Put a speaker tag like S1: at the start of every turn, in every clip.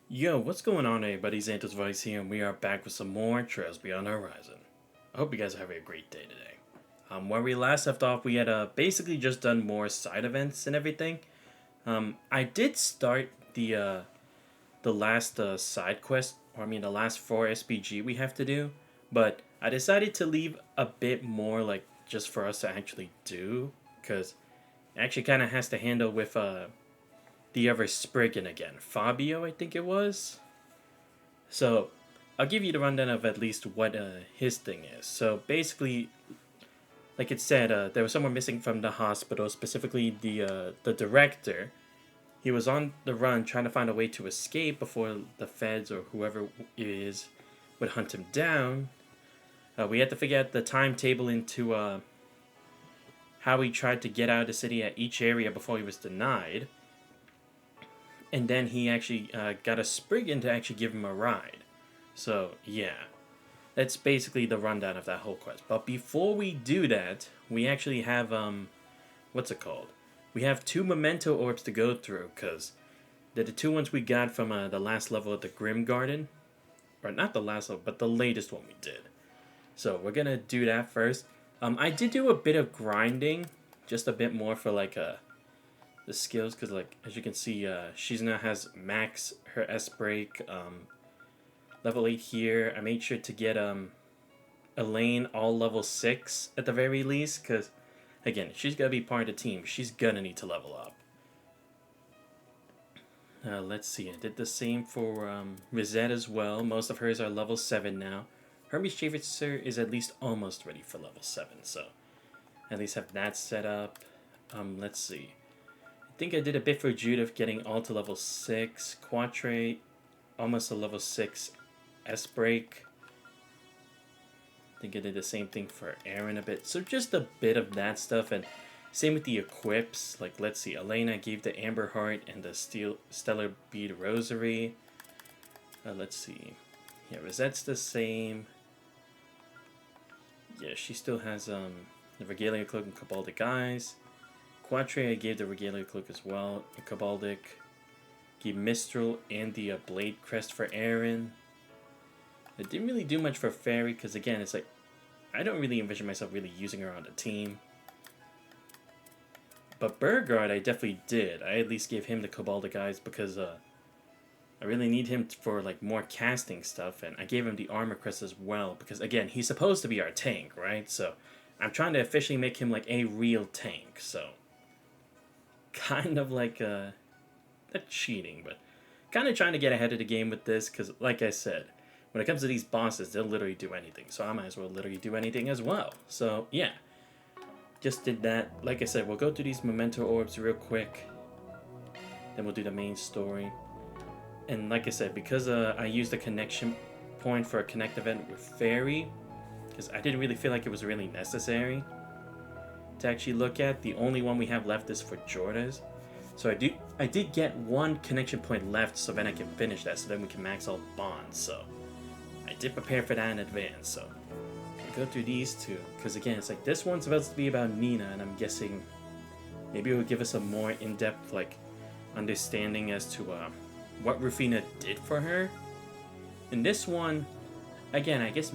S1: Yo, what's going on, everybody? Xantos Vice here, and we are back with some more Trails Beyond the Horizon. I hope you guys are having a great day today. Where we last left off, we had basically just done more side events and everything. I did start the last side quest, or I mean the last 4 SPG we have to do, but I decided to leave a bit more like just for us to actually do, because it actually kind of has to handle with the other Spriggan again, Fabio, I think it was. So I'll give you the rundown of at least what his thing is. So basically, like it said, there was someone missing from the hospital, specifically the director. He was on the run trying to find a way to escape before the feds or whoever it is would hunt him down. We had to figure out the timetable into how he tried to get out of the city at each area before he was denied. And then he actually got a Spriggan to actually give him a ride. So, yeah. That's basically the rundown of that whole quest. But before we do that, we actually have, what's it called? We have 2 memento orbs to go through, because they're the 2 ones we got from the last level of the Grim Garden. Or not the last level, but the latest one we did. So, we're gonna do that first. I did do a bit of grinding, just a bit more for, like, the skills, because like as you can see, she's now has max her S break, level 8 here. I made sure to get Elaine all level 6 at the very least, because again, she's gonna be part of the team. She's gonna need to level up. Let's see, I did the same for Rosette as well. Most of hers are level 7 now. Hermes Chaser is at least almost ready for level 7, so at least have that set up. Let's see, I think I did a bit for Judith, getting all to level 6. Quatre, almost a level 6 S break. I think I did the same thing for Aaron a bit. So just a bit of that stuff, and same with the equips. Like, let's see, Elena gave the Amber Heart and the Stellar Bead Rosary. Let's see. Yeah, Rosette's the same. Yeah, she still has the Regalia Cloak and Cabaldic Eyes. Quatre, I gave the Regalia Cloak as well. Cabaldic. Gave Mistral and the Blade Crest for Aaron. I didn't really do much for Fairy, because again, it's like, I don't really envision myself really using her on the team. But Burgard, I definitely did. I at least gave him the Cabaldic Eyes because I really need him for like more casting stuff, and I gave him the Armor Crest as well, because again, he's supposed to be our tank, right? So I'm trying to officially make him like a real tank, so kind of like not cheating, but kind of trying to get ahead of the game with this, because like I said, when it comes to these bosses, they'll literally do anything, so I might as well literally do anything as well. So yeah, just did that. Like I said, we'll go through these memento orbs real quick, then we'll do the main story. And like I said, because I used a connection point for a connect event with Fairy, because I didn't really feel like it was really necessary to actually look at. The only one we have left is for Jordas. So I did get 1 connection point left, so then I can finish that, so then we can max all bonds. So I did prepare for that in advance. So we'll go through these 2, because again, it's like this one's supposed to be about Nina, and I'm guessing maybe it would give us a more in-depth like understanding as to what Rufina did for her. And this one, again, I guess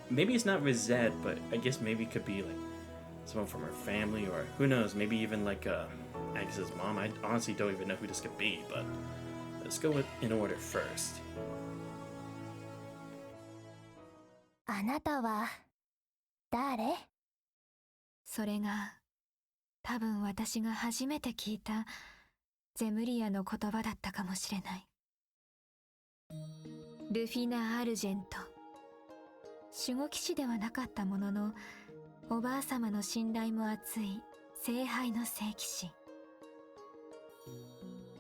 S1: maybe it's not Rosette, but I guess maybe it could be like someone from her family, or who knows, maybe even like Agnes's mom. I honestly don't even know who this could be, but let's go in order first.
S2: あなたは誰？
S3: それが多分私が初めて聞いたゼムリアの言葉だったかもしれない。ルフィナ・アルジェント。守護騎士ではなかったものの、おばあ様の信頼も厚い聖杯の聖騎士。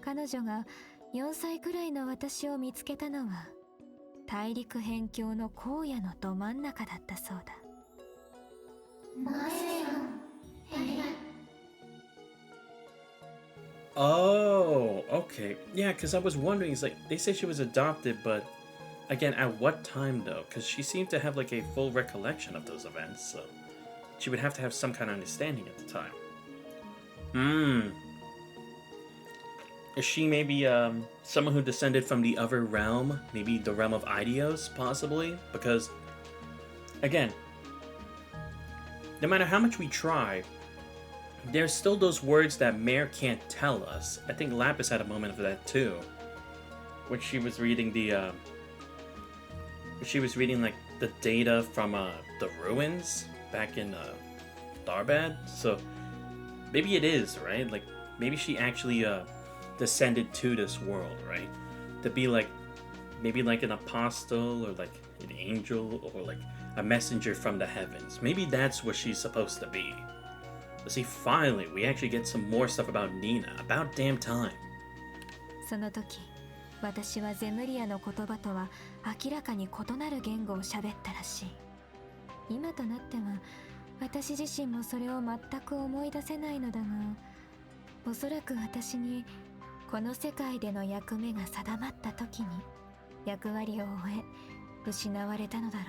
S3: 彼女が4歳くらいの私を見つけたのは大陸辺境の荒野のど真ん中だったそうだ。
S1: Oh, okay. Yeah, because I was wondering, it's like, they say she was adopted, but again, at what time though? Because she seemed to have like a full recollection of those events, so she would have to have some kind of understanding at the time. Is she maybe someone who descended from the other realm? Maybe the realm of Idios, possibly? Because, again, no matter how much we try, there's still those words that Mare can't tell us. I think Lapis had a moment of that too. When she was reading like the data from the ruins back in Darbad. So maybe it is, right? Like maybe she actually descended to this world, right? To be like maybe like an apostle or like an angel or like a messenger from the heavens. Maybe that's what she's supposed to be. But see, finally, we actually get some more stuff about Nina. About damn time.
S3: その時、私はゼムリアの言葉とは明らかに異なる言語を喋ったらしい。今となっては、私自身もそれを全く思い出せないのだが、おそらく私にこの世界での役目が定まった時に役割を終え、失われたのだろ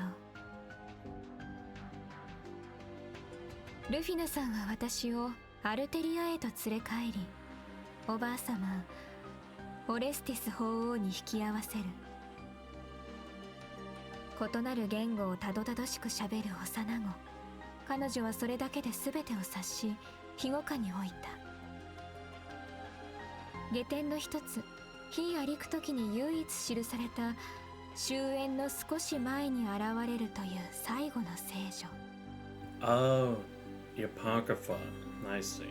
S3: う。ルフィナさんは私をアルテリアへと連れ帰り、おばあさまオレスティス法王に引き合わせる。異なる言語をたどたどしくしゃべる幼子、彼女はそれだけで全てを察し、庇護下に置いた。下典の一つ、非アリク時に唯一記された終焉の少し前に現れるという最後の聖女。
S1: Oh, the Apocrypha. I see.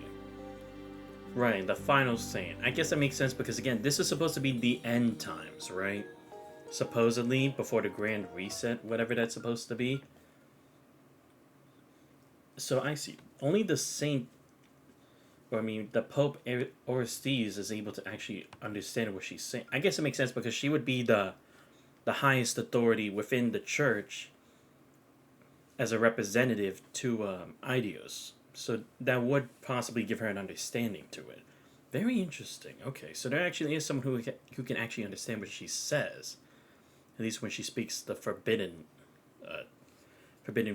S1: Right, the final saint. I guess that makes sense because again, this is supposed to be the end times, right? Supposedly, before the grand reset, whatever that's supposed to be. So I see. Only the saint, or I mean, the Pope Orestes is able to actually understand what she's saying. I guess it makes sense because she would be the highest authority within the church as a representative to Idios. So that would possibly give her an understanding to it. Very interesting. Okay, so there actually is someone who can actually understand what she says, at least when she speaks the forbidden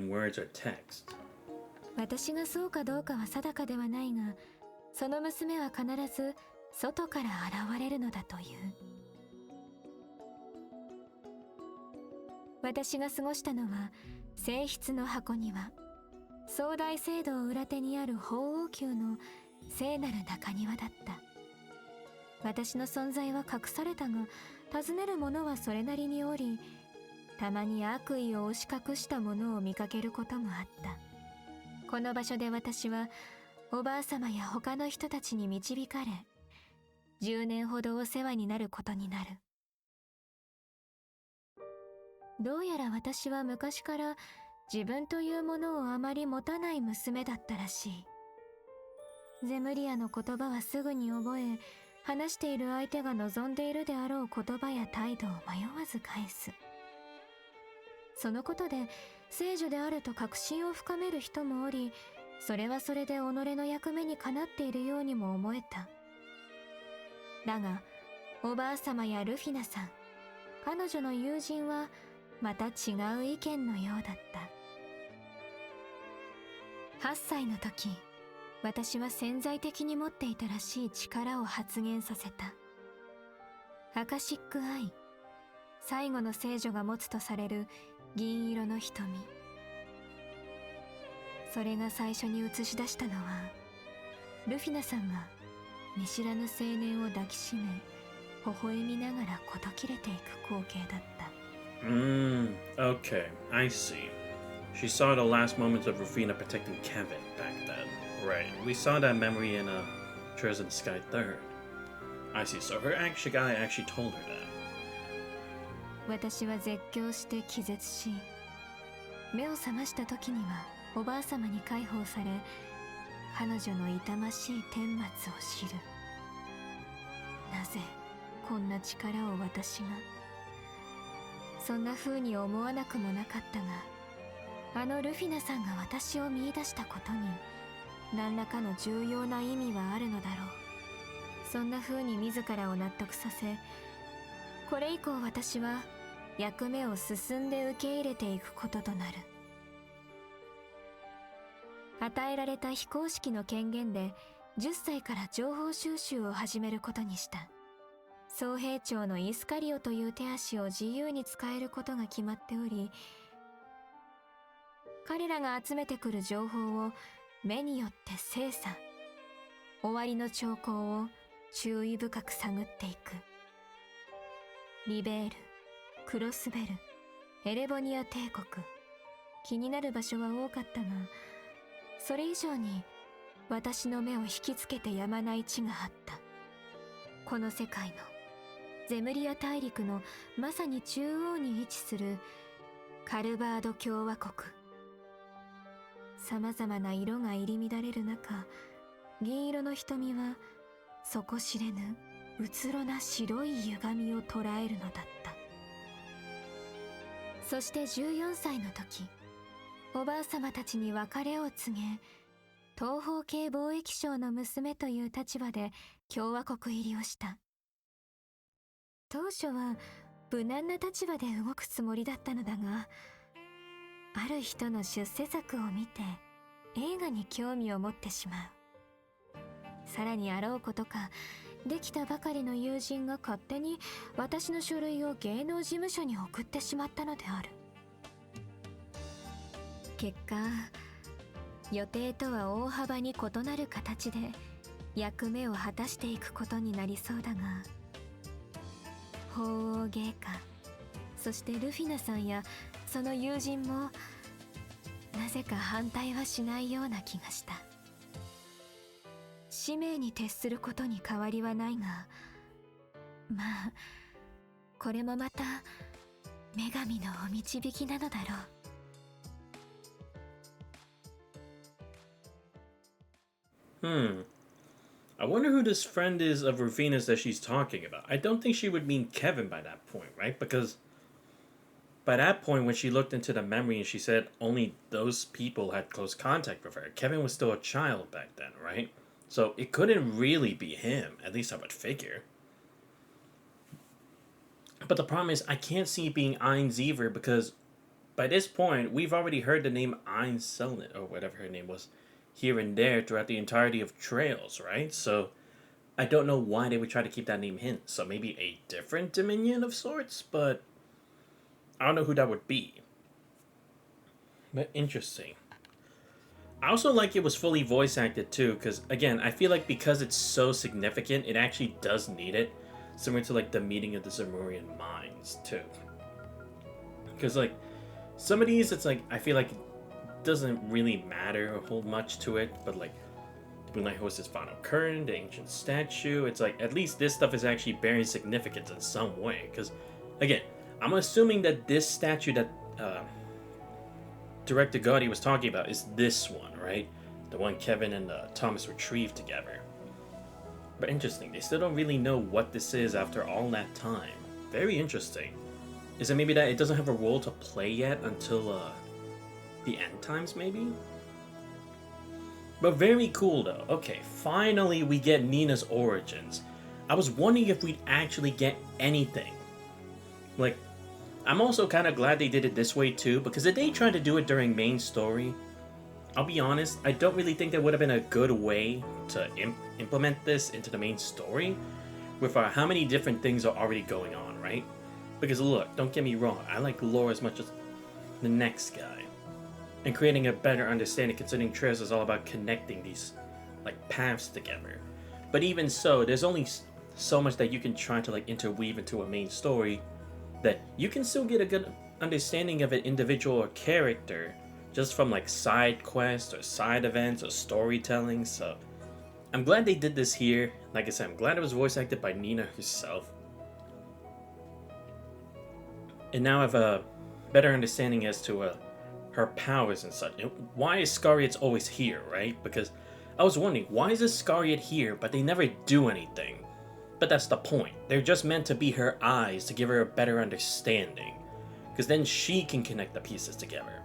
S1: words or text.
S3: 私がそうかどうかは定かではないが、その娘は必ず外から現れるのだという。私が過ごしたのは聖筆の箱庭、壮大聖堂裏手にある法王宮の聖なる中庭だった。私の存在は隠されたが、尋ねる者はそれなりにおり、たまに悪意を押し隠したものを見かけることもあった。この場所で私はおばあさまや他の人たちに導かれ、10年ほどお世話になることになる。どうやら私は昔から自分というものをあまり持たない娘だったらしい。ゼムリアの言葉はすぐに覚え、話している相手が望んでいるであろう言葉や態度を迷わず返す。そのことで聖女であると確信を深める人もおり、それはそれで己の役目にかなっているようにも思えた。だがおばあさまやルフィナさん、彼女の友人はまた違う意見のようだった。8歳の時、私は潜在的に持っていたらしい力を発現させた。アカシックアイ、最後の聖女が持つとされる銀色の瞳。それが最初に映し出したのは、ルフィナさんが見知らぬ青年を抱きしめ、微笑みながら事切れていく光景だった。
S1: Okay, I see. She saw the last moments of Rufina protecting Kevin back then. Right, we saw that memory in Treasure in the Sky 3rd. I see, so her guy actually told her that.
S3: 私は絶叫して気絶し、目を覚ました時にはおばあさまに解放され、彼女の痛ましい顛末を知る。なぜこんな力を私が。そんな風に思わなくもなかったが、あのルフィナさんが私を見出したことに何らかの重要な意味はあるのだろう。そんな風に自らを納得させ、これ以降私は役目を進んで受け入れていくこととなる。与えられた非公式の権限で10歳から情報収集を始めることにした。総兵長のイスカリオという手足を自由に使えることが決まっており、彼らが集めてくる情報を目によって精査、終わりの兆候を注意深く探っていく。リベール、クロスベル、エレボニア帝国、気になる場所は多かったが、それ以上に私の目を引きつけてやまない地があった。この世界のゼムリア大陸のまさに中央に位置するカルバード共和国。さまざまな色が入り乱れる中、銀色の瞳は底知れぬうつろな白い歪みを捉えるのだった。そして14歳の時、おばあさまたちに別れを告げ、東方系貿易商の娘という立場で共和国入りをした。当初は無難な立場で動くつもりだったのだが、ある人の出世作を見て映画に興味を持ってしまう。さらにあろうことか、できたばかりの友人が勝手に私の書類を芸能事務所に送ってしまったのである。結果、予定とは大幅に異なる形で役目を果たしていくことになりそうだが、法王芸家、そしてルフィナさんやその友人もなぜか反対はしないような気がした。使命に徹することに変わりはないが、まあこれもまた女神のお導きなのだろう。
S1: I wonder who this friend is of Rufina's that she's talking about. I don't think she would mean Kevin by that point, right? Because by that point, when she looked into the memory and she said only those people had close contact with her, Kevin was still a child back then, right? So it couldn't really be him, at least I would figure. But the problem is, I can't see it being Ein Zever because by this point, we've already heard the name Ein Selnet, or whatever her name was, here and there throughout the entirety of Trails, right? So I don't know why they would try to keep that name hidden. So maybe a different Dominion of sorts, but I don't know who that would be. But interesting. I also like it was fully voice acted too, because again, I feel like because it's so significant, it actually does need it. Similar to like the meeting of the Zemurian mines too. Because like some of these, it's like I feel like doesn't really matter or hold much to it, but like the Moonlight Hostess final curtain, the ancient statue, it's like at least this stuff is actually bearing significance in some way. Because again, I'm assuming that this statue that Director Gotti was talking about is this one, right? The one Kevin and Thomas retrieved together. But interesting, they still don't really know what this is after all that time. Very interesting. Is it maybe that it doesn't have a role to play yet until the end times, maybe? But very cool though. Okay, finally we get Nina's origins. I was wondering if we'd actually get anything. Like, I'm also kind of glad they did it this way too, because if they tried to do it during main story, I'll be honest, I don't really think that would have been a good way to implement this into the main story with how many different things are already going on, right? Because look, don't get me wrong, I like lore as much as the next guy. And creating a better understanding, considering Trails is all about connecting these like paths together. But even so, there's only so much that you can try to like interweave into a main story that you can still get a good understanding of an individual or character just from like side quests or side events or storytelling. So I'm glad they did this here. Like I said, I'm glad it was voice acted by Nina herself. And now I have a better understanding as to her powers and such. And why is Scariot always here, right? Because I was wondering, why is this Scariot here, but they never do anything? But that's the point. They're just meant to be her eyes to give her a better understanding. Because then she can connect the pieces together.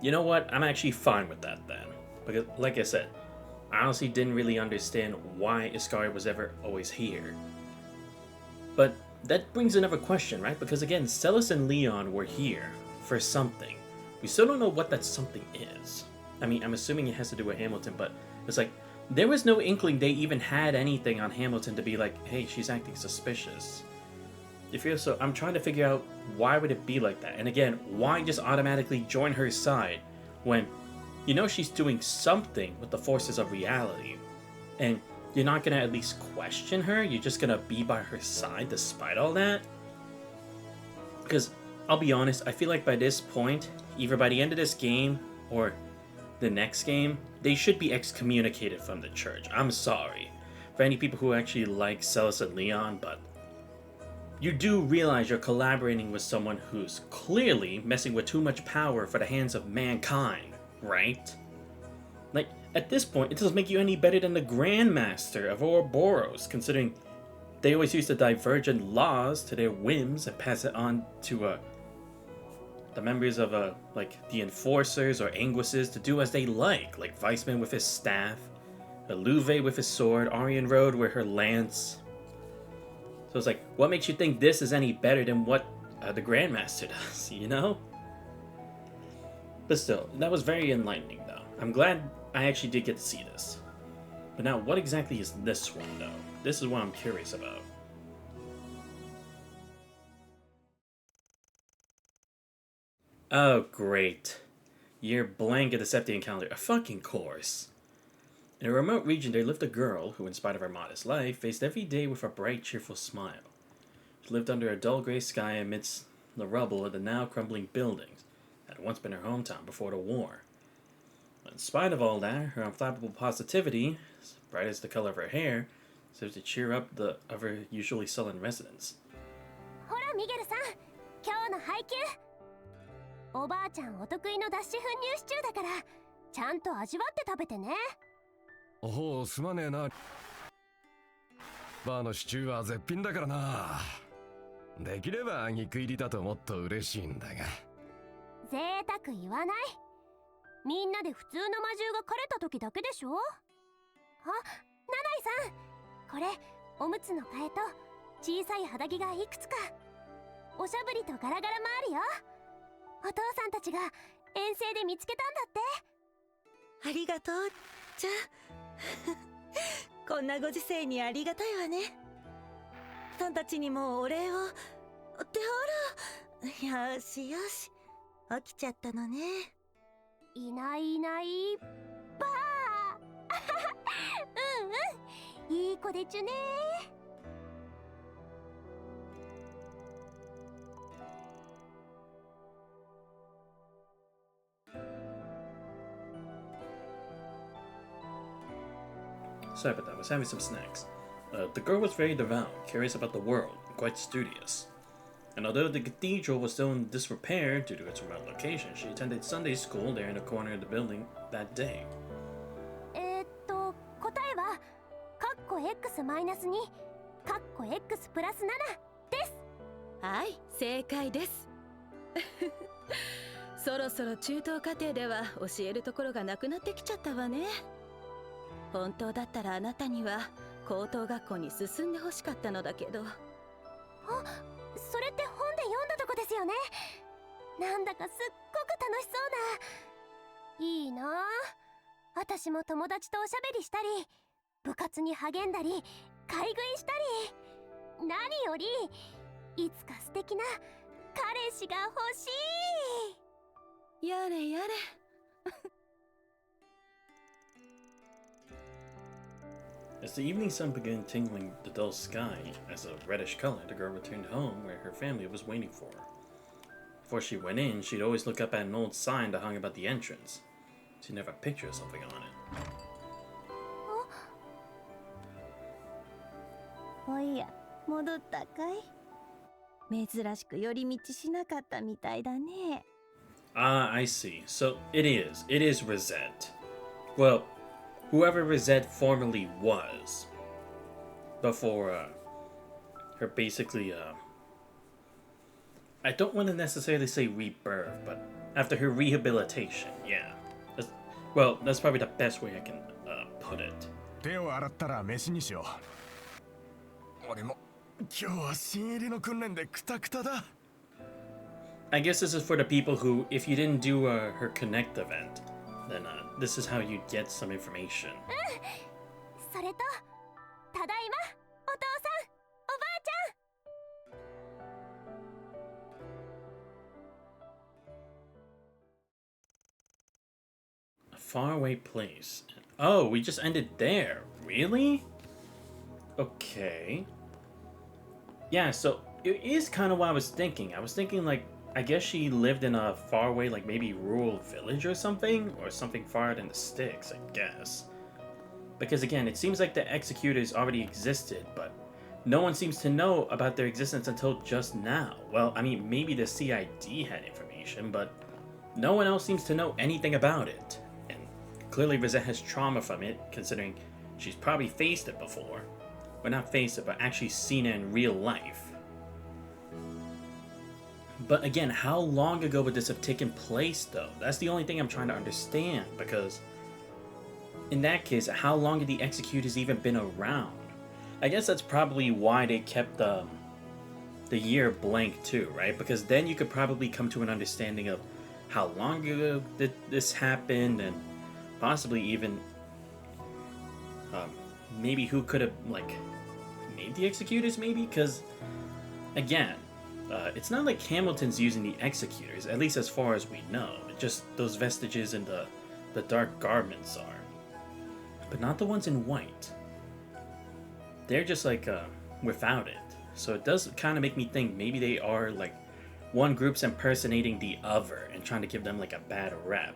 S1: You know what? I'm actually fine with that then. Because, like I said, I honestly didn't really understand why Iscariot was ever always here. But that brings another question, right? Because again, Celis and Leon were here for something. We still don't know what that something is. I mean, I'm assuming it has to do with Hamilton, but it's like, there was no inkling they even had anything on Hamilton to be like, hey, she's acting suspicious. You feel so? I'm trying to figure out why would it be like that, and again, why just automatically join her side when you know she's doing something with the forces of reality, and you're not gonna at least question her. You're just gonna be by her side despite all that. Because I'll be honest, I feel like by this point, either by the end of this game or the next game, they should be excommunicated from the church. I'm sorry for any people who actually like Celis and Leon, but you do realize you're collaborating with someone who's clearly messing with too much power for the hands of mankind, right? Like, at this point, it doesn't make you any better than the Grandmaster of Ouroboros, considering they always use the divergent laws to their whims and pass it on to the members of like the Enforcers or Anguisses to do as they like Weissman with his staff, Eluve with his sword, Aryan Road with her lance. So it's like, what makes you think this is any better than what the Grandmaster does, you know? But still, that was very enlightening though. I'm glad I actually did get to see this. But now, what exactly is this one though? This is what I'm curious about. Oh, great. Year blank at the Septian calendar. A fucking course. In a remote region, there lived a girl who, in spite of her modest life, faced every day with a bright, cheerful smile. She lived under a dull gray sky amidst the rubble of the now crumbling buildings that had once been her hometown before the war. But in spite of all that, her unflappable positivity, as bright as the color of her hair, served to cheer up the of her usually sullen residents.
S2: ほらミゲルさん、今日の配給。おばあちゃんお得意の脱脂粉乳シチューだから、ちゃんと味わって食べてね。
S4: おお、すまねえな。バーのシチューは絶品だからな。できれば肉入りだともっと嬉しいんだが。
S2: 贅沢言わない。みんなで普通の魔獣が枯れた時だけでしょ。あ、ナナイさん、これおむつの替えと小さい肌着がいくつか。おしゃぶりとガラガラもあるよ。お父さんたちが遠征で見つけたんだって。
S5: ありがとう、ちゃん。こんなご時世にありがたいわね。さんたちにもお礼を。ってほら。よしよし。起きちゃったのね。
S2: いないいないばあ。うんうん。いい子でちゅね。
S1: Sorry about that, I was having some snacks. The girl was very devout, curious about the world, and quite studious. And although the cathedral was still in disrepair due to its remote location, she attended Sunday school there in the corner of the building that day.
S2: 答えはカッコ x マイナス2カッコ x プラス7です。
S5: はい、正解です。そろそろ中等課程では教えるところがなくなってきちゃったわね。本当だったらあなたには高等学校に進んでほしかったのだけど。
S2: あ、それって本で読んだとこですよね。なんだかすっごく楽しそうな。いいなあ。私も友達とおしゃべりしたり、部活に励んだり、買い食いしたり。何よりいつか素敵な彼氏が欲しい。
S5: やれやれ。
S1: As the evening sun began tingling the dull sky as a reddish color, the girl returned home where her family was waiting for her. Before she went in, she'd always look up at an old sign that hung about the entrance. She'd never picture something on it.
S5: おや、戻ったかい？珍しく寄り道しなかったみたいだね。
S1: Ah, I see. So it is Rosette. Well, whoever Rosette formerly was. Before, her basically, I don't want to necessarily say rebirth, but after her rehabilitation, yeah. That's probably the best way I can, put it.
S4: 手を洗ったら飯にしよう。俺も今日は新入りの訓練でクタクタだ。
S1: I guess this is for the people who, if you didn't do her Connect event, then this is how you get some information.
S2: それとただいまお父さんおばあちゃん。
S1: A faraway place. Oh, we just ended there. Really? Okay. Yeah, so it is kind of what I was thinking. I was thinking, like, I guess she lived in a faraway, like, maybe rural village or something far out in the sticks, I guess. Because again, it seems like the executors already existed, but no one seems to know about their existence until just now. Well, I mean, maybe the CID had information, but no one else seems to know anything about it. And clearly Rosette has trauma from it, considering she's probably faced it before. Well, not faced it, but actually seen it in real life. But again, how long ago would this have taken place, though? That's the only thing I'm trying to understand, because in that case, how long had the executors even been around? I guess that's probably why they kept the year blank too, right? Because then you could probably come to an understanding of how long ago this happened, and possibly even maybe who could have, like, made the executors, maybe? Because again, it's not like Hamilton's using the executors, at least as far as we know. Just those vestiges in the dark garments are. But not the ones in white. They're just like without it. So it does kind of make me think maybe they are like one group's impersonating the other and trying to give them like a bad rep.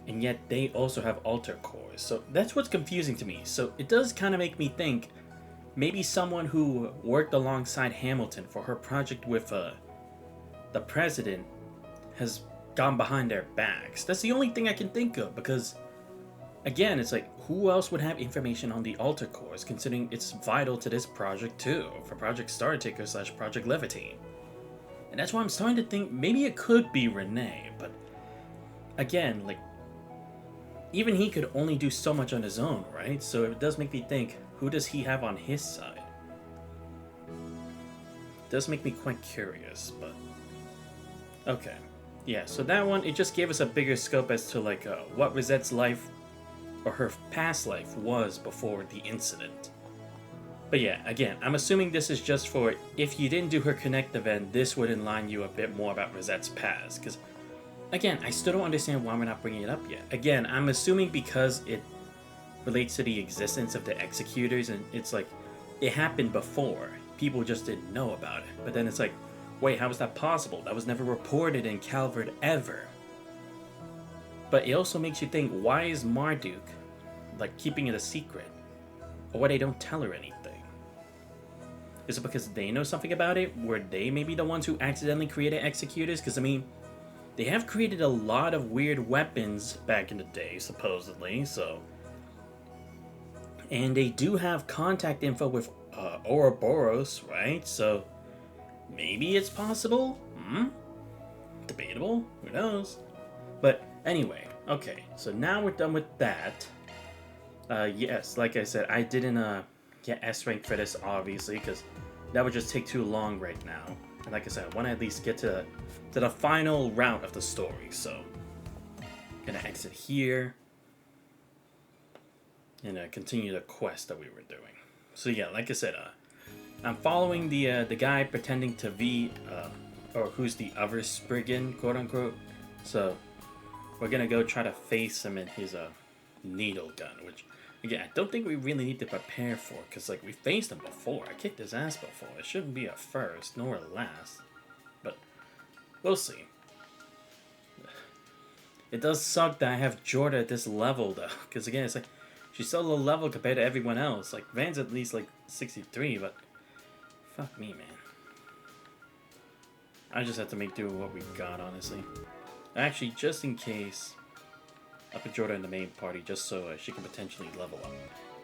S1: And yet they also have alter cores. So that's what's confusing to me. So it does kind of make me think maybe someone who worked alongside Hamilton for her project with the president has gone behind their backs. That's the only thing I can think of, because again, it's like, who else would have information on the alter cores, considering it's vital to this project too, for Project Startaker / Project Levitine. And that's why I'm starting to think maybe it could be Renee, but again, like, even he could only do so much on his own, right? So it does make me think, who does he have on his side? It does make me quite curious, but okay. Yeah, so that one, it just gave us a bigger scope as to like what Rosette's life or her past life was before the incident. But yeah, again, I'm assuming this is just for if you didn't do her Connect event, this would enlighten you a bit more about Rosette's past. Because again, I still don't understand why we're not bringing it up yet. Again, I'm assuming because it relates to the existence of the executors, and it's like it happened before. People just didn't know about it. But then it's like, wait, how was that possible? That was never reported in Calvert ever. But it also makes you think, why is Marduk like keeping it a secret? Or why they don't tell her anything? Is it because they know something about it? Were they maybe the ones who accidentally created executors? Because I mean, they have created a lot of weird weapons back in the day, supposedly, so. And they do have contact info with Ouroboros, right? So maybe it's possible? Debatable? Who knows? But anyway, okay, so now we're done with that. Yes, like I said, I didn't get S rank for this, obviously, because that would just take too long right now. And like I said, I want to at least get to the final route of the story, so gonna exit here and continue the quest that we were doing. So yeah, like I said, I'm following the guy pretending to be or who's the other Spriggan, quote unquote. So we're gonna go try to face him in his needle gun, which again, I don't think we really need to prepare for, because like we faced him before. I kicked his ass before. It shouldn't be a first nor a last, but we'll see. It does suck that I have Jorda at this level though, because again, it's like she's so low level compared to everyone else. Like Van's at least like 63, but fuck me, man. I just have to make do with what we got, honestly. Actually, just in case, I'll put Jordan in the main party just so she can potentially level up.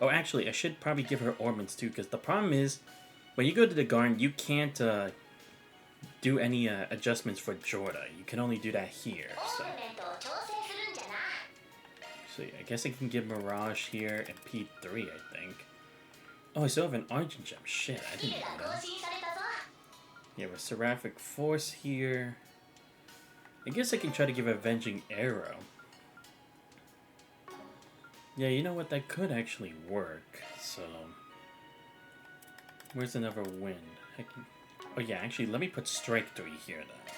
S1: Oh, actually, I should probably give her ornaments too, because the problem is, when you go to the garden, you can't do any adjustments for Jorda. You can only do that here. So yeah, I guess I can give Mirage here and P3, I think. Oh, I still have an Argent Gem. Shit, I didn't know that. Yeah, with Seraphic Force here. I guess I can try to give Avenging Arrow. Yeah, you know what? That could actually work. So, where's another wind? Oh yeah, actually, let me put Strike 3 here then.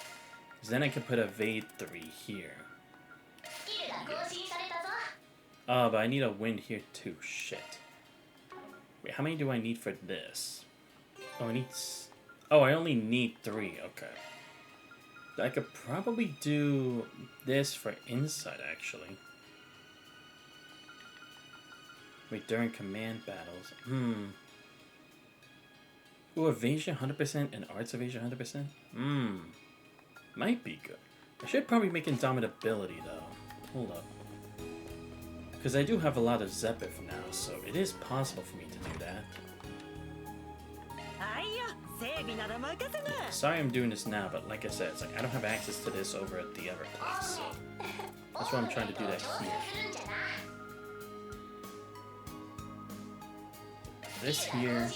S1: Because then I can put Evade 3 here. Oh, but I need a wind here too. Shit. Wait, how many do I need for this? Oh, I only need 3. Okay. I could probably do this for inside, actually. Wait, during command battles. Ooh, evasion 100% and arts evasion 100%? Might be good. I should probably make indomitability, though. Hold up. Because I do have a lot of Zephyr now, so it is possible for me to do that. Sorry I'm doing this now, but like I said, it's like I don't have access to this over at the other place, so that's why I'm trying to do that here. This here,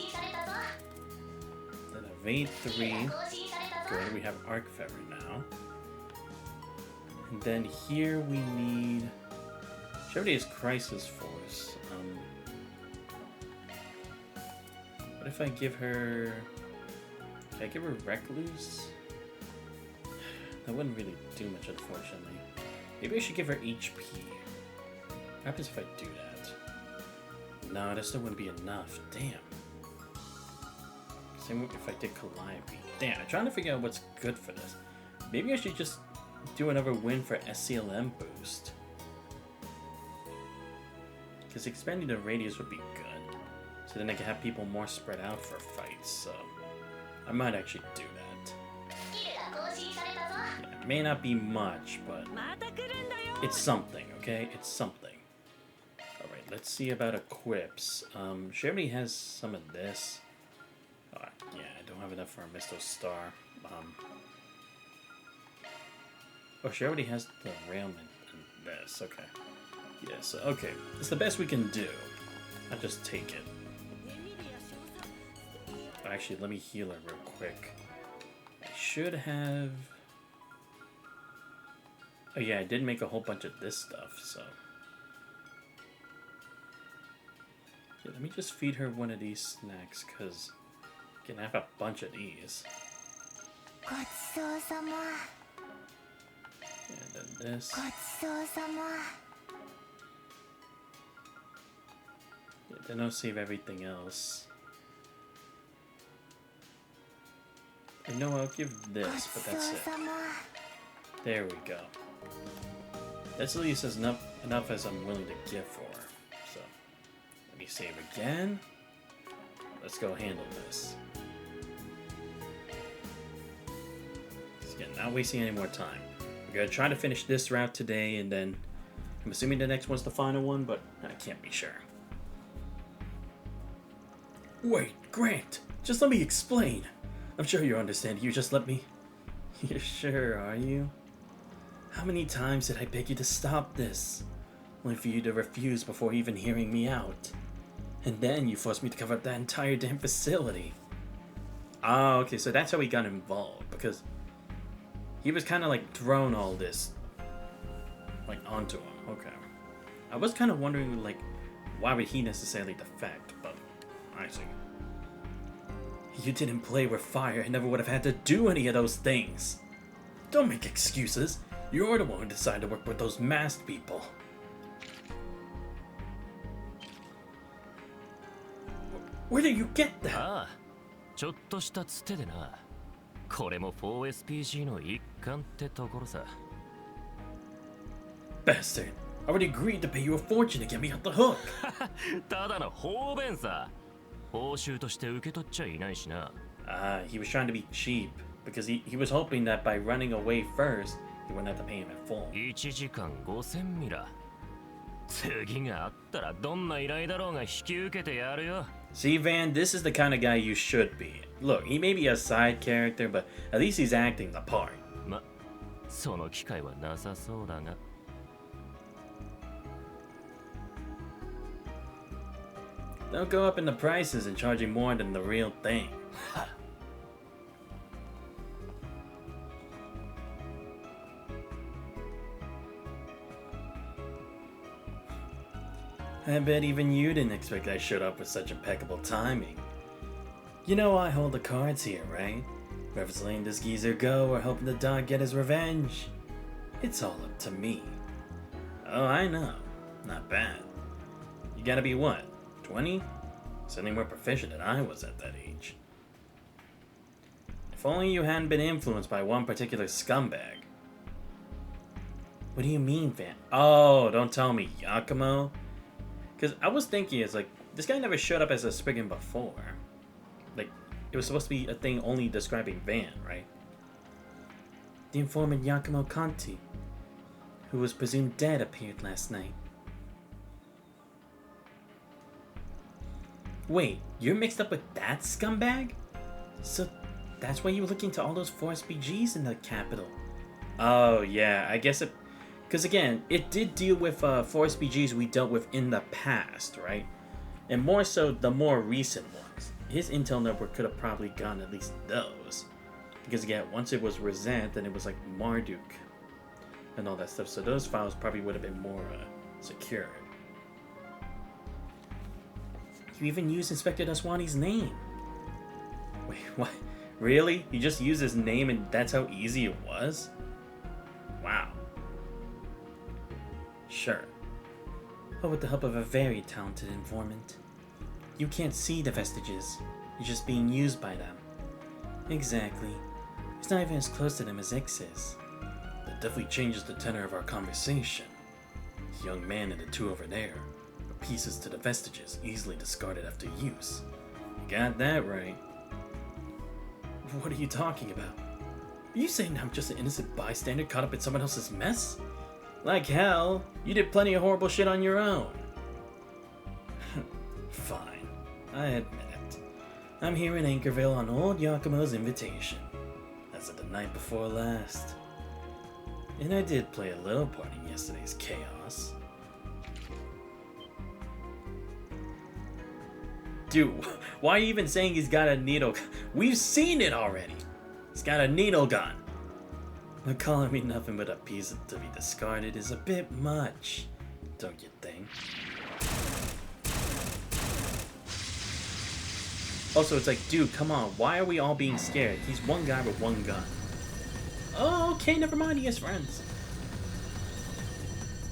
S1: then Evade 3, good, we have Arc Feather now. And then here we need, Charity is Crisis Force. What if I give her, can I give her Recluse? That wouldn't really do much, unfortunately. Maybe I should give her HP. What happens if I do that? No, that still wouldn't be enough. Damn. Same if I did Calliope. Damn, I'm trying to figure out what's good for this. Maybe I should just do another win for SCLM boost. Because expanding the radius would be good. So then I can have people more spread out for fights, so I might actually do that. Yeah, it may not be much, but it's something, okay? It's something. Alright, let's see about equips. She already has some of this. Yeah, I don't have enough for a Misto Star. Oh, she already has the Railman and this, okay. Yeah, so, okay. It's the best we can do. I'll just take it. Actually, let me heal her real quick. I should have... Oh yeah, I did make a whole bunch of this stuff, so... Yeah, let me just feed her one of these snacks, because I can have a bunch of these. And then this. Yeah, then I'll save everything else. I know I'll give this, but that's it. There we go. That's at least enough as I'm willing to give for her. So, let me save again. Let's go handle this. So again, not wasting any more time. We're gonna try to finish this route today, and then I'm assuming the next one's the final one, but I can't be sure. Wait, Grant, just let me explain. I'm sure you understand. You just let me... You're sure, are you? How many times did I beg you to stop this? Only for you to refuse before even hearing me out. And then you forced me to cover up that entire damn facility. Ah, okay, so that's how he got involved. Because he was kind of like throwing all this like onto him. Okay. I was kind of wondering like why would he necessarily defect, but I see. You didn't play with fire and never would have had to do any of those things. Don't make excuses. You're the one who decided to work with those masked people. Where did you get that?
S6: ああ、ちょっとしたつてでな。これも 4SPG の一環ってところさ。
S1: Bastard! I already agreed to pay you a fortune to get me off the hook.
S6: ただの方便さ。報酬として受け取っちゃいないしな。
S1: He was trying to be cheap because he was hoping that by running away first, he wouldn't have to pay him at full.
S6: 1時間5000ミラ。次があったらどんな依頼だろうが引き受けてやるよ。
S1: See, Van, this is the kind of guy you should be. Look, he may be a side character, but at least he's acting the part.
S6: ま、その機会はなさそうだが。
S1: Don't go up in the prices and charging more than the real thing. I bet even you didn't expect I showed up with such impeccable timing. You know I hold the cards here, right? Whoever's letting this geezer go or helping the dog get his revenge, it's all up to me. Oh, I know. Not bad. You gotta be what, 20? Certainly more proficient than I was at that age. If only you hadn't been influenced by one particular scumbag. What do you mean, Van? Oh, don't tell me, Yakumo? Because I was thinking, it's like, this guy never showed up as a Spriggan before. Like, it was supposed to be a thing only describing Van, right? The informant Yakumo Kanti, who was presumed dead, appeared last night. Wait, you're mixed up with that scumbag? So that's why you were looking to all those forest BGs in the capital. Oh yeah, I guess it... Because again, it did deal with forest BGs we dealt with in the past, right? And more so the more recent ones. His intel network could have probably gotten at least those. Because again, once it was Resent, then it was like Marduk and all that stuff. So those files probably would have been more secured. You even used Inspector Daswani's name. Wait, what? Really? You just used his name and that's how easy it was? Wow. Sure. But with the help of a very talented informant. You can't see the vestiges. You're just being used by them. Exactly. It's not even as close to them as X is. That definitely changes the tenor of our conversation. The young man and the two over there are pieces to the vestiges, easily discarded after use. You got that right. What are you talking about? Are you saying I'm just an innocent bystander caught up in someone else's mess? Like hell, you did plenty of horrible shit on your own. Fine, I admit it. I'm here in Anchorville on old Yakumo's invitation, as of the night before last. And I did play a little part in yesterday's chaos. Dude, why are you even saying he's got a needle gun? We've seen it already! He's got a needle gun! But calling me nothing but a piece to be discarded is a bit much, don't you think? Also, it's like, dude, come on, why are we all being scared? He's one guy with one gun. Oh, okay, never mind, he has friends.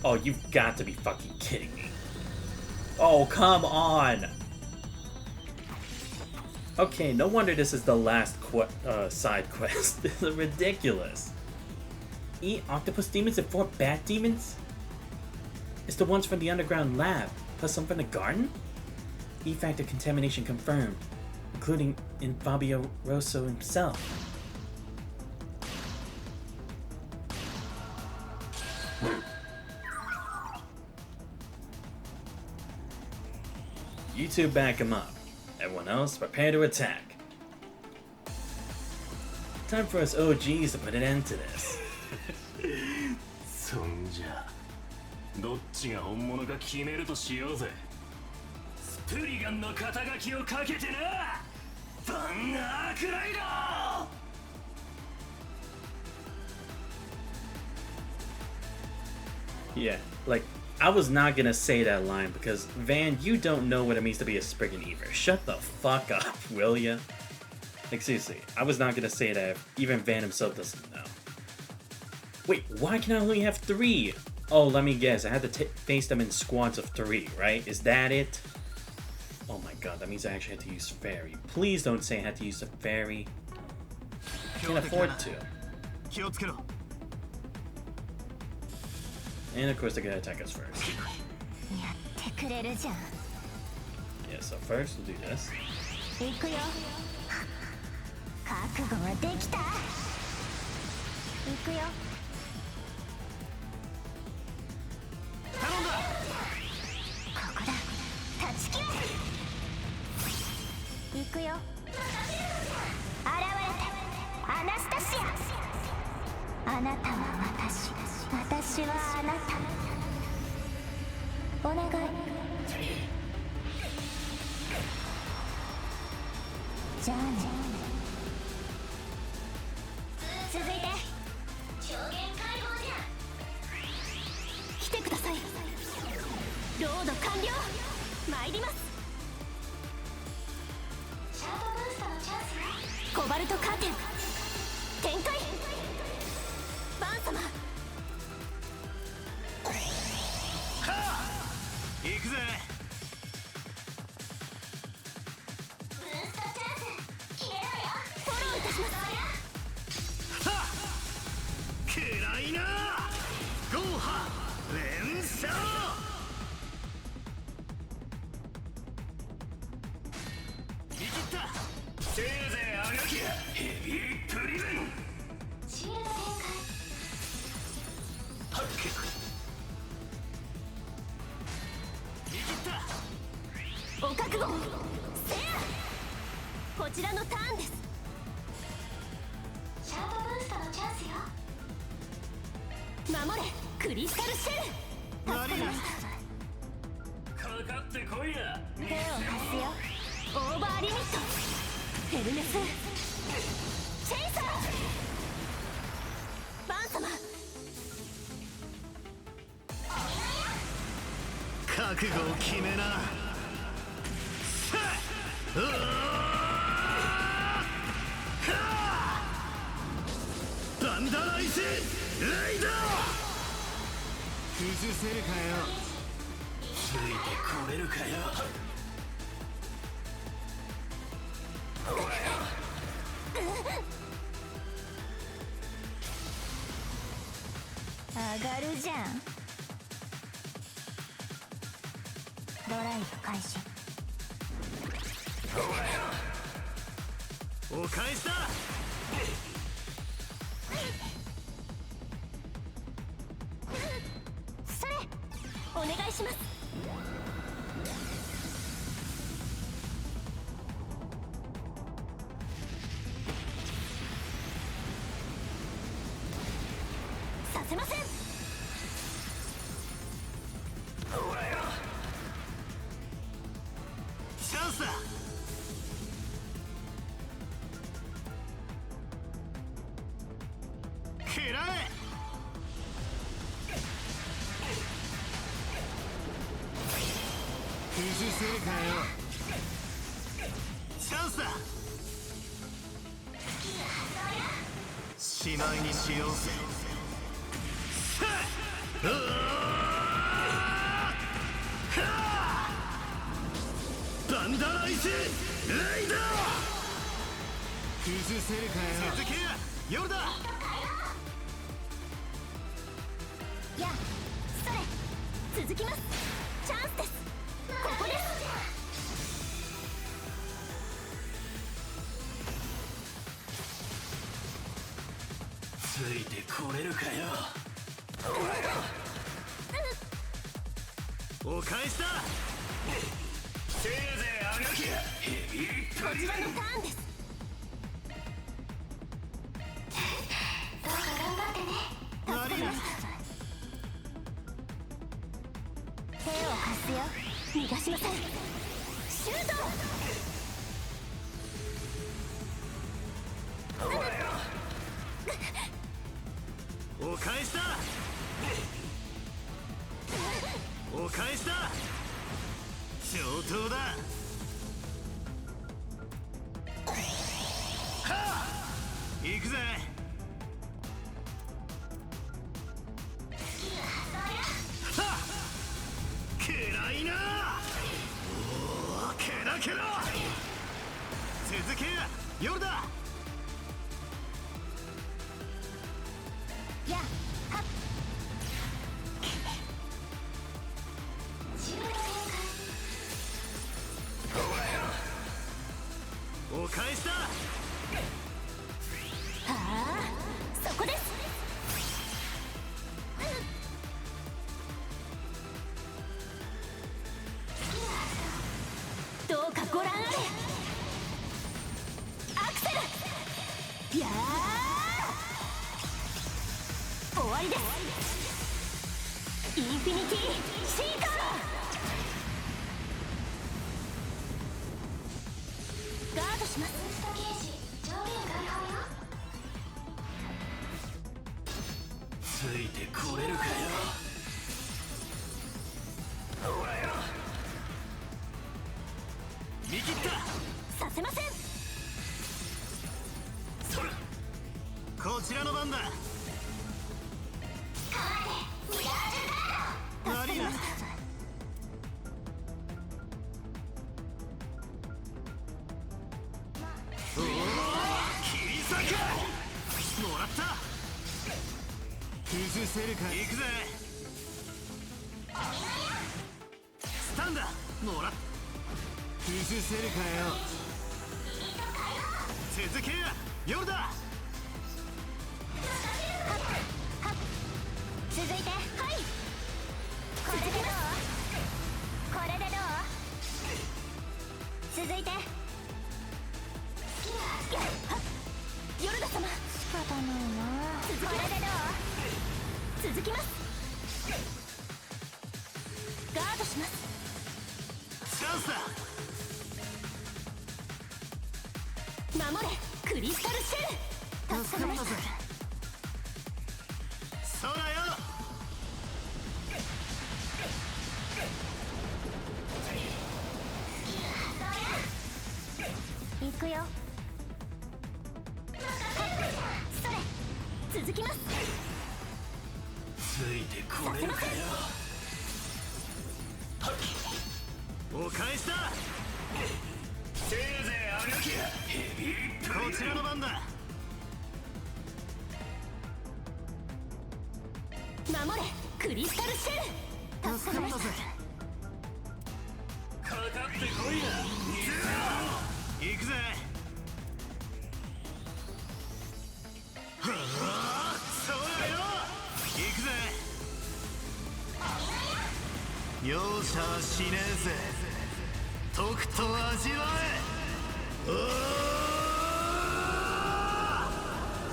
S1: Oh, you've got to be fucking kidding me. Oh, come on! Okay, no wonder this is the last side quest. This is ridiculous. Eat octopus demons and 4 bat demons? It's the ones from the underground lab, plus some from the garden? E-factor contamination confirmed, including in Fabio Rosso himself. You two back him up. Everyone else, prepare to attack. Time for us OGs to put an end to this.
S6: そんじゃどっちが本物か決めるとしようぜ。スプリガンの肩書きをかけてな、ファンアークライダー。
S1: Yeah, like, I was not gonna say that line because, Van, you don't know what it means to be a Spriggan either. Shut the fuck up, will ya? Like, seriously, I was not gonna say that if even Van himself doesn't know. Wait, why can I only have 3? Oh, let me guess, I had to face them in squads of 3, right? Is that it? Oh my god, that means I actually had to use Fairy. Please don't say I had to use the Fairy. I can't afford to. And of course they're gonna attack us first. Yeah, so first we'll do this.
S6: いなゴーハ連勝。見切った。せいぜいあがきやヘビープリズン。
S3: シールド展
S6: はっけ見切った。
S2: お覚悟せや。こちらのターンです。
S3: 開シャードブーストのチャンスよ。
S2: 守れクリスタルシェル。
S6: マリア
S2: 助かります。
S6: かかってこいや。
S2: 手を貸すよ。オーバーリミットヘルメスチェイサー。バン様
S6: 覚悟を決めな。さあうわバンダライスレイダー。崩せるかよ。ついてこれるかよ。
S2: 上がるじゃん。ドライブ開始。
S6: お返しだ。
S2: それお願いします。させません。
S6: チャンスだ。食らえ。崩せるかよ。チャンスだ。しまいにしようぜ。さあうわーはあバンダライスレイダー。崩せるかよ。続け夜だ。
S2: やそれ続きます。チャンスです。ここです。
S6: ついてこれるかよ。お返しだ。せいぜいあがきやヘビープリズン。
S2: こちらのターンです。
S3: どうか頑張ってね。
S6: マリア
S2: 手を貸すよ。逃がしません。シュート。
S6: お返しだ。お返しだ。上等だ。はあ行くぜ。はっ暗いな。おおケラケラ。続け夜だ。
S2: やはっ
S3: シールド展
S6: お返しだ。
S2: はあそこです。どうかご覧あれ。アクセル。やー終わりです。インフィニティシーカー。ガードします。
S3: ブーストゲージ上限解放よ。
S6: ついてこれるかよ。見切った。
S2: させません。
S6: それこちらの番だ。マリアおお切り裂け。もらった。崩せるか。行くぜ。スタンダもらっ。崩せるかよ。続けや夜だ。
S2: 続いて、はい。これでどう？これでどう？続いて。ヨルダ様。仕方ないな。これでどう？続きます。ガードします。
S6: チャンスだ。
S2: 守れクリスタルシェル。助かります。
S6: 空よ。
S2: 行くよ。それ続きます。
S6: ついてこれるかよ。お返しだ。せいぜいあがきやヘビープリこちらの番だ。
S2: 守れクリスタルシェル。助かります。
S6: かかってこいや。行くぜ。はあ、そうだよ。行くぜ。容赦はしねえぜ。とくと味わえ。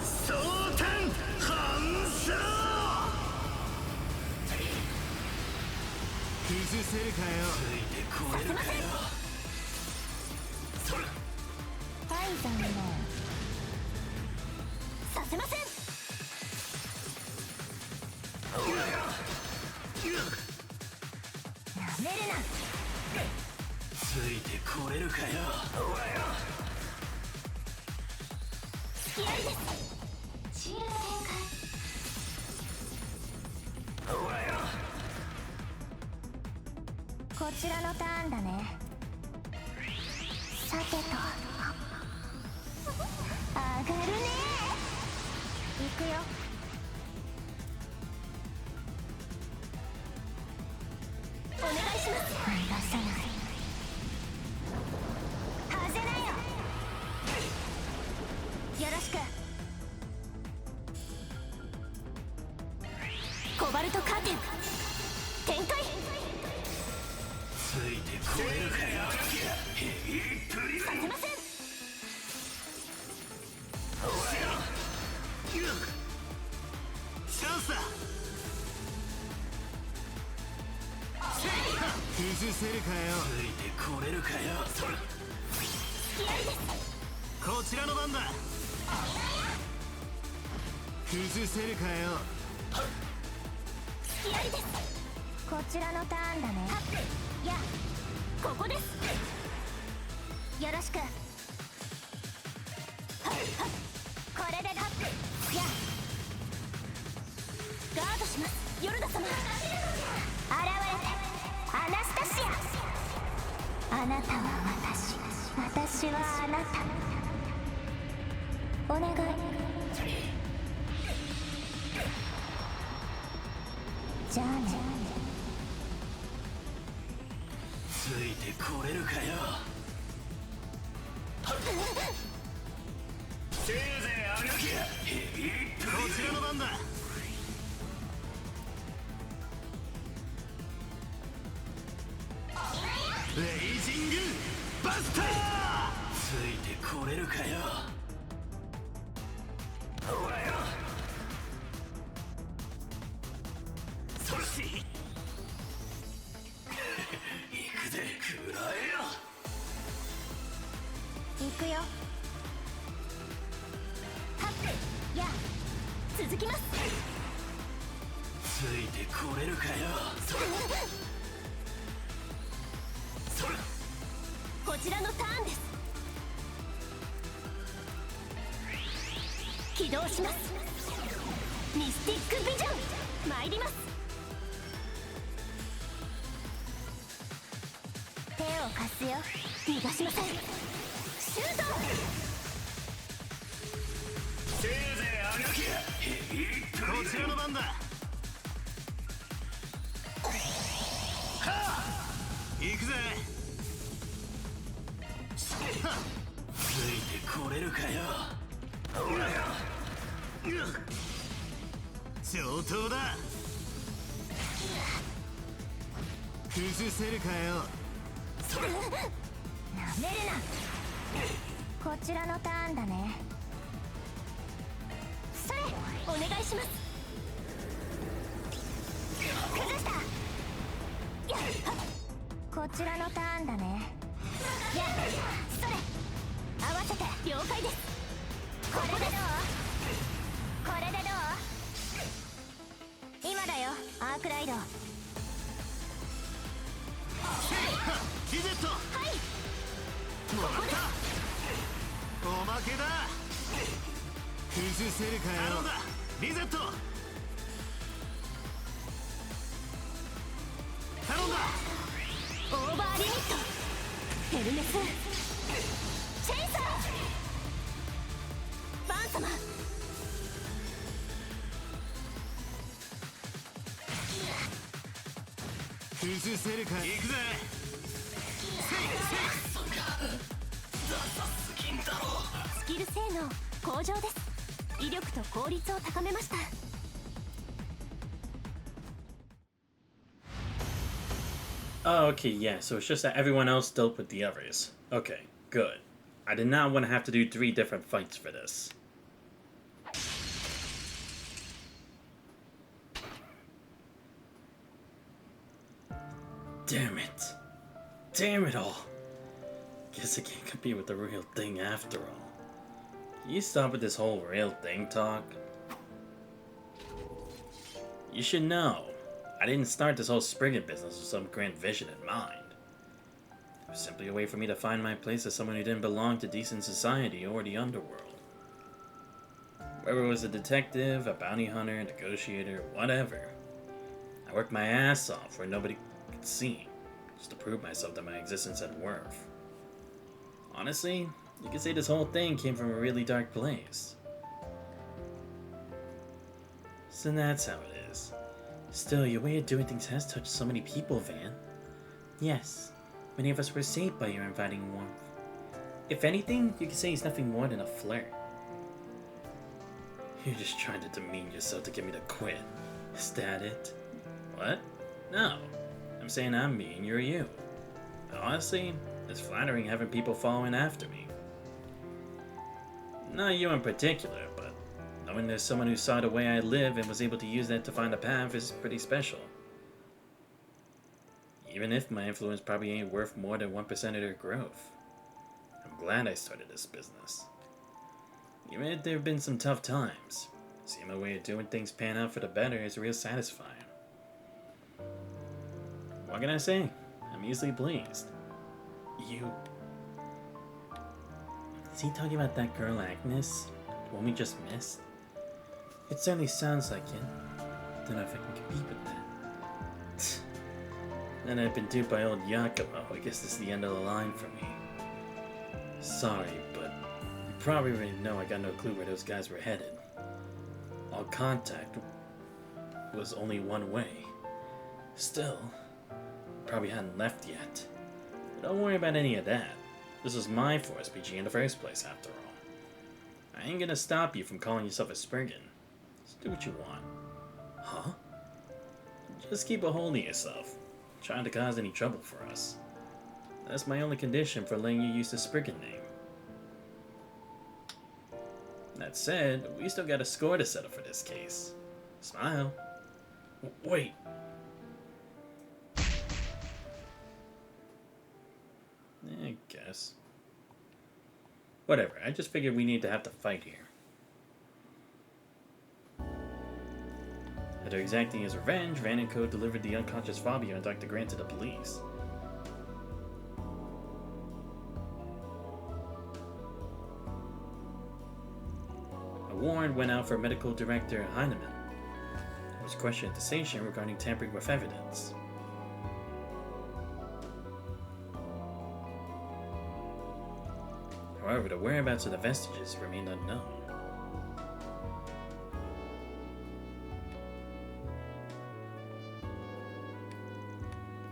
S6: 蒼天反射。崩せるかよ。ついてこれるかよ。それ
S2: はい残念。させません。なめるな。
S6: ついてこれるかよ。
S2: 隙ありです。シールド展開。こちらのターンだね。さてと上がるね。行くよ。お願いします。逃がさない。外せないよ。よろしく。コバルトカーテン展開。
S6: ついてこれるかよ。ヘビープリ
S2: させません。
S6: チャンスだ。崩せるかよ。ついてこれるかよ。それ
S2: 隙ありです。
S6: こちらの番だ。崩せるかよ。
S2: 隙ありです。こちらのターンだね。いやここです。よろしく。これでいやガードします。ヨルダ様現れて。アナスタシア。あなたは私、私はあなた。お願い。じゃあね。
S6: ついてこれるかよ。せいぜいあがきやヘビープリこちらの番だ。レイジングバスター。ついてこれるかよ。それし行くぜ。食らえよ。
S2: 行くよ。いや続きます。
S6: ついてこれるかよ。それ
S2: こちらのターンです。起動します。ミスティックビジョン参ります。手を貸すよ。逃がしません。シュート。
S6: せいぜいあがきやヘビープリここちらの番だ。はあ、行くぜ。ついてこれるかよ。上等だ。崩せるかよ。
S2: なめるな。こちらのターンだね。それお願いします。崩した。やっこちらのターンだね。やっそれ合わせて了解です。これでどう？これでどう？今だよアークライド。
S6: リゼット。
S2: はい、
S6: もらった。おまけだ。崩せるかよ。頼んだ。リゼット。頼んだ。
S2: オーバーリミット。ヘルメスチェイサー。バン様。
S6: 崩せるか。行くぜ。
S2: スキル性能向上です。威力と効率を高めました。
S1: Oh, okay, yeah, so it's just that everyone else dealt with the others. Okay, good. I did not want to have to do 3 different fights for this. Damn it. Damn it all. Guess I can't compete with the real thing after all. Can you stop with this whole real thing talk? You should know, I didn't start this whole Spriggan business with some grand vision in mind. It was simply a way for me to find my place as someone who didn't belong to decent society or the underworld. Whether it was a detective, a bounty hunter, a negotiator, whatever. I worked my ass off where nobody could see, just to prove myself that my existence had worth. Honestly, you could say this whole thing came from a really dark place. So that's how it is. Still, your way of doing things has touched so many people, Van. Yes, many of us were saved by your inviting warmth. If anything, you could say it's nothing more than a flirt. You're just trying to demean yourself to get me to quit. Is that it? What? No. I'm saying I'm me and you're you. Honestly, it's flattering having people following after me. Not you in particular, but knowing there's someone who saw the way I live and was able to use that to find a path is pretty special. Even if my influence probably ain't worth more than 1% of their growth. I'm glad I started this business. Even if there have been some tough times, seeing my way of doing things pan out for the better is real satisfying. What can I say? I'm easily pleased. You... Is he talking about that girl Agnes? The one we just missed? It certainly sounds like it. Don't know if I can compete with that. Then I've been duped by old Yakumo. I guess this is the end of the line for me. Sorry, but you probably already know I got no clue where those guys were headed. All contact was only one way. Still, probably hadn't left yet. But don't worry about any of that. This was my Force PG in the first place, after all. I ain't gonna stop you from calling yourself a Spriggan. Just do what you want. Huh? Just keep a hold of yourself. Trying to cause any trouble for us. That's my only condition for letting you use the Spriggan name. That said, we still got a score to settle for this case. Smile. Wait. I guess. Whatever, I just figured we need to have to fight here. After exacting his revenge, Van and Co. delivered the unconscious Fabio and Dr. Grant to the police. A warrant went out for Medical Director Heinemann, who was questioned at the station regarding tampering with evidence. However, the whereabouts of the vestiges remained unknown.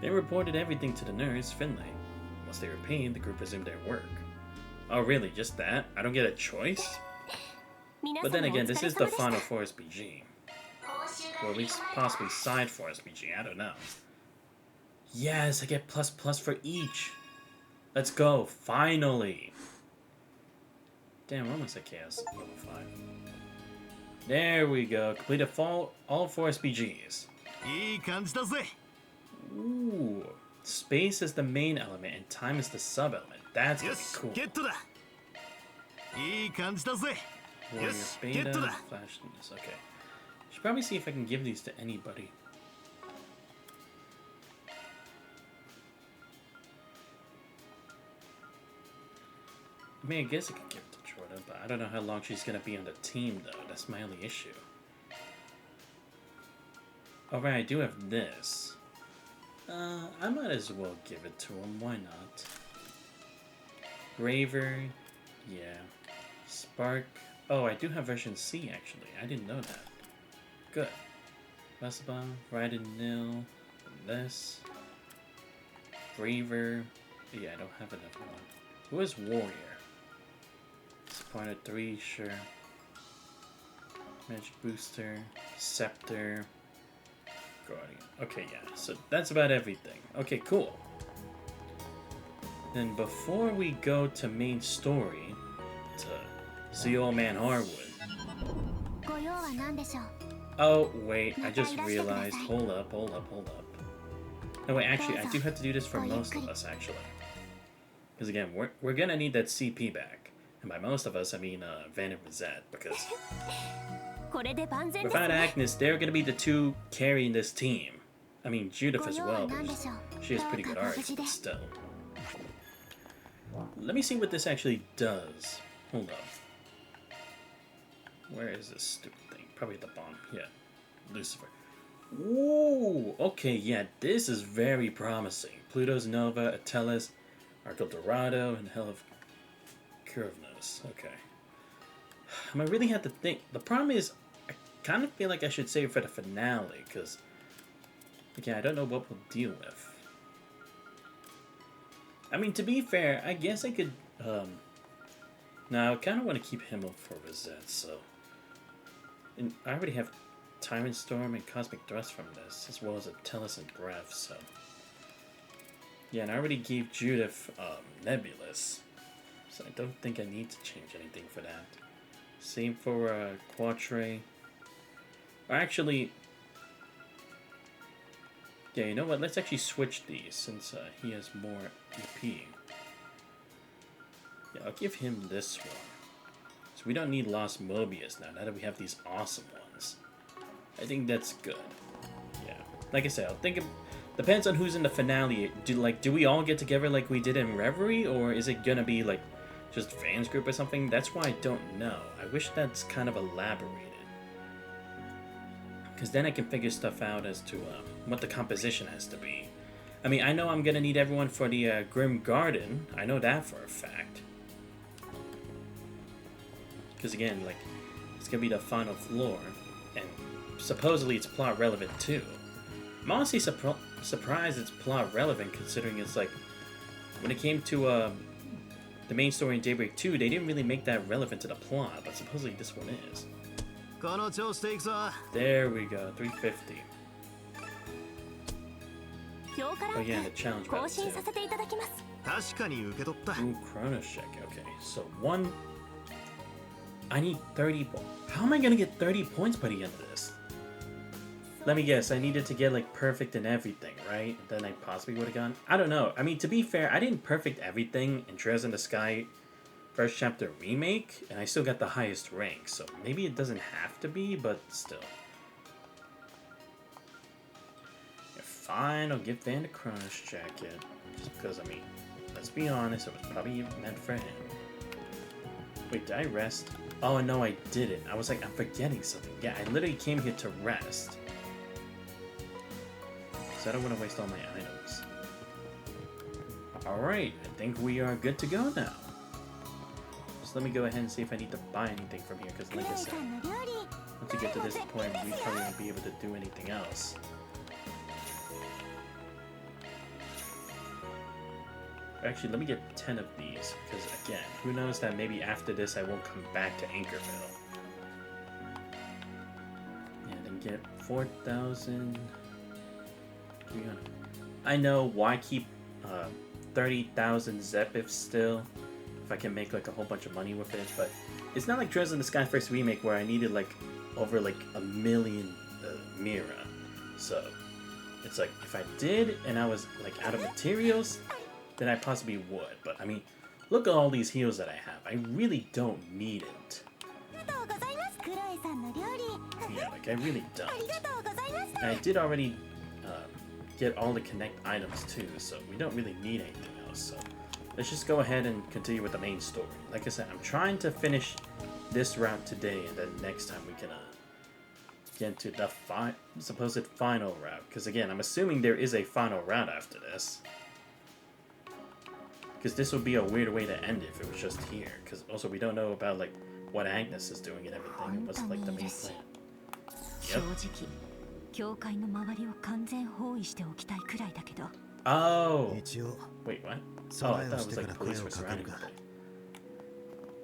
S1: They reported everything to the nurse, Finlay. Once they were paid, the group resumed their work. Oh really, just that? I don't get a choice? But then again, this is the final Forest BG. Or at least possibly side Forest BG, I don't know. Yes, I get plus for each. Let's go, finally. Damn, we're almost at Chaos level 5. There we go, completed all 4 SPGs. Ooh, space is the main element and time is the sub-element. That's gonna be cool. Warrior Beta, Flashness, okay. Should probably see if I can give these to anybody. I mean, I guess I could give it to Jordan, but I don't know how long she's gonna be on the team, though. That's my only issue. Alright, I do have this. I might as well give it to him. Why not? Graver, yeah. Spark. Oh, I do have version C, actually. I didn't know that. Good. Vespa, Raiden Nil, this. Graver. Yeah, I don't have another one. Who is Warrior? Supporter 3, sure. Magic Booster, Scepter, Guardian. Okay, yeah, so that's about everything. Okay, cool. Then before we go to main story, to see Old Man Harwood. Oh, wait, I just realized. Hold up. No, wait, actually, I do have to do this for most of us, actually. Because again, we're gonna need that CP back. And by most of us, I mean Van and Rosette, because without Agnes, they're gonna be the two carrying this team. I mean, Judith as well, because she has pretty good art, but still. Let me see what this actually does. Hold up. Where is this stupid thing? Probably at the bottom. Yeah. Lucifer. Ooh! Okay, yeah, this is very promising. Pluto's Nova, Atellus, Arco Dorado, and Hell of Curvnose. Okay. I might really have to think. The problem is, I kind of feel like I should save it for the finale, because, again, I don't know what we'll deal with. I mean, to be fair, I guess I could, no, I kind of want to keep him up for Rosette, so. And I already have Tyrant Storm and Cosmic Thrust from this, as well as Atellus and Breath, so. Yeah, and I already gave Judith, Nebulous, so I don't think I need to change anything for that. Same for, Quatre. Or actually, yeah, you know what? Let's actually switch these since he has more EP. Yeah, I'll give him this one. So we don't need Lost Mobius now that we have these awesome ones. I think that's good. Yeah. Like I said, I'll think of... Depends on who's in the finale. Do we all get together like we did in Reverie? Or is it gonna be, like, just fans group or something? That's why I don't know. I wish that's kind of elaborated. Because then I can figure stuff out as to what the composition has to be. I mean, I know I'm going to need everyone for the Grim Garden. I know that for a fact. Because again, like, it's going to be the final floor. And supposedly it's plot relevant too. I'm honestly surprised it's plot relevant considering it's like... When it came to the main story in Daybreak 2, they didn't really make that relevant to the plot. But supposedly this one is. There we go, 350. Oh yeah, the challenge battle too. Ooh, Chronos check, okay. So I need 30 points. How am I gonna get 30 points by the end of this? Let me guess, I needed to get like perfect in everything, right? Then I possibly would have gone. I don't know. I mean, to be fair, I didn't perfect everything in Trails in the Sky First Chapter Remake, and I still got the highest rank, so maybe it doesn't have to be, but still. Yeah, fine, I'll give Van the Chronos jacket, just because, I mean, let's be honest, it was probably meant for him. Wait, did I rest? Oh, no, I didn't. I was like, I'm forgetting something. Yeah, I literally came here to rest. So I don't want to waste all my items. Alright, I think we are good to go now. Let me go ahead and see if I need to buy anything from here, because like I said, once you get to this point, we probably won't be able to do anything else. Actually, let me get 10 of these, because again, who knows that maybe after this I won't come back to Anchorville. And then get 4,300. I know, why keep 30,000 Zepif still, if I can make like a whole bunch of money with it, but it's not like Trails in the Sky First Remake where I needed like over like 1 million Mira. So it's like if I did and I was like out of materials, then I possibly would. But I mean, look at all these heals that I have. I really don't need it. Yeah, like I really don't. And I did already get all the connect items too, so we don't really need anything else. So let's just go ahead and continue with the main story. Like I said, I'm trying to finish this route today, and then next time we can get into the supposed final route. Because again, I'm assuming there is a final route after this. Because this would be a weird way to end it if it was just here. Because also we don't know about like what Agnes is doing and everything. It was like the main plan. Yep. Oh! Wait, what? Oh, I thought it was like police were surrounding the place.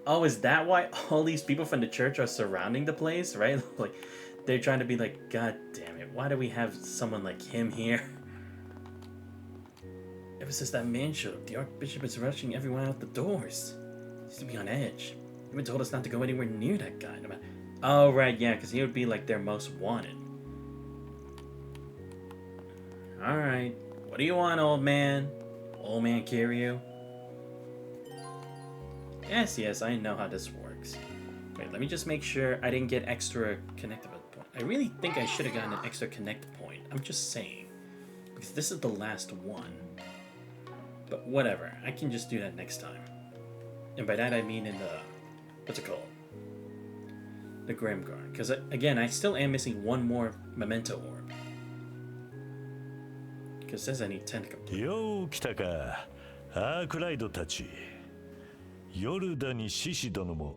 S1: Oh, is that why all these people from the church are surrounding the place, right? Like, they're trying to be like, God damn it, why do we have someone like him here? Ever since that man showed up, the Archbishop is rushing everyone out the doors. He used to be on edge. He even told us not to go anywhere near that guy. No matter. Oh, right, yeah, because he would be like their most wanted. Alright, what do you want, old man? Old man Kiryu? Yes, I know how this works. Wait, let me just make sure I didn't get extra connectable point. I really think I should have gotten an extra connect point. I'm just saying. Because this is the last one. But whatever, I can just do that next time. And by that I mean in the... what's it called? The Grimguard. Because again, I still am missing one more memento orb. Because it says I need 10 to complete.
S7: Yo, 来たか。アークライドたち。ヨルダに獅子殿も。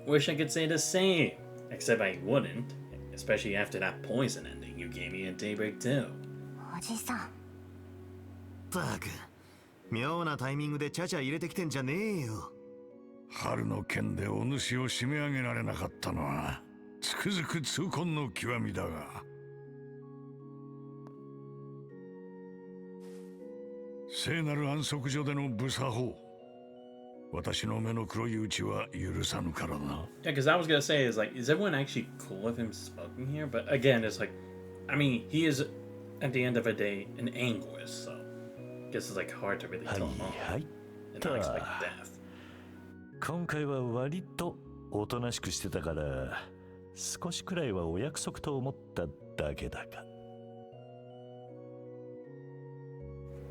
S1: Wish I could say the same. Except I wouldn't. Especially after that poison ending you gave me in Daybreak 2.
S8: バカ、妙なタイミングでチャチャ入れてきてんじゃねえよ。
S9: 春の剣でお主を締め上げられなかったのはつくづく痛恨の極みだが、聖なる安息所での無作法、私の目の黒いうちは許さぬからな。
S1: Yeah, because I was gonna say is like, is everyone actually cool with him smoking here? But again, it's like, I mean, he is at the end of a day an anguish, so I guess it's like hard to really tell him off and not expect death.
S7: 今回は割とおとなしくしてたから、少しくらいはお約束と思っただけだが。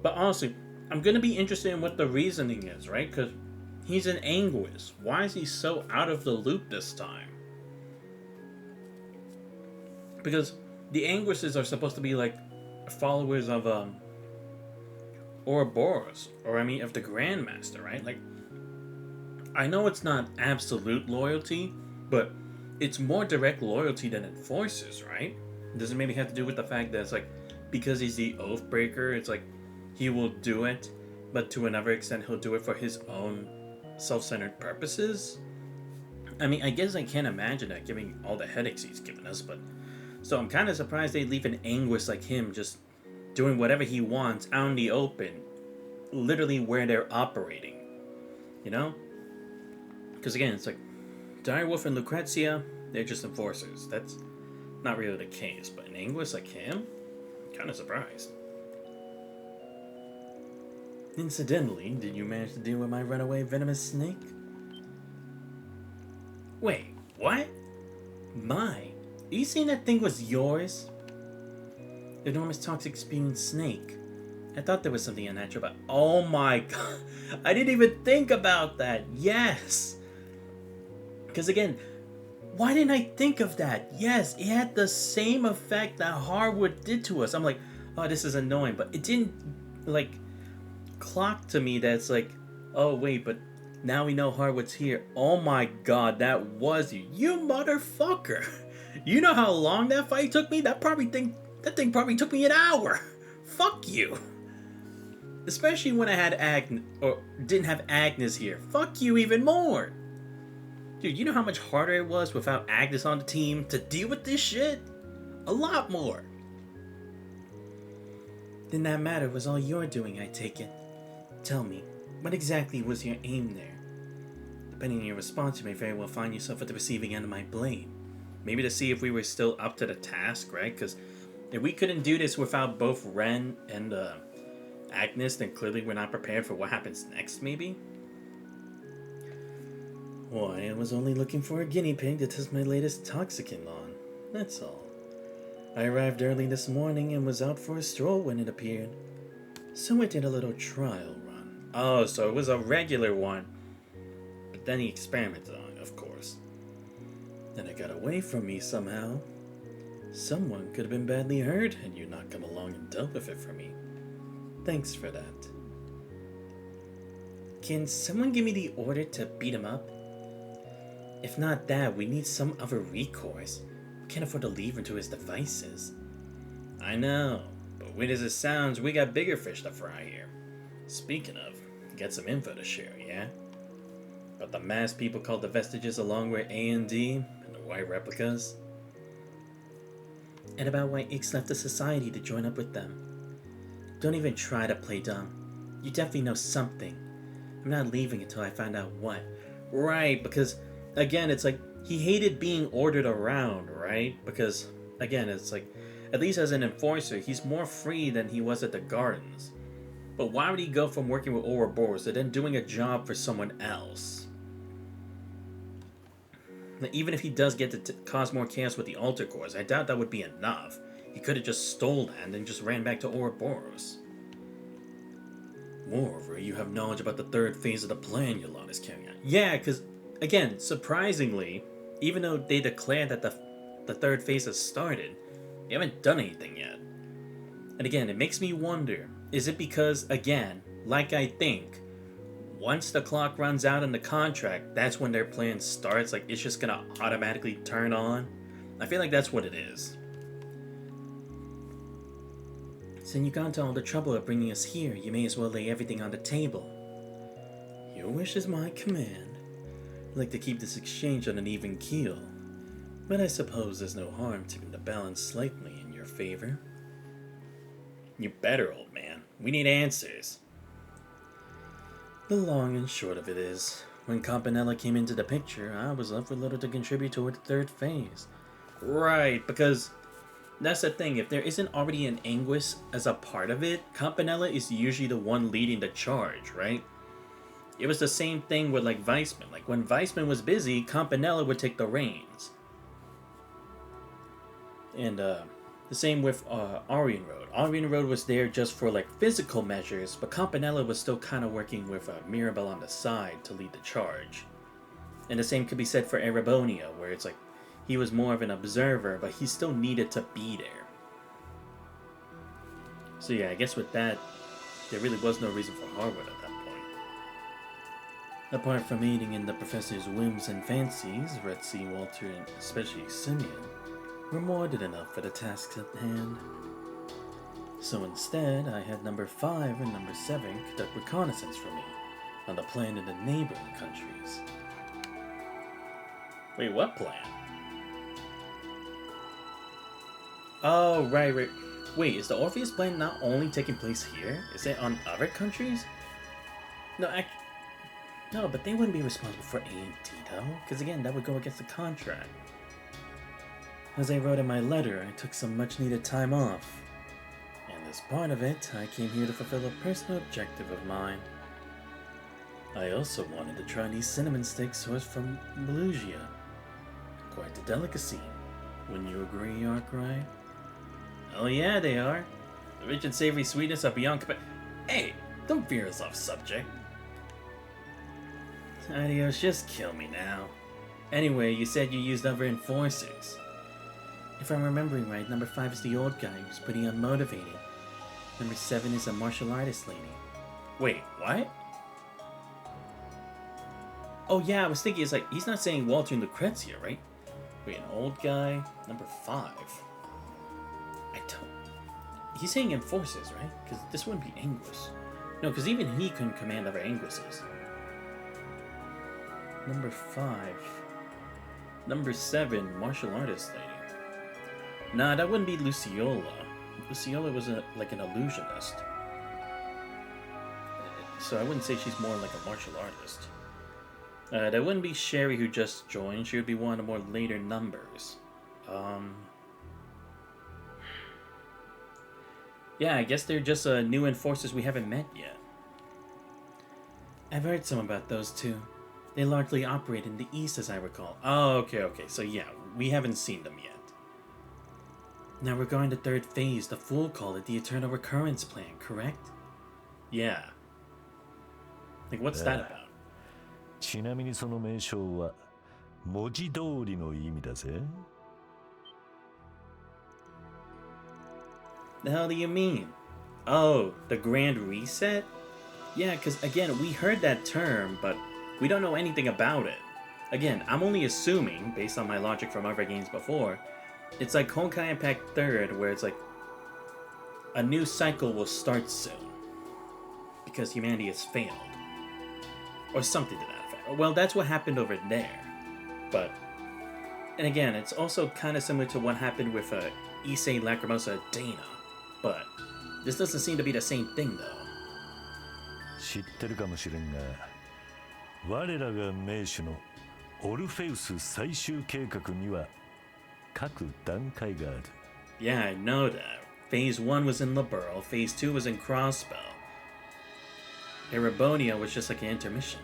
S1: But honestly, I'm gonna be interested in what the reasoning is, right? Because he's in anguish. Why is he so out of the loop this time? Because the anguishes are supposed to be like followers of Ouroboros, or I mean of the Grandmaster, right? Like, I know it's not absolute loyalty, but it's more direct loyalty than enforcers, right? Does it maybe have to do with the fact that it's like, because he's the Oathbreaker, it's like he will do it, but to another extent he'll do it for his own self-centered purposes? I mean, I guess I can't imagine that given all the headaches he's given us, but so I'm kind of surprised they leave an anguish like him just doing whatever he wants out in the open, literally where they're operating, you know? Because again, it's like Direwolf and Lucrezia, they're just enforcers. That's not really the case, but an anguish like him, I'm kind of surprised. Incidentally, did you manage to deal with my runaway venomous snake? Wait, what? My? Are you saying that thing was yours? Enormous toxic spewing snake. I thought there was something unnatural about. Oh my god. I didn't even think about that. Yes. Because again, why didn't I think of that? Yes, it had the same effect that hardwood did to us. I'm like, oh, this is annoying. But it didn't, like, clock to me that it's like, oh, wait, but now we know hardwood's here. Oh my god, that was you. You motherfucker. You know how long that fight took me? That thing probably took me an hour. Fuck you. Especially when I had Agnes, or didn't have Agnes here. Fuck you even more! Dude, you know how much harder it was without Agnes on the team to deal with this shit? A lot more! Then that matter was all you're doing, I take it. Tell me, what exactly was your aim there? Depending on your response, you may very well find yourself at the receiving end of my blame. Maybe to see if we were still up to the task, right? Because if we couldn't do this without both Ren and Agnes, then clearly we're not prepared for what happens next, maybe? Why, I was only looking for a guinea pig to test my latest toxicant on. That's all. I arrived early this morning and was out for a stroll when it appeared. So I did a little trial run. Oh, so it was a regular one. But then he experimented on it, of course. Then it got away from me somehow. Someone could have been badly hurt had you not come along and dealt with it for me. Thanks for that. Can someone give me the order to beat him up? If not that, we need some other recourse. We can't afford to leave him to his devices. I know, but weird as it sounds, we got bigger fish to fry here. Speaking of, get some info to share, yeah? About the masked people called the Vestiges along with A&D and the white replicas. And about why Ix left the society to join up with them. Don't even try to play dumb. You definitely know something. I'm not leaving until I find out what. Right, because, again, it's like, he hated being ordered around, right? Because, again, it's like, at least as an enforcer, he's more free than he was at the gardens. But why would he go from working with Ouroboros to then doing a job for someone else? Even if he does get to cause more chaos with the Alter Cores, I doubt that would be enough. He could have just stole that and then just ran back to Ouroboros. Moreover, you have knowledge about the third phase of the plan Yolanda is carrying out. Yeah, because, again, surprisingly, even though they declared that the third phase has started, they haven't done anything yet. And again, it makes me wonder, is it because, again, like I think, once the clock runs out in the contract, that's when their plan starts? Like, it's just gonna automatically turn on? I feel like that's what it is. Since you got into all the trouble of bringing us here, you may as well lay everything on the table. Your wish is my command. I'd like to keep this exchange on an even keel, but I suppose there's no harm tipping the balance slightly in your favor. You better, old man. We need answers. The long and short of it is, when Campanella came into the picture, I was left with little to contribute toward the third phase. Right, because that's the thing, if there isn't already an Anguis as a part of it, Campanella is usually the one leading the charge, right? It was the same thing with like Weissman. Like when Weissman was busy, Campanella would take the reins. And the same with Aryan Road. Aryan Road was there just for like physical measures, but Campanella was still kind of working with Mirabel on the side to lead the charge. And the same could be said for Erebonia, where it's like he was more of an observer, but he still needed to be there. So yeah, I guess with that, there really was no reason for Harwood at that point. Apart from aiding in the professor's whims and fancies, Retzi, Walter, and especially Simeon were more than enough for the tasks at hand. So instead, I had number 5 and number 7 conduct reconnaissance for me on the plan in the neighboring countries. Wait, what plan? Oh, right. Wait, is the Orpheus plan not only taking place here? Is it on other countries? No, but they wouldn't be responsible for A&T though, because again, that would go against the contract. As I wrote in my letter, I took some much-needed time off. And as part of it, I came here to fulfill a personal objective of mine. I also wanted to try these cinnamon sticks sourced from Belugia. Quite a delicacy. Wouldn't you agree, Arkwright? Oh yeah, they are. The rich and savory sweetness are beyond Hey, don't veer us off subject. Adios, just kill me now. Anyway, you said you used other enforcers. If I'm remembering right, number 5 is the old guy who's pretty unmotivated. Number 7 is a martial artist lady. Wait, what? Oh yeah, I was thinking, it's like, he's not saying Walter and Lucrezia, right? Wait, an old guy? Number 5. He's saying enforcers, right? Because this wouldn't be English. No, because even he couldn't command other angusses. Number 5. Number 7, martial artist lady. Nah, that wouldn't be Luciola. Luciola was like an illusionist. So I wouldn't say she's more like a martial artist. That wouldn't be Sherry who just joined. She would be one of the more later numbers. Yeah, I guess they're just new enforcers we haven't met yet. I've heard some about those too. They largely operate in the east, as I recall. Oh, okay. So yeah, we haven't seen them yet. Now regarding the third phase, the Fool called it the Eternal Recurrence Plan, correct? Yeah. Like, what's that about?
S7: ちなみにその名称は文字通りの意味だぜ。
S1: The hell do you mean? Oh, the Grand Reset? Yeah, because again, we heard that term, but we don't know anything about it. Again, I'm only assuming, based on my logic from other games before, it's like Honkai Impact 3rd, where it's like a new cycle will start soon. Because humanity has failed. Or something to that effect. Well, that's what happened over there. But, and again, it's also kind of similar to what happened with Issei Lacrimosa Dana. But, this doesn't seem to be the same thing, though.
S7: 知ってるかもしれんが、我らが名手のオルフェウス最終計画には各段階がある。
S1: Yeah, I know that. Phase 1 was in Liberl, Phase 2 was in Crossbell. Erebonia was just like an intermission.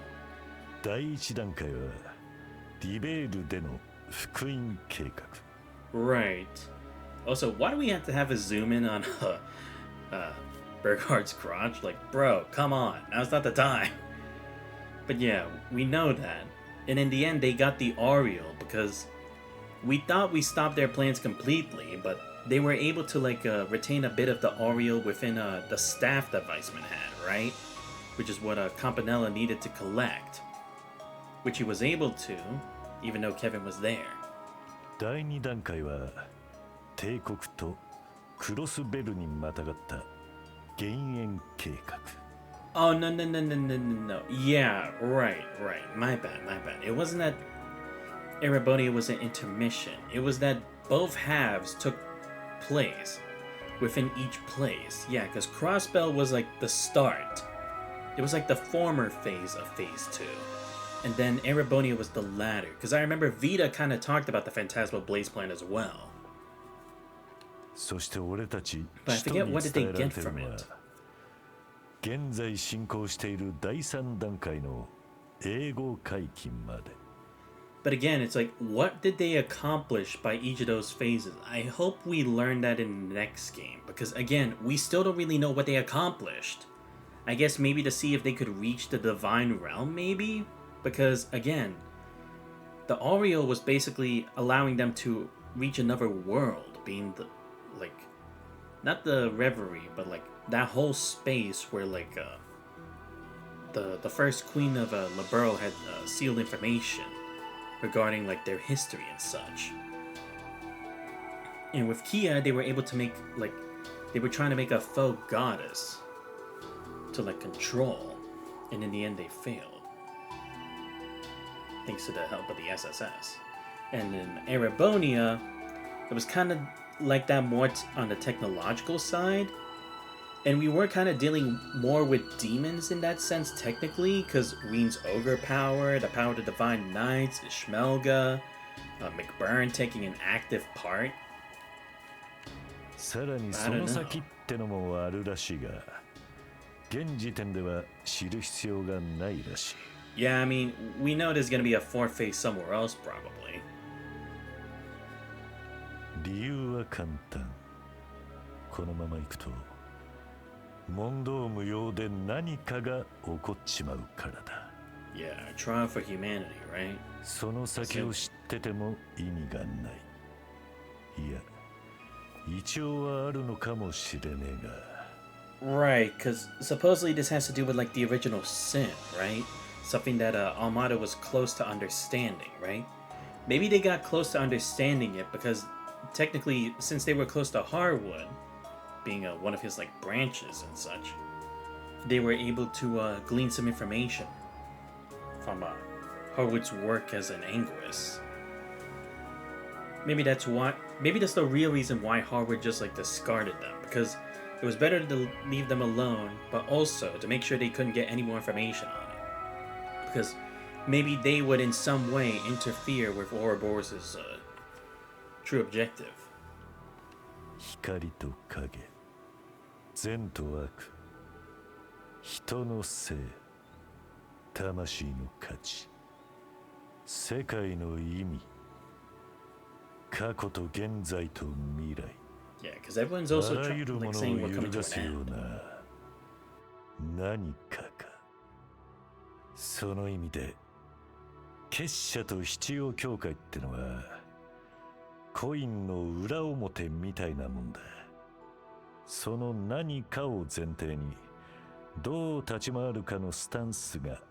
S7: 第一段階はディベールでの福音計画。
S1: Right. Also, why do we have to have a zoom in on Burghard's crotch? Like, bro, come on, now's not the time. But yeah, we know that. And in the end, they got the Ariel because we thought we stopped their plans completely, but they were able to like retain a bit of the Ariel within the staff that Weissman had, right? Which is what Campanella needed to collect. Which he was able to, even though Kevin was there.
S7: 第二段階は帝国とクロスベルにまたがった減塩計画。
S1: Oh, no. Yeah, right. My bad. It wasn't that Erebonia was an intermission. It was that both halves took place within each place. Yeah, because Crossbell was like the start. It was like the former phase of Phase 2. And then Erebonia was the latter. Because I remember Vita kind of talked about the Phantasmal Blaze plan as well.
S7: そして俺たち
S1: But I
S7: 使徒
S1: forget
S7: に
S1: what did
S7: 伝
S1: they
S7: えられ
S1: get
S7: てる
S1: from
S7: のは
S1: it.
S7: 現在進行している第三段階の英語解禁まで。
S1: But again, it's like, what did they accomplish by each of those phases? I hope we learn that in the next game. Because again, we still don't really know what they accomplished. I guess maybe to see if they could reach the Divine Realm, maybe? Because again, the Aureole was basically allowing them to reach another world, being the, like, not the Reverie, but like that whole space where like the first queen of Liberl had sealed information regarding like their history and such. And with Kia, they were able to make like they were trying to make a faux goddess to like control, and in the end they failed. Thanks to the help of the SSS. And in Erebonia, it was kind of like that more on the technological side. And we were kind of dealing more with demons in that sense, technically, because Ween's Ogre power, the power of the Divine Knights, Ishmelga, McBurn taking an active part.
S7: さらにその先ってのもあるらしいが、現時点では知る必要がないらしい。
S1: Yeah, I mean, we know there's gonna be a fourth phase somewhere else, probably.
S7: 理由は簡単。このまま行くと、問答無用で何かが起こっちまうからだ。
S1: Yeah, a trial for humanity, right?
S7: その先を知ってても意味がない。いや、一応はあるのかもしれねえが。
S1: Right, because supposedly this has to do with like the original sin, right? Something that Almada was close to understanding, right? Maybe they got close to understanding it because technically, since they were close to Harwood, being one of his like branches and such, they were able to glean some information from Harwood's work as an linguist. Maybe that's the real reason why Harwood just like discarded them, because it was better to leave them alone, but also to make sure they couldn't get any more information on it, because maybe they would in some way interfere with Ouroboros' true objective.
S7: 光と影、善と悪、人の性、魂の価値、世界の意味、過去と現在と未来。
S1: Yeah, because everyone's also
S7: あらゆるも
S1: like
S7: の
S1: saying
S7: を
S1: we're
S7: 揺る
S1: coming to
S7: がす
S1: an
S7: よう
S1: end.
S7: な何かか。その意味で結社と七曜教会ってのはコインの裏表みたいなもんだ。その何かを前提にどう立ち回るかのスタンスが。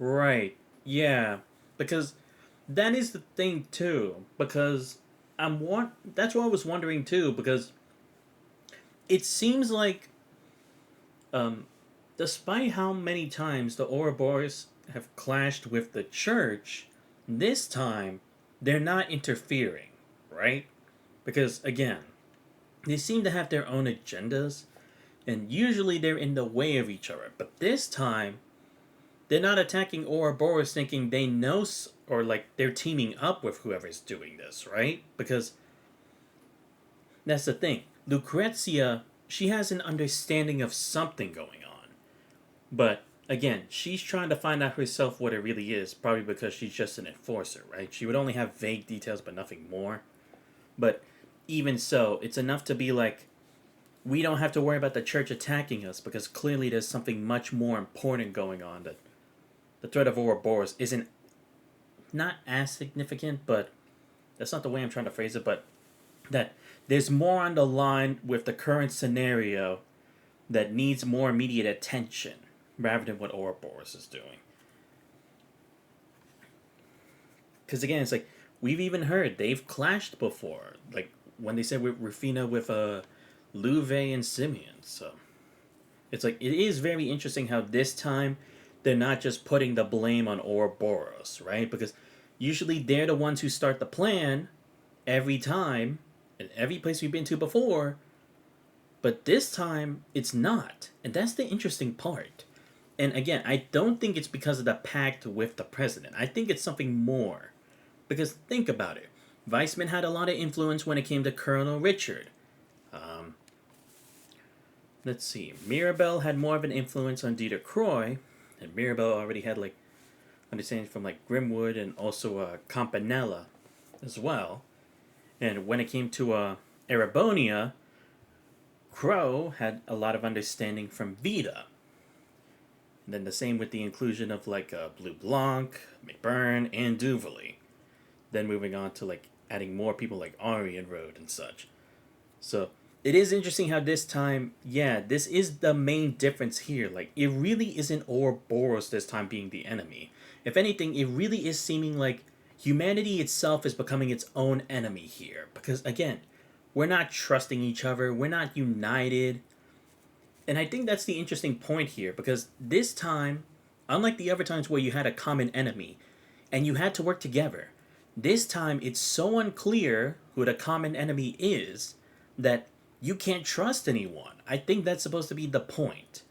S1: Right. Yeah. Because that is the thing too. Because that's what I was wondering too. Because it seems like, despite how many times the Ouroboros have clashed with the church, this time they're not interfering, right? Because again, they seem to have their own agendas, and usually they're in the way of each other. But this time, they're not attacking Ouroboros thinking they know, or like they're teaming up with whoever's doing this, right? Because that's the thing. Lucrezia, she has an understanding of something going on. But again, she's trying to find out herself what it really is, probably because she's just an enforcer, right? She would only have vague details but nothing more. But even so, it's enough to be like, we don't have to worry about the church attacking us because clearly there's something much more important going on, that the threat of Ouroboros isn't not as significant, but that's not the way I'm trying to phrase it, but that there's more on the line with the current scenario that needs more immediate attention rather than what Ouroboros is doing. Because again, it's like, we've even heard they've clashed before, like when they said with Rufina with Louve and Simeon. So it's like, it is very interesting how this time they're not just putting the blame on Ouroboros, right? Because usually they're the ones who start the plan every time, in every place we've been to before, but this time it's not. And that's the interesting part. And again, I don't think it's because of the pact with the president. I think it's something more. Because think about it. Weissman had a lot of influence when it came to Colonel Richard. Let's see. Mirabelle had more of an influence on Dieter Croy. And Mirabelle already had like understanding from like Grimwood and also Campanella as well. And when it came to Erebonia, Crow had a lot of understanding from Vita. And then the same with the inclusion of like Blue Blanc, McBurn, and Duvally. Then moving on to like adding more people like Ari and Rode and such. So it is interesting how this time, yeah, this is the main difference here. Like, it really isn't Ouroboros this time being the enemy. If anything, it really is seeming like humanity itself is becoming its own enemy here. Because again, we're not trusting each other, we're not united. And I think that's the interesting point here, because this time, unlike the other times where you had a common enemy and you had to work together, this time it's so unclear who the common enemy is that you can't trust anyone. I think that's supposed to be the point.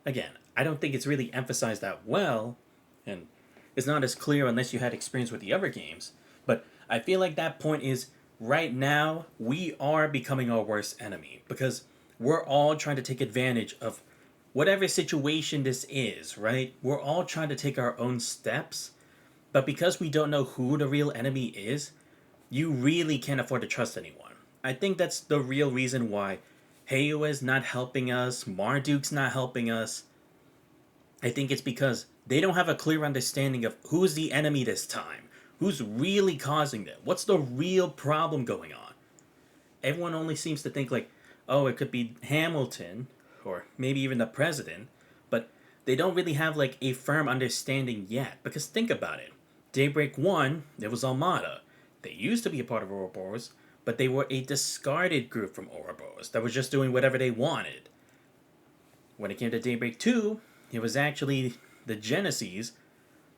S1: Again, I don't think it's really emphasized that well, and it's not as clear unless you had experience with the other games, but I feel like that point is, right now, we are becoming our worst enemy, because we're all trying to take advantage of whatever situation this is, right? We're all trying to take our own steps, but because we don't know who the real enemy is, you really can't afford to trust anyone. I think that's the real reason why Heyo is not helping us, Marduk's not helping us. I think it's because they don't have a clear understanding of who's the enemy this time. Who's really causing it? What's the real problem going on? Everyone only seems to think like, oh, it could be Hamilton, or maybe even the president, but they don't really have like a firm understanding yet. Because think about it. Daybreak 1, there was Almada. They used to be a part of Ouroboros, but they were a discarded group from Ouroboros that was just doing whatever they wanted. when it came to Daybreak 2, it was actually the Genesis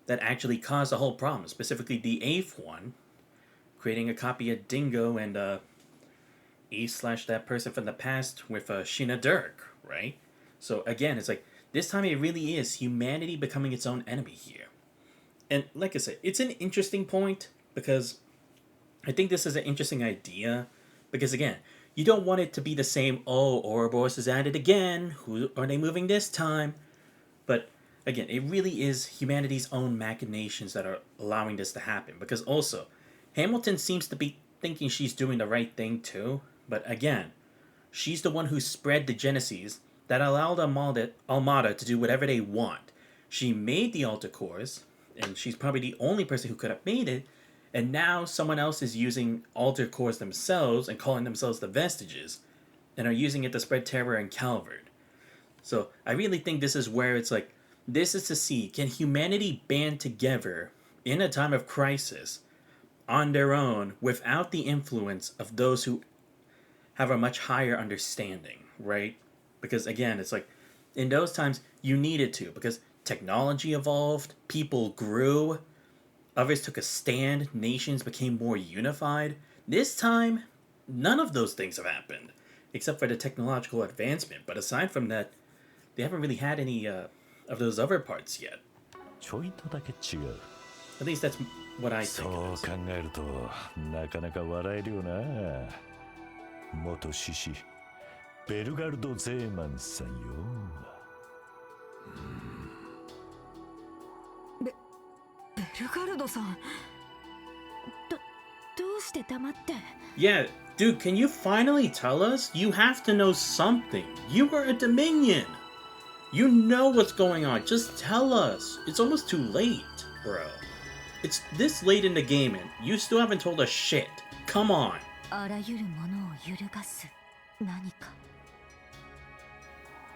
S1: that actually caused the whole problem, specifically the 8th one, creating a copy of Dingo and Ace / that person from the past with Sheena Dirk, right? So again, it's like, this time it really is humanity becoming its own enemy here. And like I said, it's an interesting point, because I think this is an interesting idea, because again, you don't want it to be the same, oh, Ouroboros is at it again, who are they moving this time? But again, it really is humanity's own machinations that are allowing this to happen, because also, Hamilton seems to be thinking she's doing the right thing too, but again, she's the one who spread the Genesis that allowed Almada to do whatever they want. She made the altar cores, and she's probably the only person who could have made it, and now someone else is using altar cores themselves and calling themselves the Vestiges, and are using it to spread terror in Calvard. So I really think this is where it's like, this is to see, can humanity band together in a time of crisis on their own without the influence of those who have a much higher understanding, right? Because again, it's like, in those times, you needed to, because technology evolved, people grew, others took a stand, nations became more unified. This time, none of those things have happened, except for the technological advancement. But aside from that, they haven't really had any of those other parts yet.
S7: ちょいとだけ違う。
S1: At least that's what I think.
S7: そう考えるとなかなか笑えるよな。元獅子ベルガルド・ゼーマンさんよ。
S3: ベルガルドさん、どうして黙って。
S1: Yeah, dude, can you finally tell us? You have to know something. You were a Dominion. You know what's going on. Just tell us. It's almost too late, bro. It's this late in the game and you still haven't told us shit. Come on.
S3: あらゆるものを揺るがす何か。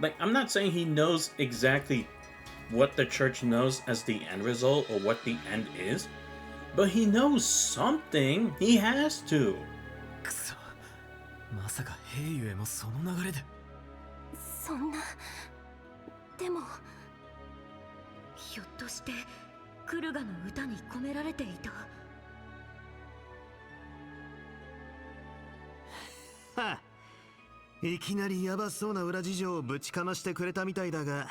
S1: Like, I'm not saying he knows exactly what the church knows as the end result or what the end is, but he knows something. He has to.
S6: くそ、まさか兵ゆえもその流れで。
S2: そんな。でも
S5: ひょっとしてクルガの歌に込められていた。
S8: はあ、いきなりヤバそうな裏事情をぶちかましてくれたみたいだが、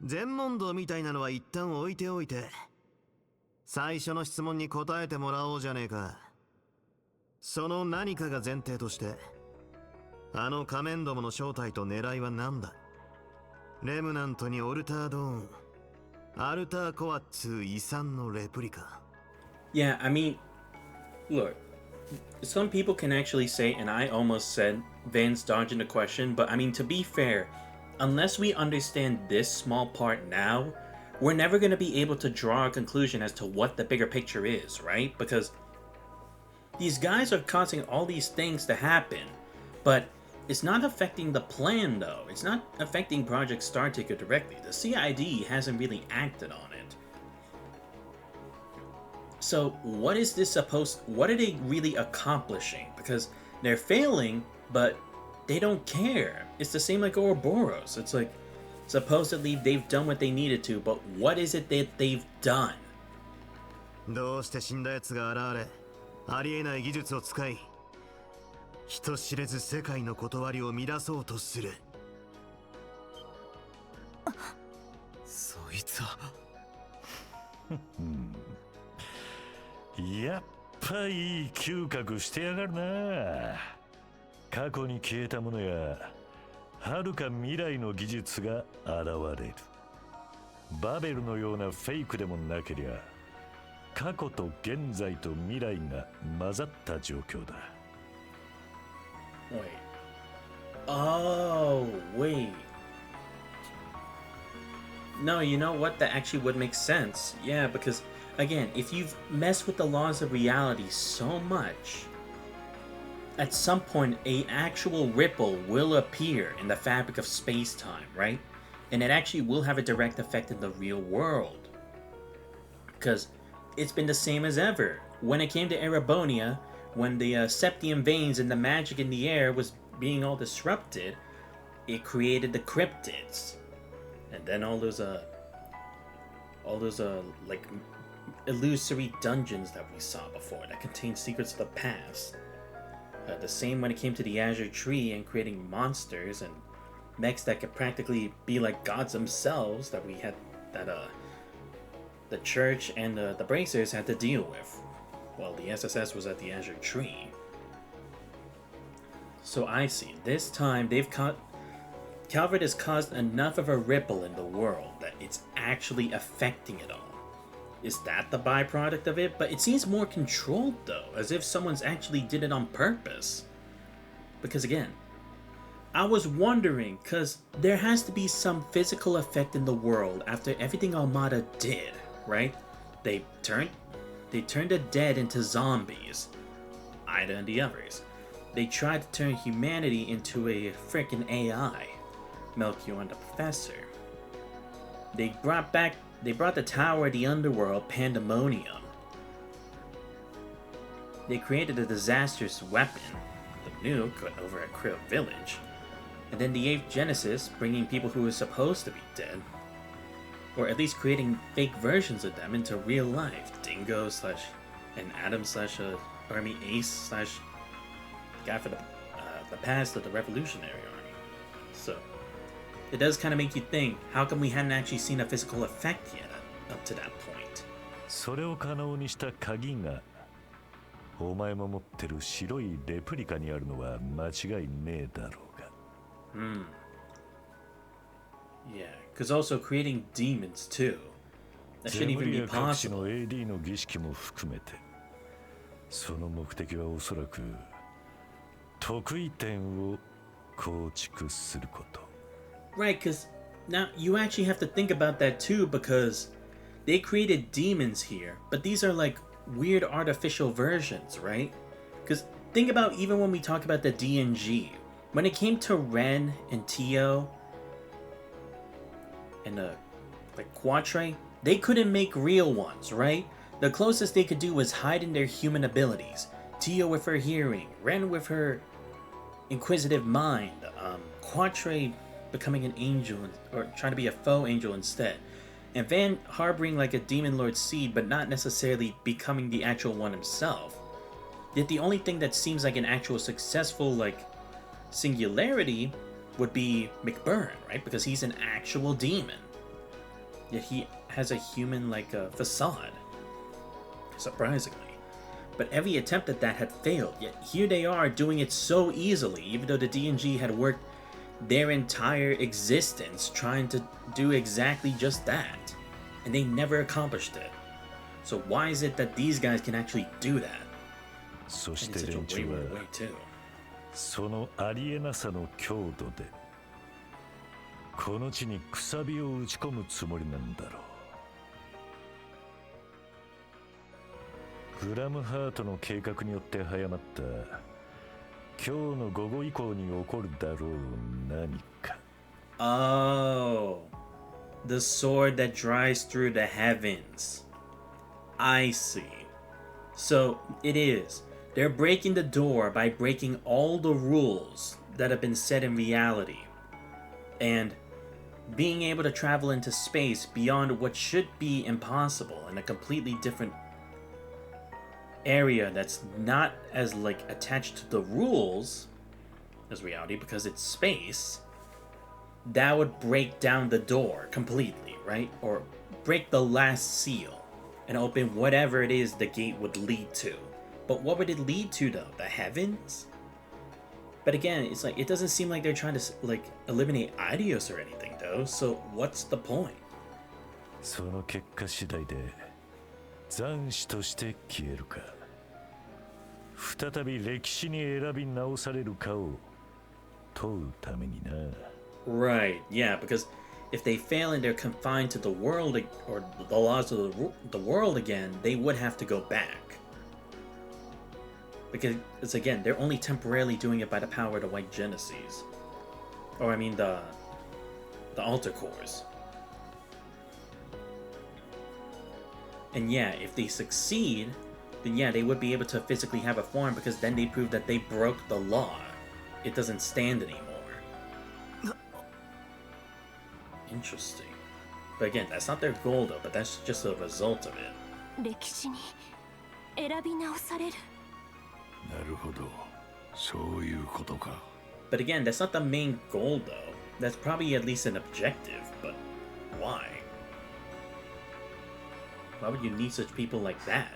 S8: 全問答みたいなのは一旦置いておいて、最初の質問に答えてもらおうじゃねえか。その何かが前提として、あの仮面どもの正体と狙いは何だ？レムナントにオルタードーン、アルターコアっつう遺産のレプリカ。
S1: Yeah, I mean, look, some people can actually say, and I almost said Van's dodging the question, but I mean, to be fair, unless we understand this small part now, we're never going to be able to draw a conclusion as to what the bigger picture is, right? Because these guys are causing all these things to happen, but it's not affecting the plan, though. It's not affecting Project Startaker directly. The CID hasn't really acted on it. So what is this what are they really accomplishing? Because they're failing, but they don't care. It's the same like Ouroboros. It's like, supposedly they've done what they needed to, but what is it that they've done?
S8: どうして死んだ奴が現れ、ありえない技術を使い、人知れず世界の断りを乱そうとする。
S6: そいつは。
S7: やっぱいい嗅覚してやがるな。過去に消えたものや遥か未来の技術が現れる。バベルのようなフェイクでもなけりゃ過去と現在と未来が混ざった状況だ。
S1: Wait. Oh, wait. No, you know what? That actually would make sense. Yeah, because, again, if you've messed with the laws of reality so much, at some point, an actual ripple will appear in the fabric of space-time, right? And it actually will have a direct effect in the real world. Because it's been the same as ever. When it came to Erebonia, when the septium veins and the magic in the air was being all disrupted, it created the cryptids, And then all those like illusory dungeons that we saw before that contain secrets of the past. The same when it came to the Azure Tree and creating monsters and mechs that could practically be like gods themselves that we had that the church and the bracers had to deal with while the SSS was at the Azure Tree. So I see. This time Calvert has caused enough of a ripple in the world that it's actually affecting it all. Is that the byproduct of it? But it seems more controlled though, as if someone's actually did it on purpose. Because again, I was wondering, because there has to be some physical effect in the world after everything Almada did, right? They turned the dead into zombies. Ida and the others. They tried to turn humanity into a frickin' AI. Melchior and the Professor. They brought the Tower of the Underworld Pandemonium. They created a disastrous weapon, the nuke, over at Krill Village. And then the 8th Genesis, bringing people who were supposed to be dead. Or at least creating fake versions of them into real life. Dingo / and Adam / Army Ace / guy for the past of the Revolutionary Army. So it does kind of make you think, how come we hadn't actually seen a physical effect yet up to that point?
S7: それを可能にした鍵がお前も持ってる白いレプリカにあるのは間違いねえだろうが。
S1: Yeah, because also creating demons too. That shouldn't even be possible.
S7: ゼムリア隠しの AD の儀式も含めて、その目的はおそらく得意点を構築すること。
S1: Right, because now you actually have to think about that too, because they created demons here, but these are like weird artificial versions, right? Because think about even when we talk about the DNG, when it came to Ren and Tio and like Quatre, they couldn't make real ones, right? The closest they could do was hide in their human abilities. Tio with her hearing, Ren with her inquisitive mind, Quatre becoming an angel or trying to be a faux angel instead, and Van harboring like a demon lord seed but not necessarily becoming the actual one himself. Yet the only thing that seems like an actual successful like singularity would be McBurn, right? Because he's an actual demon, yet he has a human like facade, surprisingly. But every attempt at that had failed, yet here they are doing it so easily, even though the DNG had worked their entire existence trying to do exactly just that, and they never accomplished it. So why is it that these guys can actually do that?
S7: そ
S1: And
S7: し
S1: in
S7: て
S1: such a
S7: 連中
S1: wayward
S7: は
S1: way too.
S7: そのありえなさの強度でこの地にくさびを打ち込むつもりなんだろう。グラムハートの計画によって早まった今日の午後以降に起こるだろう何か。
S1: Oh, the sword that drives through the heavens. I see. So it is. They're breaking the door by breaking all the rules that have been set in reality. And being able to travel into space beyond what should be impossible in a completely different area that's not as like attached to the rules as reality because it's space, that would break down the door completely, right? Or break the last seal and open whatever it is the gate would lead to. But what would it lead to though? The heavens? But again, it's like it doesn't seem like they're trying to like eliminate Idios or anything though, so what's the point?
S7: その結果次第で残死として消えるか再び歴史に選び直されるかを問うためにな。
S1: Right, yeah, because if they fail and they're confined to the world or the laws of the world again, they would have to go back. Because it's again, they're only temporarily doing it by the power of the White Genesis. Or I mean the Altar Cores. And yeah, if they succeed, then yeah, they would be able to physically have a form because then they prove that they broke the law. It doesn't stand anymore. Interesting. But again, that's not their goal though, but that's just a result of it.
S2: 歴史に選び直される。
S9: なるほど、そういうことか。
S1: But again, that's not the main goal though. That's probably at least an objective, but why? Why would you need such people like that?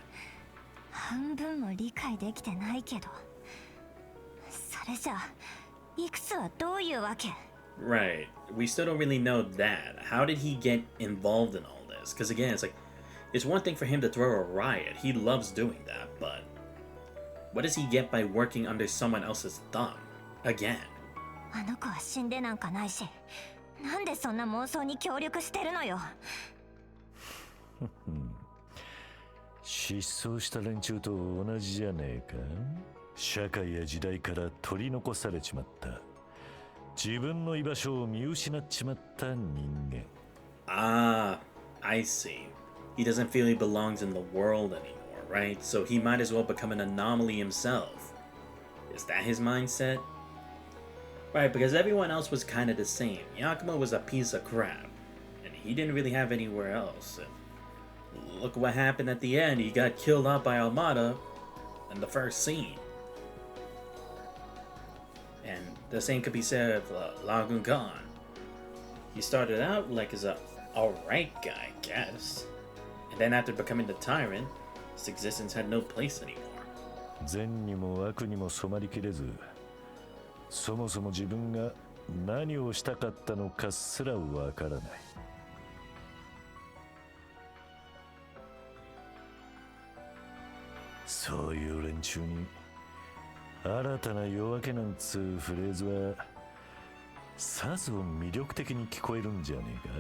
S2: 半分も理解できてないけど、それじゃいくつはどういうわけ？
S1: Right. We still don't really know that. How did he get involved in all this? Because again, it's like, it's one thing for him to throw a riot. He loves doing that, but what does he get by working under someone else's thumb? Again.
S2: あの子は死んでなんかないし、なんでそんな妄想に協力してるのよ。
S7: 失踪した連中と同じじゃねえか。社会や時代から取り残されちまった。自分の居場所を見失っちまった人間。
S1: Ah, I see. He doesn't feel he belongs in the world anymore, right? So he might as well become an anomaly himself. Is that his mindset? Right, because everyone else was kind of the same. Yakuma was a piece of crap, and he didn't really have anywhere else. And look what happened at the end. He got killed out by Almada in the first scene. And the same could be said of Lagoon Khan. He started out like as a alright guy, I guess. And then after becoming the tyrant, his existence had no place anymore.
S7: 善にも悪にも染まりきれず、そもそも自分が何をしたかったのかすらわからない。そういう連中に新たな夜明けなんつうフレーズはさぞ魅力的に聞こえるんじゃねえか。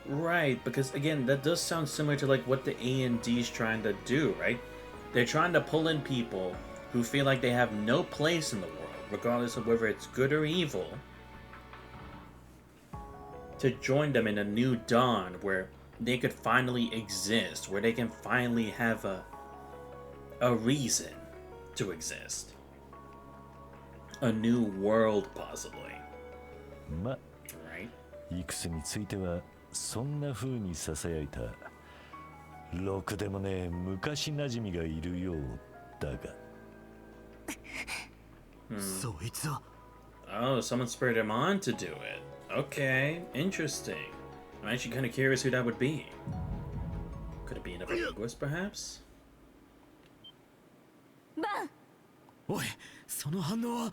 S1: Right, because again, that does sound similar to like what the A&D's trying to do, right? They're trying to pull in people who feel like they have no place in the world, regardless of whether it's good or evil, to join them in a new dawn where they could finally exist, where they can finally have a reason to exist. A new world, possibly.
S7: ま、
S1: right?
S7: いくつについてはそんな風にささやいたろくでもねえ昔なじみがいるようだが。
S8: そいつは。
S1: Oh, someone spurred him on to do it. Okay, interesting. I'm actually kind of curious who that would be. Could it be another linguist, perhaps?
S2: バン。
S10: おい、その反応は。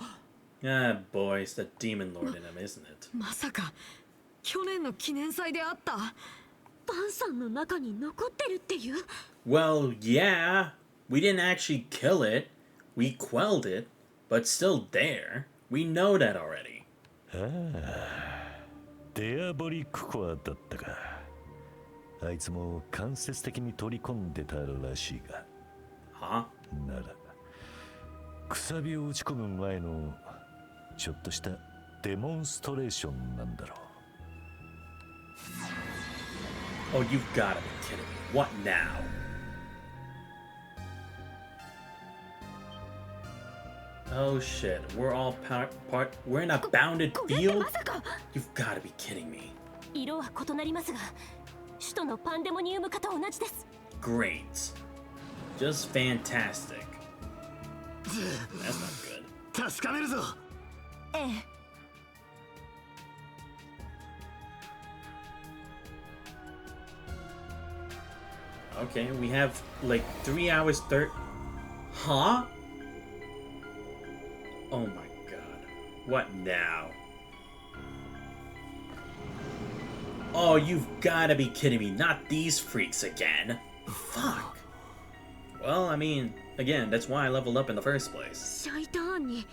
S1: Ah, boy, it's the demon lord in him, isn't it?
S5: まさか去年の記念祭であったバンさんの中に残ってるっていう。
S1: Well, yeah. We didn't actually kill it. We quelled it, but still there. We know that already.
S7: デアボリックコアだったか。あいつも間接的に取り込んでたらしいが。
S1: Huh?
S7: ならくさびを打ち込む前のちょっとしたデモンストレーションなんだろう。
S1: Oh, you've gotta be kidding me. What now? Oh shit, we're all we're in a bounded field? You've gotta be kidding me.
S2: 色は異なりますが、首都のパンデモニウム化と同じです。
S1: Great. Just fantastic. That's not good.
S8: 確かめるぞ。
S2: ええ。
S1: Okay, we have like 3 hours, Huh? Oh my god. What now? Oh, you've gotta be kidding me. Not these freaks again. Fuck. Well, I mean, again, that's why I leveled up in the first place.
S5: シャイターンに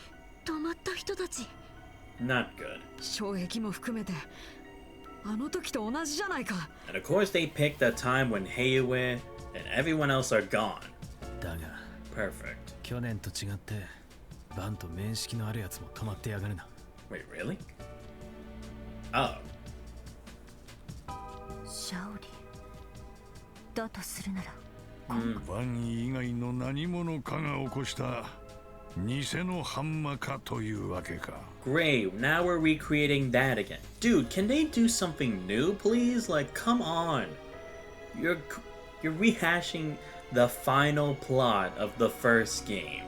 S5: 止まった人たち。
S1: Not good.
S5: 障壁も含めてあの時と同じじゃないか。
S1: And of course they picked a time when Heiwe and everyone else are gone.
S10: だが
S1: Perfect.
S10: 去年と違ってバンと面識のあるやつも止まってやがるな。
S1: Wait, really? Oh.
S2: シャオリだとするなら、
S9: バン以外の何者かが起こした偽のハンマかというわけか。
S1: Great, now we're recreating that again. Dude, can they do something new, please? Like, come on. You're rehashing the final plot of the first game.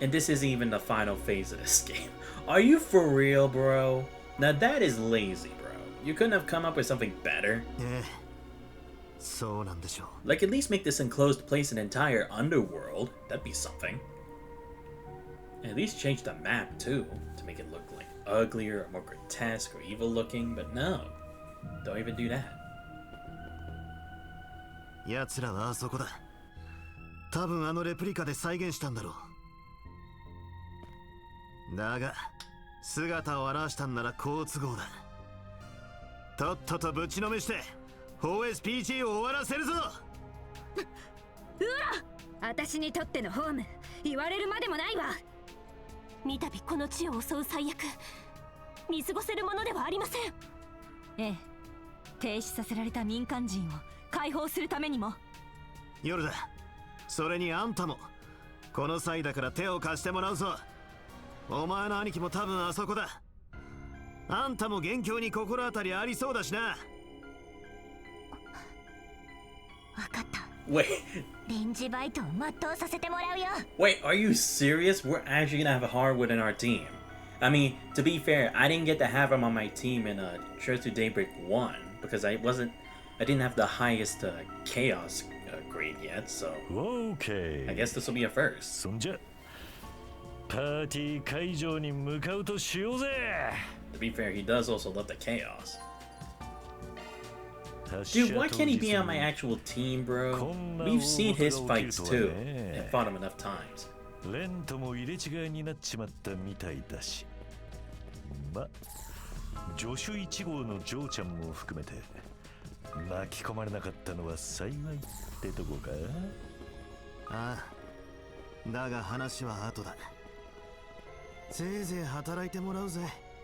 S1: And this isn't even the final phase of this game. Are you for real, bro? Now that is lazy, bro. You couldn't have come up with something better?
S8: そうなんでしょう。
S1: Like, at least make this enclosed place an entire underworld. That'd be something. And at least change the map, too, to make it look like uglier or more grotesque or evil looking, but no. Don't even do that.
S8: 奴らはあそこだ。多分あのレプリカで再現したんだろう。だが、姿を現したんなら好都合だ。とっととぶちのめして、4SPG を終わらせるぞ。
S3: うわ、私にとってのホーム、言われるまでもないわ。
S2: 三度この地を襲う最悪、見過ごせるものではありません。
S5: ええ、停止させられた民間人を解放するためにも。
S8: 夜だ。それにあんたもこの際だから手を貸してもらうぞ。お前の兄貴も多分あそこだ。あんたも元凶に心当たりありそうだしな。
S2: 分かった。
S1: Wait,
S2: 臨時バイトを全うさせてもらうよ。
S1: wait, are you serious? We're actually gonna have a hardwood in our team. I mean, to be fair, I didn't get to have him on my team in Trails to Daybreak 1 because I didn't have the highest chaos grade yet, so
S7: OK
S1: I guess this will be a first.
S7: そんじゃパーティー会場に向かうとしようぜ。
S1: To be fair, he does also love the chaos. Dude, why can't he be on my actual team, bro? We've seen his fights too, and fought him enough times.
S7: レンとも入れ違いになっちまったみたいだし、ま、助手1号のジョーちゃんも含めて巻き込まれなかったのは幸いってとこか。
S8: ああ、だが話は後だ。せいぜい働いてもらうぜ。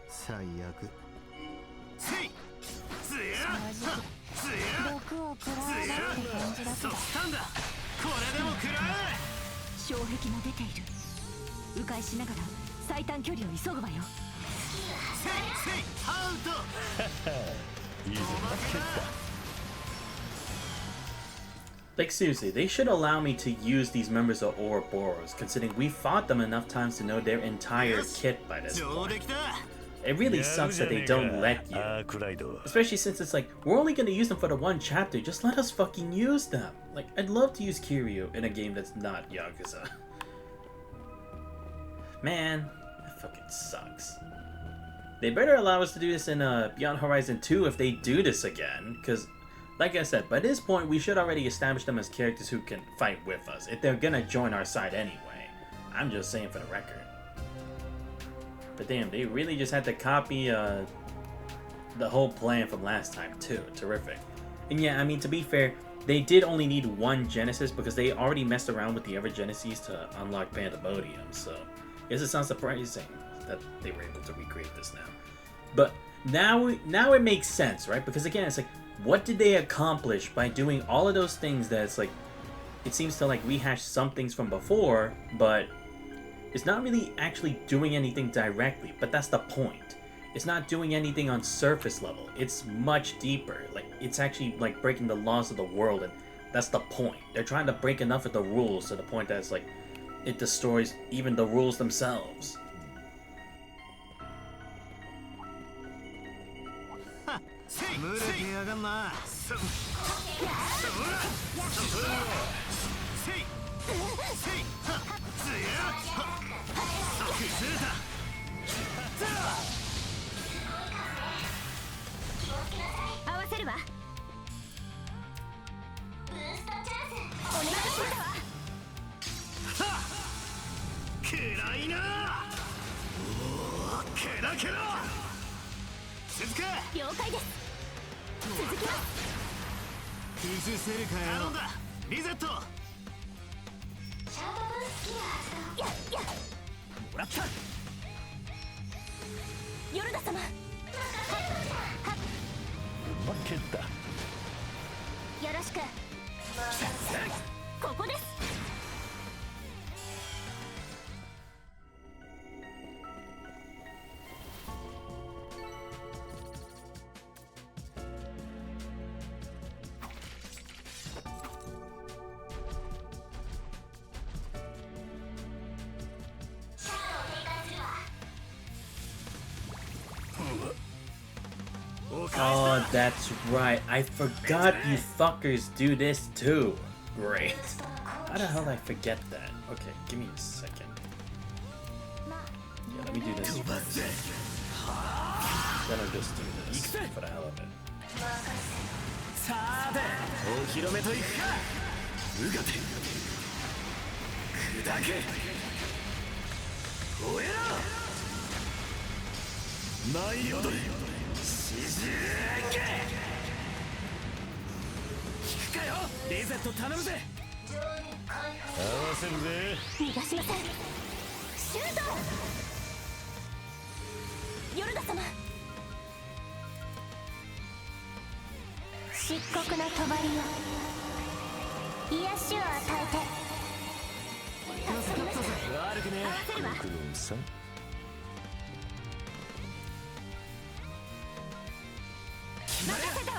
S8: 最悪。せいつやつや
S2: 毒を食らわないって感じだけど。
S8: たんだ。これでも食らえ。
S5: 障壁も出ている。迂回しながら最短距離を急ぐわよ。
S8: せいせいアウト。
S7: いいぞ、負けた。
S1: Like seriously, they should allow me to use these members of Ouroboros, considering we fought them enough times to know their entire kit by this point. It really sucks that they don't let you. Especially since it's like, we're only gonna use them for the one chapter, just let us fucking use them. Like, I'd love to use Kiryu in a game that's not Yakuza. Man, that fucking sucks. They better allow us to do this in Beyond Horizon 2 if they do this again, because like I said, by this point we should already establish them as characters who can fight with us, if they're gonna join our side anyway. I'm just saying for the record. But damn, they really just had to copy the whole plan from last time too. Terrific. And yeah, I mean, to be fair, they did only need one Genesis because they already messed around with the other Genesis to unlock Pandemonium, so I guess it's not surprising that they were able to recreate this now. But now it makes sense, right? Because again, it's like, what did they accomplish by doing all of those things that's like, it seems to like rehash some things from before, but it's not really actually doing anything directly, but that's the point. It's not doing anything on surface level. It's much deeper. Like, it's actually like breaking the laws of the world, and that's the point. They're trying to break enough of the rules to the point that it's like, it destroys even the rules themselves. Oh, that's right. I forgot you fuckers do this too. Great. How the hell did I forget that? Okay, give me a second. Yeah, let me do this first. Then I'll just do this for the hell of it.
S6: さてお披露目といくかうがて砕けおえら舞い踊れしずけ聞くかよリゼット頼むぜ
S7: 合わせるぜ
S2: 逃がしません。シュート。ヨルダ様、漆黒な帳を癒しを与えて。
S6: 悪くね
S2: 合わせるわ。
S7: ご苦労さん
S2: 任せたわ。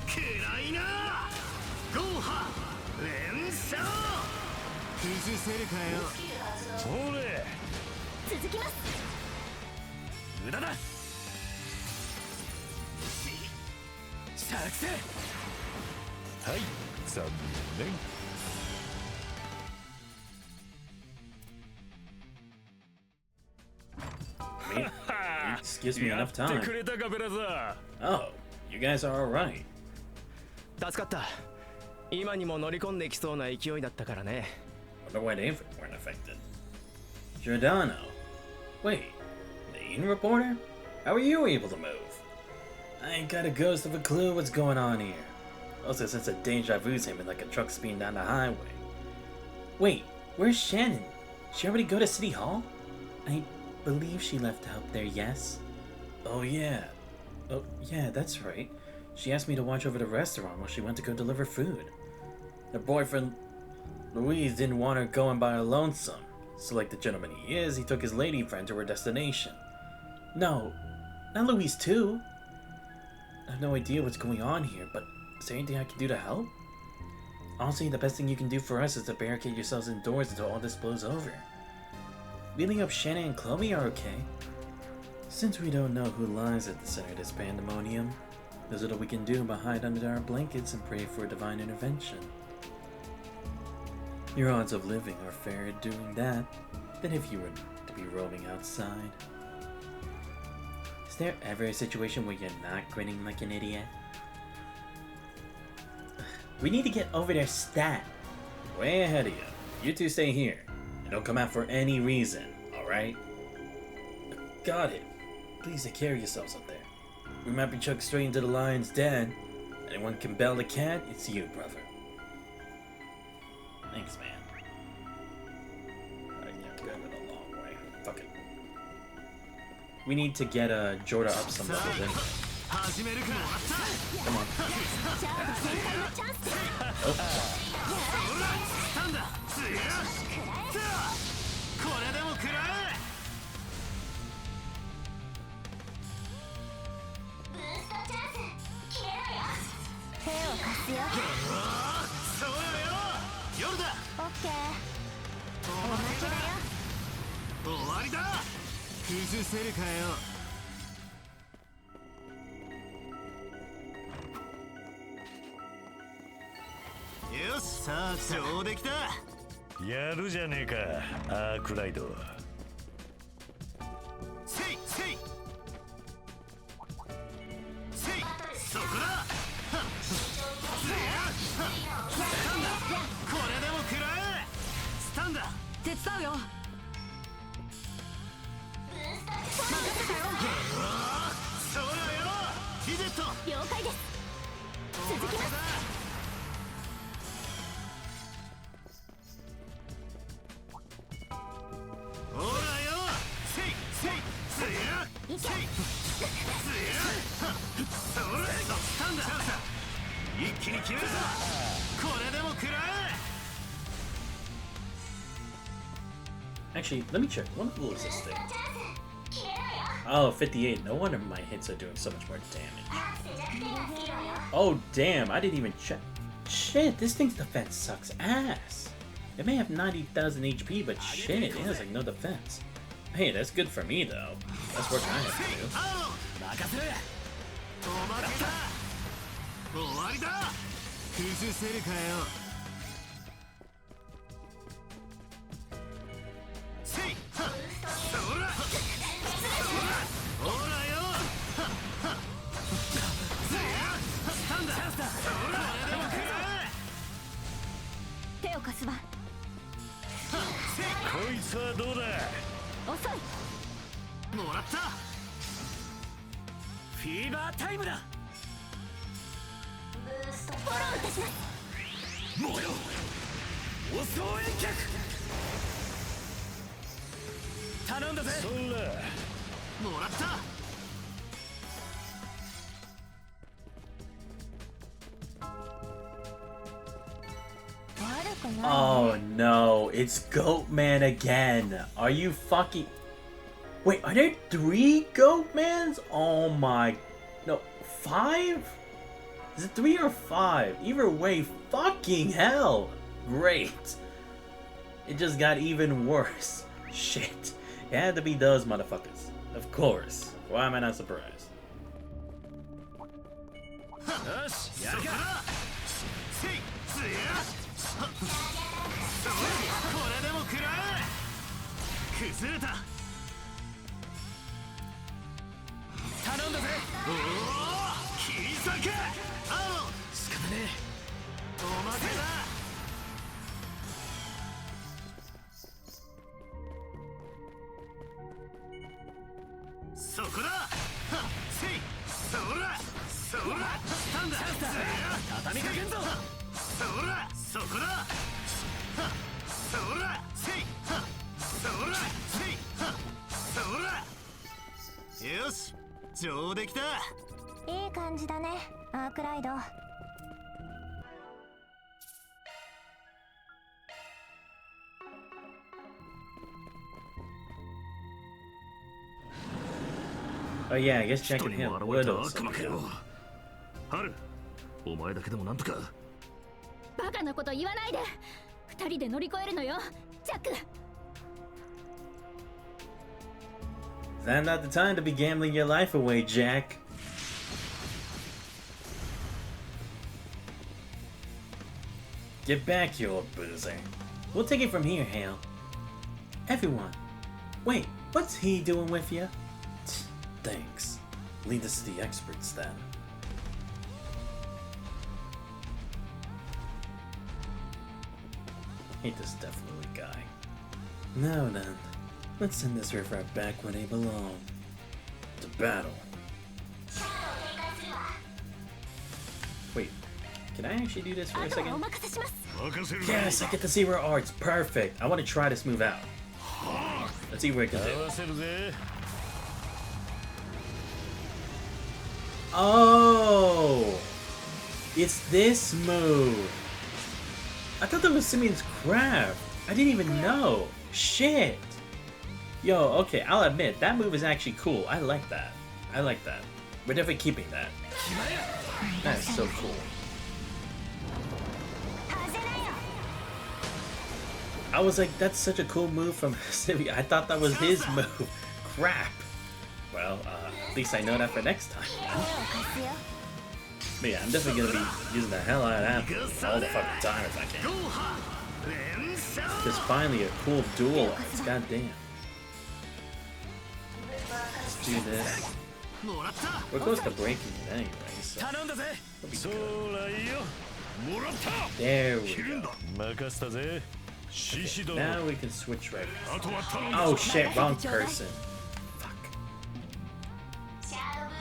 S6: 暗いなゴーハ連勝
S8: 崩せるかよ。
S7: ほれ
S2: 続きます。
S6: 無駄だ作戦
S7: はい残念
S1: This gives me
S7: や
S1: enough
S7: って
S1: time.
S7: くれたかブラザ
S1: Oh, you guys are alright.
S10: 助かった。今にも乗り込んできそうな勢いだったからね。
S1: Wonder why they weren't affected. Giordano. Wait, the Eden reporter? How are you able to move? I ain't got a ghost of a clue what's going on here. Also, since a deja vu's him like a truck speeding down the highway. Wait, where's Shannon? She already go to City Hall? I believe she left out there, yes? Oh yeah, that's right. She asked me to watch over the restaurant while she went to go deliver food. Her boyfriend, Louise, didn't want her going by her lonesome. So like the gentleman he is, he took his lady friend to her destination. No, not Louise too. I have no idea what's going on here, but is there anything I can do to help? Honestly, the best thing you can do for us is to barricade yourselves indoors until all this blows over. Feeling up Shannon and Chloe are okay. Since we don't know who lies at the center of this pandemonium, there's little we can do but hide under our blankets and pray for divine intervention. Your odds of living are fairer doing that than if you were to be roaming outside. Is there ever a situation where you're not grinning like an idiot? We need to get over their stat. Way ahead of you. You two stay here. And don't come out for any reason, alright? Got it. Please take care of yourselves up there. We might be chucked straight into the lion's den. Anyone can bell the cat, it's you, brother. Thanks, man. Alright, yeah, we're going a long way. Fuck it. We need to get Jorda up some levels anyway. Come on. Oh.
S2: 手を貸すよ。
S6: そうよ夜だ
S2: オッケー。おまけだよ。
S6: 終わりだ
S8: 崩せるかよ。よしさあ上出来だ
S7: やるじゃねえかアークライド
S6: せいせいせいそこだこれでも食らえスタンだ
S5: 手伝うよ。
S6: そうだよヒデット
S2: 了解です。続きます。
S6: ほらよせいせいつやせいつやそれスタンだ一気に決めるぞこれでも食らえ
S1: Actually, let me check. What level is this thing? Oh, 58. No wonder my hits are doing so much more damage. Oh, damn. I didn't even check. Shit, this thing's defense sucks ass. It may have 90,000 HP, but shit, it has like no defense. Hey, that's good for me though. That's what I have to do.
S8: 任せる。おまけだ。終わりだ。崩せるかよ。せい。はっ。そら。ほらよ。はっはっ。せや。スタンダ。そら。
S2: 手を貸すわ。
S7: こいつはどうだ。
S2: 遅い。
S8: もらった。
S6: フィーバータイムだ。
S2: フォローいたします。
S6: もよお総遠脚頼んだぜ。
S7: そら。
S8: もらった。
S2: 悪くない。
S1: Oh no, it's Goatman again. Are you fucking... Wait, are there 3 Goatmans? Oh my... No, 5? Is it 3 or 5? Either way, fucking hell. Great. It just got even worse. Shit. It had to be those motherfuckers. Of course. Why am I not surprised?
S6: よしやるか。
S8: せい。つや。それこれでも食らえ。崩れた。
S6: 頼んだぜ。
S8: おお、切り裂け。青。
S6: 仕方ね
S8: おまけだ。そこだ。はっ。せい。そら。そら。スタンダ。つや。
S6: 畳みかけんぞ。
S8: そら。そこだ。はっ。そら。せい。はっ。そら。せい。はっ。そら。よし。上出来だ。
S2: いい感じだね、アークライド。
S1: Oh yeah, I guess
S6: 一
S1: checking
S6: 人
S1: him
S6: も現
S1: would
S6: れた
S1: also
S6: 悪魔かよ。ハル、お前だけでもなんとか。
S2: バカなこと言わないで。二人で乗り越えるのよ、ジャック。
S1: Is that not the time to be gambling your life away, Jack? Get back, you old boozer. We'll take it from here, Hale. Everyone. Wait, what's he doing with you? Thanks. Lead us to the experts, then. Hate this definitely guy. Now then, let's send this riffraff back where they belong. To battle. Wait, can I actually do this for a
S2: あとはお
S1: second?
S2: 任せします。
S9: 任せる。
S1: Yes, I get the zero arts. Perfect. I want to try this move out. Let's see what it can
S7: 合
S1: do.
S7: わせるぜ。
S1: Oh! It's this move. I thought that was Simeon's craft. I didn't even know. Shit. Yo, okay, I'll admit, that move is actually cool. I like that. I like that. We're definitely keeping that. That is so cool. I was like, that's such a cool move from Simeon. I thought that was his move. Crap. Well, at least I know that for next time. But yeah, I'm definitely gonna be using the hell out of that move all the fucking time if I can. Just finally a cool duel. Goddamn. Let's do this. We're close to breaking it anyway, so
S6: 頼んだぜ。
S1: it'll be
S7: そ
S1: good.
S7: らいいよ。
S9: もらった。
S1: There we go.
S7: 任せたぜ。獅子殿。
S1: Now we can switch right.
S9: あとは頼んだ。
S1: Oh shit, wrong person. Fuck.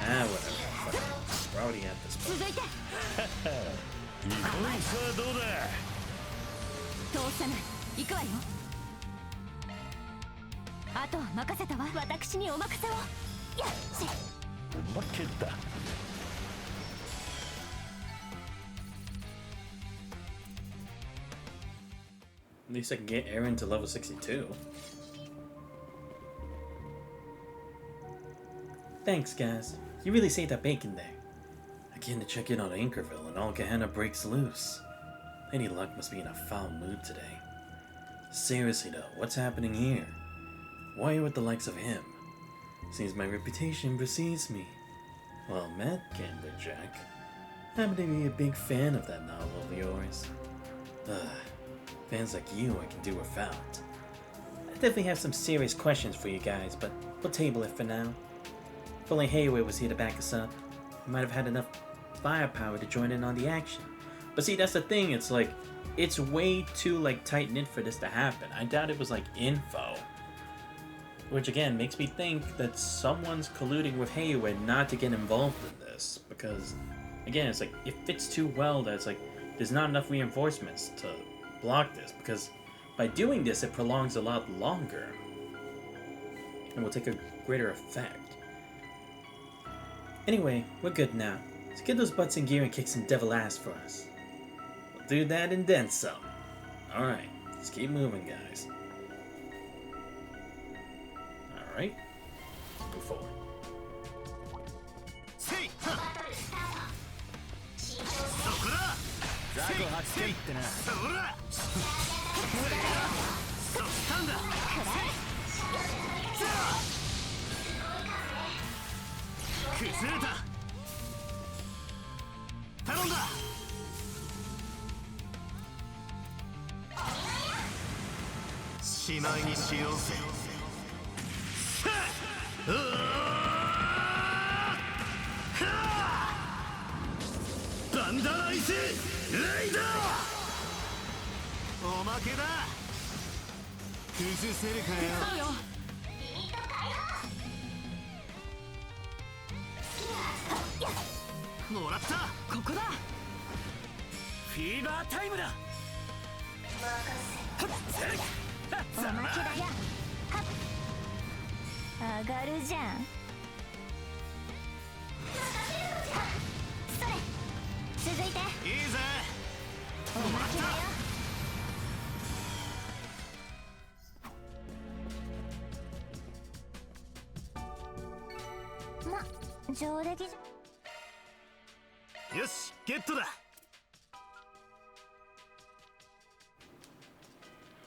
S1: Ah, whatever. Fuck it. We're already at this point.
S2: 続いて。
S7: こいつはどうだ。
S2: 通さない。行くわよ。あとは任せたわ。私にお任せを。よし。
S7: 負けた。
S1: At least I can get Aaron to level 62. Thanks, guys. You really saved that bacon there. Again to check in on Anchorville and all Gehenna breaks loose. Lady Luck must be in a foul mood today. Seriously though, what's happening here? Why with the likes of him? Seems my reputation precedes me. Well met, Candlejack. Happen to be a big fan of that novel of yours. Fans like you I can do without. I definitely have some serious questions for you guys, but we'll table it for now. If only Hayway was here to back us up, we might have had enough firepower to join in on the action. But see, that's the thing, it's like, it's way too like tight-knit for this to happen. I doubt it was like info. Which again makes me think that someone's colluding with Hayway not to get involved in this. Because again, it's like, it fits too well that it's like, there's not enough reinforcements to block this. Because by doing this, it prolongs a lot longer. And will take a greater effect. Anyway, we're good now. Let's get those butts in gear and kick some devil ass for us. We'll do that and then some. Alright, let's keep moving, guys. Alright, move forward.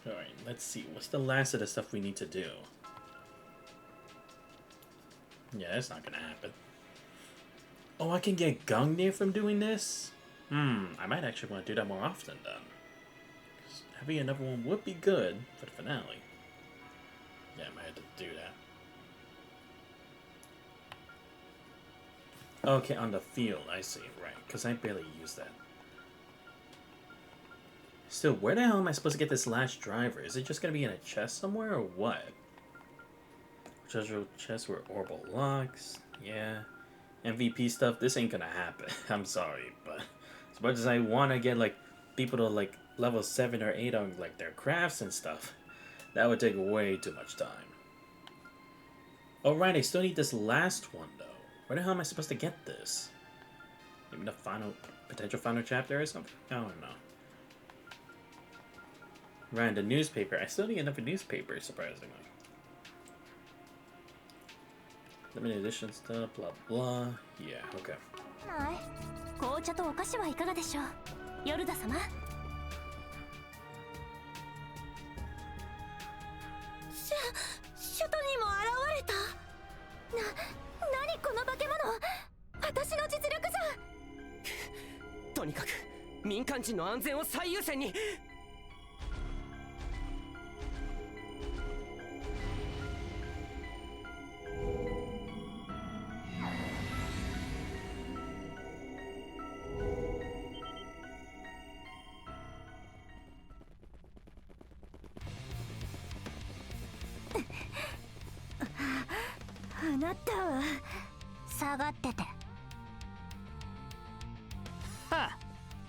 S1: Alright, let's see. What's the last of the stuff we need to do? Yeah, that's not gonna happen. Oh, I can get Gungnir from doing this? I might actually want to do that more often then. 'Cause having another one would be good for the finale. Yeah, I might have to do that. Okay, on the field, I see, right. Because I barely use that. Still, where the hell am I supposed to get this last driver? Is it just going to be in a chest somewhere, or what? Treasure chest with orbital locks, yeah. MVP stuff, this ain't gonna happen. I'm sorry, but as much as I want to get, like, people to, like, level 7 or 8 on, like, their crafts and stuff, that would take way too much time. Oh, right, I still need this last one, though. Where the hell am I supposed to get this? Maybe the potential final chapter or something? I don't know. Right, the newspaper. I still need another newspaper, surprisingly. Limited edition stuff, blah blah. Yeah, okay.
S2: 紅茶とお菓子はいかがでしょう、ヨルダ様。
S5: シュトにも現れた。
S2: 何この化け物、私の実力じゃ。
S11: とにかく民間人の安全を最優先に。
S2: あなたは下がってて。
S8: はあ、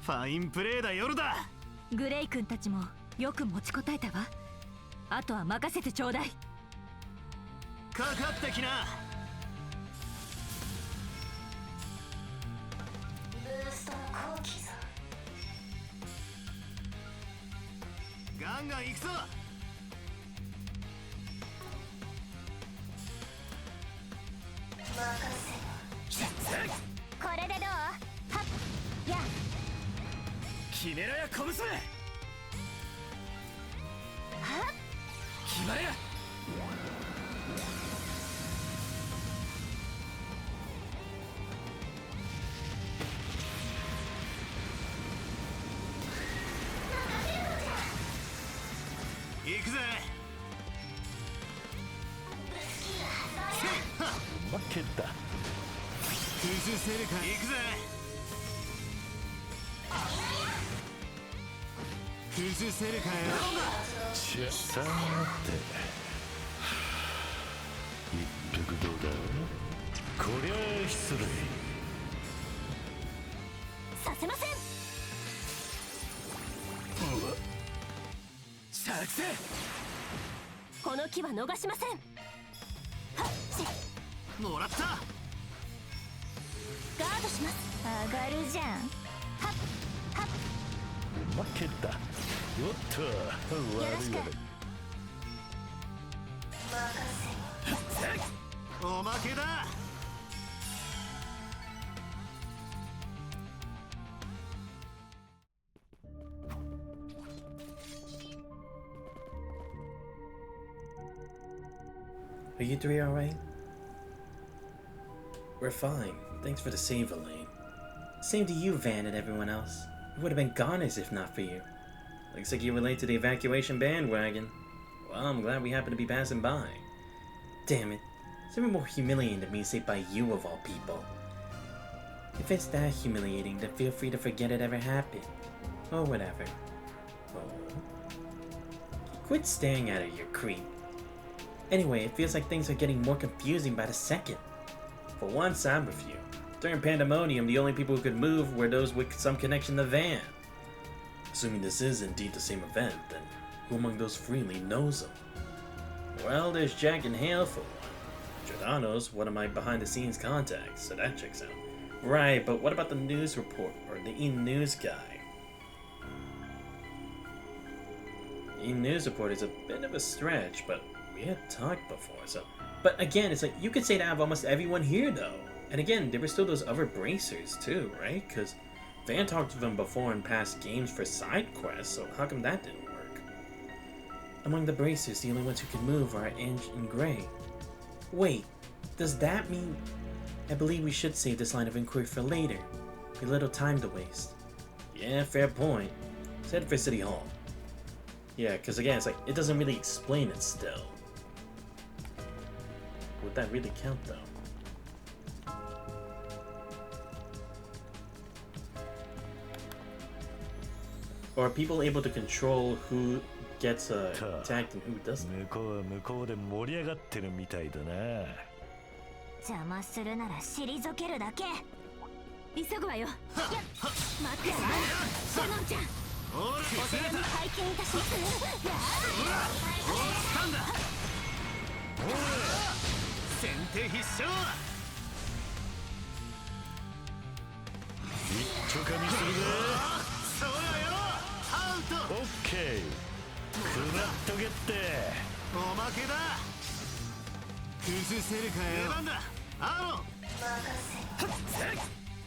S8: ファインプレーだヨルダ。
S5: グレイ君たちもよく持ちこたえたわ。あとは任せてちょうだい。
S8: かかってきな。
S2: ブーストの後期ぞ。
S8: ガンガン行くぞ。
S2: これでどう？はっ、や。
S11: 決めろや小娘。
S2: はっ。
S11: 決まれや。
S8: 行くぜ。
S7: 負けた。
S8: 崩せるか。行くぜ。崩せるかよ。
S7: ちゃさーて一服どうだ。こりゃあ失礼。
S2: させません。
S11: 作戦。
S2: この木は逃しません。はっち
S8: もらった。
S2: ガードします。
S3: 上がるじゃん。
S2: はっはっ
S7: 負けた。おっと悪いわね。
S8: おまけだ。
S1: Are you three alright? We're fine. Thanks for the save, Elaine. Same to you, Van, and everyone else. We would have been goners if not for you. Looks like you relate to the evacuation bandwagon. Well, I'm glad we happened to be passing by. Damn it. It's even more humiliating to me saved by you of all people. If it's that humiliating, then feel free to forget it ever happened. Or whatever. Oh. Quit staring at her, you creep. Anyway, it feels like things are getting more confusing by the second. For once, I'm with you. During Pandemonium, the only people who could move were those with some connection to Van. Assuming this is indeed the same event, then who among those freely knows him? Well, there's Jack and Hale for one. Giordano's one of my behind-the-scenes contacts, so that checks out. Right, but what about the news report, or the E-News guy? E-News report is a bit of a stretch, but we had talked before, so... But again, it's like, you could say that of almost everyone here, though. And again, there were still those other bracers, too, right? Because Van talked to them before in past games for side quests, so how come that didn't work? Among the bracers, the only ones who can move are Ange and Gray. Wait, does that mean... I believe we should save this line of inquiry for later. A little time to waste. Yeah, fair point. Let's head for City Hall. Yeah, because again, it's like, it doesn't really explain it still. Would that really count, though? Or are people able to control who gets attacked and who doesn't?
S7: 向こうは向こうで盛り上がってるみたいだな。
S2: 邪魔するなら退けるだけ。急ぐわよ。やっ待ってよ。ソノンちゃん。お手並み拝見いたします。やあ。おんだ。先手必勝。
S7: 一丁かみするぜ。
S8: そうだよ。アウト。
S7: オッケー。くらっとけって。
S8: おまけだ。崩せるかよ。出番だ。アロン。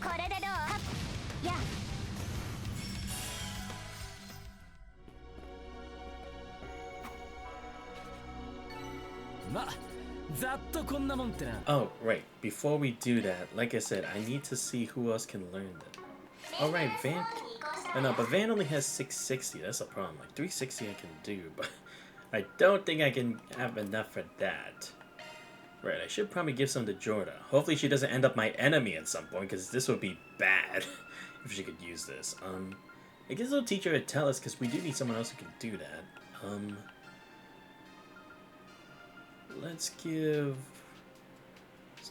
S2: これでどう？や。
S11: ま、ざっとこんなもんってな。
S1: Oh, right. Before we do that, like I said, I need to see who else can learn them. Alright, Van... Oh, no, but Van only has 660. That's a problem. Like, 360 I can do, but I don't think I can have enough for that. Right, I should probably give some to Jorda. Hopefully she doesn't end up my enemy at some point, because this would be bad if she could use this. I guess I'll teach her to tell us, because we do need someone else who can do that. Let's give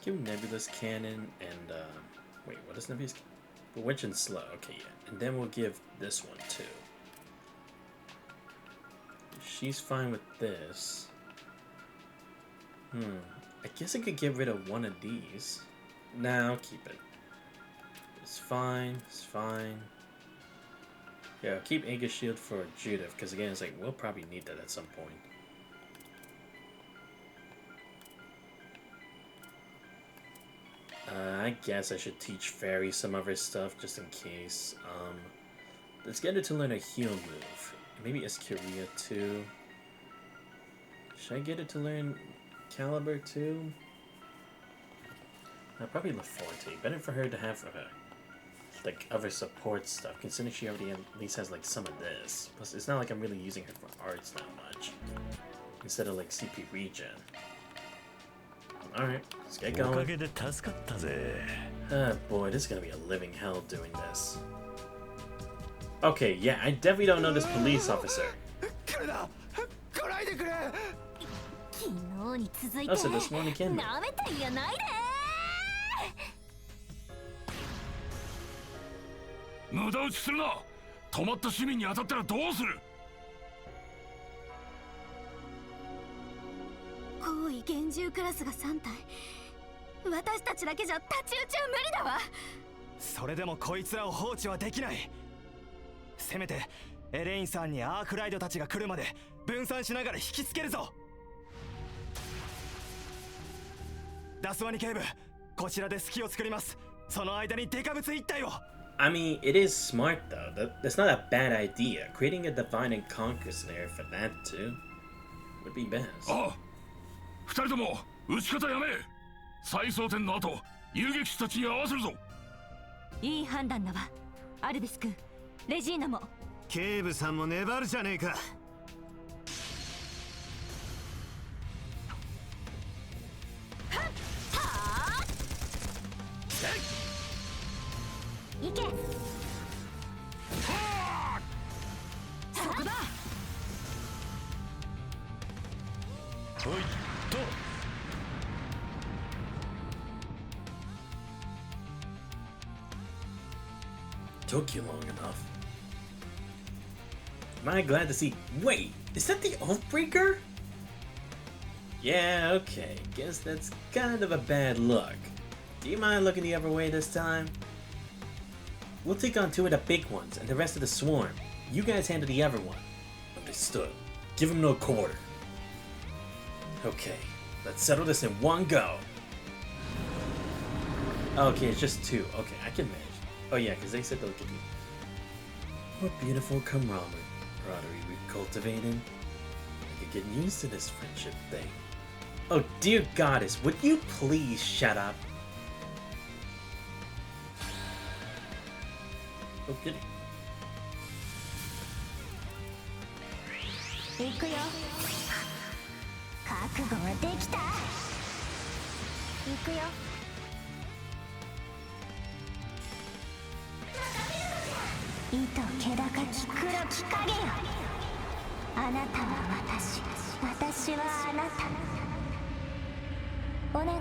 S1: Nebulous Cannon and, wait, what is Nebulous? Witch and Slow, okay, yeah. And then we'll give this one, too. She's fine with this. I guess I could get rid of one of these. Nah, I'll keep it. It's fine, it's fine. Yeah, I'll keep Aegis Shield for Judith, because again, it's like, we'll probably need that at some point. I guess I should teach Fairy some of her stuff, just in case. Let's get her to learn a heal move. Maybe Escuria too. Should I get her to learn caliber too. I probably look forward to it. Better for her to have like other support stuff, considering she already at least has like some of this. Plus, it's not like I'm really using her for arts that much. Instead of like CP regen. Alright, let's get going. Oh boy, this is gonna be a living hell doing this. Okay, yeah, I definitely don't know this police officer. Oh, so this one again.
S9: 無駄打ちするな。止まった市民に当たったらどうする。
S2: 高位厳重クラスが3体。私たちだけじゃ太刀打ちは無理だわ。
S12: それでもこいつらを放置はできない。せめてエレインさんにアークライドたちが来るまで分散しながら引きつけるぞ。ダスワニ警部、こちらで隙を作ります。その間にデカブツ1体を。
S1: I mean, it is smart though. That's not a bad idea. Creating a divide and conquer scenario for that too would be best.
S9: ああ、二人とも撃ち方やめ。再装填の後、遊撃士たちに合わせるぞ。
S5: いい判断だわ。アルビス君、レジーナも。
S8: 警部さんも粘るじゃねえか。
S2: 行け。そこだ。
S7: おいと。
S1: Took you long enough. Am I glad to see? Wait, is that the Oathbreaker? Yeah, okay. Guess that's kind of a bad look. Do you mind looking the other way this time? We'll take on 2 of the big ones and the rest of the swarm. You guys handle the other one. Understood. Give him no quarter. Okay, let's settle this in one go. Okay, it's just 2. Okay, I can manage. Oh yeah, because they said they'll give you. What beautiful camaraderie we cultivated. I could get used to this friendship thing. Oh dear goddess, would you please shut up? Oh goody.
S2: 行くよ。覚悟はできた。行くよ。糸気高き黒き影よ。あなたは私、私はあなた。お願い。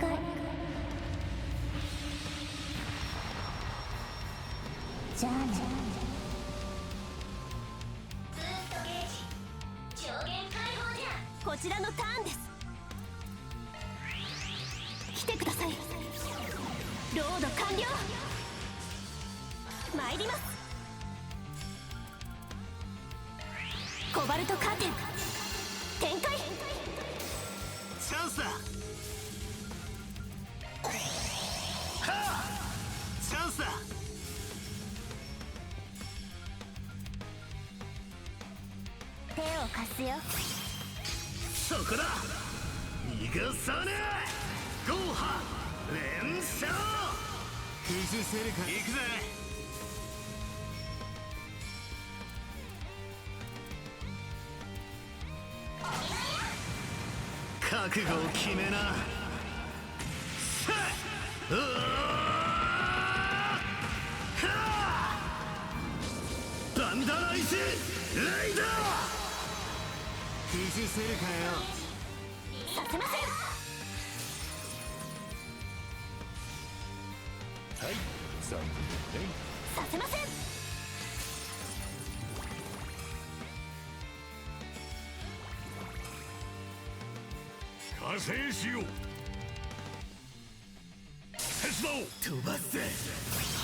S2: じゃあね。こちらのターンです。来てください。ロード完了。参ります。コバルトカーテン展開。
S8: チャンスだ。チャンスだ。
S2: 手を貸すよ。
S8: そこだ。逃がさねえ。ゴーハ連勝。崩せるか。行くぜ。覚悟を決めな。バンダライズライダー。崩せるかよ。
S2: させません。
S7: はい、残念。
S2: させません。
S9: 加勢しよう。手伝おう。
S12: 飛ばせ。は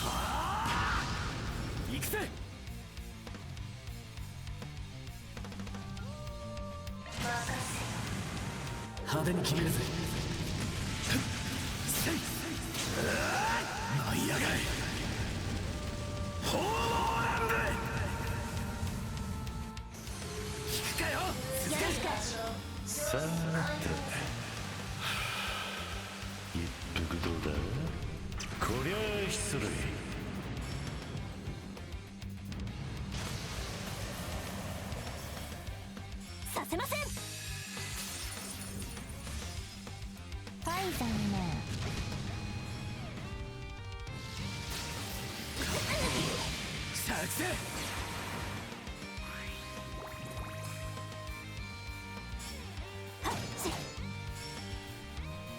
S12: あ。行くぜ。
S11: 派手に決めるぜ。
S12: 舞い上がれ。ホーモーランド。引くかよ。
S7: さーてこりゃあ失礼。
S2: させません。
S3: はい残念。
S11: 作戦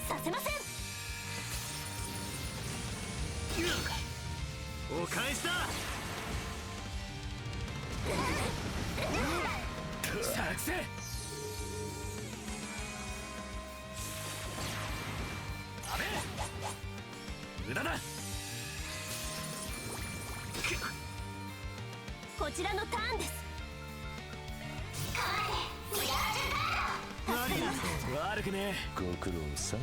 S2: させません。
S8: お返しだ。
S11: 作戦ダメ無駄だ。
S2: こちらのターンです。
S11: 悪くね
S7: ご苦労さん。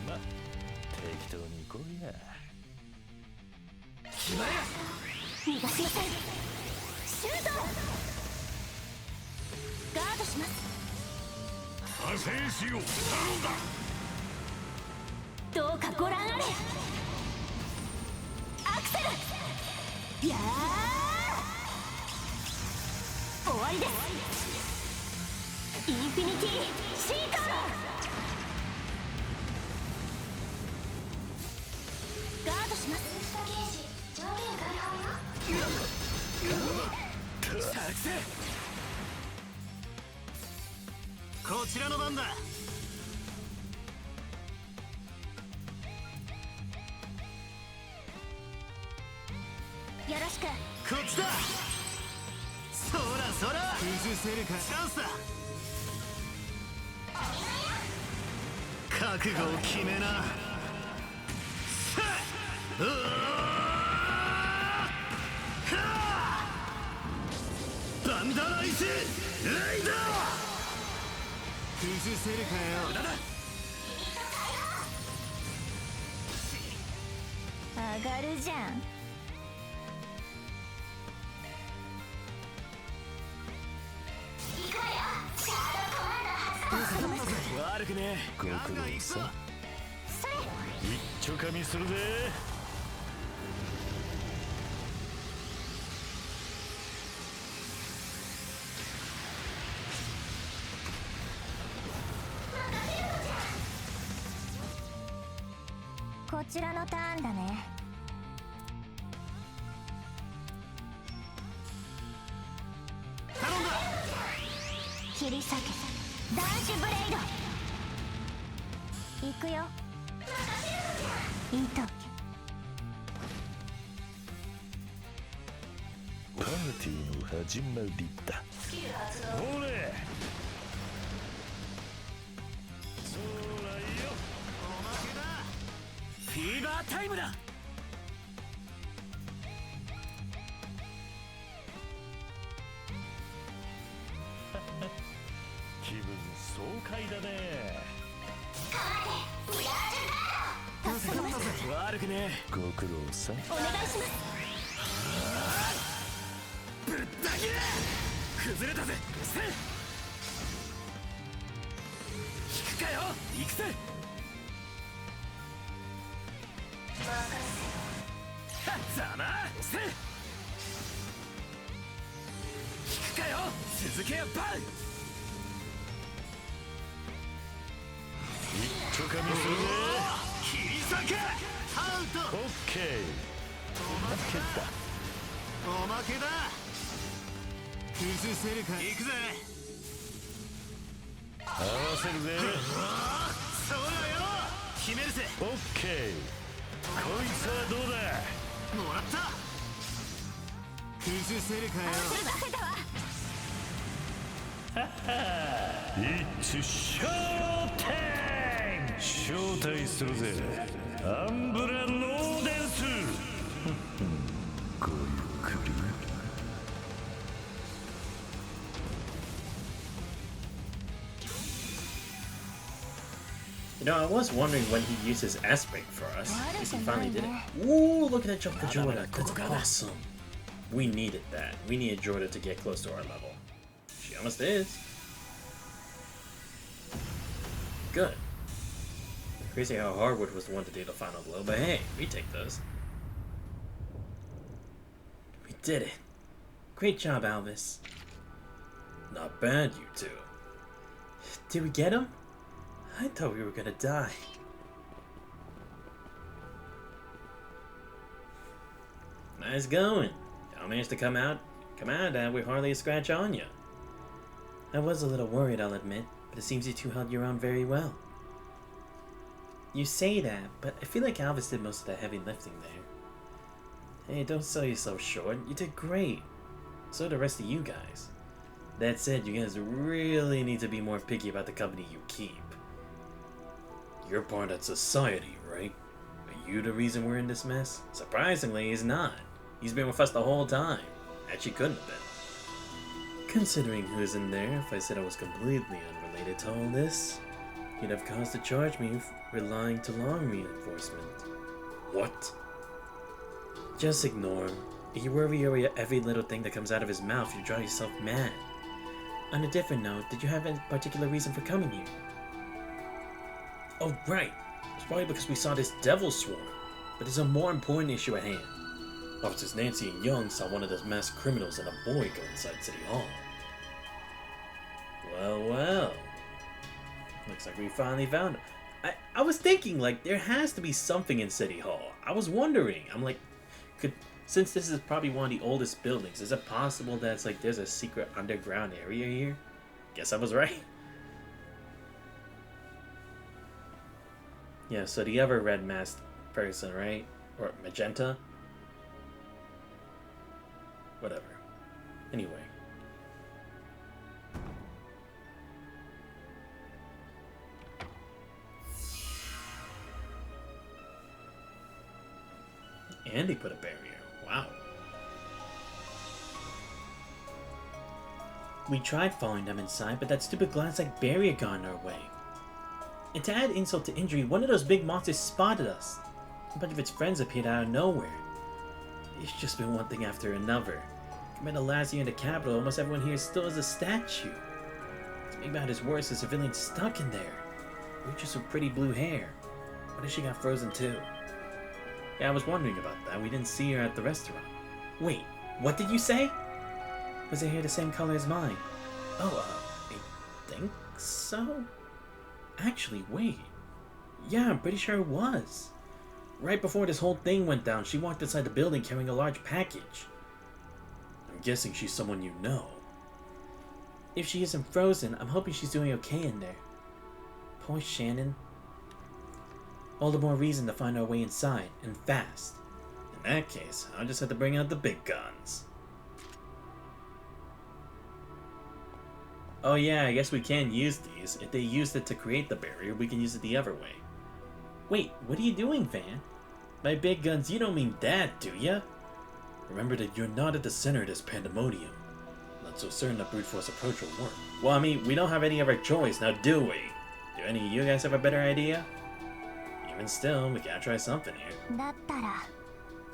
S7: ま、適当に行こうや。
S11: 決まれ。
S2: 逃がしません。シュート。ガードします。
S9: 派生しよう。
S2: どうかご覧あれ。アクセル。いやー終わりです。インフィニティシーカー。ガードします。
S11: 作戦
S8: こちらの番だ。
S2: よろしく。
S8: こっちだ。そらそら崩せるか。チャンスだ。覚悟を決めな。さあうわーバンダライスライダー。崩せるかよ。
S11: 無駄だ。
S3: 上がるじゃん。
S11: 悪くね
S7: ご苦労さん。一丁噛みするぜ。
S3: こちらのターンだね。
S8: 頼んだ。
S3: 切り裂けダッシュブレイド。行くよ。いいと
S7: パーティーの始まりだ。ほれそうだよ。
S8: おまけだ。
S11: フィーバータイムだ。
S7: 気分爽快だね。
S11: 悪くね
S7: ご苦労さん。
S2: お願いします。
S11: ぶった切れ崩れたぜ。せ引くかよ。行くぜ。ざませ引くかよ。続けやバン。
S7: 一丁噛みするぜ。
S8: 切り裂け。アウト。
S7: オッケー。おまけだ。
S8: おまけだ。崩せるか。行くぜ。
S7: 合わせるぜ。
S8: そうだよ。決めるぜ。
S7: オッケー。こいつはどうだ。
S8: もらった。崩せるかよ。
S2: 出せたわ。
S7: It's show time。招待するぜ。アンブラノーデンス。ごゆっくり。
S1: You know, I was wondering when he used his aspect for us. I guess he finally did it. Ooh, look at that jump for Jordan. That's awesome. We needed that. We needed Jordan to get close to our level. She almost is. Good. Crazy how Hardwood was the one to do the final blow, but hey, we take those. We did it. Great job, Alvis. Not bad, you two. Did we get him? I thought we were gonna die. Nice going. Y'all managed to come out with hardly a scratch on you. I was a little worried, I'll admit, but it seems you two held your own very well. You say that, but I feel like Alvis did most of the heavy lifting there. Hey, don't sell yourself short. You did great. So did the rest of you guys. That said, you guys really need to be more picky about the company you keep. You're part of society, right? Are you the reason we're in this mess? Surprisingly, he's not. He's been with us the whole time. Actually, couldn't have been. Considering who's in there, if I said I was completely unrelated to all this, you'd have cause to charge me for lying to law reinforcement. What? Just ignore him. If you worry over every little thing that comes out of his mouth, you drive yourself mad. On a different note, did you have any particular reason for coming here? Oh, right. It's probably because we saw this devil swarm. But there's a more important issue at hand. Officers Nancy and Young saw one of those masked criminals and a boy go inside City Hall. Well, well. Looks like we finally found him. I was thinking, like, there has to be something in City Hall. I was wondering. I'm like, since this is probably one of the oldest buildings, is it possible that it's like there's a secret underground area here? Guess I was right. Yeah, so the other red masked person, right? Or magenta? Whatever. Anyway. And he put a barrier. Wow. We tried following them inside, but that stupid glass-like barrier got in our way. And to add insult to injury, one of those big monsters spotted us. A bunch of its friends appeared out of nowhere. It's just been one thing after another. Compared to last year in the capital, almost everyone here still has a statue. To make matters worse, there's a villain stuck in there. Waitress with pretty blue hair. What if she got frozen too? Yeah, I was wondering about that. We didn't see her at the restaurant. Wait, what did you say? Was her hair the same color as mine? Oh, I think so? Actually, wait. Yeah, I'm pretty sure it was. Right before this whole thing went down, she walked inside the building carrying a large package. I'm guessing she's someone you know. If she isn't frozen, I'm hoping she's doing okay in there. Poor Shannon. All the more reason to find our way inside, and fast. In that case, I'll just have to bring out the big guns. Oh yeah, I guess we can use these. If they used it to create the barrier, we can use it the other way. Wait, what are you doing, Van? By big guns, you don't mean that, do ya? Remember that you're not at the center of this pandemonium. Not so certain a brute force approach will work. Well, I mean, we don't have any other choice, now do we? Do any of you guys have a better idea? Even still, we gotta try something here.
S2: だったら、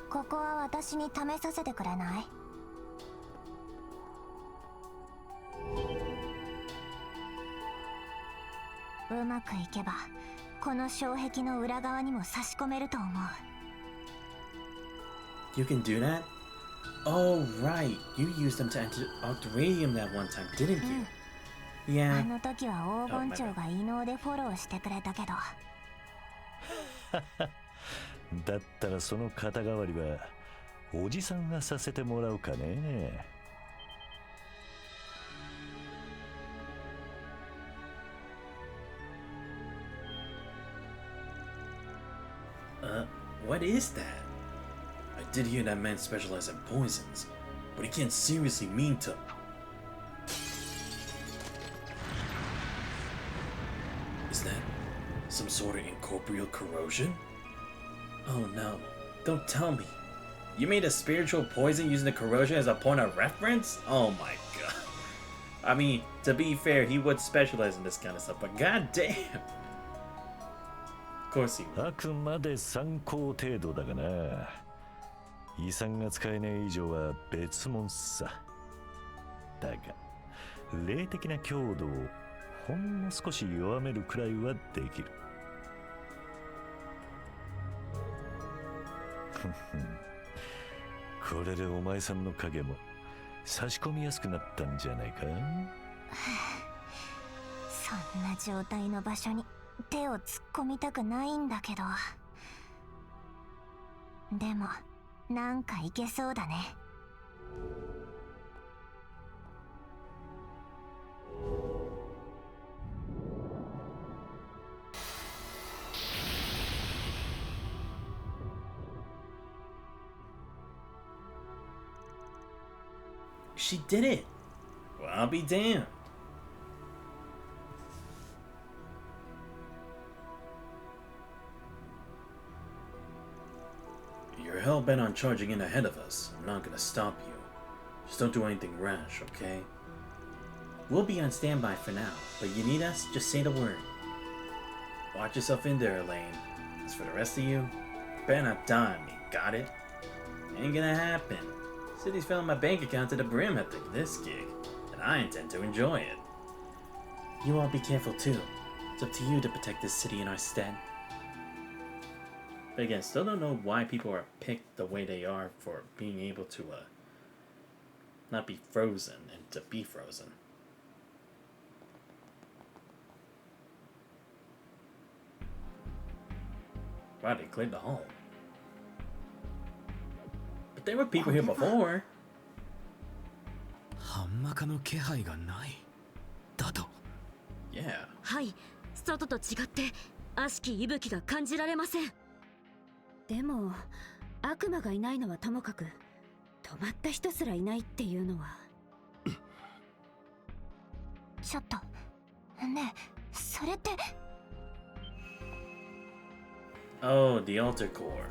S2: ここは私に試させてくれない？うまくいけば、この障壁の裏側にも差し込めると思う。
S1: You can do that? Oh, right. You used them to enter Octaradium that one time, didn't you? Yeah.
S2: あの時は黄金蝶が異能でフォローしてくれたけど。
S7: だったらその肩代わりはおじさんがさせてもらうかね。
S1: What is that? I did hear that man specialized in poisons, but he can't seriously mean to. Is that some sort of incorporeal corrosion? Oh no, don't tell me. You made a spiritual poison using the corrosion as a point of reference? Oh my god. I mean, to be fair, he would specialize in this kind of stuff, but goddamn. Of course he would.
S7: あくまで参考程度だがな。遺産が使えねえ以上は別物さ。だが、霊的な強度をほんの少し弱めるくらいはできる。これでお前さんの影も差し込みやすくなったんじゃないか。
S2: そんな状態の場所に手を突っ込みたくないんだけど、でもなんかいけそうだね。
S1: She did it! Well, I'll be damned. You're hell-bent on charging in ahead of us. I'm not gonna stop you. Just don't do anything rash, okay? We'll be on standby for now, but you need us, just say the word. Watch yourself in there, Elaine. As for the rest of you, better not die on me, got it? Ain't gonna happen. City's filling my bank account to the brim after this gig, and I intend to enjoy it. You all be careful too. It's up to you to protect this city in our stead. But again, still don't know why people are picked the way they are for being able to not be frozen and to be frozen. Wow, they cleared the hall. But there were people here before.
S10: ハンマカの気配がないだと。
S1: Yeah.
S5: はい、外と違って悪しき息吹が感じられません。でも悪魔がいないのはともかく、止まった人すらいないっていうのは。
S2: ちょっとねえ、それって。
S1: Oh, the altar core.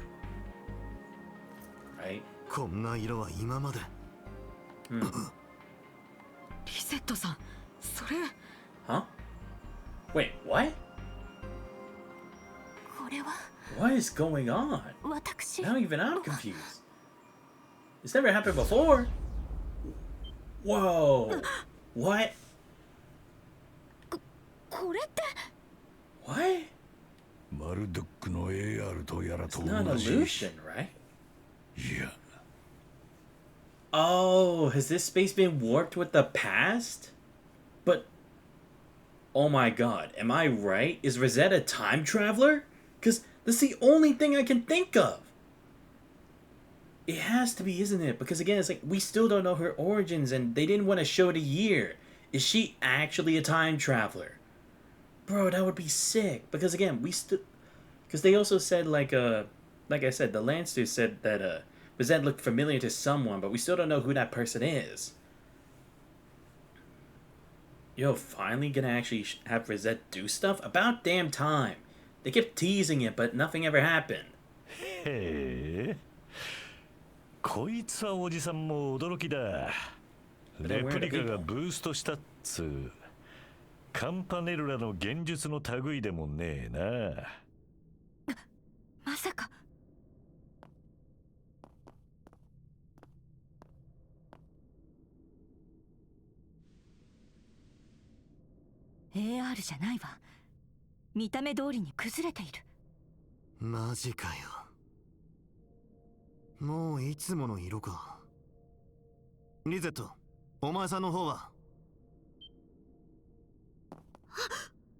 S1: Right?
S8: こんな色は今まで。
S5: リセットさん、それ。
S1: Huh? Wait, what?
S2: これは。
S1: What is going on?
S2: 私。
S1: Now even I'm confused. It's never happened before. Whoa. What?
S5: これって。
S1: What?
S9: マルドックの AR とやらと
S1: It's not
S9: 同じ。
S1: illusion, right?
S9: いや。
S1: Oh, has this space been warped with the past? But, oh my god, am I right? Is Rosetta a time traveler? Because that's the only thing I can think of. It has to be, isn't it? Because again, it's like, we still don't know her origins and they didn't want to show the year. Is she actually a time traveler? Bro, that would be sick. Because again, we still... Because they also said, like I said, the Lancer said that, Rosette looked familiar to someone, but we still don't know who that person is. Yo, finally gonna actually have Rosette do stuff? About damn time. They kept teasing it, but nothing ever happened.
S7: へえ。こいつはおじさんも驚きだ。レプリカがブーストしたっつう。カンパネルラの幻術の類でもねえな。
S5: まさか。AR じゃないわ。見た目通りに崩れている。
S8: マジかよ。もういつもの色か。リゼット、お前さんの方は。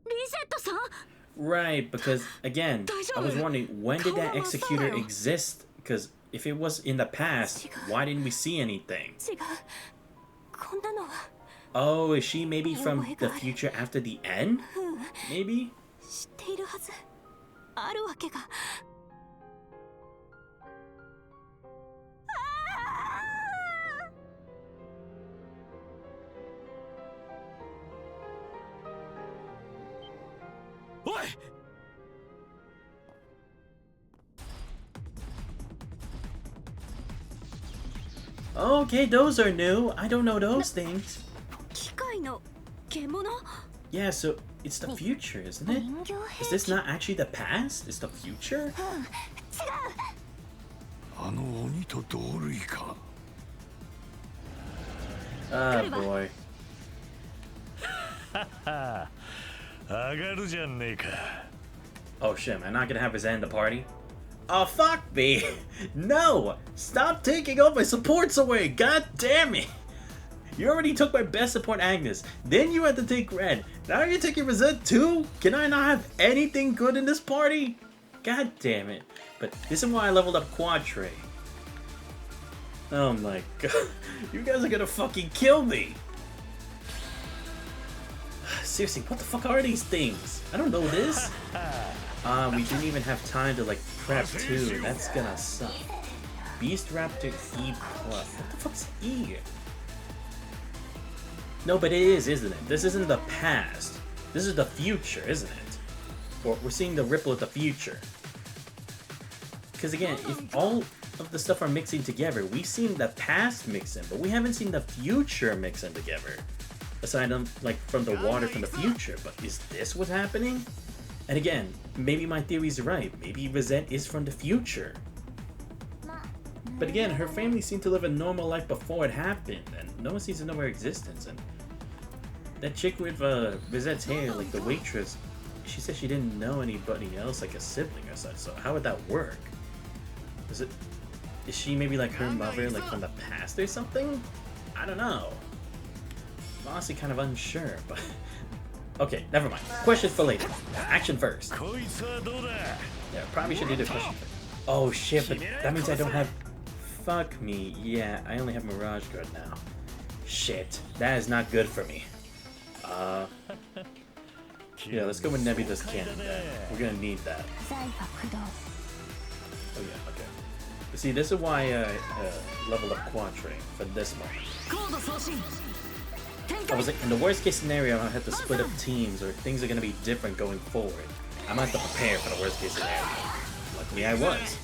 S5: リゼットさん。
S1: Right, because again, I was wondering, when did that executor exist? Because if it was in the past, why didn't we see anything?
S2: 違う。こんなのは。
S1: Oh, is she maybe from the future after the end? Maybe?
S2: 知っているはず。あるわけが。
S11: おい。
S1: Okay, those are new. I don't know those things.
S5: 機械の獣。
S1: Yeah, so it's the future, isn't it? Is this not actually the past? It's the future?
S9: あの鬼と同類か。
S1: Oh boy.
S7: 上がるじゃねえか。
S1: Oh shit, am I not gonna have his end the party? Oh, fuck me. No! Stop taking all my supports away! God damn it! You already took my best support, Agnes. Then you had to take Red. Now you're taking Rosette too? Can I not have anything good in this party? God damn it. But this is why I leveled up Quadre. Oh my god. You guys are gonna fucking kill me. Seriously, what the fuck are these things? I don't know this. We didn't even have time to like prep too. That's gonna suck. Beast Raptor E+. What the fuck's E? No, but it is, isn't it? This isn't the past. This is the future, isn't it? Or we're seeing the ripple of the future. Because again, if all of the stuff are mixing together, we've seen the past mix in, but we haven't seen the future mix in together. Aside from the water from the future. But is this what's happening? And again, maybe my theory's right. Maybe Rosette is from the future. But again, her family seemed to live a normal life before it happened, and no one seems to know her existence. And that chick with Rosette's hair, like the waitress, she said she didn't know anybody else, like a sibling or such. So how would that work? Is she maybe like her mother, like from the past or something? I don't know. I'm honestly kind of unsure, but okay, never mind. Questions for later. Action first. Yeah, probably should do the question first. Oh shit, but that means I don't have. Fuck me. Yeah, I only have Mirage Guard now. Shit, that is not good for me. Yeah, let's go with Nebula's Cannon then. We're gonna need that. Oh yeah, okay. You see, this is why I leveled up Quadre for this moment. I was like, in the worst case scenario, I have to split up teams or things are gonna be different going forward. I'm gonna have to prepare for the worst case scenario. Luckily I was.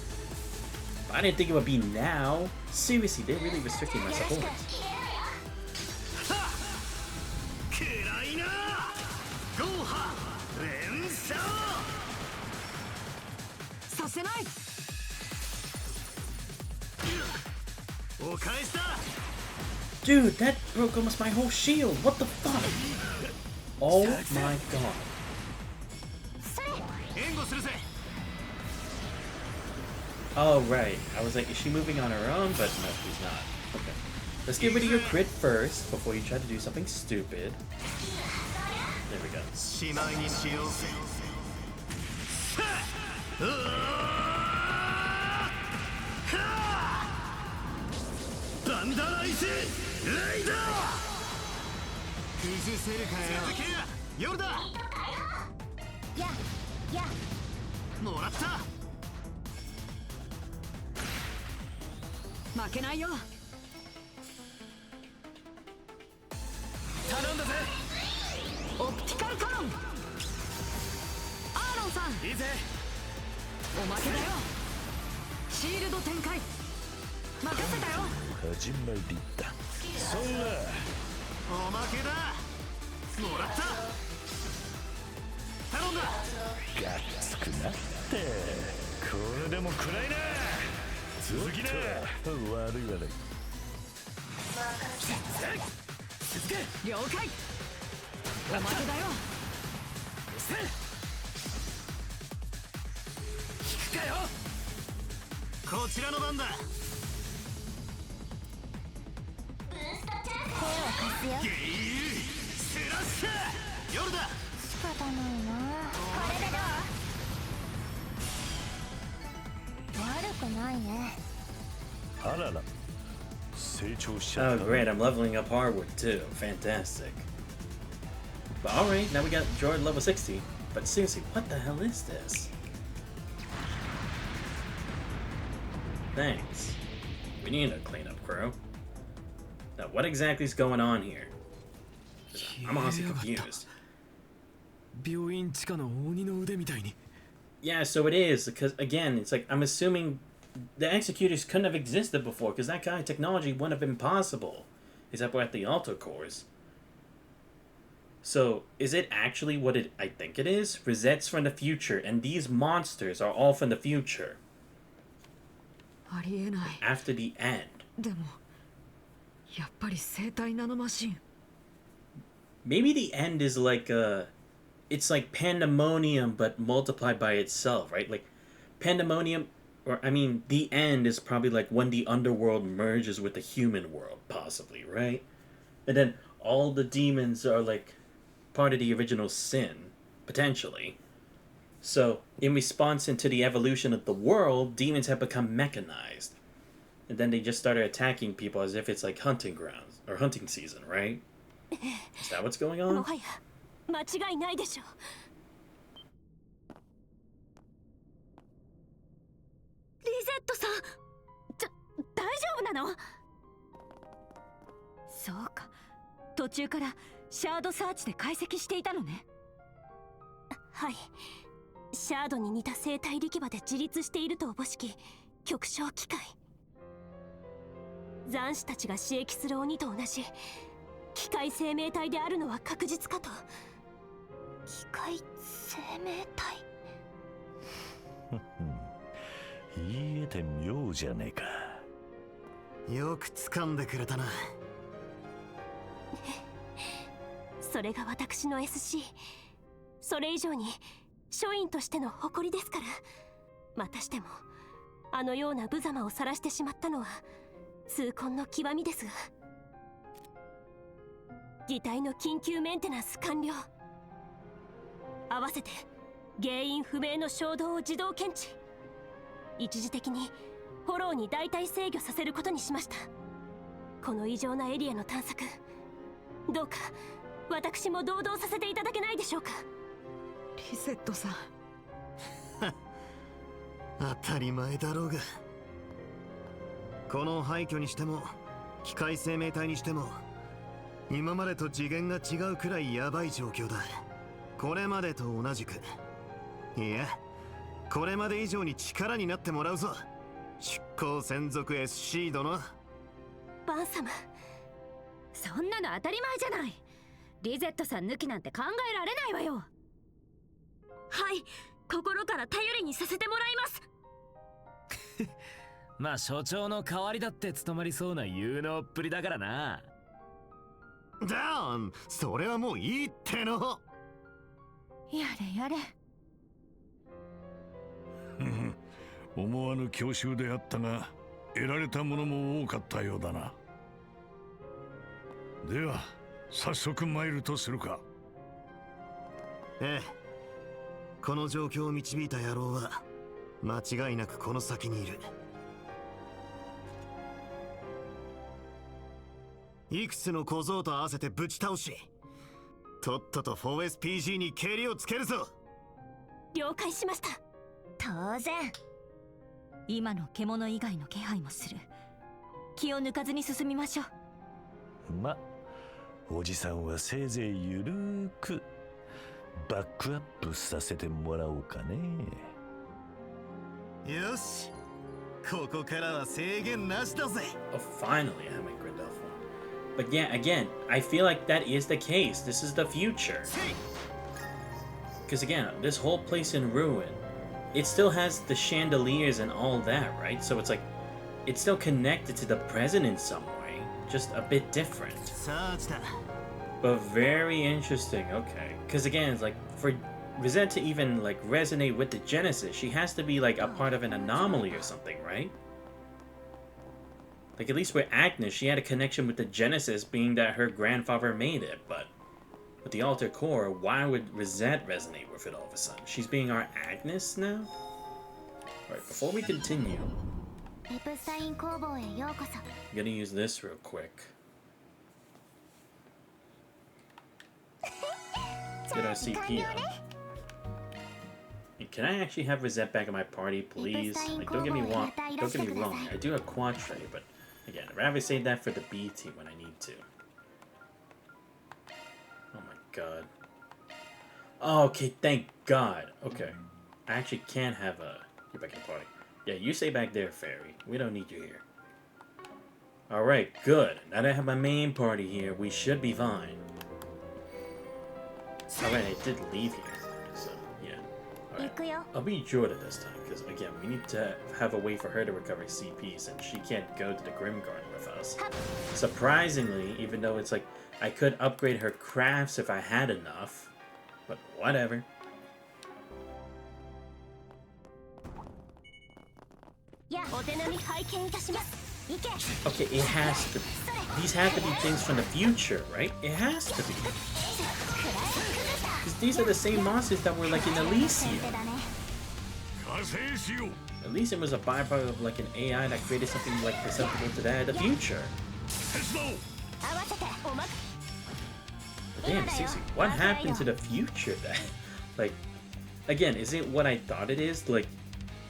S1: But I didn't think it would be now. Seriously, they're really restricting my support. Dude, that broke almost my whole shield. What the fuck? Oh my god. Oh right. I was like, is she moving on her own? But no, she's not. Okay. Let's get rid of your crit first before you try to do something stupid. There we go. Oh great, I'm leveling up hardwood too. Fantastic. But alright, now we got Jordan level 60. But seriously, what the hell is this? Thanks. We need a cleanup crew. Now what exactly is going on here? I'm honestly confused. Yeah, so it is, because again, it's like, I'm assuming the executors couldn't have existed before, because that kind of technology wouldn't have been possible, except we're at the altar cores. So, is it actually what I think it is? Rosette's from the future, and these monsters are all from the future. After the end. Maybe the end is like it's like pandemonium but multiplied by itself, right? Like pandemonium or I mean, the end is probably like when the underworld merges with the human world, possibly, right? And then all the demons are like part of the original sin, potentially. So, in response into the evolution of the world, demons have become mechanized. And then they just started attacking people as if it's like hunting grounds, or hunting season, right? Is that what's going on?
S2: もはや間違いないでしょう。リゼットさん、大丈夫なの？
S5: そうか、途中からシャードサーチで解析していたのね。
S2: はい、シャードに似た生態力場で自立しているとおぼしき極小機械。残死たちが刺激する鬼と同じ機械生命体であるのは確実かと。機械生命体
S7: 言えて妙じゃねえか。
S8: よく掴んでくれたな。
S2: それが私の SC。 それ以上に書院としての誇りですから。またしてもあのような無様を晒してしまったのは痛恨の極みですが、擬態の緊急メンテナンス完了。合わせて原因不明の衝動を自動検知。一時的にフォローに代替制御させることにしました。この異常なエリアの探索、どうか私も同道させていただけないでしょうか。
S5: リゼットさん
S8: 当たり前だろうが。この廃墟にしても機械生命体にしても今までと次元が違うくらいヤバい状況だ。これまでと同じく、いやこれまで以上に力になってもらうぞ、出向専属 SC 殿。
S2: バン様、
S5: そんなの当たり前じゃない。リゼットさん抜きなんて考えられないわよ。
S2: はい、心から頼りにさせてもらいます。
S10: まあ所長の代わりだって務まりそうな有能っぷりだからな。
S8: ダウン、それはもういいっての。
S5: やれやれ。
S9: 思わぬ強襲であったが得られたものも多かったようだな。では早速参るとするか。
S8: ええ、この状況を導いた野郎は間違いなくこの先にいる。いくつの小僧と合わせてぶち倒し、とっとと 4SPG に蹴りをつけるぞ。
S2: 了解しました。
S5: 当然。今の獣以外の気配もする。気を抜かずに進みましょう。
S7: ま、おじさんはせいぜいゆるーくバックアップさせてもらおうかね。
S8: よし、ここからは制限なしだぜ。
S1: Oh, finally, I have my Grindelwald one. But yeah, again, I feel like that is the case. This is the future. Because again, this whole place in ruin, it still has the chandeliers and all that, right? So it's like, it's still connected to the present in some way, just a bit different. But very interesting, okay. Because again, it's like, for Rizet to even like resonate with the Genesis, she has to be like a part of an anomaly or something, right? Like at least with Agnes, she had a connection with the Genesis, being that her grandfather made it, but with the Alter Core, why would Rizet resonate with it all of a sudden? She's being our Agnes now? Alright, before we continue, I'm gonna use this real quick. Get our CP up. Can I actually have Rizet back in my party, please? Like, don't get me wrong, I do have Quatre, but again, I'd rather save that for the B team when I need to. Oh my god. Oh, okay, thank god. Okay. I actually can have you back in the party. Yeah, you stay back there, Fairy. We don't need you here. Alright, good. Now that I have my main party here, we should be fine. Alright, I did leave here. So, yeah. Alright. I'll be Jordan this time, because again, we need to have a way for her to recover CPs, and she can't go to the Grim Garden with us. Surprisingly, even though it's like, I could upgrade her crafts if I had enough, but whatever.
S2: お手並み拝見いたします。行け。
S1: Okay, it has to be. These have to be things from the future, right? It has to be. Because these are the same monsters that were like in Elysium.
S9: 加勢しよう。
S1: Elysium was a byproduct of like an AI that created something like perceptible to that in the future.
S9: 手伝おう。
S2: 合わせておま
S1: But damn, seriously, what happened to the future then? Like, again, is it what I thought it is? Like,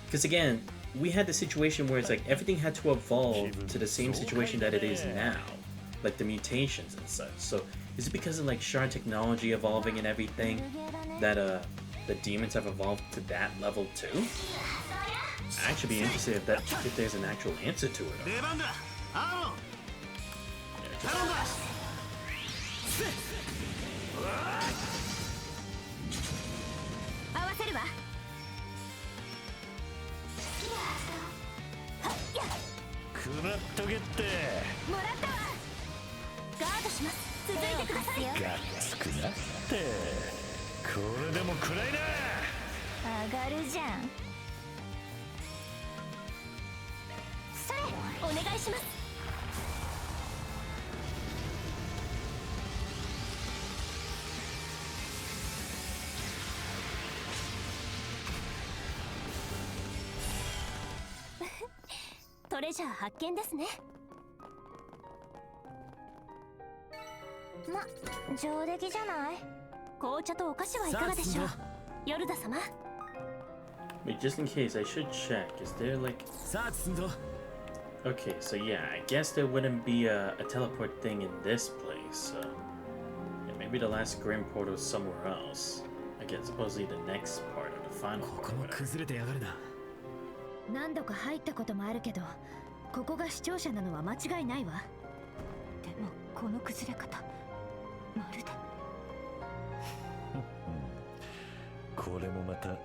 S1: because again, we had the situation where it's like everything had to evolve to the same situation that it is now, like the mutations and such. So, is it because of like shard technology evolving and everything that the demons have evolved to that level too? I'd actually be interested if there's an actual answer to it.
S8: 出番だ。アーロン。
S1: Yeah, just-
S8: 頼んだ。
S2: 合わせるわ。
S7: 食らっとけって
S2: もらったわ。ガードします。続いてください。
S7: がっつくなってこれでも食らいな。
S2: 上がるじゃん。それお願いします。トレジャー発見ですね。ま、上出来じゃない。紅茶とお菓子はいかがでしょう。ヨルダ様。
S1: Wait, just in case, I should check. Is there like...
S10: さあ進んぞ。
S1: Okay, so yeah, I guess there wouldn't be a teleport thing in this place. Yeah, maybe the last Grim portal is somewhere else. Again, supposedly the next part of the final
S10: こ
S1: part.
S10: こも
S1: whatever.
S10: 崩れてやがるな。
S3: 何度か入ったこともあるけど、ここが視聴者なのは間違いないわ。でもこの崩れ方、まるで
S7: これもまた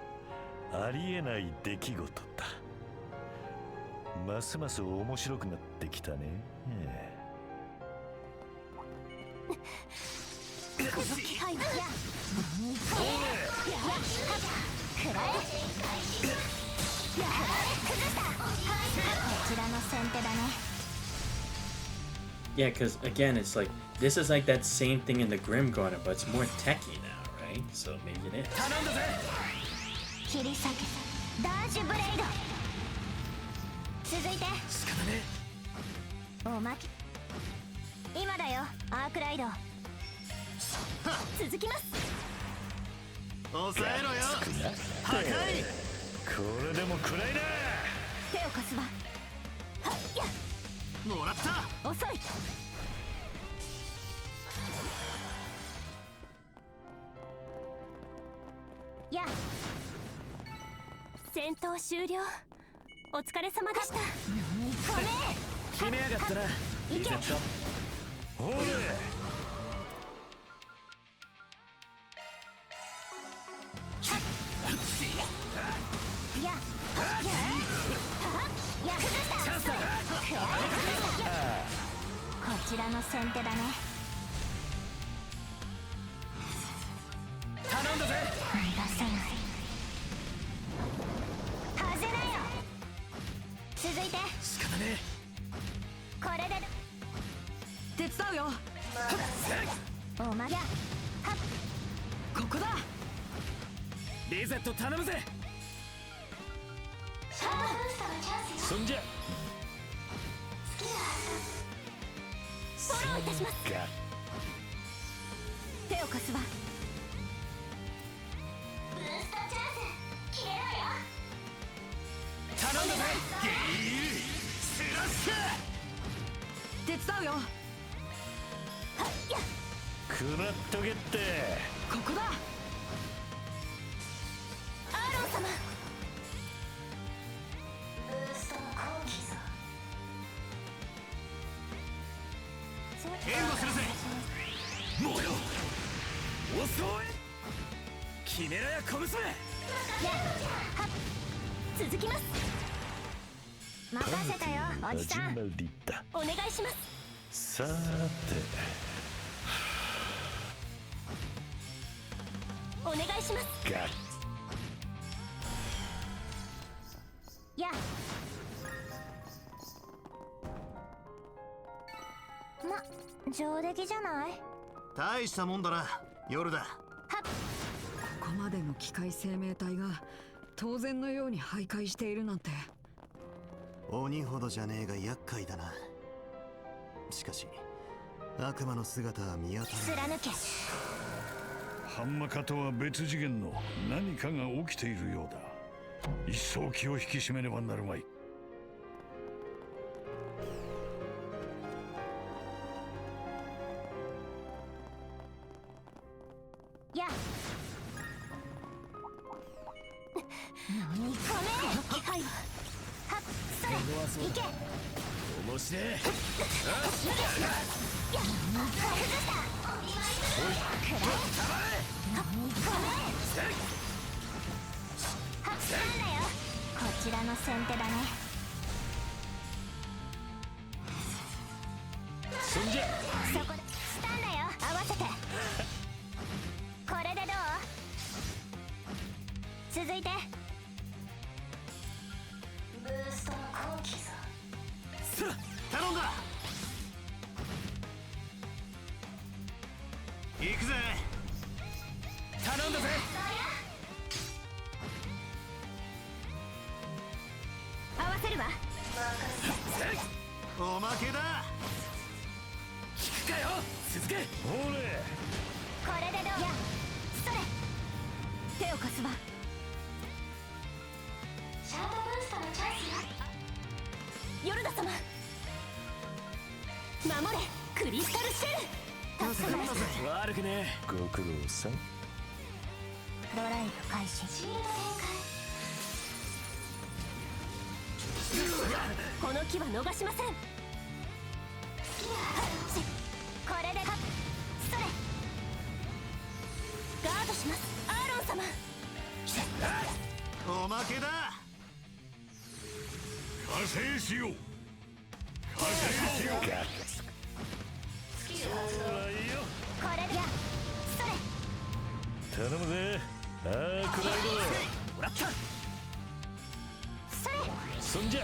S7: ありえない出来事だ。ますます面白くなってきたね。
S2: この気配はや。くらえ。こちらの先手だね。
S1: Yeah, because again, it's like, this is like that same thing in the Grim Garden, but it's more techy now, right? So maybe it is.
S10: 頼んだぜ。
S2: 切り裂けダージュブレイド。続いて
S10: 仕方ね
S2: おまき。今だよアークライド。続きます。
S8: 抑えろよ。破壊。
S7: これでも食らいな。
S2: 手を貸すわ。はっや。
S8: もらった。
S2: 遅い。や。戦闘終了。お疲れ様でした。ごめん。
S10: 決めやがったな。リセット。
S7: ほれ。
S2: や。や。崩した。チャンスだ。こちらの先手だね。
S10: 頼んだぜ。
S2: 出せない。はぜなよ。続いて。
S10: 仕方ね
S2: これで。
S5: 手伝うよ。
S2: おまや。はっ。
S5: ここだ。
S10: リゼット頼むぜ。
S7: そんじゃ
S2: フォローいたします。手を貸すわ。ブーストチャンス決めろよ。
S10: 頼んだぜ。
S9: スラッシャ
S5: 手伝うよ。
S2: はっや。
S7: 食らっとけって
S5: ここだ。
S2: アーロン様。ブーストの後期ぞ。
S9: 援護するぜ。
S10: もうよ遅い。決めろや小娘。
S2: や。はっ。続きます。任せたよおじさん。
S7: 始まりだ。
S2: お願いします。
S7: さーて
S2: お願いします。
S7: が
S2: や。上出来じゃない？
S8: 大したもんだな、夜だ。
S13: ここまでの機械生命体が当然のように徘徊しているなんて。
S8: 鬼ほどじゃねえが厄介だな。しかし悪魔の姿は見当たらない。
S2: 貫け。
S9: ハンマカとは別次元の何かが起きているようだ。一層気を引き締めねばなるまい。
S2: や何これ気配は。はっそれ行け。
S10: 面白い。
S2: や崩したくらえ。何これ。はっなんだよ。こちらの先手だね。
S10: そんじゃ
S2: そこでスタンだよ。合わせてこれでどう？続いてブーストの後期さ。
S8: 頼んだ。行くぜ。
S10: 頼んだぜ。
S2: 合わせるわ。
S8: おまけだ。
S10: 聞くかよ、続け。
S7: ほれ。
S2: これでどう？やそれ手を貸すわ。シャートブーストのチャンスよ。ヨルダ様守れクリスタルシェル。助かるぜ。
S10: 悪くね
S7: ご苦労さん。
S2: ドライブ開始。シールド展開。この木は逃しません。これでそれガードします。アーロン様
S8: おまけだ。
S9: 加勢しよう。加勢しよう。
S2: これでやそれ
S7: 頼むぜ。アークライド。
S10: もらった。
S2: それ
S7: そんじゃ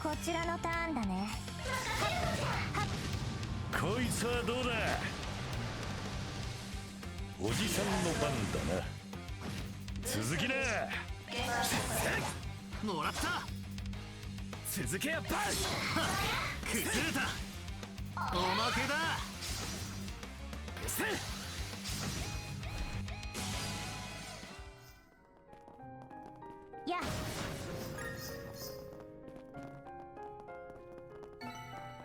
S2: こちらのターンだね。
S7: こいつはどうだ。おじさんの番だな。続きな。
S8: もらった。
S10: 続けやバン。
S8: 崩れた。おまけだ。
S2: や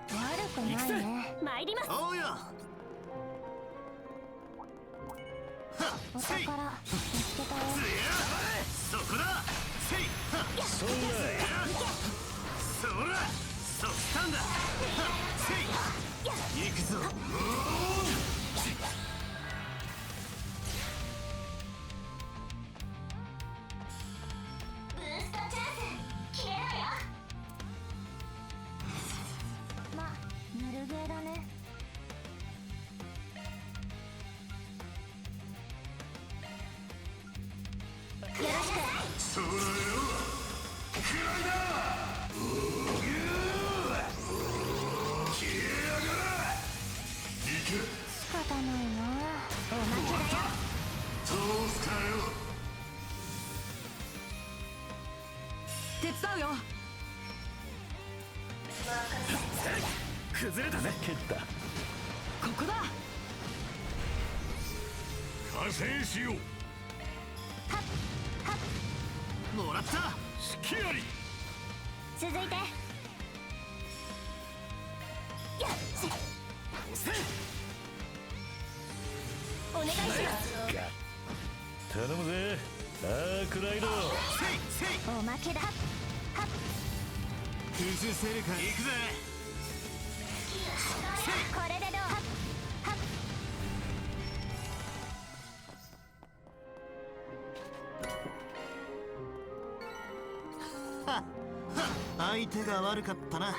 S2: 悪くないね。参ります。
S8: おうよ。
S2: お宝見つけたよ。
S8: そこだ。せい。
S7: そんな。
S8: そらそったんだ。せい行くぞ。
S2: ブーストチャンス決めろよ。まぬるゲーだね。よろしく。
S8: そらよ。くらいだ。
S2: 仕方ないな。おまけだよ。
S8: どうすかよ。
S13: 手伝うよ。
S10: 崩れたぜ。
S7: 蹴った。
S13: ここだ。
S9: 加勢しよう。
S8: もらった。
S9: 好きあり。
S2: 続いてやっお願いします。
S7: 頼むぜ。アークライド。
S2: おまけだ。
S8: 崩せるか。行くぜ。
S2: これでどう？
S8: 相手が悪かったな。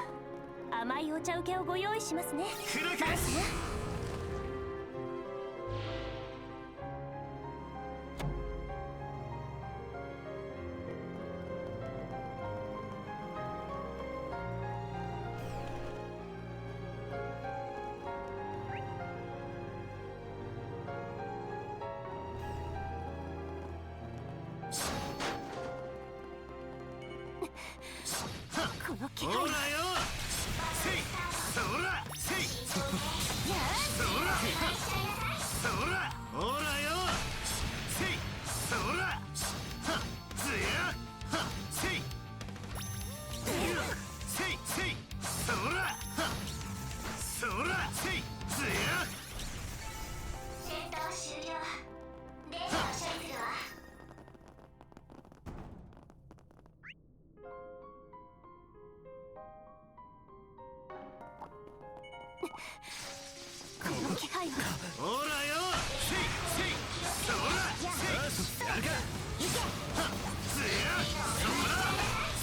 S2: 甘いお茶受けをご用意しますね。バルスの気配
S8: ほらよせいそらせいそらそらほらよせいそらはっつやはっせいせいせいそらはっそらせいつや
S2: 戦闘終了。電車を処理するわ。この気配は。
S8: ほらよせいせいそらせい
S10: やるか
S8: つやそら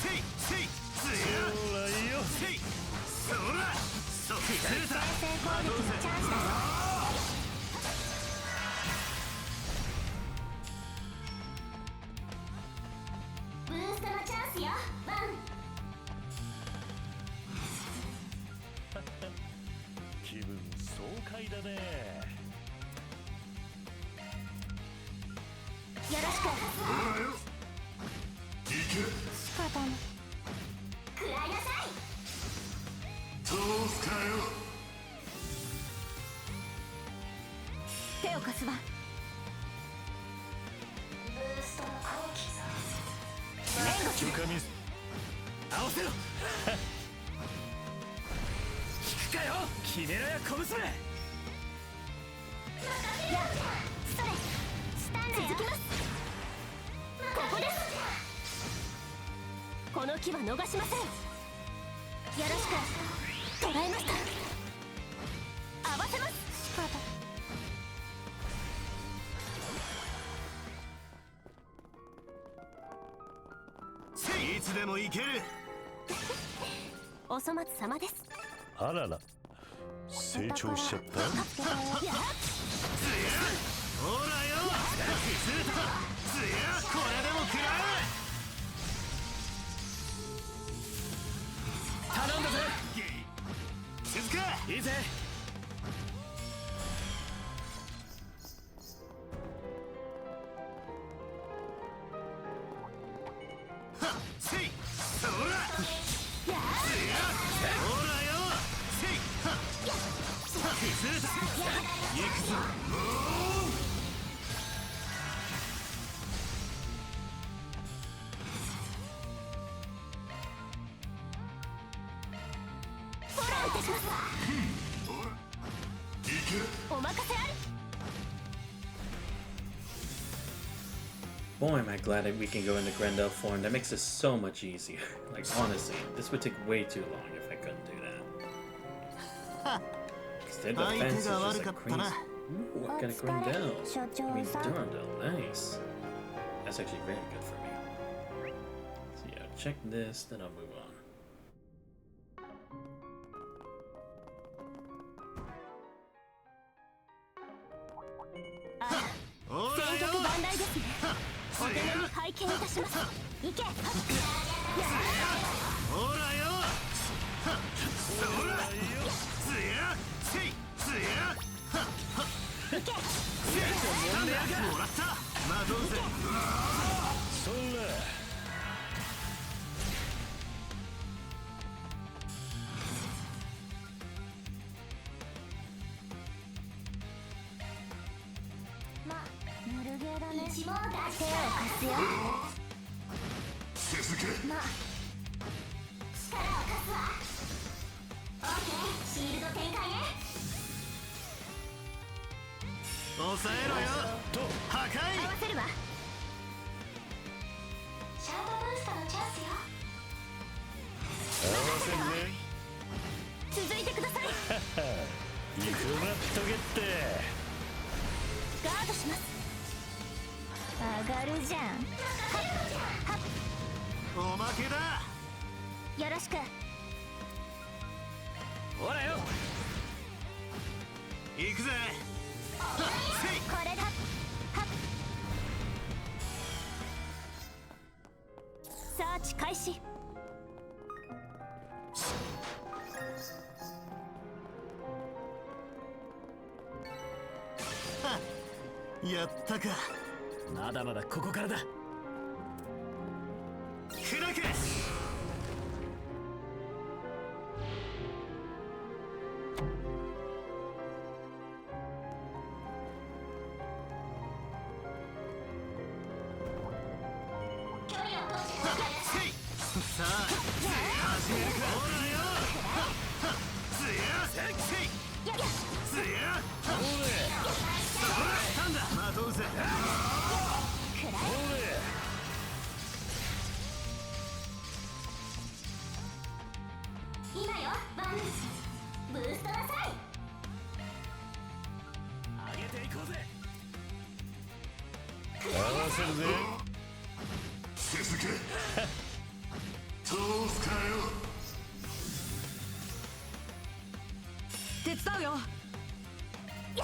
S8: せいせいつやほらよせいそらそっくれた
S2: 先制攻撃のチャンスだよ。ブーストのチャンスよ。ワン。
S7: 気分爽快だね。
S2: よろしく。
S6: ほらよ行け
S2: 仕方ない。食らいなさい。
S6: 通すかよ
S5: 手を貸すわ。
S2: ブーストの後期さ。
S7: 中華ミス
S10: 合わせろ引くかよキメラや小娘。
S2: やストレスタンド続きます。ここです。この木は逃しません。よろしく。捉えました。合わせます。仕方。
S8: いつでも行ける。
S2: お粗末様です。
S7: あらら成長しちゃった。
S2: やっ
S8: ほらよ崩れたつやこれでも食らえ。
S10: 頼んだぜ
S8: 静か
S10: いいぜ
S8: せいそらつやほらよせいはっ崩れた行くぞ。
S2: フォローいたします。お任せあれ。
S1: Boy, am I glad that we can go into Grendel form. That makes this so much easier. Like, honestly, this would take way too long if I couldn't do that. Because their defense is just like crazy. Ooh, what kind of Grendel? I mean, Durandal, nice. That's actually very good for me. So yeah, check this, then I'll move on.
S2: Ah, 戦局万代ですね。お手並み拝見いたします。行け。
S8: ほらよそらつやせいつや
S2: 行け。
S8: もらったまあどうせ
S7: そんな
S2: まあぬるゲーだね。手を貸すよ。
S6: 続け
S2: まあ力を貸すわ。オッケーシールド展開ね。
S8: 抑えろよと破壊。
S2: 合わせるわ。シャードブーストのチャンスよ。
S7: 合わせんね。
S2: 続いてください。
S7: いくらっとけって
S2: ガードします。上がるじゃん。はっはっ。
S8: おまけだ。
S2: よろしく。
S10: ほらよ
S8: 行くぜ。
S2: これだ。はっ。サーチ開始。
S8: やったか。
S10: まだまだここからだ
S8: 砕け。
S2: 今よバンブーストなさい。
S10: 上げていこうぜ。
S7: 合わせるぜ。
S6: 続け通すかよ。
S13: 手伝うよ。
S2: よ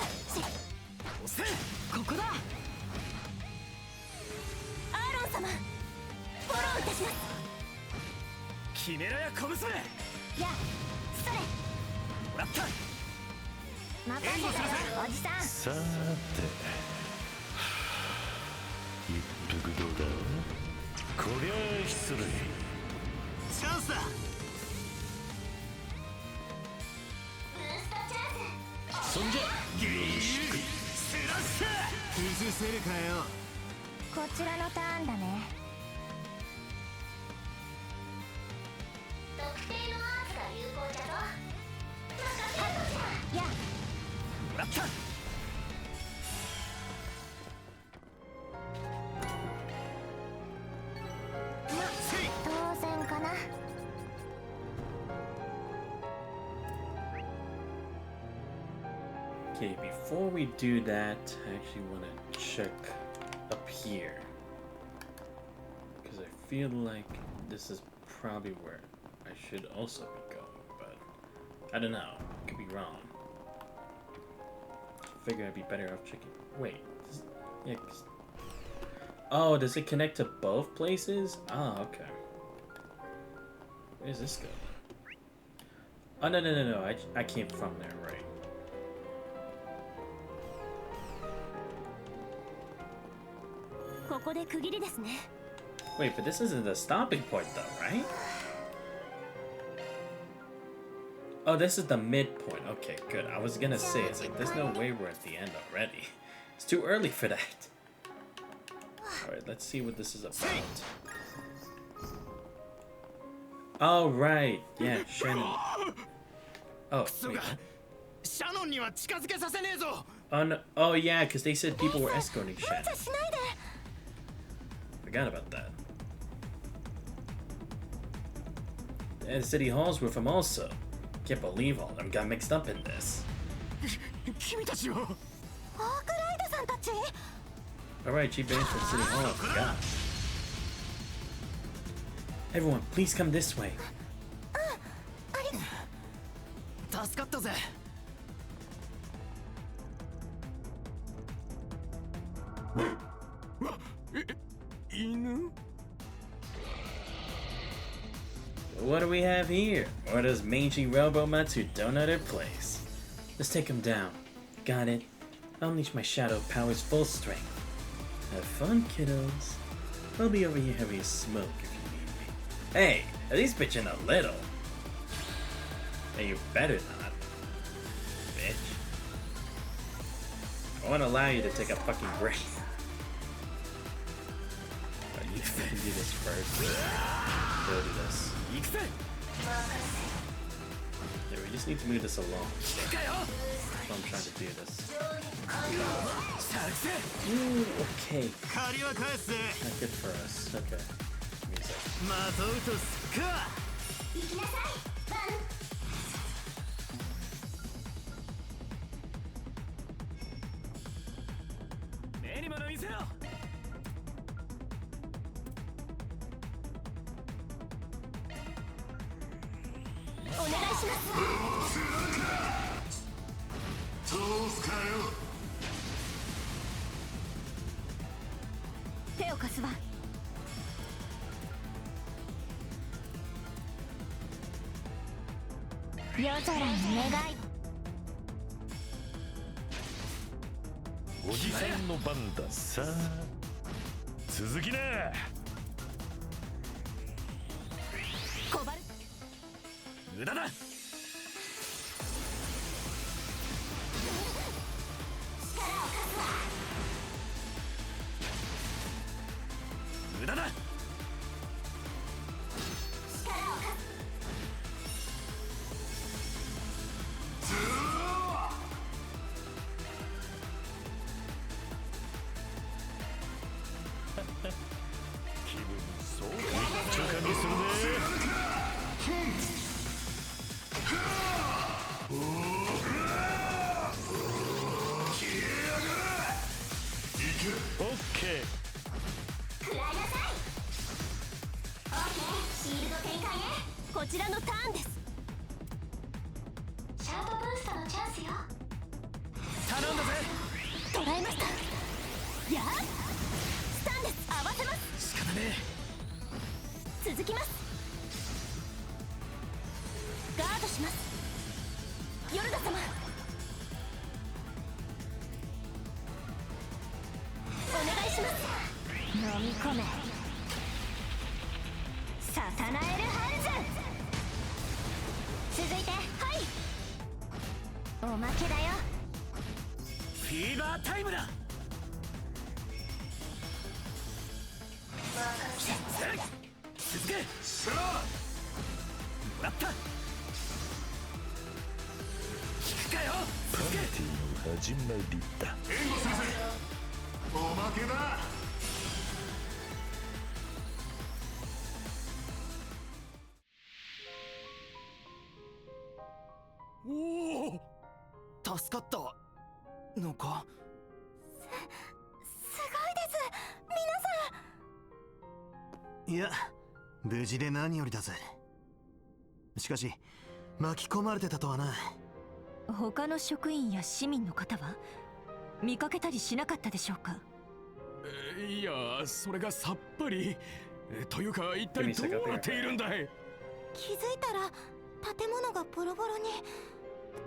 S2: し、
S10: 押せ。
S13: ここだ。
S2: アーロン様フォローいたします。
S10: キメラや拳。
S2: やそれ
S10: もらった。
S2: 任せたよおじさん。
S7: さーて一服どうだ。こりゃあ失礼。
S8: チャンスだ。
S2: ブーストチャンス。
S7: そんじゃ
S8: 崩せるかよ。
S2: こちらのターンだね。特定のアーツが有効じゃぞ。や
S10: もらった。
S2: 当然かな。
S1: Okay, before we do that, I actually want to check up here. Because I feel like this is probably where I should also be going, but I don't know. Could be wrong. Figure I'd be better off checking. Wait. Yeah. Oh, does it connect to both places? Ah, okay. Where does this go? Oh, no. I came from there, right? Wait, but this isn't the stopping point though, right? Oh, this is the midpoint. Okay, good. I was gonna say, it's like, there's no way we're at the end already. It's too early for that. Alright, let's see what this is about. Oh, right. Yeah, Shannon. Oh, wait. Oh, no. Oh, yeah, because they said people were escorting Shannon. Forgot about that. And City Hall's with him also. Can't believe all of them got mixed up in this. Alright, she banned from City Hall, I forgot. Everyone, please come this way.
S12: 助かったぜ。
S10: 犬
S1: What do we have here? Or those mangy robomuts who don't know their place. Let's take them down. Got it. I'll unleash my shadow power's full strength. Have fun, kiddos. I'll be over here having a smoke if you need me. Hey, at least bitching a little. Hey, you better not. Bitch. I won't allow you to take a fucking break. Oh, you can do this first. Go do this. Yeah, we just need to move this along. That's why I'm trying to do this. Ooh, okay. Not good for us. Okay. Give me a second.
S2: 行きなさいバン。
S10: 目に物見せろ。
S2: お願いします。
S6: 通すかよ。
S2: 手を貸すわ。夜空に願い。
S7: おじさんの番だ。さあ続きな。
S2: コバル
S10: 無駄だ。無駄だ。
S7: け。
S2: 食らいなさい。オーケー、シールド展開ね。こちらのターンです。シャードブーストのチャンスよ。
S11: 頼んだぜ。
S2: 捉えました。やあ、スタンです。合わせます。
S11: 仕方ね
S2: 続きます。ガードします。ヨルダ様、お願いします。飲み込め、サタナエルハンズ。続いて、はい、おまけだよ。
S11: フィーバータイムだ。続け。しろ。もらった。引くかよ。
S7: パーティーの始まりだ。
S6: 援護するぜ。おまけだ。
S12: おお、助かったのか。
S2: すごいです皆さん。
S8: いや、無事で何よりだぜ。しかし巻き込まれてたとはな。
S5: 他の職員や市民の方は見かけたりしなかったでしょうか。
S10: いや、それがさっぱり。というか、一体どうなっているんだい。
S2: 気づいたら建物がボロボロに。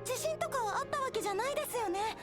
S2: 地震とかあったわけじゃないですよね。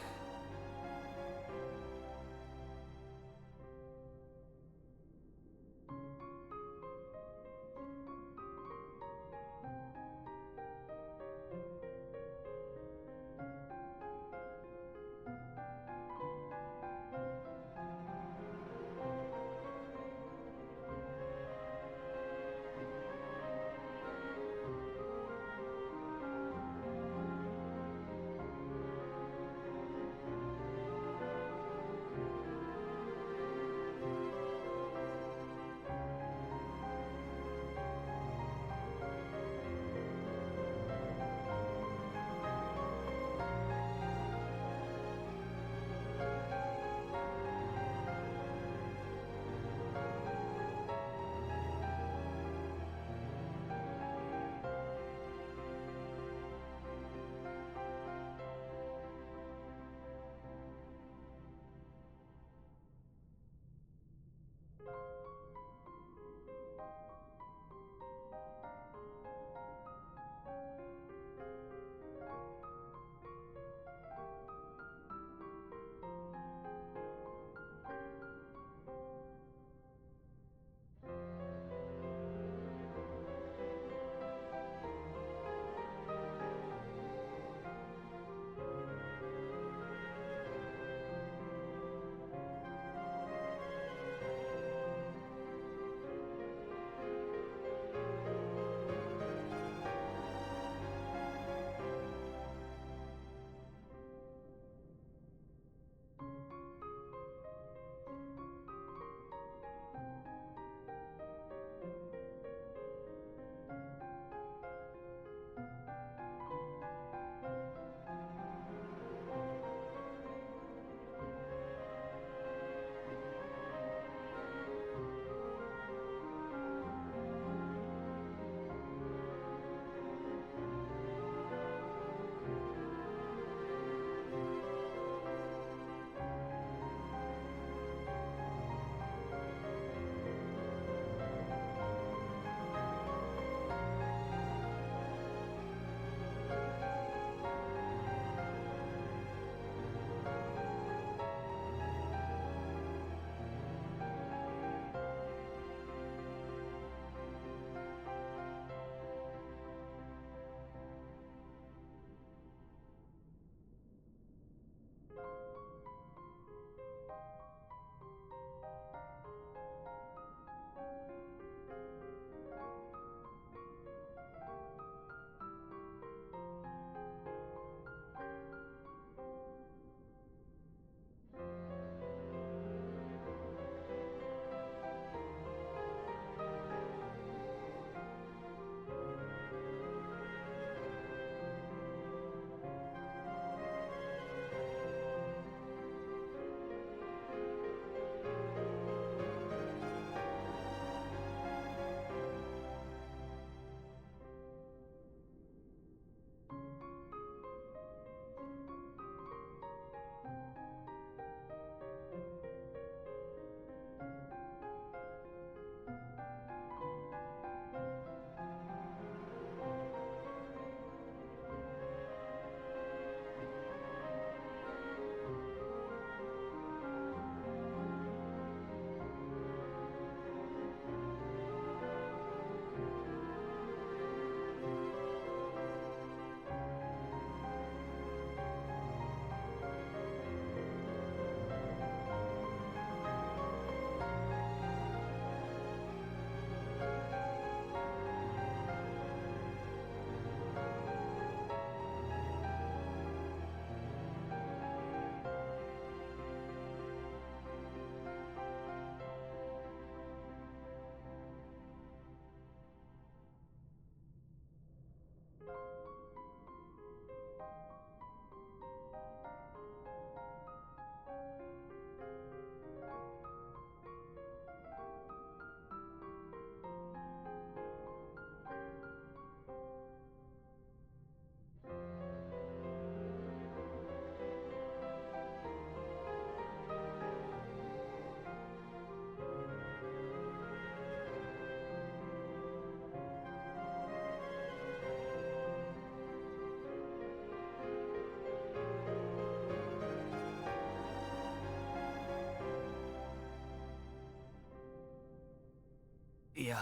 S12: いや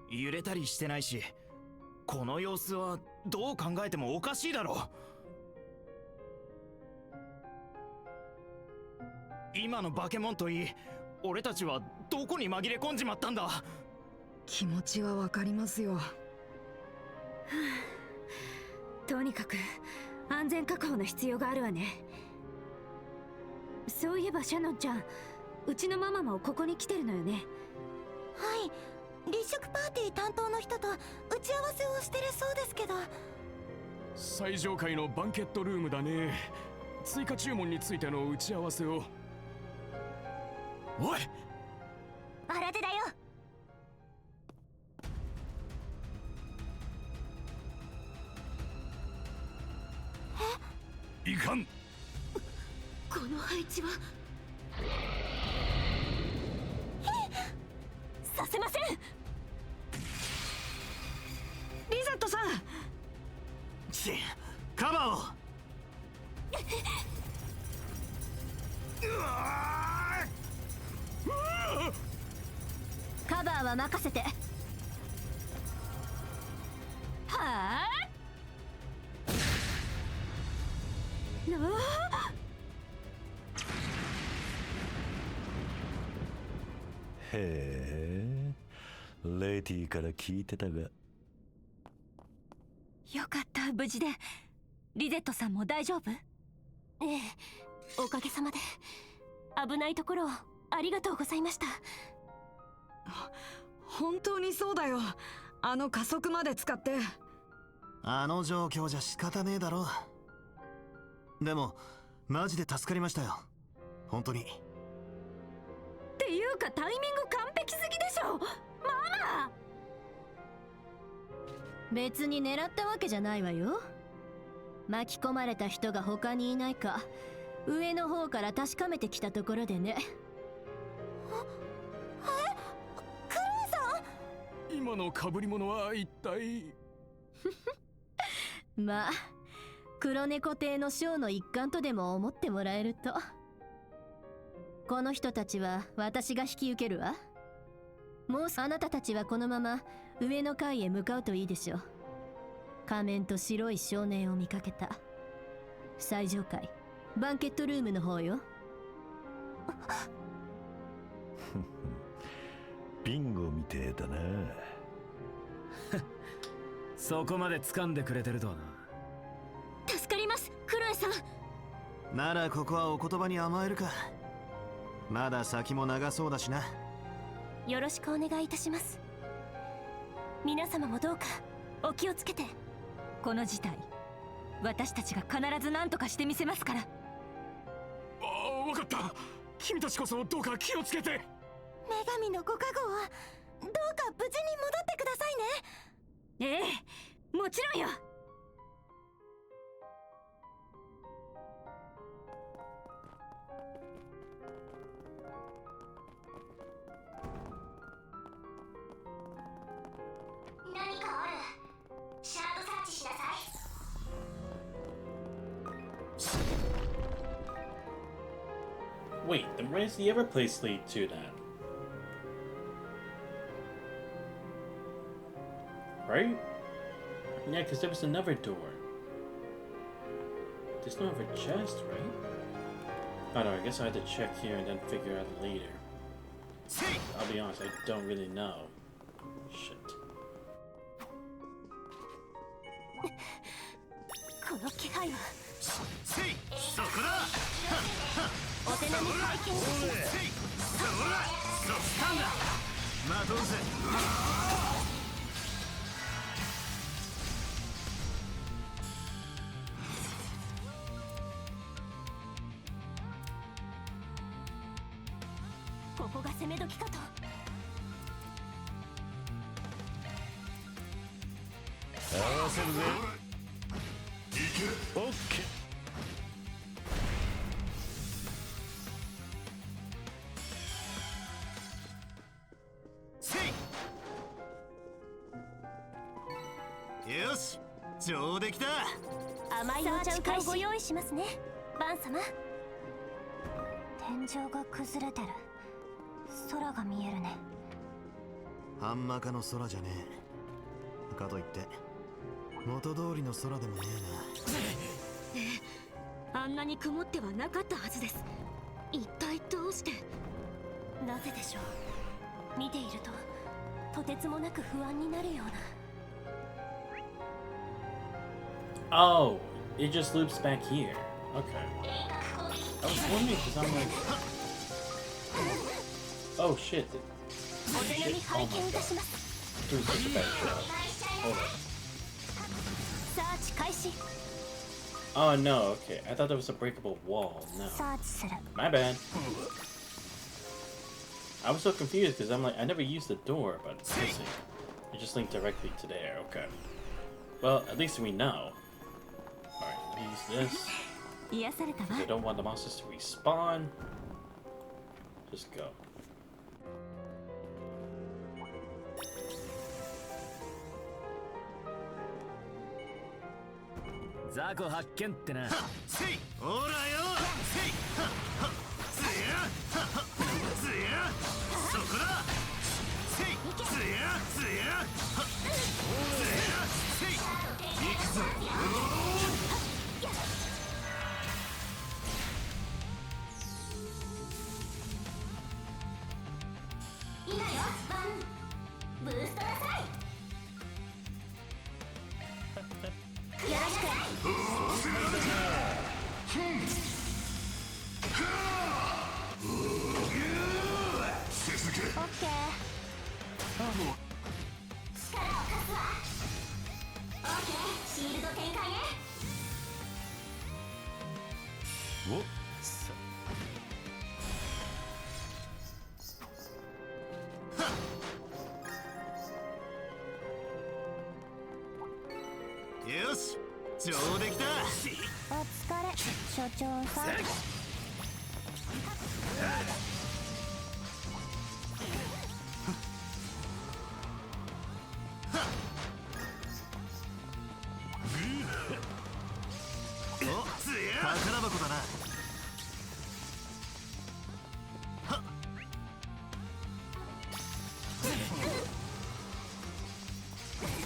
S12: 揺れたりしてないし、この様子はどう考えてもおかしいだろう。今の化け物といい、俺たちはどこに紛れ込んじまったんだ。
S13: 気持ちはわかりますよ。
S5: とにかく安全確保の必要があるわね。そういえばシャノンちゃん、うちのママもここに来てるのよね。
S2: はい、立食パーティー担当の人と打ち合わせをしてるそうですけど。
S10: 最上階のバンケットルームだね。追加注文についての打ち合わせを。おい、
S2: 新手だよ。
S9: いかん。
S5: この配置は
S2: させません。
S5: リゼットさん、
S12: カバーを。
S2: カバーは任せて。はあ。
S7: へえ、レティから聞いてたが。
S5: よかった、無事で。リゼットさんも大丈夫？
S2: ええ、おかげさまで。危ないところをありがとうございました。
S13: 本当にそうだよ。あの加速まで使って。
S8: あの状況じゃ仕方ねえだろ。でもマジで助かりましたよ、本当に。
S5: っていうかタイミング完璧すぎでしょママ。
S2: 別に狙ったわけじゃないわよ。巻き込まれた人が他にいないか上の方から確かめてきたところでね。
S5: クロエさ
S10: ん、今の被り物は一体。
S2: まあ黒猫亭のショーの一環とでも思ってもらえると。この人たちは私が引き受けるわ。もうあなたたちはこのまま上の階へ向かうといいでしょう。仮面と白い少年を見かけた。最上階バンケットルームの方よ。
S7: ビンゴみてえだな。
S12: そこまで掴んでくれてるとはな。
S2: 助かります、クロエさん。
S8: ならここはお言葉に甘えるか。まだ先も長そうだしな。
S2: よろしくお願いいたします。皆様もどうかお気をつけて。
S5: この事態、私たちが必ず何とかしてみせますから。
S10: ああ、分かった。君たちこそどうか気をつけて。
S2: 女神のご加護をどうか無事に戻ってくださいね。
S5: ええ、もちろんよ。
S2: 何かある。シャードサーチしなさい。
S1: Wait, then where does the other place lead to then? Right? Yeah, because there was another door. There's no other chest, right? Oh no, I guess I had to check here and then figure out later. I'll be honest, I don't really know. Shit.
S2: この気配は
S12: そこだ。
S2: お手並み拝見です。
S12: そしたんだ。待とうぜ。
S2: ここが攻め時かと。
S7: 合わせるぜ。オッケー。
S8: よし、上出来だ。
S2: 甘いお茶をご用意しますね、バン様。天井が崩れてる。空が見えるね。
S8: ハンマカの空じゃねえ。かといって元通りの空でもね
S5: あんなに曇ってはなかったはずです。一体どうして。
S2: なぜでしょう。見ているととてつもなく不安になるような。
S1: Oh, it just loops back here. Okay. I was wondering because I'm like, oh shit. Shit. Oh my god. Dude, such a bad shot. Hold on.
S2: サーチ開始。
S1: Oh no, okay. I thought there was a breakable wall. No.
S2: サーチする。
S1: My bad. I was so confused because I'm like, I never used the door, but it's missing. It just linked directly to there. Okay. Well, at least we know. Alright, use this.
S2: 癒されたわ。
S1: I don't want the monsters to respawn. Just go.
S12: 雑魚発見ってな。
S8: せい、ほらよ。せい、はっはっ、つや、はっはっ、つや、そこだ。せい、つや、つや、はっ、つや、せい、行くぞ。
S2: いいよ、ブーストなさい。よろしく。オッケー。力を貸すわ。オッケー、シールド展開ね。
S7: おっ
S8: よし、上出来だ。
S2: お疲れ、所長さん。
S8: お、宝箱だな。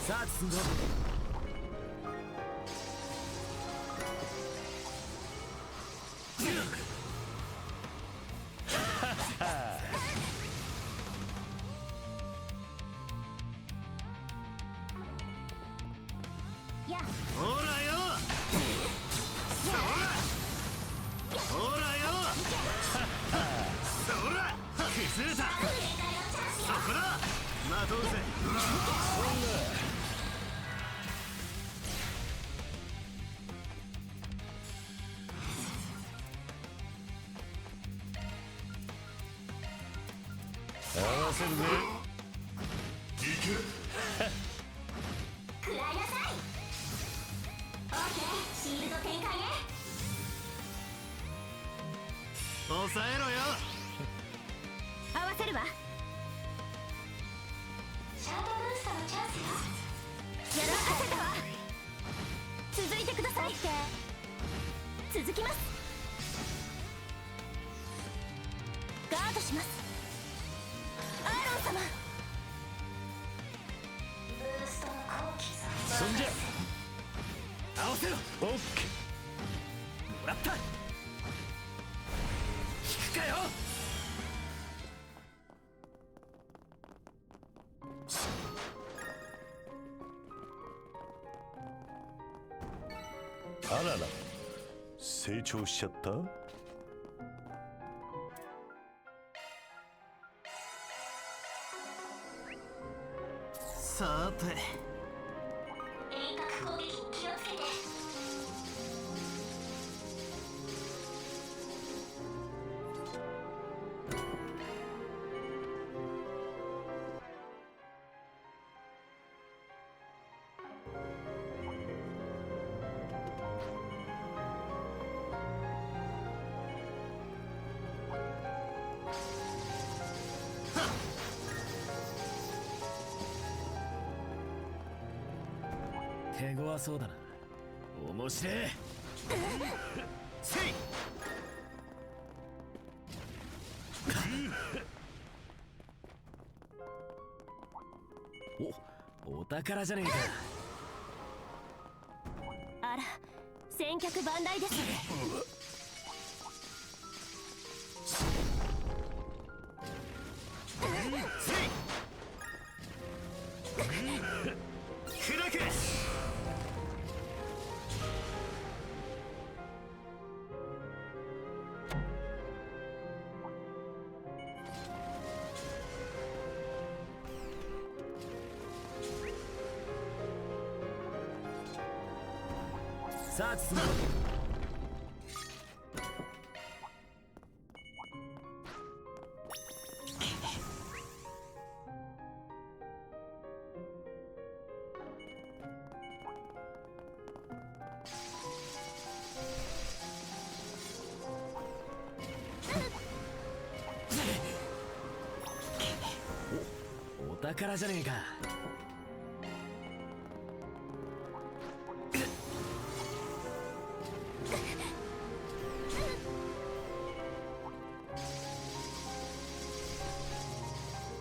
S12: さあ進んだ。
S2: や、
S8: ほらよ。そら。ほらよ。そら。崩れた。そこだ。まとうぜ。
S7: 合わせるぜ。
S2: 食らいなさい。オッケー、シールド展開ね。
S8: 抑えろよ。
S2: 合わせるわ。シャードブーストのチャンスよ。やらかせたわ。続いてください。続きます。ガードします。アーロン様。ブーストの後期。
S12: そんじゃ合わせろ。
S7: オッケ
S12: もらった。引くかよ。
S7: ー。あらら、成長しちゃった。
S8: さて。
S2: 遠隔攻撃に気をつけて。
S12: 手強そうだな。面白い。
S8: せい。
S10: 宝じゃねえか。
S2: あら、先客万来です。
S12: 砕け。
S10: さあ進む。お宝じゃねえか。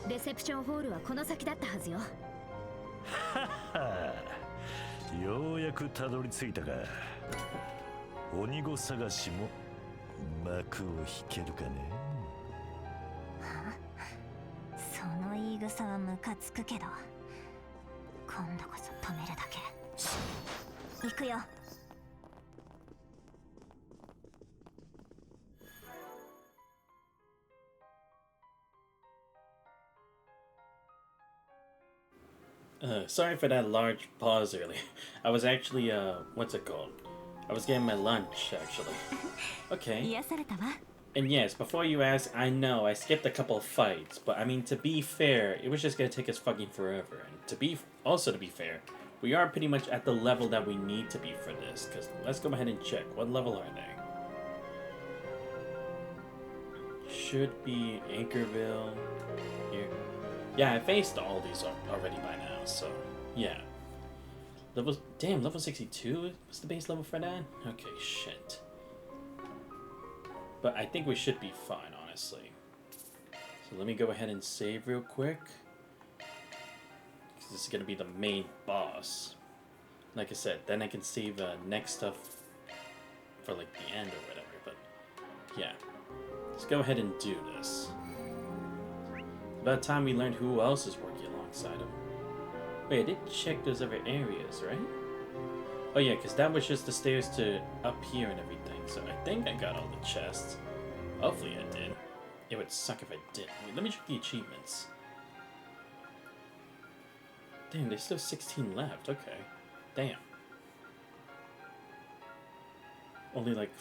S3: レセプションホールはこの先だったはずよ。
S7: ようやくたどり着いたか。鬼子探しも幕を引けるかね。
S2: その言い草はムカつくけど、今度こそ止めるだけ。行くよ。
S1: Sorry for that large pause earlier. I was actually, what's it called? I was getting my lunch, actually. Okay.
S2: 癒されたわ。
S1: And yes, before you ask, I know I skipped a couple of fights, but I mean, to be fair, it was just gonna take us fucking forever. And to be fair, we are pretty much at the level that we need to be for this. Because let's go ahead and check. What level are they? Should be Anchorville here. Yeah, I faced all these already by now, so yeah. Level 62 was the base level for that? Okay, shit. But I think we should be fine, honestly. So let me go ahead and save real quick. Because this is going to be the main boss. Like I said, then I can save next stuff for like the end or whatever. But yeah, let's go ahead and do this. About time we learned who else is working alongside him. Wait, I did check those other areas, right? Oh yeah, because that was just the stairs to up here and everything. So I think I got all the chests. Hopefully I did. It would suck if I didn't. Wait, let me check the achievements. Damn, there's still 16 left. Okay. Damn. Only like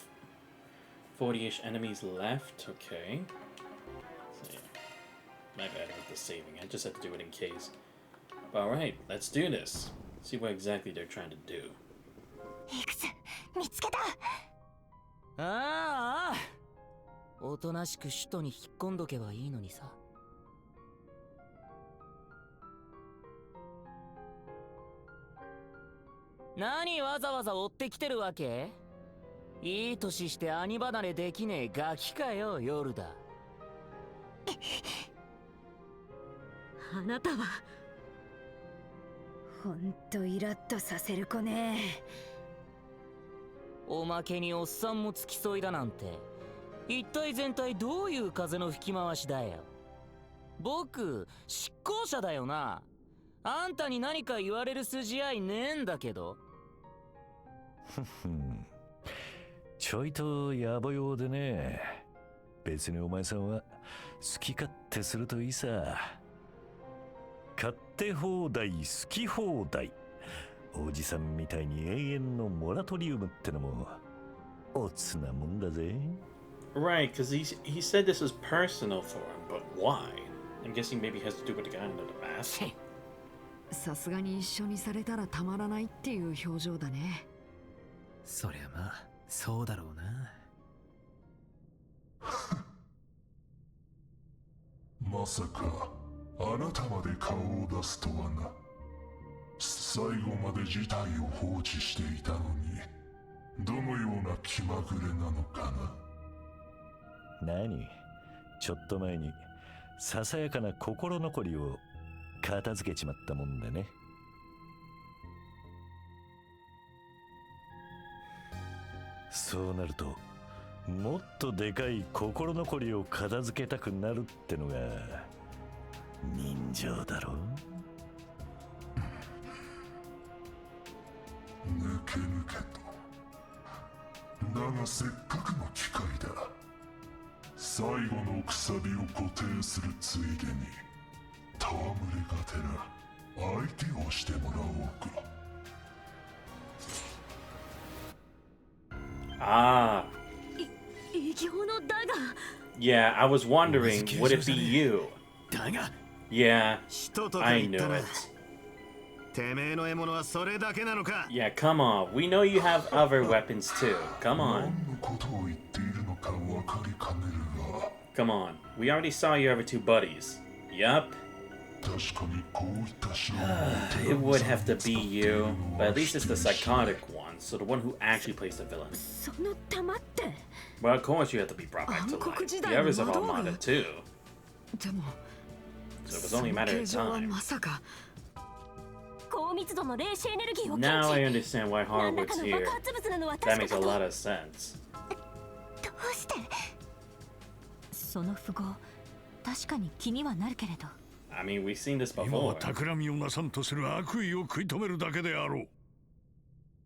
S1: 40-ish enemies left. Okay. So, yeah. My bad with the saving. I just had to do it in case. Alright, let's do this. See what exactly they're trying to do.
S2: いくつ見つけた。
S14: ああ、おとなしく首都に引っ込んどけばいいのにさ。何わざわざ追ってきてるわけ？いい年して兄離れできねえガキかよ、夜だ。
S3: あなたはほんとイラッとさせる子ね。
S14: おまけにおっさんも付き添いだなんて、一体全体どういう風の吹き回しだよ。僕執行者だよな。あんたに何か言われる筋合いねえんだけど。
S7: ちょいと野暮用でね。別にお前さんは好き勝手するといいさ。買って放題好き放題。おじさんみたいに永遠のモラトリウムってのもおつなもんだぜ。
S1: Right, because he said this was personal for him, but why? I'm guessing maybe it has to do with the guy under the mask.
S13: さすがに一緒にされたらたまらないっていう表情だね。
S10: そりゃまあそうだろうな。
S15: まさかあなたまで顔を出すとはな。最後まで事態を放置していたのに、どのような気まぐれなのかな。
S7: 何？ちょっと前にささやかな心残りを片付けちまったもんでね。そうなるともっとでかい心残りを片付けたくなるってのが人情だろ。
S15: ぬけぬけと。だがせっかくの機会だ。最後のくさびを固定するついでに戯れがてら相手をしてもらおうか。
S1: Ah. Yeah, I was wondering, would it be you? Yeah, I knew it. Yeah, come on. We know you have other weapons too. Come on. Come on. We already saw your other two buddies. Yup. It would have to be you, but at least it's the psychotic one, so the one who actually plays the villain. Well, of course you have to be brought back to life. The others have all modded too. So it was only a matter of time. Now I understand why Harwood's here. That makes a lot of sense.
S5: その符号、確かに気にはなるけれど。
S1: I mean, we've seen this
S9: 今は
S1: before.
S9: 企みをなさんとする悪意を食い止めるだけであろう。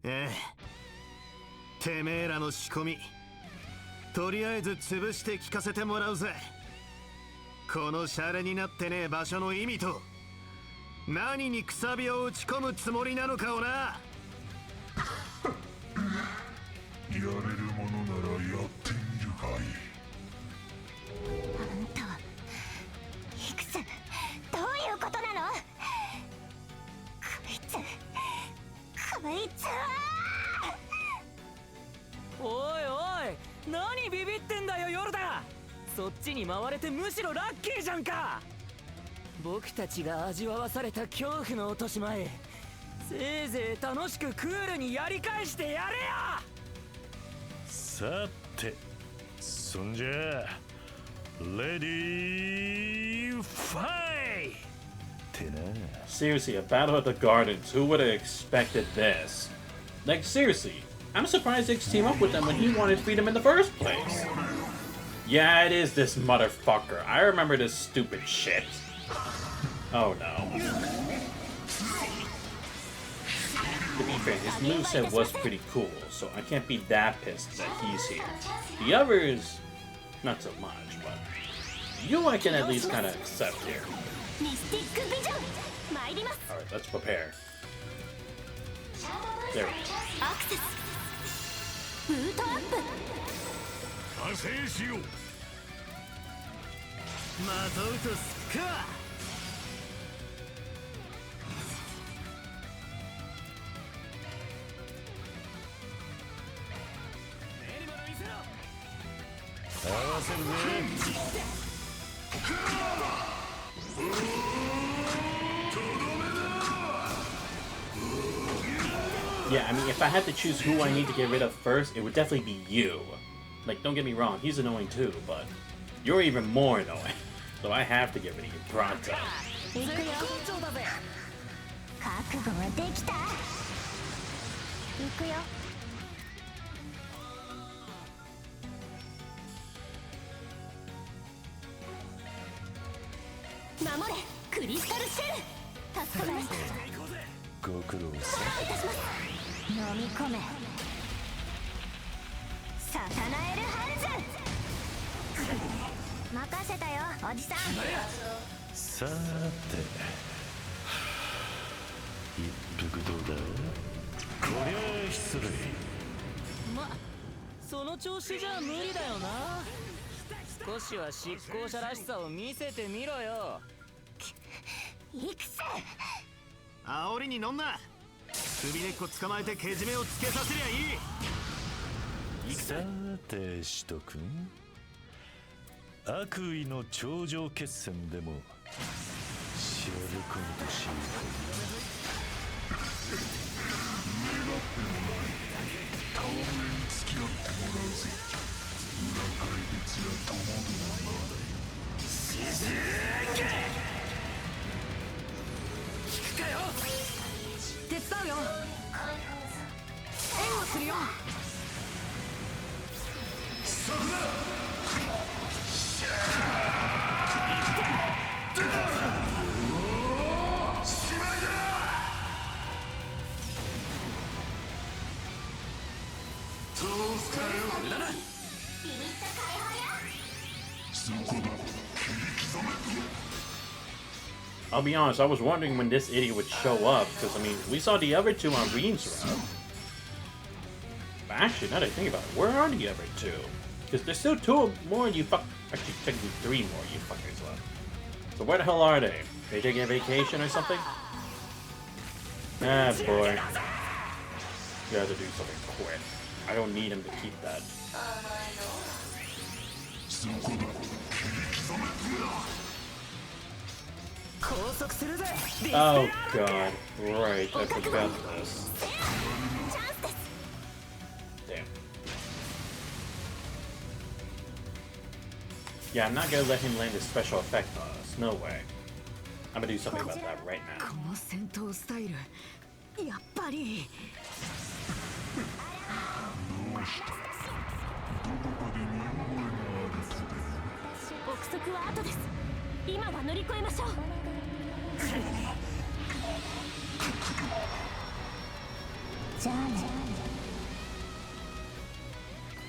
S8: ええ。てめえらの仕込み、とりあえず潰して聞かせてもらうぜ。このシャレになってねえ場所の意味と、何にくさびを打ち込むつもりなのかをな。
S15: やれるものならやってみるがいい。
S2: あんたは、いくつ、どういうことなの？こいつは
S14: おいおい、何ビビってんだよヨルダ。そっちに回れてむしろラッキーじゃんか。僕たちが味わわされた恐怖の落とし前、せいぜい楽しくクールにやり返してやれよ。
S7: さて、そんじゃレディーファイってな。
S1: Seriously, a battle of the gardens. Who would have expected this? Like, seriously, I'm surprised X teamed up with them when he wanted freedom in the first place. Yeah, it is this motherfucker. I remember this stupid shit. Oh no. To be fair, his moveset was pretty cool, so I can't be that pissed that he's here. The others, not so much, but you I can at least kind of accept here. Alright, let's prepare. There we go.
S9: 加勢しよう。
S8: まとうとすっか。
S7: 合わせるぜ。
S1: Yeah, I mean, if I had to choose who I need to get rid of first, it would definitely be you. Like, don't get me wrong, he's annoying too, but you're even more annoying. So I have to get rid of you pronto.
S2: 覚悟はできた。行くよ。守れ、クリスタルシェル。助かる。
S7: ご苦労さん。
S2: 飲み込め。サタナエルハンズ。任せたよ、おじさん。
S7: さーて、一服どうだ？こりゃあ失礼。
S14: ま、その調子じゃ無理だよな。少しは執行者らしさを見せてみろよ。
S2: いくせ。
S8: 煽りに乗んな。首根っこ捕まえてけじめをつけさせりゃいい。
S7: さて、シト君、悪意の頂上決戦でもしゃれ込むとしようかな。
S15: 願ってもない戯れに付き合ってもらうぜ。裏怪物や友どもな。
S11: 静け。聞くかよ。
S13: 手伝うよ。援護するよ。
S2: 任
S1: I'll be honest, I was wondering when this idiot would show up, because, I mean, we saw the other two on Rean's route. But actually, now that I think about it, where are the other two? Because there's still two more you fuck... Actually, technically 3 more you fuckers left. So where the hell are they? They taking a vacation or something? Ah, boy. You have to do something quick. I don't need him to keep that. Oh god, right, I forgot this. Damn. Yeah, I'm not gonna let him land his special effect on us, no way. I'm gonna do something about that right now.
S5: やっぱり
S2: 憶測は後です。今は乗り越えましょう。じゃあね。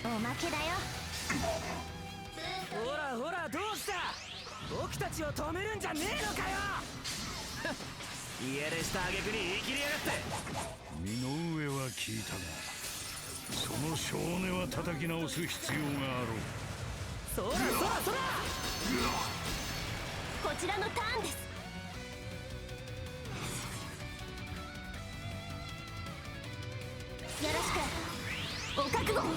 S2: おまけだよ。
S12: ほらほらどうした僕たちを止めるんじゃねえのかよ家出した挙句に言い切りやがって
S9: 身の上は聞いたがその少年は叩き直す必要があろう
S12: そらそらそら
S2: こちらのターンです。よろしくお覚悟合わ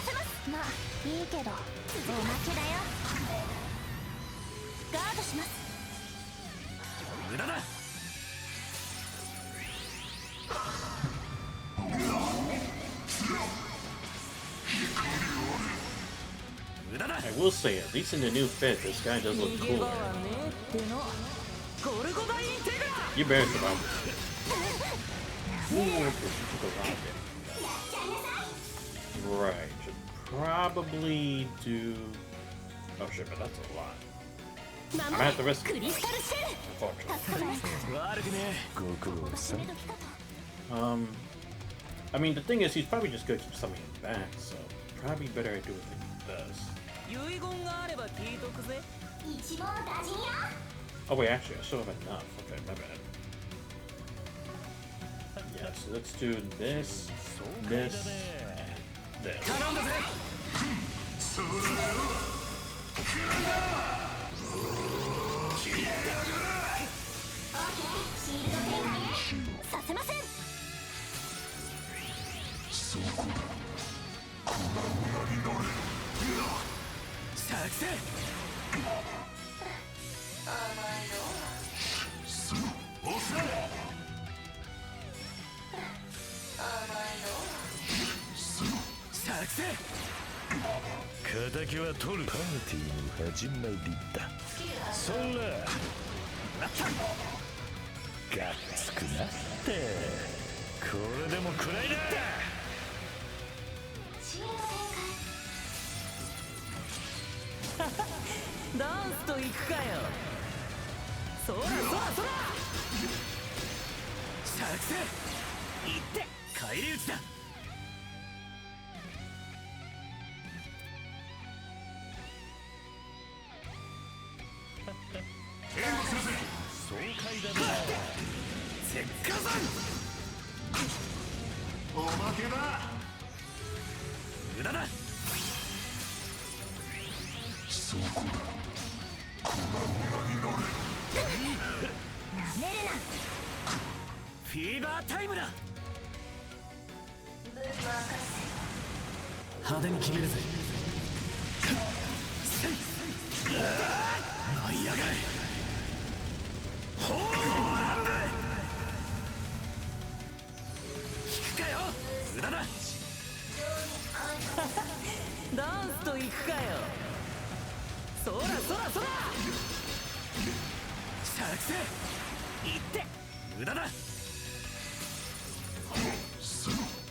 S2: せます。まあいいけどおまけだよ。ガードします。
S12: 無駄だ
S1: I will say, at least in the new fit, this guy does look cool. You better survive this shit. Ooh, right, should probably do... Oh shit, but that's a lot. I'm gonna have to risk it. I mean, the thing is, he's probably just gonna keep something back, so probably better I do it like this. Oh wait, actually, I still have enough. Okay, my bad. Yeah, so let's do this, this, and this.
S7: 敵は取るパーティーの始まりだそらがっつくなってこれでもくらいだ
S12: ダンスと行くかよそらそらそら作戦行って返り討ちだ爽快だな絶火山おまけだ無駄だ
S15: そこだ粉々になれ
S2: なめるな
S12: フィーバータイムだ派手に決めるぜ舞い上がれほー引くかよ無駄だダンスと行くかよそらそらそら作戦行って無駄だ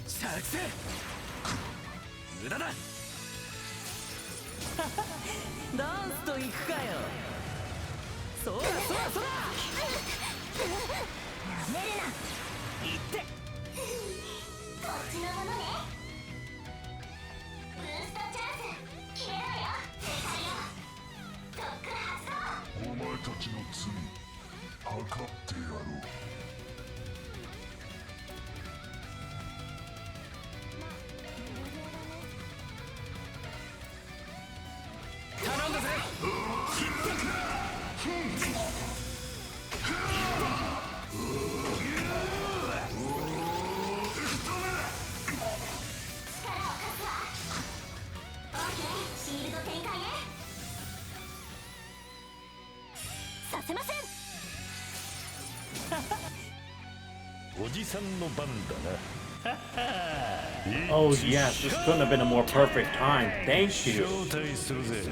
S12: 作戦無駄だダンスと行くかよそらそらそら
S2: なめるな
S12: 行って
S2: こっちちのものね。ブーストチャンス決めろよ世界よ。特発動。
S15: お前たちの罪測ってやろう。
S11: 頼んだぜ。
S2: シールド展開ね。させません。
S7: おじさんの番だな。
S1: Oh yes, this couldn't have been a more perfect time. Thank you.
S7: 招待するぜ。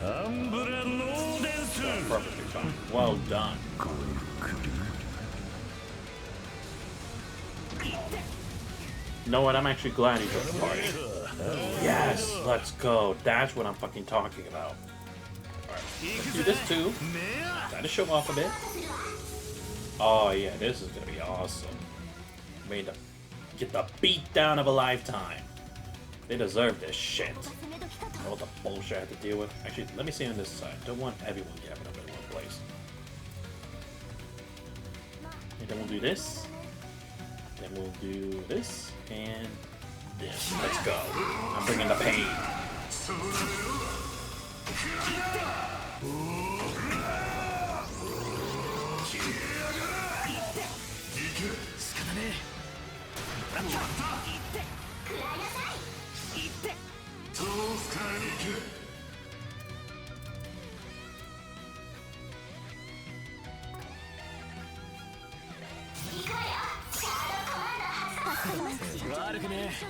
S7: アンブラノーデンス。
S1: Perfect time. Well done. You know what? I'm actually glad he took the party. Yes, let's go. That's what I'm fucking talking about. Alright, let's do this too. Try to show off a bit. Oh yeah, this is gonna be awesome. Made to get the beat down of a lifetime. They deserve this shit. All the bullshit I have to deal with. Actually, let me see on this side. Don't want everyone gapping up in one place. And then we'll do this. Then we'll do this and this. Let's go. I'm bringing the pain.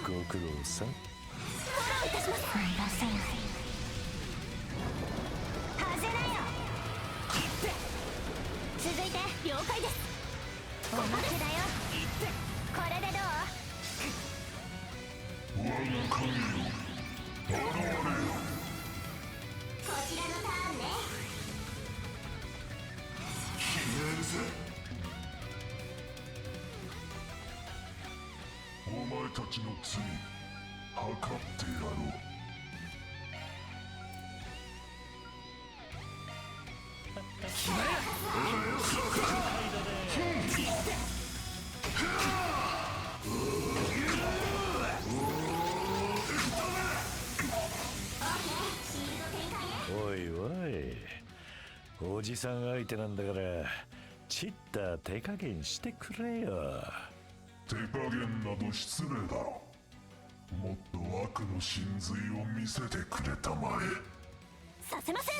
S7: ご苦労さん。
S2: 続いて了解です。おまけだよ。これでどう？
S15: 我が神よ、現れよ。
S2: こちらのターンね。
S15: 決めるぜ。お前たちの罪測ってやろう。
S7: おいおい、おじさん相手なんだからちった手加減してくれよ。
S15: 手加減など失礼だろ。もっと悪の真髄を見せてくれたまえ。
S2: させません。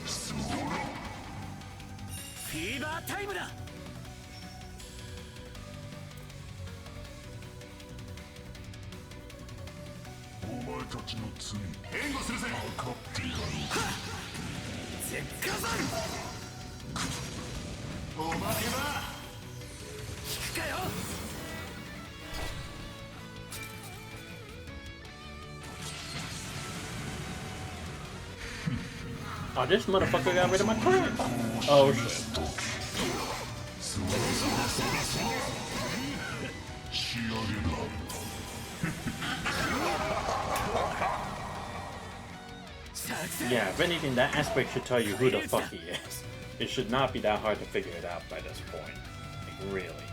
S15: そうだ。
S11: フィーバータイムだ。
S15: お前たちの罪
S11: 援護するぜ。
S15: 測ってやろう。
S11: 絶火山。おまけば聞くかよ。
S1: Oh, this motherfucker got rid of my card. Oh shit. Yeah, if anything, that aspect should tell you who the fuck he is. It should not be that hard to figure it out by this point. Like, really.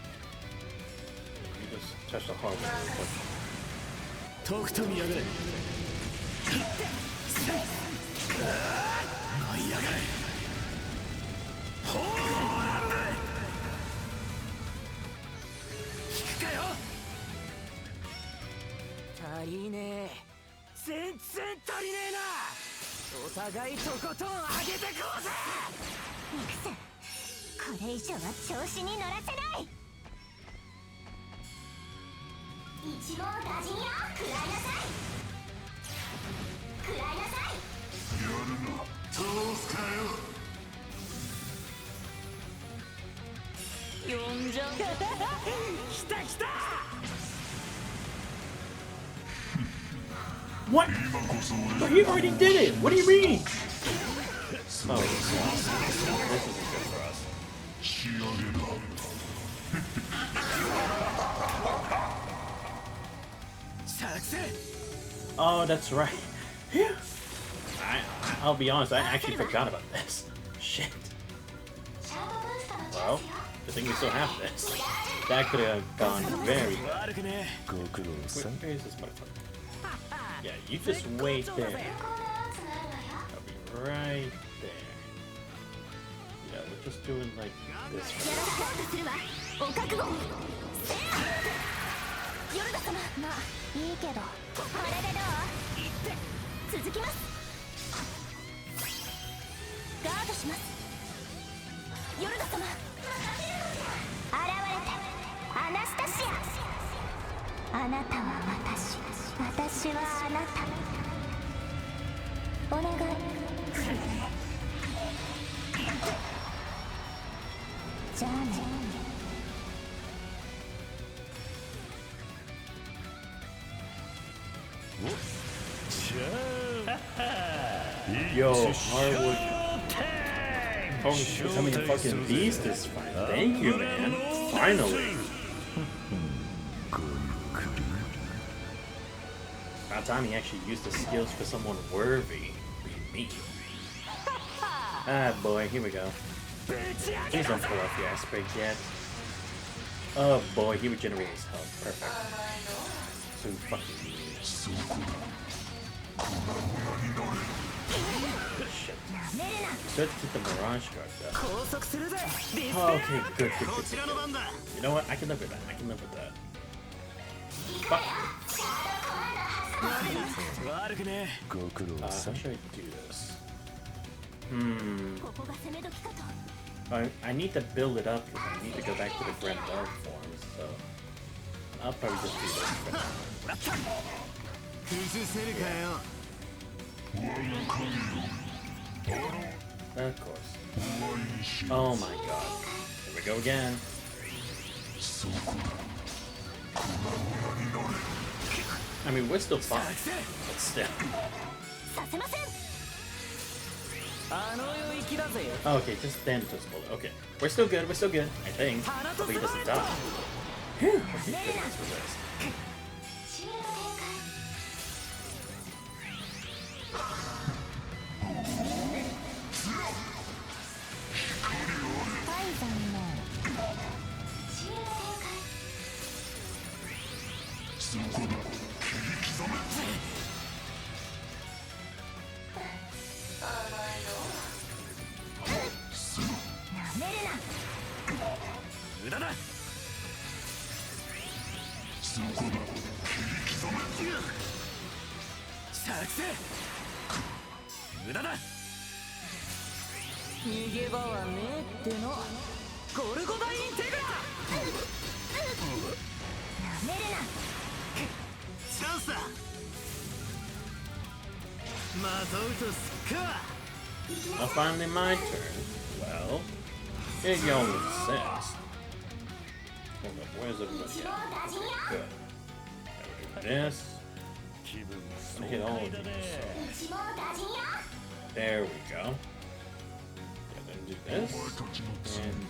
S1: You just touch the hardware real quick.
S11: Talk to me, again.
S14: 足りねえ。全然足りねえな。お互いとことん上げてこうぜ。
S2: ニクス、これ以上は調子に乗らせない。一網打尽よ。食らいなさい。食らいなさい。
S15: やるな、通すかよ。
S14: 呼んじゃう。来た来た。
S1: What? But he already did it! What do you mean? Oh, this isn't good for us. Oh, that's right. I'll be honest, I actually forgot about this. Shit. Well, good thing we still have this. That could have gone very bad. Where is this motherfucker? Yeah, you just wait there. I'll be right there. Yeah, we're just doing like this. Yo, Hardwood. Holy shit, I mean, fucking beast is fine. Thank you, man. Finally. About time he actually used his skills for someone worthy. Me. Ah, boy, here we go. Please don't pull off the aspect yet. Oh boy, he regenerates his health. Perfect. So fucking shit. Start to get the Mirage card though. Oh, okay, good. You know what? I can live with that. I can live with that. Fuck. How should I do this? I need to build it up because I need to go back to the Grand Dark forms, so I'll probably just do this for now. Of course. Oh my god. Here we go again. I mean, we're still fine, but still. Oh, okay, just stand to his bullet. Okay, we're still good, I think. Hopefully he doesn't die. Phew, okay, good, let's resist. Well, finally my turn. Well, it only says. Hold up, where's everybody at? Good. Now we're doing this. I'm gonna hit all of these. There we go. And then do this. And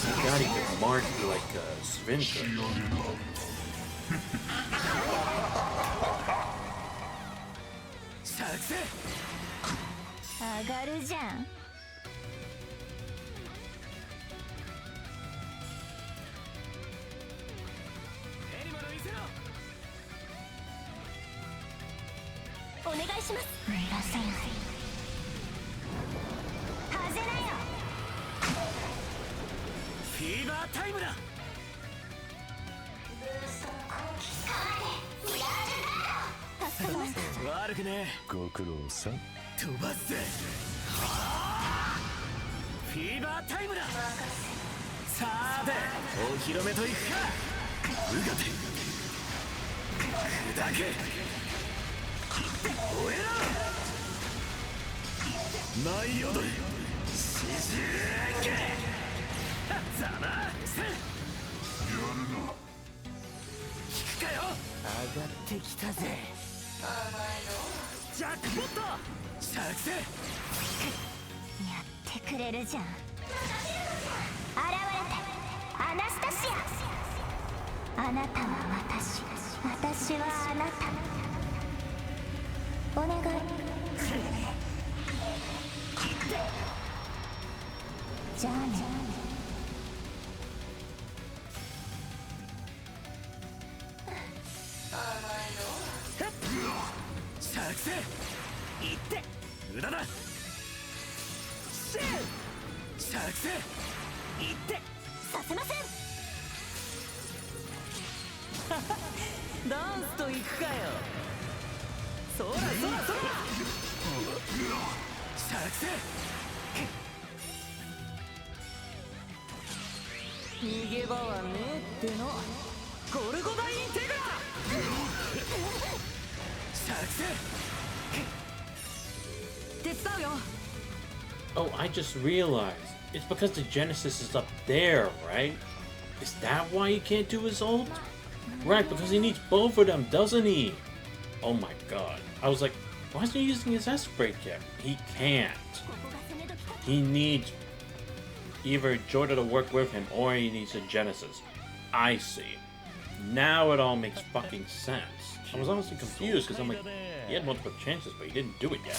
S1: I gotta get marked like Sven could.
S2: 上がるじゃん。お願いします。逃がさない。外れなよ。フィーバータイムだ。悪くねえ。ご苦労さん。飛ばすぜ。フ
S6: フィーバータイムだ。さてお披露目といくか。うがて砕け燃えろ。舞い踊れ四十剣。ざませやるな。聞くかよ。上がってきたぜ。ジャックポット作戦。
S2: やってくれるじゃん。現れてアナスタシア。あなたは私、私はあなた。お願い。じゃあね。
S6: 作戦行って無駄だ。シュー作戦行って
S2: させません。
S14: ダンスといくかよ。そらそらそら。
S6: 作戦
S14: 逃げ場はねえっての。ゴルゴダインテグラ。
S6: 作戦
S13: 手伝うよ。
S1: Oh, I just realized. It's because the Genesis is up there, right? Is that why he can't do his ult? Right, because he needs both of them, doesn't he? Oh my god. I was like, why isn't he using his S-Break yet? He can't. He needs either Jordan to work with him or he needs a Genesis. I see. Now it all makes fucking sense. I was honestly confused because I'm like, he had multiple chances, but he didn't do it yet.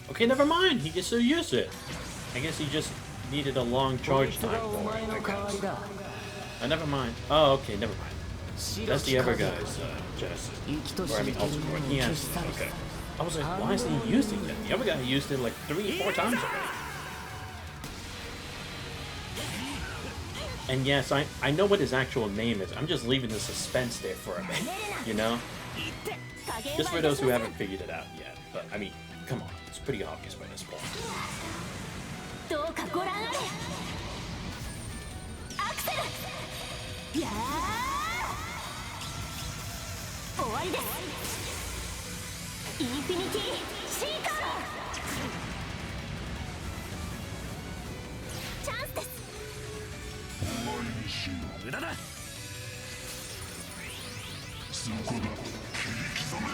S1: Okay, never mind. He can still use it. I guess he just needed a long charge time for it, I guess. Never mind. Oh, okay, never mind. That's the other guy's Genesis. Or I mean, Ultra Core. He has it. Okay. I was like, why isn't he using it? The other guy used it like 3-4 times already. And yes, I know what his actual name is. I'm just leaving the suspense there for a minute, you know? Just for those who haven't figured it out yet. But, I mean, come on. It's pretty obvious by this point.
S2: どうかご覧あれ。アクセル。やー。終わりです。インフィニティシーカー。チャンスです。
S6: 無駄だ。
S15: そこだ。切り刻め。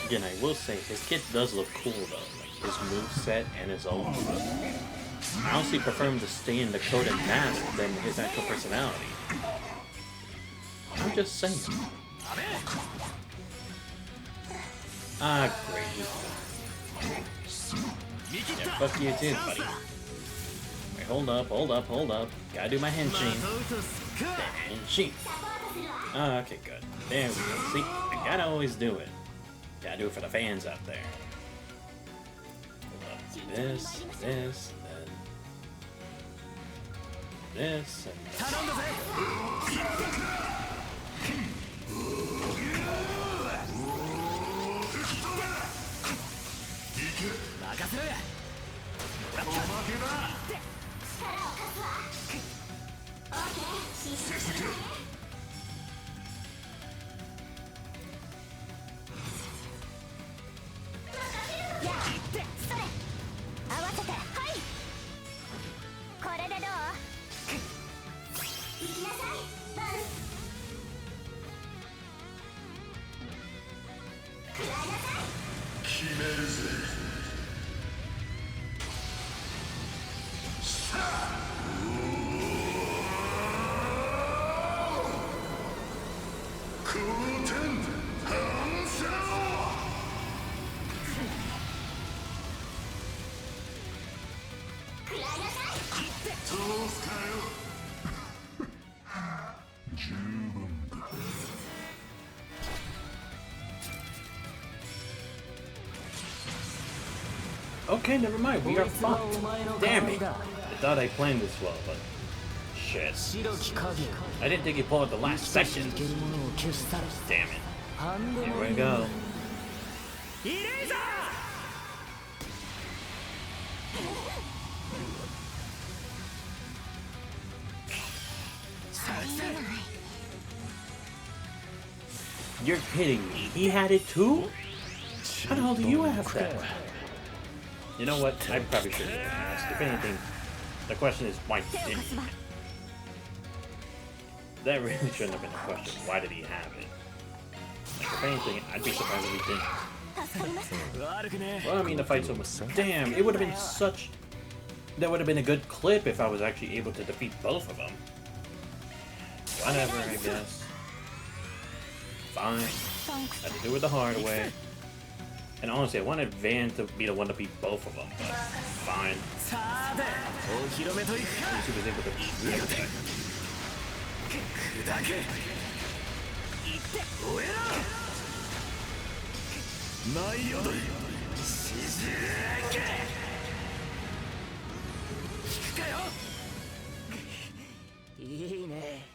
S1: Again, I will say his kit does look cool though, like his moveset and his ult. I honestly prefer him to stay in the coat and mask than his actual personality. I'm just saying. Ah, great. Yeah, fuck you too, buddy. Wait, hold up. Gotta do my henshin. Henshin. Ah, okay, good. There we go. See, I gotta always do it. Gotta do it for the fans out there. This, and this,
S15: すかよ。十分だ。
S1: Okay, never mind. We are fucked. Damn it. I thought I planned this well, but shit. I didn't think he pulled at the last second. Damn it. Here we go. You're kidding me. He had it too? How the hell do you have that? You know what? I probably shouldn't have asked. If anything, the question is why didn't he? That really shouldn't have been a question. Why did he have it? Like, if anything, I'd be surprised if he didn't. Well, I mean, the fight's almost. Damn, it would have been such. That would have been a good clip if I was actually able to defeat both of them. Whatever, I guess. Fine. Had to do it the hard way. And honestly, I wanted Van to be the one to beat both of them, but fine. At least he was able to beat everything.
S14: いいね。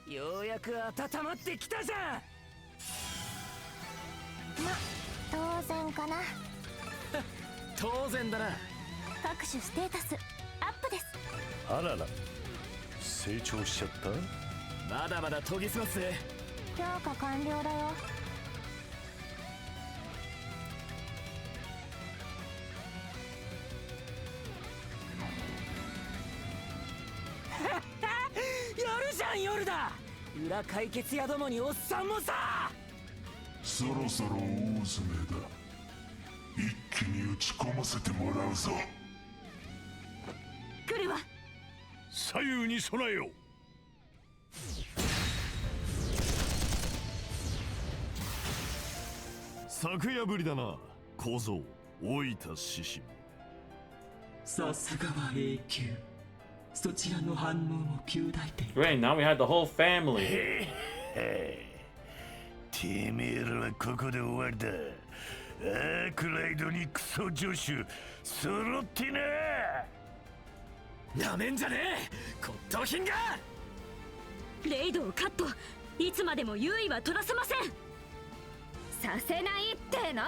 S14: ようやく温まってきたじゃん。
S2: 当然かな。
S14: 当然だな。
S2: 各種ステータスアップです。
S7: あらら、成長しちゃった？
S10: まだまだ研ぎ澄ますぜ。
S2: 強化完了だよ。
S14: 夜じゃん夜だ。裏解決屋どもにおっさんもさ。
S15: そろそろ大詰めだ。一気に打ち込ませてもらうぞ。
S5: 来るわ。
S9: 左右に備えよ。
S16: 昨夜ぶりだな、小僧、老いた獅子。
S17: さすがは永久。そちらの反応も急大点。
S1: Great, now we had the whole family.
S7: てめえらはここで終わりだ。アークライドにクソ助手揃ってな。
S10: なめんじゃねえ、骨董品が。
S5: レイドをカット。いつまでも優位は取らせません。させないっての。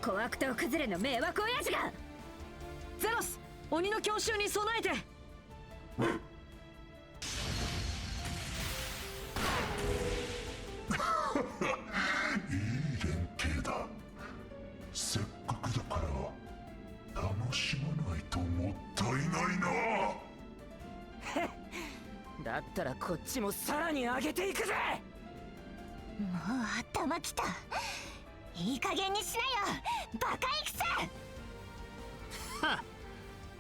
S5: 小悪党崩れの迷惑親父が。ゼロス、鬼の強襲に備えて。
S15: いい連携だ。せっかくだから楽しまないともったいないな。
S14: だったらこっちもさらに上げていくぜ。
S2: もう頭きた。いい加減にしなよ、バカいくつ。
S8: はっ、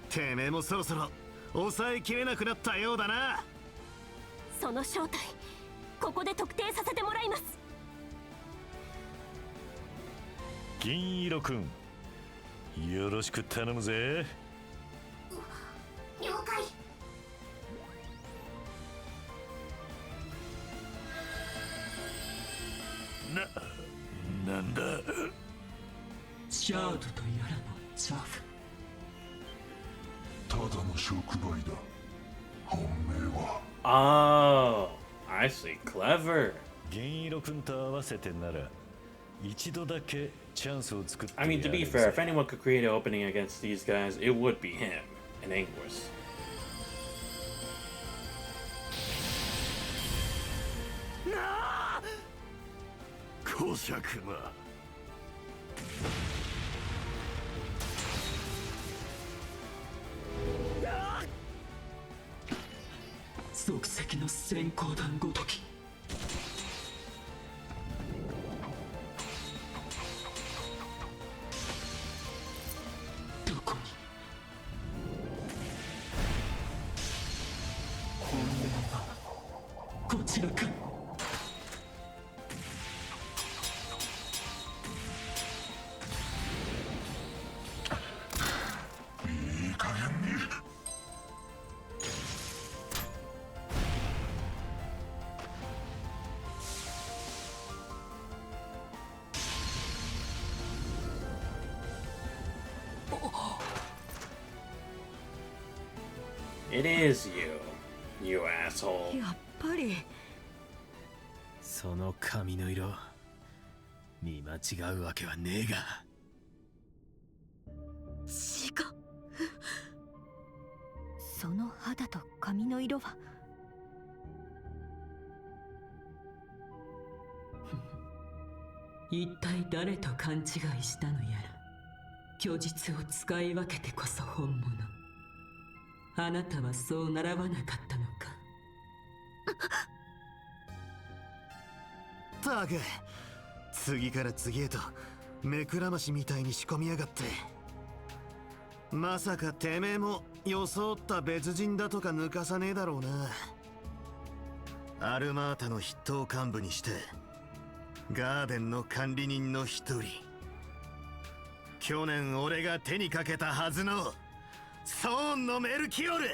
S8: てめえもそろそろ抑えきれなくなったようだな。
S2: その正体、ここで特定させてもらいます。
S7: 銀色くん、よろしく頼むぜ。
S2: 了解。
S7: なんだ。
S17: シャードとやらのザフ。
S15: ただの触媒だ。本命は。
S1: Oh, I see. Clever.
S7: 銀色くんと合わせてなら一度だけチャンスを作って。
S1: I mean, to be fair, if anyone could create an opening against these guys, it would be him and Anguis.
S16: 公爵な。
S17: 即席の閃光弾ごとき。どこに。本命はこちらか。
S15: いい加減に。
S1: It is you, you asshole.
S13: やっぱり
S10: その髪の色見間違うわけはねえが。
S3: 違う。その肌と髪の色は
S17: 一体誰と勘違いしたのやら。虚実を使い分けてこそ本物。あなたはそう習わなかったのか。
S8: たく、次から次へと目くらましみたいに仕込みやがって。まさかてめえも装った別人だとか抜かさねえだろうな。アルマータの筆頭幹部にしてガーデンの管理人の一人。去年俺が手にかけたはずのソーンのメルキオル。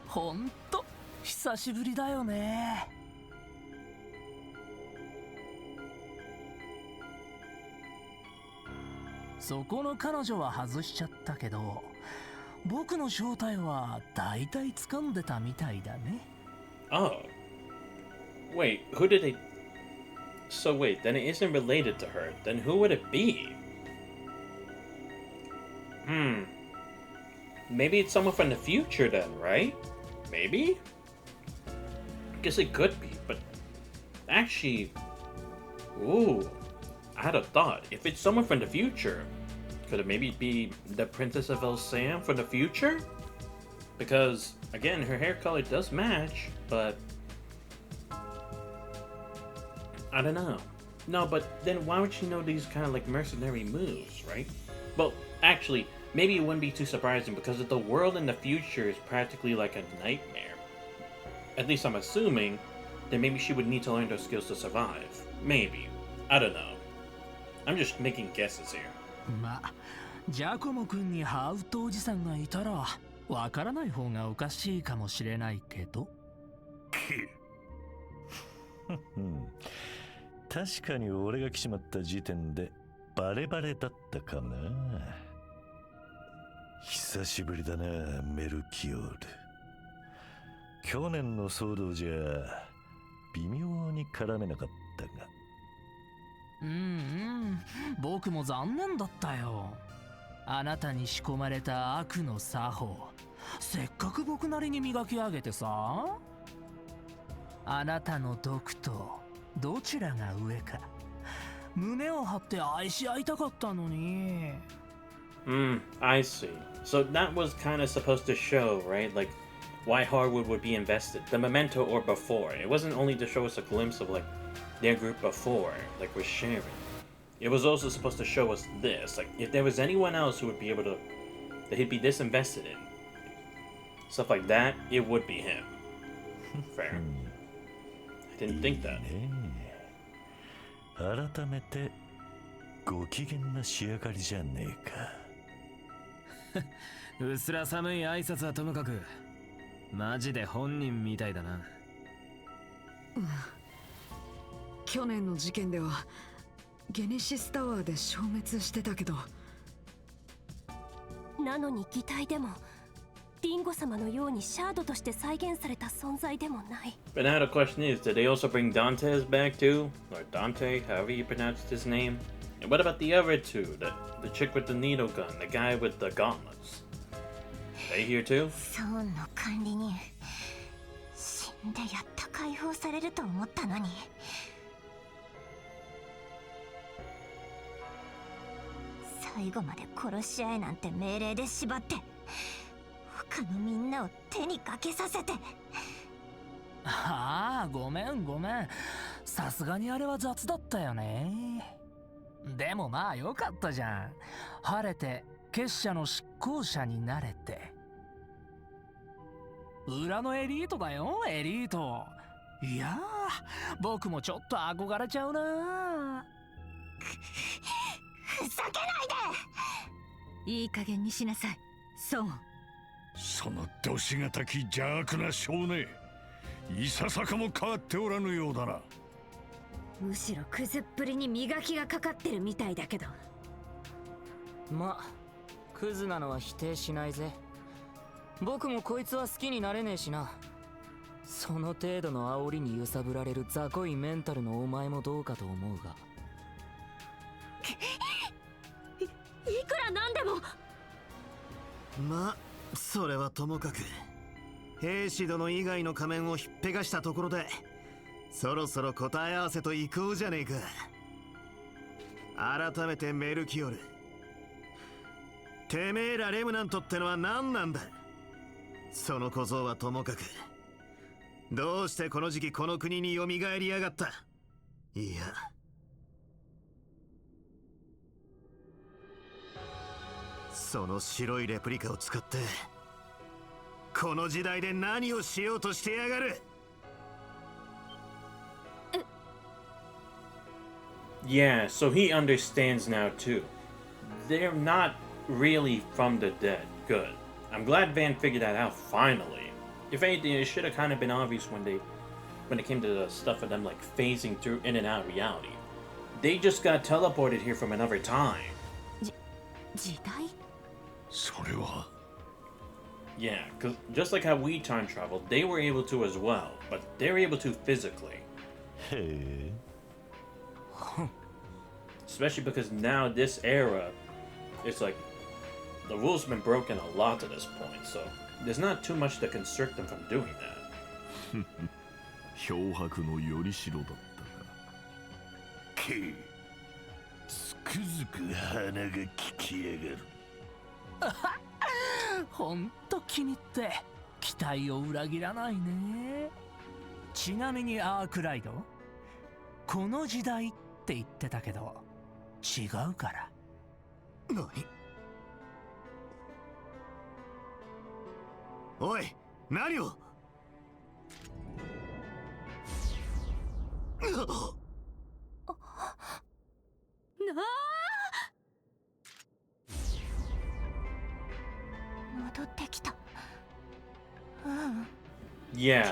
S14: ほんと久しぶりだよね。そこの彼女は外しちゃったけど、僕の正体は大体掴んでたみたいだね。
S1: Oh. Wait, who did they... So wait, then it isn't related to her. Then who would it be? Maybe it's someone from the future then, right? Maybe? I guess it could be, but... Actually... Ooh. I had a thought. If it's someone from the future, could it maybe be the Princess of Elsam from the future? Because, again, her hair color does match, but... I don't know. No, but then why would she know these kind of like mercenary moves, right? Well, actually, maybe it wouldn't be too surprising because if the world in the future is practically like a nightmare, at least I'm assuming, then maybe she would need to learn those skills to survive. Maybe. I don't know. I'm just making guesses here.
S14: まあ、ジャコモ君にハーフとおじさんがいたらわからない方がおかしいかもしれないけど。
S7: 確かに俺が来ちまった時点でバレバレだったかな。久しぶりだな、メルキオール。去年の騒動じゃ微妙に絡めなかったが。
S14: 僕も残念だったよ。あなたに仕込まれた悪の作法、せっかく僕なりに磨き上げてさ。あなたの毒とどちらが上か胸を張って愛し合いたかったのに。
S1: I see. So that was kind of supposed to show, right? Like why Harwood would be invested, the memento or before. It wasn't only to show us a glimpse of like their group before, like with Sharon. It was also supposed to show us this, like if there was anyone else who would be able to, that he'd be this invested in, stuff like that, it would be him. Fair. I didn't think that.
S7: 改めてご機嫌な仕上がりじゃねえか。
S10: うすら寒い挨拶はともかくマジで本人みたいだな。
S13: 去年の事件ではゲネシスタワーで消滅してたけど、
S2: なのに擬態でもリンゴ様のようにシャードとして再現された存在でもない。
S1: But now the question is, did they also bring Dantes back too? Or Dante, however you pronounced his name? And what about the other two? The chick with the needle gun, the guy with the gauntlets? They here too?
S2: ソーンの管理人、死んでやっと解放されると思ったのに。最後まで殺し合えなんて命令で縛って他のみんなを手にかけさせて。
S14: ああ、ごめん。さすがにあれは雑だったよね。でもまあよかったじゃん。晴れて結社の執行者になれて。裏のエリートだよ、エリート。いやー、僕もちょっと憧れちゃうな。
S2: ふざけないで。
S3: いい加減にしなさい、ソン。
S9: そのどしがたき邪悪な少年、いささかも変わっておらぬようだな。
S3: むしろクズっぷりに磨きがかかってるみたいだけど。
S14: ま、クズなのは否定しないぜ。僕もこいつは好きになれねえしな。その程度の煽りに揺さぶられる雑魚いメンタルのお前もどうかと思うが。
S2: いくらなんでも。
S8: まあそれはともかく兵士殿以外の仮面をひっぺがしたところでそろそろ答え合わせと行こうじゃねえか。改めてメルキオル、てめえらレムナントってのは何なんだ。その小僧はともかくどうしてこの時期この国に蘇りやがった。いやその白いレプリカを使ってこの時代で何をしようとしてやがる。
S1: Yeah, so he understands now too. They're not really from the dead. Good. I'm glad Van figured that out finally. If anything, it should have kind of been obvious when it came to the stuff of them like phasing through in and out of reality. They just got teleported here from another time.
S5: 時代？
S9: それは
S1: Yeah, because just like how we time traveled, they were able to as well, but they're able to physically.
S7: Hey.
S1: Especially because now this era, it's like the rules have been broken a lot to this point, so there's not too much to constrict them from doing that.
S16: 漂白のよりしろだったか。
S7: けつくづく鼻が利きやがる。
S18: ほんと君って期待を裏切らないね。ちなみにアークライド、この時代って言ってたけど違うから。
S8: 何？おい、何を？
S2: 戻ってきた。
S1: Yeah.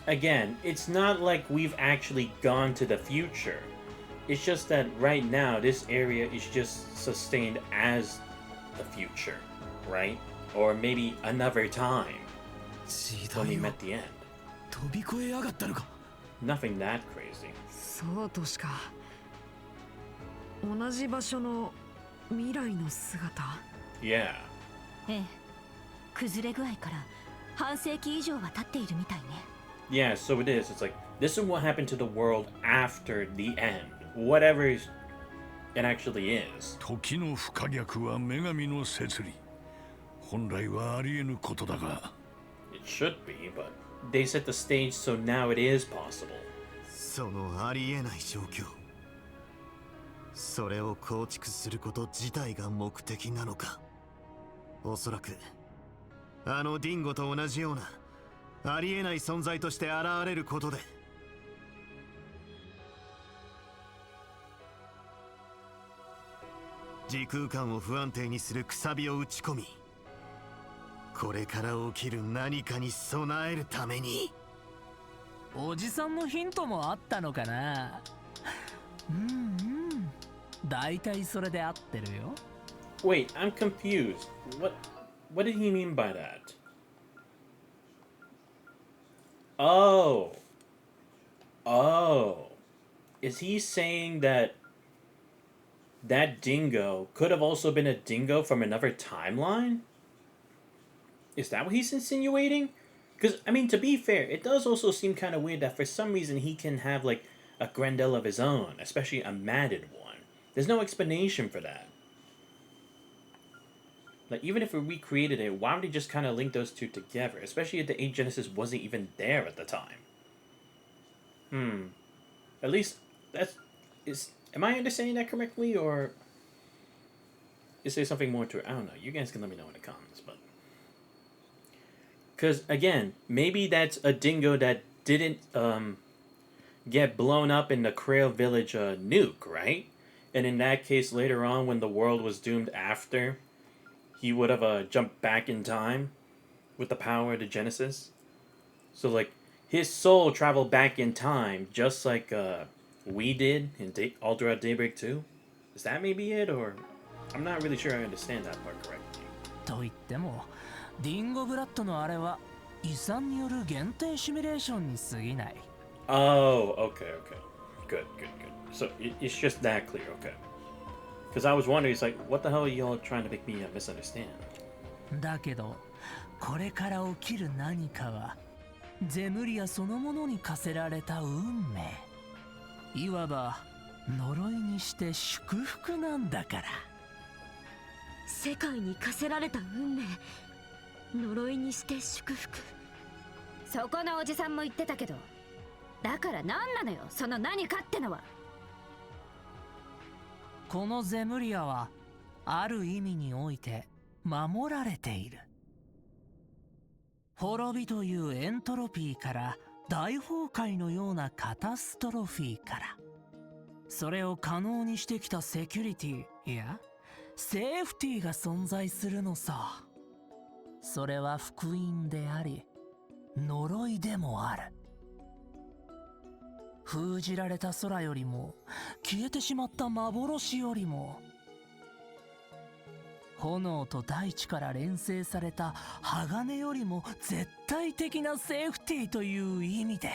S1: Again, it's not like we've actually gone to the future. It's just that right now, this area is just sustained as the future, right? Or maybe another time when we met the end.
S10: 飛び越えやがったのか。
S1: Nothing that crazy.
S13: そうとしか。同じ場所の未来の姿。
S1: Yeah.
S2: ええ、崩れ具合から半世紀以上は経っているみたいね。
S1: Yeah, so it is. It's like, this is what happened to the world after the end. Whatever it actually is.
S9: 時の不可逆は女神の摂理。本来はありえぬことだが。
S1: It should be, but they set the stage so now it is possible.
S8: そのありえない状況。それを構築すること自体が目的なのか。おそらく、あのディンゴと同じようなありえない存在として現れることで。時空間を不安定にするくさびを打ち込み、これから起きる何かに備えるために。
S18: おじさんのヒントもあったのかな。だいたいそれで合ってるよ。
S1: Wait, I'm confused. What did he mean by that? Oh. Is he saying that dingo could have also been a dingo from another timeline? Is that what he's insinuating? Because, I mean, to be fair, it does also seem kind of weird that for some reason he can have, like, a Grendel of his own, especially a matted one. There's no explanation for that. Like, even if we recreated it, why would he just kind of link those two together? Especially if the Agenesis wasn't even there at the time. At least, am I understanding that correctly, or is there something more to it? I don't know. You guys can let me know in the comments, but... Because, again, maybe that's a dingo that didn't, get blown up in the Krail Village, nuke, right? And in that case, later on, when the world was doomed after... he would have jumped back in time with the power of the Genesis. So, like, his soul traveled back in time, just like we did in All Throughout Daybreak 2. Is that maybe it, or... I'm not really sure I understand that part correctly.
S18: と言ってもリンゴブラッドのあれは遺産による限定シミュレーションに過ぎない。
S1: Oh, okay. Good. So it's just that clear, okay. Because I was wondering, it's like, what the hell are y'all trying to make me misunderstand?
S18: だけどこれから起きる何かはゼムリアそのものに課せられた運命、いわば呪いにして祝福なんだから。
S5: 世界に課せられた運命、呪いにして祝福。
S19: そこのおじさんも言ってたけど、だから何なのよその何かってのは。
S18: このゼムリアはある意味において守られている。滅びというエントロピーから大崩壊のようなカタストロフィーから、それを可能にしてきたセキュリティ、いやセーフティーが存在するのさ。それは福音であり呪いでもある。封じられた空よりも消えてしまった幻よりも、炎と大地から連成された鋼よりも絶対的なセーフティーという意味で。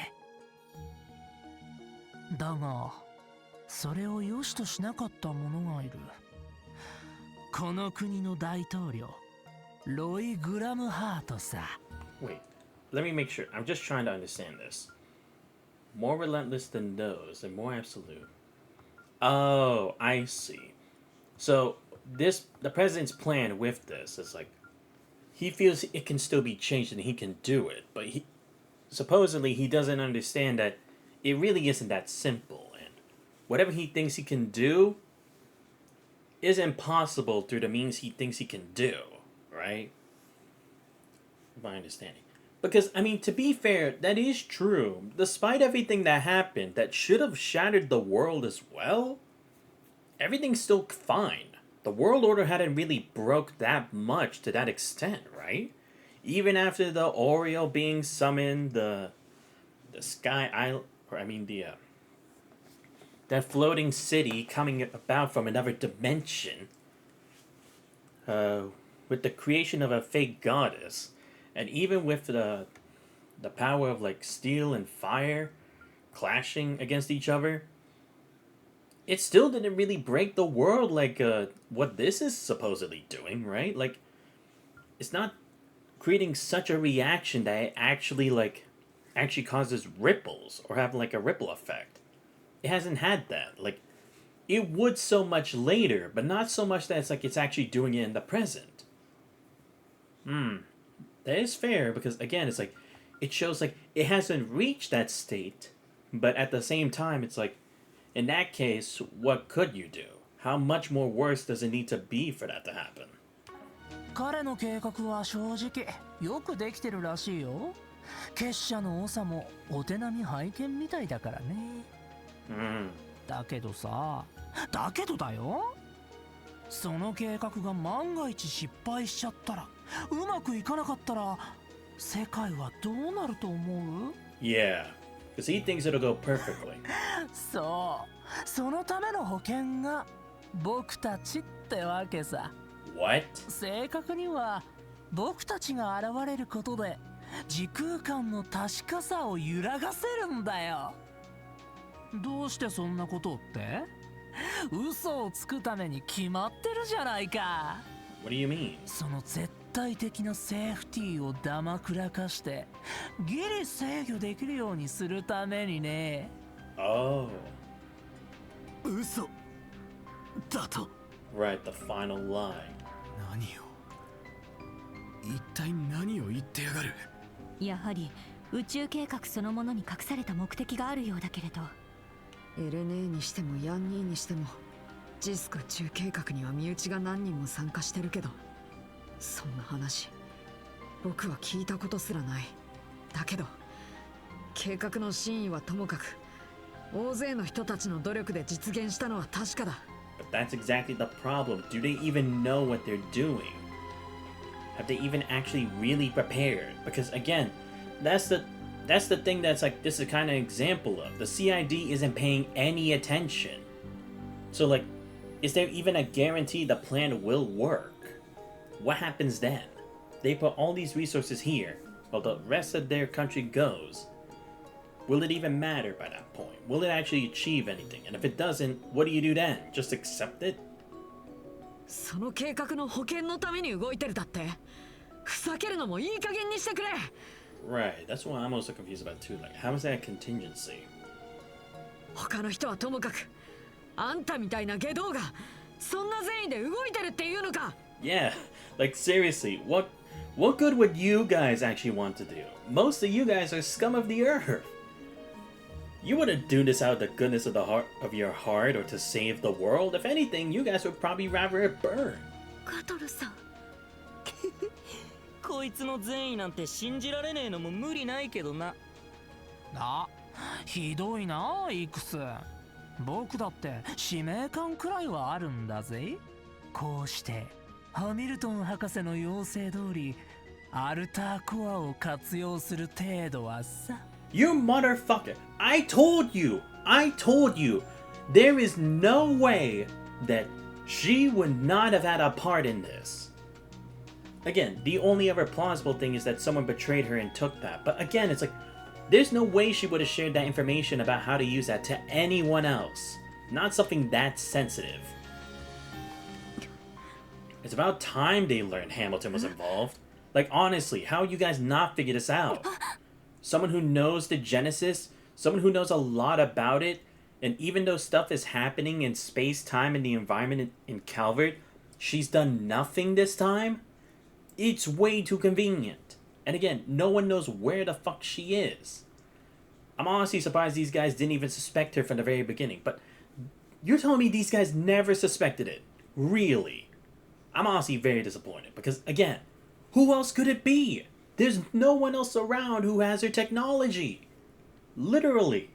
S18: だがそれを良しとしなかった者がいる。この国の大統領ロイ・グラムハートさ。
S1: Wait, let me make sure. I'm just trying to understand this. More relentless than those and more absolute. Oh, I see. So the president's plan with this is like, he feels it can still be changed and he can do it, but supposedly he doesn't understand that it really isn't that simple, and whatever he thinks he can do is impossible through the means he thinks he can do, right? My understanding. Because, I mean, to be fair, that is true. Despite everything that happened that should have shattered the world as well, everything's still fine. The world order hadn't really broke that much to that extent, right? Even after the Oriole being summoned, the Sky Island, or I mean that floating city coming about from another dimension, with the creation of a fake goddess, and even with the power of like steel and fire clashing against each other, it still didn't really break the world like what this is supposedly doing, right? Like, it's not creating such a reaction that it actually causes ripples or have like a ripple effect. It hasn't had that. Like, it would so much later, but not so much that it's actually doing it in the present. That is fair, because again, it's like, it shows like it hasn't reached that state, but at the same time, it's like, in that case, what could you do? How much more worse does it need to be for that to happen?
S18: 彼の計画は正直よくできてるらしいよ。結社の長もお手並み拝見みたいだからね。だけどさ、だけどだよ。その計画が万が一失敗しちゃったら、うまくいかなかったら、世界はどうなると思う？
S1: Yeah, because he thinks it'll go perfectly.
S18: そう、そのための保険が僕たちってわけさ。
S1: What?
S18: 正確には僕たちが現れることで時空間の確かさを揺らがせるんだよ。どうしてそんなことって？嘘をつくために決まってるじゃないか。
S1: What do you mean?
S18: その絶対的なセーフティーをだまくらかしてギリ制御できるようにするためにね。
S1: Oh.
S12: 嘘だと。
S1: Right, the final line.
S10: 何よ。一体何を言ってやがる。
S5: やはり宇宙計画そのものに隠された目的があるようだけれど。
S13: エレネーにしてもヤンニーにしてもジスカ宇宙計画には身内が何人も参加してるけど、そんな話僕は聞いたことすらない。だけど計画の真意はともかく大勢の人たちの努力で実現したのは確かだ。
S1: But that's exactly the problem. Do they even know what they're doing? Have they even actually really prepared? Because again, that's the thing that's like, this is kind of example of the CID isn't paying any attention. So like, is there even a guarantee the plan will work? What happens then? they put all these resources here while the rest of their country goes, will it even matter by that point? Will it actually achieve anything? And if it doesn't, what do you do then? Just accept it?
S13: その計画の保険のために動いてるだって。ふざけるのもいい加減にしてくれ。
S1: Right, that's what I'm also confused about too. Like, how is that a contingency?
S13: 他の人はともかく、あんたみたいな下道がそんな善意で動いてるっていうのか。
S1: Yeah, like seriously, what good would you guys actually want to do? Most of you guys are scum of the earth. You wouldn't do this out of the goodness of your heart or to save the world. If anything, you guys would probably rather it burn.
S5: カトルさん。
S14: こいつの善意なんて信じられねえのも無理ないけどな。
S18: な、ひどいな、イクス。僕だって使命感くらいはあるんだぜ。こうしてハミルトン博士の要請通りアルターコアを活用する程度はさ。
S1: You motherfucker! I told you! There is no way that she would not have had a part in this. Again, the only other plausible thing is that someone betrayed her and took that. But again, it's like, there's no way she would have shared that information about how to use that to anyone else. Not something that sensitive. It's about time they learned Hamilton was involved. Like, honestly, how you guys not figure this out? Someone who knows the Genesis, someone who knows a lot about it, and even though stuff is happening in space-time and the environment in Calvert, she's done nothing this time? It's way too convenient. And again, no one knows where the fuck she is. I'm honestly surprised these guys didn't even suspect her from the very beginning, but you're telling me these guys never suspected it? Really? I'm honestly very disappointed, because again, who else could it be? There's no one else around who has her technology. Literally.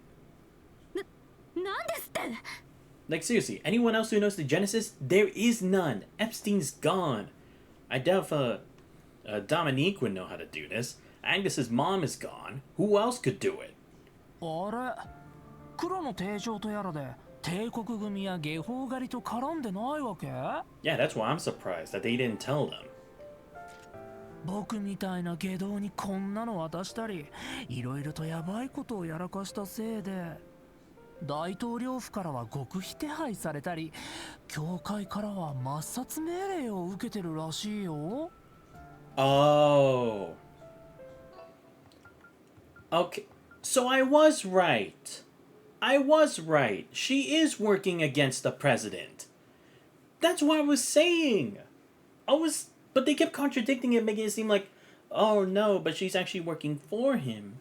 S1: Like seriously, anyone else who knows the Genesis? There is none. Epstein's gone. I doubt Dominique would know how to do this. Agnes's mom is gone. Who else could do it?
S18: あれ、黒の帝城とやらで帝国組や下方狩りと絡んでないわけ？
S1: Yeah, that's why I'm surprised that they didn't tell them.
S18: 僕みたいな下道にこんなの渡したり、いろいろとやばいことをやらかしたせいで、大統領府からは極秘手配されたり、教会からは抹殺命令を受けてるらしいよ。
S1: Oh. Okay, so I was right. She is working against the president. That's what I was saying. But they kept contradicting it, making it seem like, oh no, but she's actually working for him.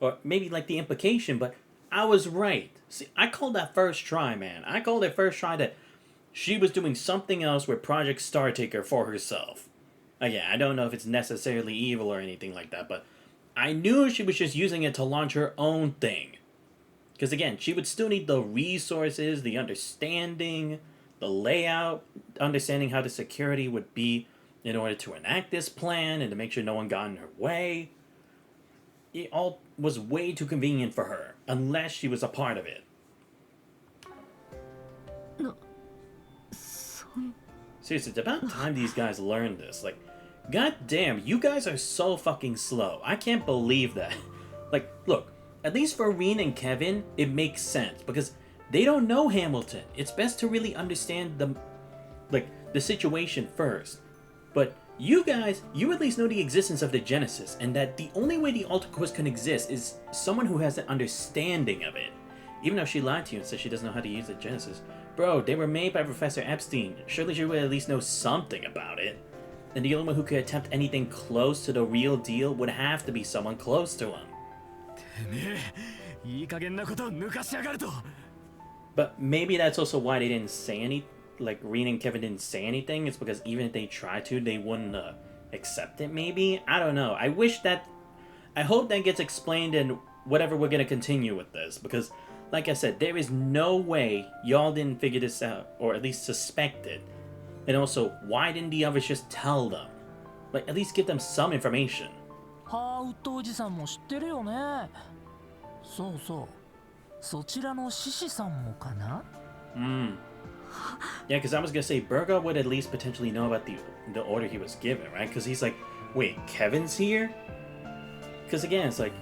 S1: Or maybe like the implication, but I was right. See, I called that first try, man. I called it first try that she was doing something else with Project Startaker for herself. Again, I don't know if it's necessarily evil or anything like that, but I knew she was just using it to launch her own thing. Because again, she would still need the resources, the understanding, the layout, understanding how the security would be in order to enact this plan and to make sure no one got in her way. It all was way too convenient for her, unless she was a part of it. Seriously, it's about time these guys learned this. Like, goddamn, you guys are so fucking slow. I can't believe that. Like, look, at least for Reen and Kevin, it makes sense because they don't know Hamilton. It's best to really understand the situation first. But you guys, you at least know the existence of the Genesis and that the only way the Alter Course can exist is someone who has an understanding of it. Even though she lied to you and said she doesn't know how to use the Genesis. Bro, they were made by Professor Epstein. Surely she would at least know something about it. And the only one who could attempt anything close to the real deal would have to be someone close to him. But maybe that's also why they didn't say anything. Like, Reen and Kevin didn't say anything. It's because even if they tried to, they wouldn't accept it, maybe? I don't know. I hope that gets explained in whatever we're going to continue with this. Because, like I said, there is no way y'all didn't figure this out. Or at least suspect it. And also, why didn't the others just tell them? Like, at least give them some information.
S18: ハーウッドおじさんも知ってるよね。そうそう。そちらの獅子さんもかな?
S1: Yeah, because I was going to say, Burger would at least potentially know about the order he was given, right? Because he's like, wait, Kevin's here? Because again, it's like,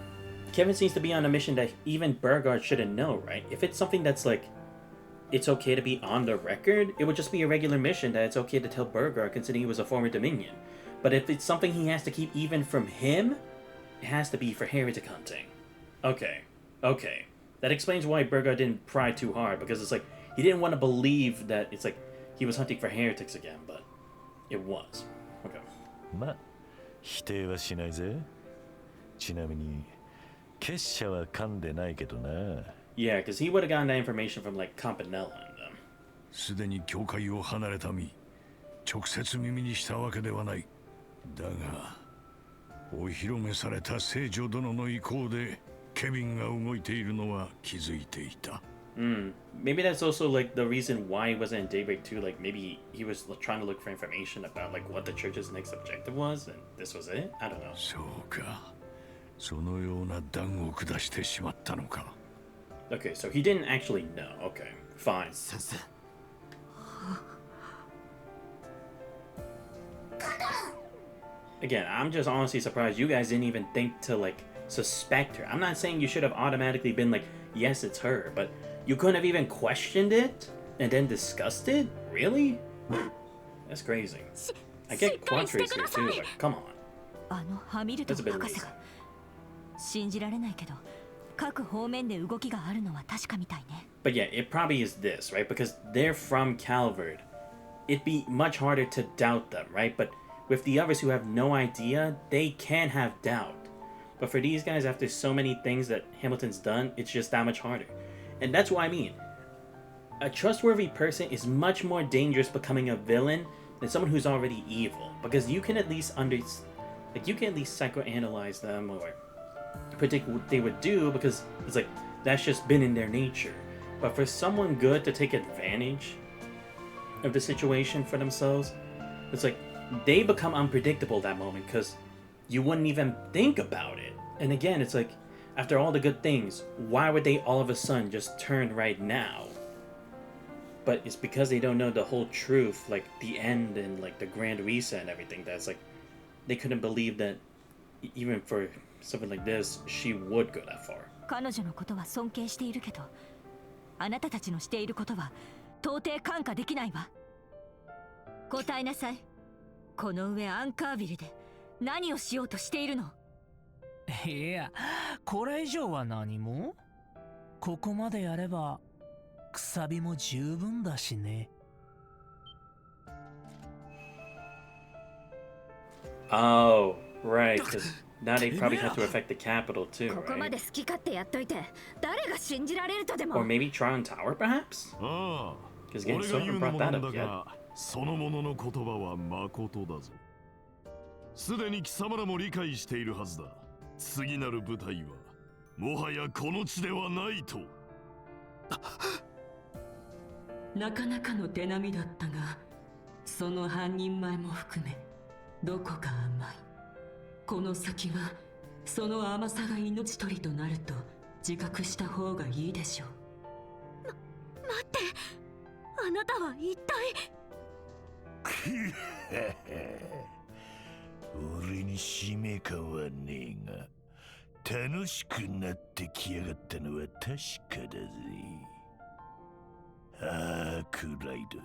S1: Kevin seems to be on a mission that even Burgard shouldn't know, right? If it's something that's like, it's okay to be on the record, it would just be a regular mission that it's okay to tell Burgard considering he was a former Dominion. But if it's something he has to keep even from him, it has to be for heretic hunting. Okay. That explains why Burgard didn't pry too hard, because it's like, he didn't want to believe that it's like, he was hunting for heretics again, but it was. Okay.
S7: まあ、否定はしないぜ。ちなみに、結社は噛んでないけどな。
S1: Yeah, because he would have gotten that information from like Campanella and them.
S9: すでに教会を離れた身、直接耳にしたわけではない。だが、お披露目された聖女殿の意向でケビンが動いているのは気づいていた。
S1: Maybe that's also like the reason why he wasn't in Daybreak 2. Like maybe he was trying to look for information about like what the church's next objective was, and this was it. I don't know.
S9: そうか。そのような断を下してしまったのか。
S1: Okay, so he didn't actually know. Okay, fine. Again, I'm just honestly surprised you guys didn't even think to like suspect her. I'm not saying you should have automatically been like, yes, it's her, but you couldn't have even questioned it and then discussed it? Really? That's crazy. I get Quantrace here too, like, come on.
S5: あのハミルトン博士が信じられないけど各方面で動きがあるのは確かみたいね。
S1: But yeah, it probably is this, right? Because they're from Calvard. It'd be much harder to doubt them, right? But with the others who have no idea, they can have doubt. But for these guys, after so many things that Hamilton's done, it's just that much harder. And that's what I mean. A trustworthy person is much more dangerous becoming a villain than someone who's already evil. Because you can at least you can at least psychoanalyze them or predict what they would do, because it's like that's just been in their nature. But for someone good to take advantage of the situation for themselves, it's like they become unpredictable that moment because you wouldn't even think about it. And again, it's like after all the good things, why would they all of a sudden just turn right now? But it's because they don't know the whole truth, like the end and like the grand reset and everything. That's like they couldn't believe that even for something like this, she would go that far.
S5: 彼女のことは尊敬しているけど、あなたたちのしていることは到底看過できないわ。答えなさい。この上アンカービルで何をしようとしているの？
S18: いや、これ以上は何も。ここまでやればくさびも十分だしね。
S1: Oh, right, because now they probably have to affect the capital too,
S5: ここま
S1: right?
S5: で好き勝手やっといて、誰が信じられるとでも。
S1: Or maybe Tron Tower, perhaps?
S16: ああ、
S1: Because again,
S16: 俺が
S1: Sora
S16: 言うの
S1: brought
S16: も
S1: that
S16: なん
S1: up
S16: だ
S1: yet.
S16: が、そのものの言葉は誠だぞ。すでに貴様らも理解しているはずだ。次なる舞台はもはやこの地ではないと。
S17: なかなかの手並みだったが、その半人前も含めどこか甘い。この先はその甘さが命取りとなると自覚した方がいいでしょう。
S5: 待って、あなたは一体。
S7: 俺に使命感はねえが、楽しくなってきやがったのは確かだぜ。アークライド、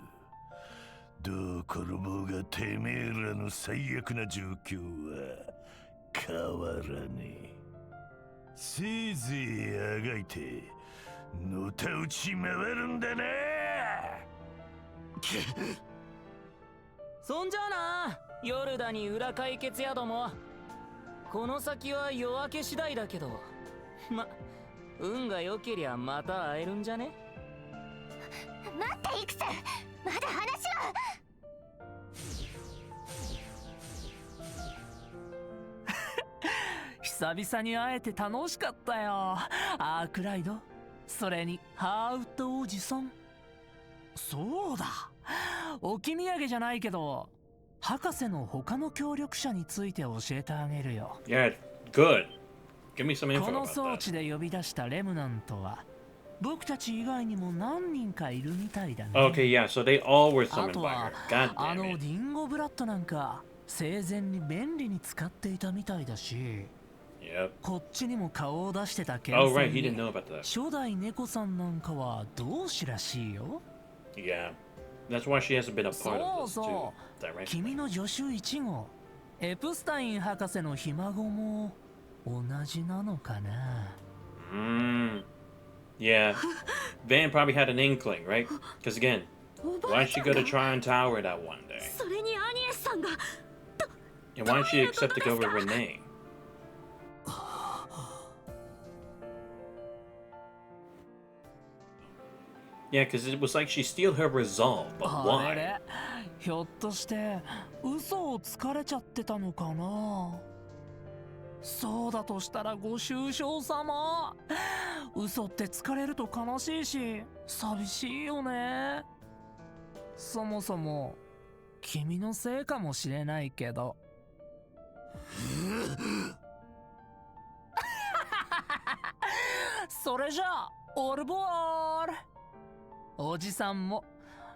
S7: どう転ぼうがてめえらの最悪な状況は変わらねえ。せいぜいあがいてのたうち回るんだな。
S14: そんじゃあな、ヨルダに裏解決宿も。この先は夜明け次第だけど、運が良けりゃまた会えるんじゃね？
S2: 待ってイクス、まだ話は。
S18: 久々に会えて楽しかったよ。アークライド、それにハーウッドおじさん。そうだ、置き土産じゃないけど博士の他の協力者について教えてあげるよ。
S1: Yeah, good. Give me some info
S18: この
S1: about
S18: 装
S1: that.
S18: 置で呼び出したレムナントは僕たち以外にも何人かいるみたいだね。
S1: Okay, yeah, so they all were
S18: あ
S1: summoned
S18: と
S1: by
S18: は
S1: her. God
S18: あ
S1: damn
S18: の
S1: it.
S18: リンゴブラッドなんか生前に便利に使っていたみたいだし、こっちにも顔を出してた剣
S1: Oh, right, he
S18: に
S1: didn't know about that.
S18: 初代猫さんなんかは同志らしいよ。
S1: Yeah, that's why she hasn't been a part
S18: そ
S1: of
S18: う
S1: this
S18: そ
S1: too.
S18: う、
S1: Directly.
S18: 君の助手1号エプスタイン博士のひ孫も同じなのかな。
S1: Yeah, Van probably had an inkling, right? Because again, why did she go to Tryon Tower that one day?
S5: それにアニエスさんが
S1: And why did she accept to go with Renee? Yeah, because it was like she steal her resolve, but
S18: あれ
S1: why?
S18: れ、ひょっとして嘘をつかれちゃってたのかな。そうだとしたらご愁傷様。嘘って疲れると悲しいし寂しいよね。そもそも君のせいかもしれないけど。それじゃあオルボール。おじさんも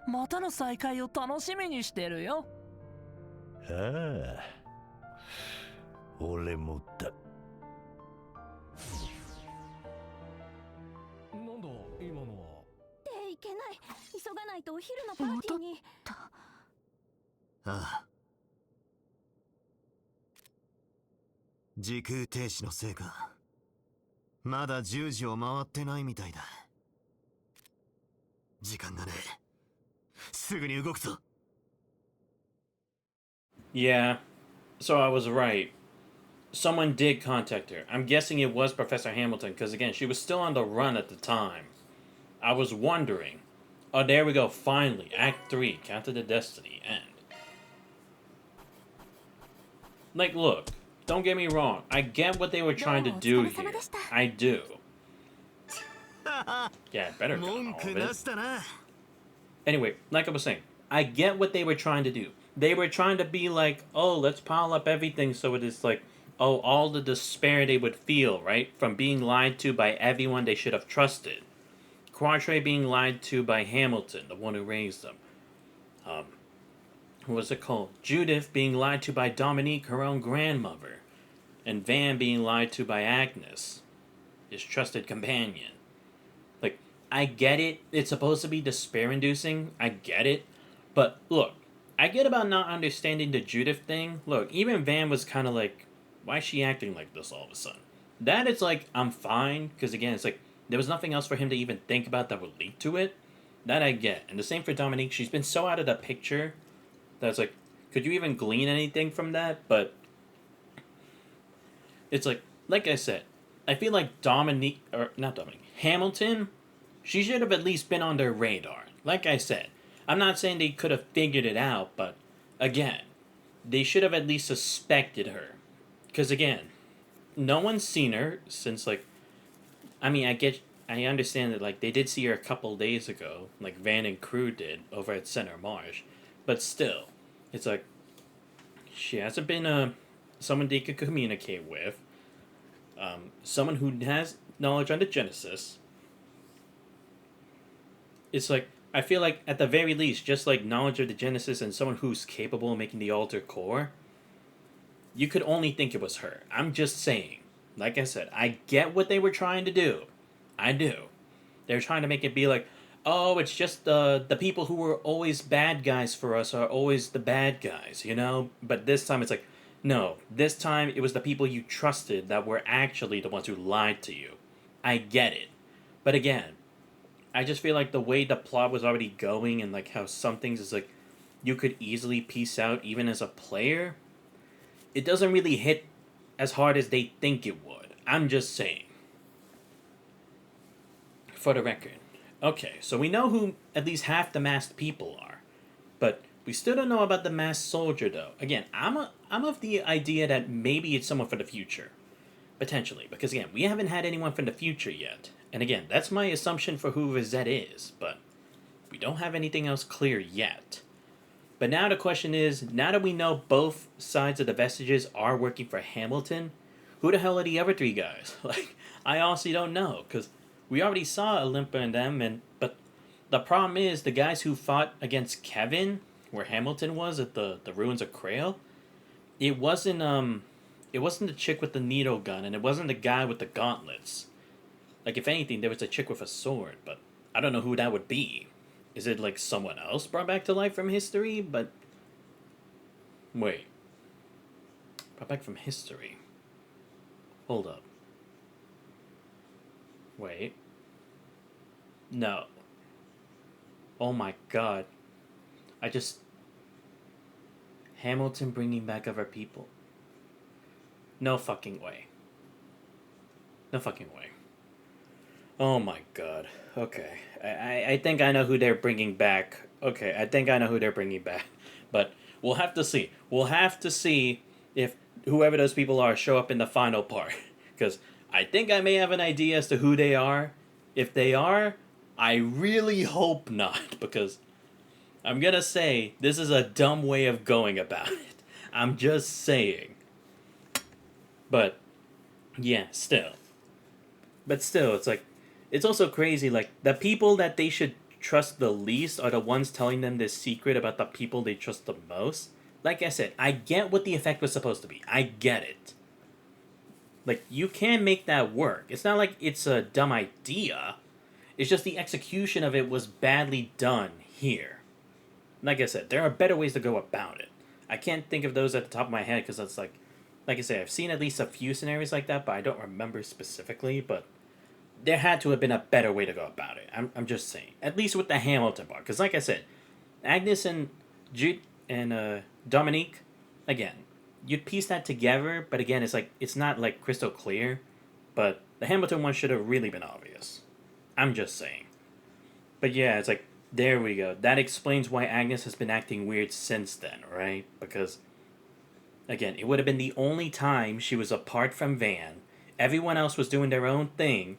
S18: またの再会を楽しみにしてるよ。
S7: ああ、俺もだ。
S4: なんだ今のは。
S5: っていけない。急がないとお昼のパーティーに。
S8: ああ。時空停止のせいか。まだ10時を回ってないみたいだ。時間がねえ。すぐに動くぞ。
S1: Yeah, so I was right. Someone did contact her. I'm guessing it was Professor Hamilton, because again, she was still on the run at the time. I was wondering. Oh, there we go, finally. Act 3, Count of the Destiny, end. Like, look, don't get me wrong. I get what they were trying to do here. I do. Yeah, better got all of it. Anyway, like I was saying, I get what they were trying to do. They were trying to be like, oh, let's pile up everything so it is like, oh, all the despair they would feel, right? From being lied to by everyone they should have trusted. Quartre being lied to by Hamilton, the one who raised them. What was it called? Judith being lied to by Dominique, her own grandmother. And Van being lied to by Agnes, his trusted companion. Like, I get it. It's supposed to be despair-inducing. I get it. But, look, I get about not understanding the Judith thing. Look, even Van was kind of like, why is she acting like this all of a sudden? That it's like, I'm fine. Because, again, it's like, there was nothing else for him to even think about that would lead to it. That I get. And the same for Dominique. She's been so out of the picture that's like, could you even glean anything from that? But it's like I said, I feel like Dominique, or not Dominique, Hamilton, she should have at least been on their radar. Like I said, I'm not saying they could have figured it out, but again, they should have at least suspected her. Because again, no one's seen her since, like, I mean, I understand that, like, they did see her a couple days ago, like Van and crew did over at Center Marsh. But still, it's like, she hasn't been someone they could communicate with. Someone who has knowledge on the Genesis. It's like, I feel like, at the very least, just like knowledge of the Genesis and someone who's capable of making the Alter Core, you could only think it was her. I'm just saying. Like I said, I get what they were trying to do. I do. They're trying to make it be like, oh, it's just the people who were always bad guys for us are always the bad guys, you know? But this time it's like, no, this time it was the people you trusted that were actually the ones who lied to you. I get it. But again, I just feel like the way the plot was already going and like how some things is like you could easily piece out even as a player, it doesn't really hit as hard as they think it would. I'm just saying. For the record. Okay, so we know who at least half the masked people are. But we still don't know about the masked soldier, though. Again, I'm of the idea that maybe it's someone for the future. Potentially. Because, again, we haven't had anyone from the future yet. And, again, that's my assumption for who Rosette is. But we don't have anything else clear yet. But now the question is, now that we know both sides of the vestiges are working for Hamilton, who the hell are the other three guys? Like, I honestly don't know. Because we already saw Olympa and them, but the problem is the guys who fought against Kevin, where Hamilton was at the ruins of Krail, it wasn't the chick with the needle gun, and it wasn't the guy with the gauntlets. Like, if anything, there was a chick with a sword, but I don't know who that would be. Is it like someone else brought back to life from history? But wait, brought back from history. Hold up. Wait. No. Oh my god. Hamilton bringing back other people. No fucking way. No fucking way. Oh my god. Okay. I think I know who they're bringing back. Okay, I think I know who they're bringing back. But we'll have to see. We'll have to see if whoever those people are show up in the final part. Because I think I may have an idea as to who they are. If they are, I really hope not. Because I'm gonna say this is a dumb way of going about it. I'm just saying. But yeah, still. But still, it's like, it's also crazy, like, the people that they should trust the least are the ones telling them this secret about the people they trust the most. Like I said, I get what the effect was supposed to be. I get it. Like, you can make that work. It's not like it's a dumb idea. It's just the execution of it was badly done here. Like I said, there are better ways to go about it. I can't think of those at the top of my head because it's like I said, I've seen at least a few scenarios like that, but I don't remember specifically, but there had to have been a better way to go about it. I'm just saying. At least with the Hamilton part. Because like I said, Agnes and Jude and Dominique, again, you'd piece that together, but again, it's not like crystal clear. But the Hamilton one should have really been obvious. I'm just saying. But yeah, it's like, there we go. That explains why Agnes has been acting weird since then, right? Because, again, it would have been the only time she was apart from Van. Everyone else was doing their own thing.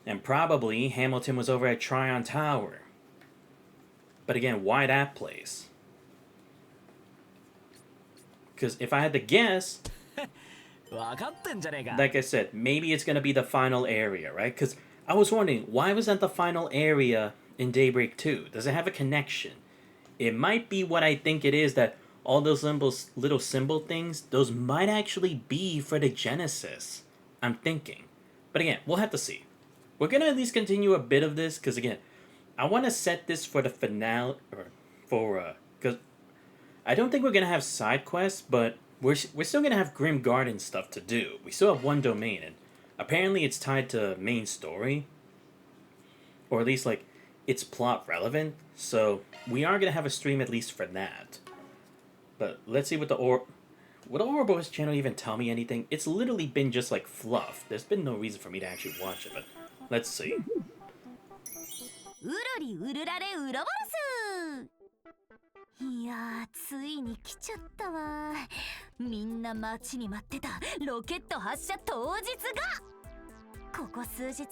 S1: And probably Hamilton was over at Tryon Tower. But again, why that place? Because if I had to guess, like I said, maybe it's going to be the final area, right? Because I was wondering, why was that the final area in Daybreak 2? Does it have a connection? It might be what I think it is, that all those little symbol things, those might actually be for the Genesis. I'm thinking. But again, we'll have to see. We're going to at least continue a bit of this, because again, I want to set this for the finale, because I don't think we're going to have side quests, but we're still going to have Grim Garden stuff to do. We still have one domain, and apparently it's tied to main story, or at least, like, it's plot relevant, so we are going to have a stream at least for that. But let's see what the would the Ouroboros channel even tell me anything? It's literally been just like fluff. There's been no reason for me to actually watch it, but let's see.
S2: うるりうるられウロボロス。いやー、ついに来ちゃったわ。みんな待ちに待ってたロケット発射当日が。ここ数日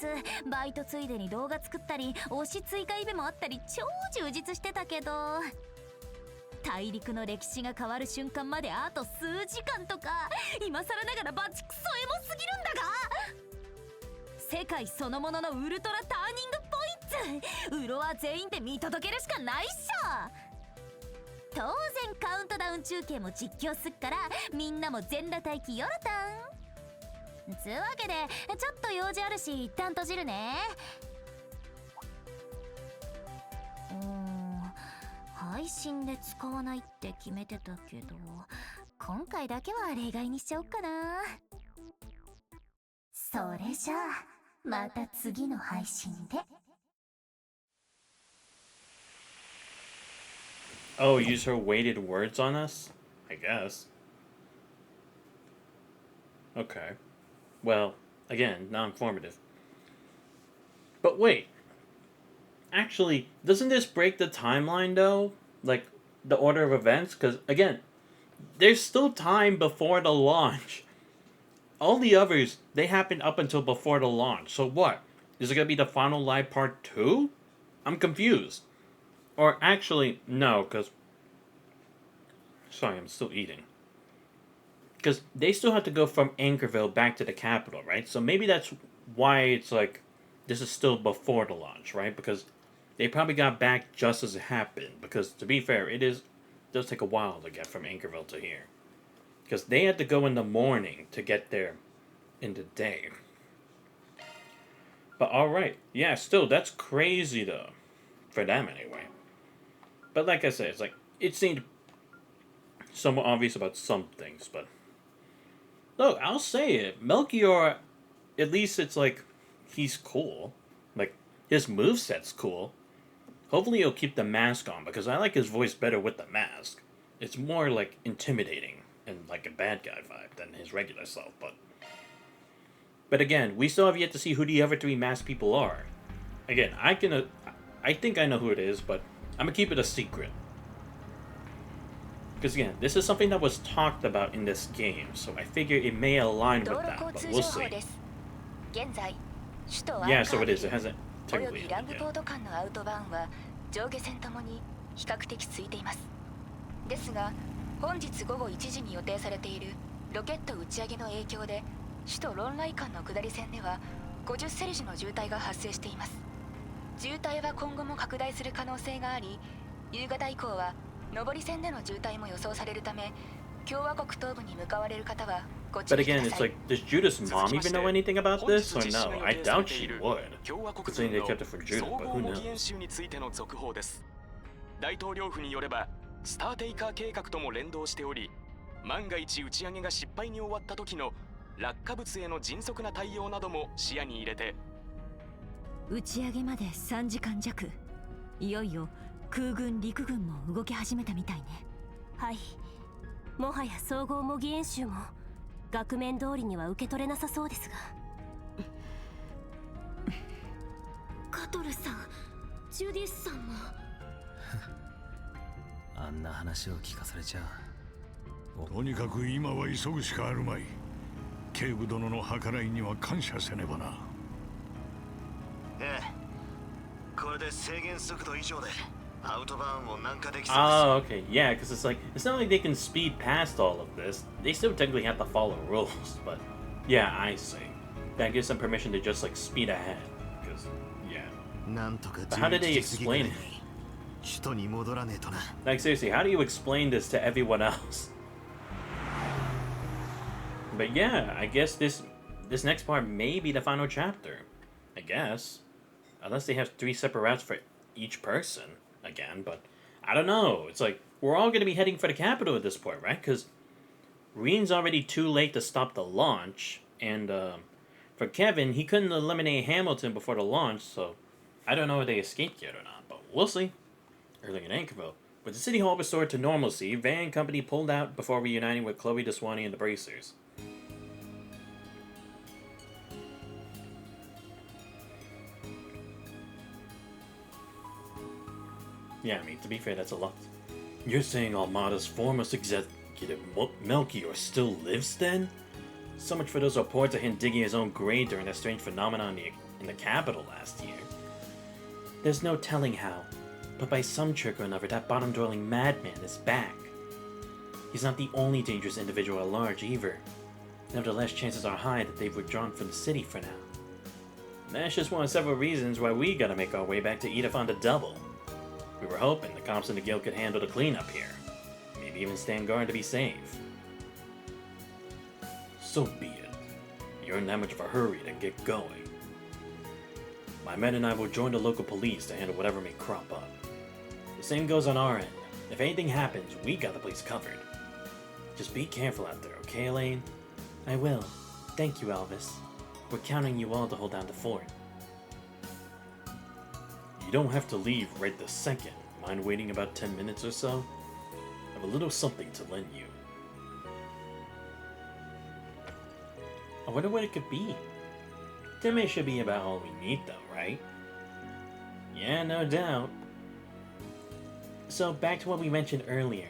S2: バイトついでに動画作ったり推し追加イベもあったり超充実してたけど、大陸の歴史が変わる瞬間まであと数時間とか、今更ながらバチクソエモすぎるんだが、世界そのもののウルトラターニングポイント、ウロは全員で見届けるしかないっしょ。当然カウントダウン中継も実況すっから、みんなも全裸待機よろたん。つうわけでちょっと用事あるし一旦閉じるね。配信で使わないって決めてたけど、今回だけは例外にしちゃおっかな。それじゃあまた次の配信で。
S1: Oh, use her weighted words on us? I guess. Okay. Well, again, non-informative. But wait. Actually, doesn't this break the timeline, though? Like, the order of events? Because, again, there's still time before the launch. All the others, they happened up until before the launch. So what? Is it going to be the final live part 2? I'm confused. Or actually, no, because... Sorry, I'm still eating. Because they still have to go from Anchorville back to the capital, right? So maybe that's why it's like, this is still before the launch, right? Because they probably got back just as it happened. Because to be fair, it does take a while to get from Anchorville to here. Because they had to go in the morning to get there in the day. But alright. Yeah, still, that's crazy though. For them anyway. But like I said, it's like, it seemed somewhat obvious about some things, but... Look, I'll say it. Melchior, at least it's like, he's cool. Like, his moveset's cool. Hopefully he'll keep the mask on, because I like his voice better with the mask. It's more, like, intimidating and like a bad guy vibe than his regular self, but again, we still have yet to see who the other three masked people are. Again, I think I know who it is, but I'm gonna keep it a secret. Because again, this is something that was talked about in this game, so I figure it may align with that, but we'll see. Yeah, so it is. It hasn't technically ended yet.
S20: 本日午後1時に予定されているロケット打ち上げの影響で首都ロンライ間の下り線では50セルジの渋滞が発生しています。渋滞は今後も拡大する可能性があり、夕方以降は上り線での渋滞も予想されるため、共和国東部に向かわれる方はご注
S1: But
S20: 意くだ
S1: again,
S20: さ
S1: it's
S20: い。
S1: like, does Judah's mom even know anything about this, or no? I doubt she would. Considering they kept it from Judah, but who knows?
S21: 大統領府によればスターテイカー計画とも連動しており、万が一打ち上げが失敗に終わった時の落下物への迅速な対応なども視野に入れて、
S5: 打ち上げまで3時間弱、いよいよ空軍陸軍も動き始めたみたいね。
S2: はい、もはや総合模擬演習も額面通りには受け取れなさそうですが。
S5: カトルさん、ジュディスさんも。
S22: あんな話を聞かされちゃ
S9: とにかく今は急ぐしかあるまい。警部殿の計らいには感謝せねばな。
S8: ええ、これで制限速度以上でアウトバーンを南下できそうです。
S1: Oh, okay, yeah, because it's like, it's not like they can speed past all of this. They still technically have to follow rules, but yeah, I see. That gives them permission to just like speed ahead, because, yeah. But how did they explain it? Like seriously, how do you explain this to everyone else? But yeah, I guess this next part may be the final chapter. I guess. Unless they have 3 separate routes for each person again, but I don't know. It's like, we're all going to be heading for the capital at this point, right? Because Reen's already too late to stop the launch, and for Kevin, he couldn't eliminate Hamilton before the launch, so I don't know if they escaped yet or not, but we'll see. Early in Anchorville, with the city hall restored to normalcy, Van and company pulled out before reuniting with Chloe DeSwanee and the Bracers. Yeah, I mean, to be fair, that's a lot. You're saying Almada's foremost executive, Melchior, still lives then? So much for those reports of him digging his own grave during that strange phenomenon in the capital last year. There's no telling how, but by some trick or another, that bottom-dwelling madman is back. He's not the only dangerous individual at large, either. Nevertheless, chances are high that they've withdrawn from the city for now. That's just one of several reasons why we gotta make our way back to Edith on the double. We were hoping the cops and the guild could handle the cleanup here. Maybe even stand guard to be safe. So be it. You're in that much of a hurry to get going. My men and I will join the local police to handle whatever may crop up. The same goes on our end. If anything happens, we got the place covered. Just be careful out there, okay, Elaine? I will. Thank you, Elvis. We're counting you all to hold down the fort. You don't have to leave right this second. Mind waiting about 10 minutes or so? I have a little something to lend you. I wonder what it could be. 10 minutes should be about all we need though, right? Yeah, no doubt. So back to what we mentioned earlier.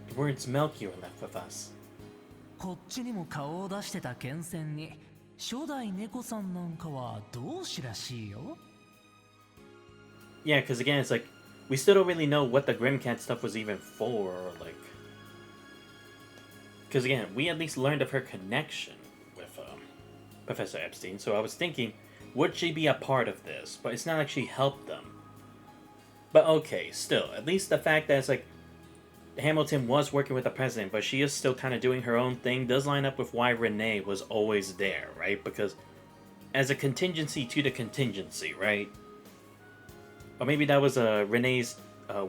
S1: The words Melchior left with us.
S18: こっちにも顔を出してた剣戦に初代猫さんなんかは同志らしいよ。
S1: Yeah, because again, it's like, we still don't really know what the Grimcat stuff was even for, or like... Because again, we at least learned of her connection with Professor Epstein, so I was thinking, would she be a part of this? But it's not like she helped them. But okay, still, at least the fact that it's like, Hamilton was working with the president, but she is still kind of doing her own thing, does line up with why Renee was always there, right? Because as a contingency to the contingency, right? Or maybe that was Renee's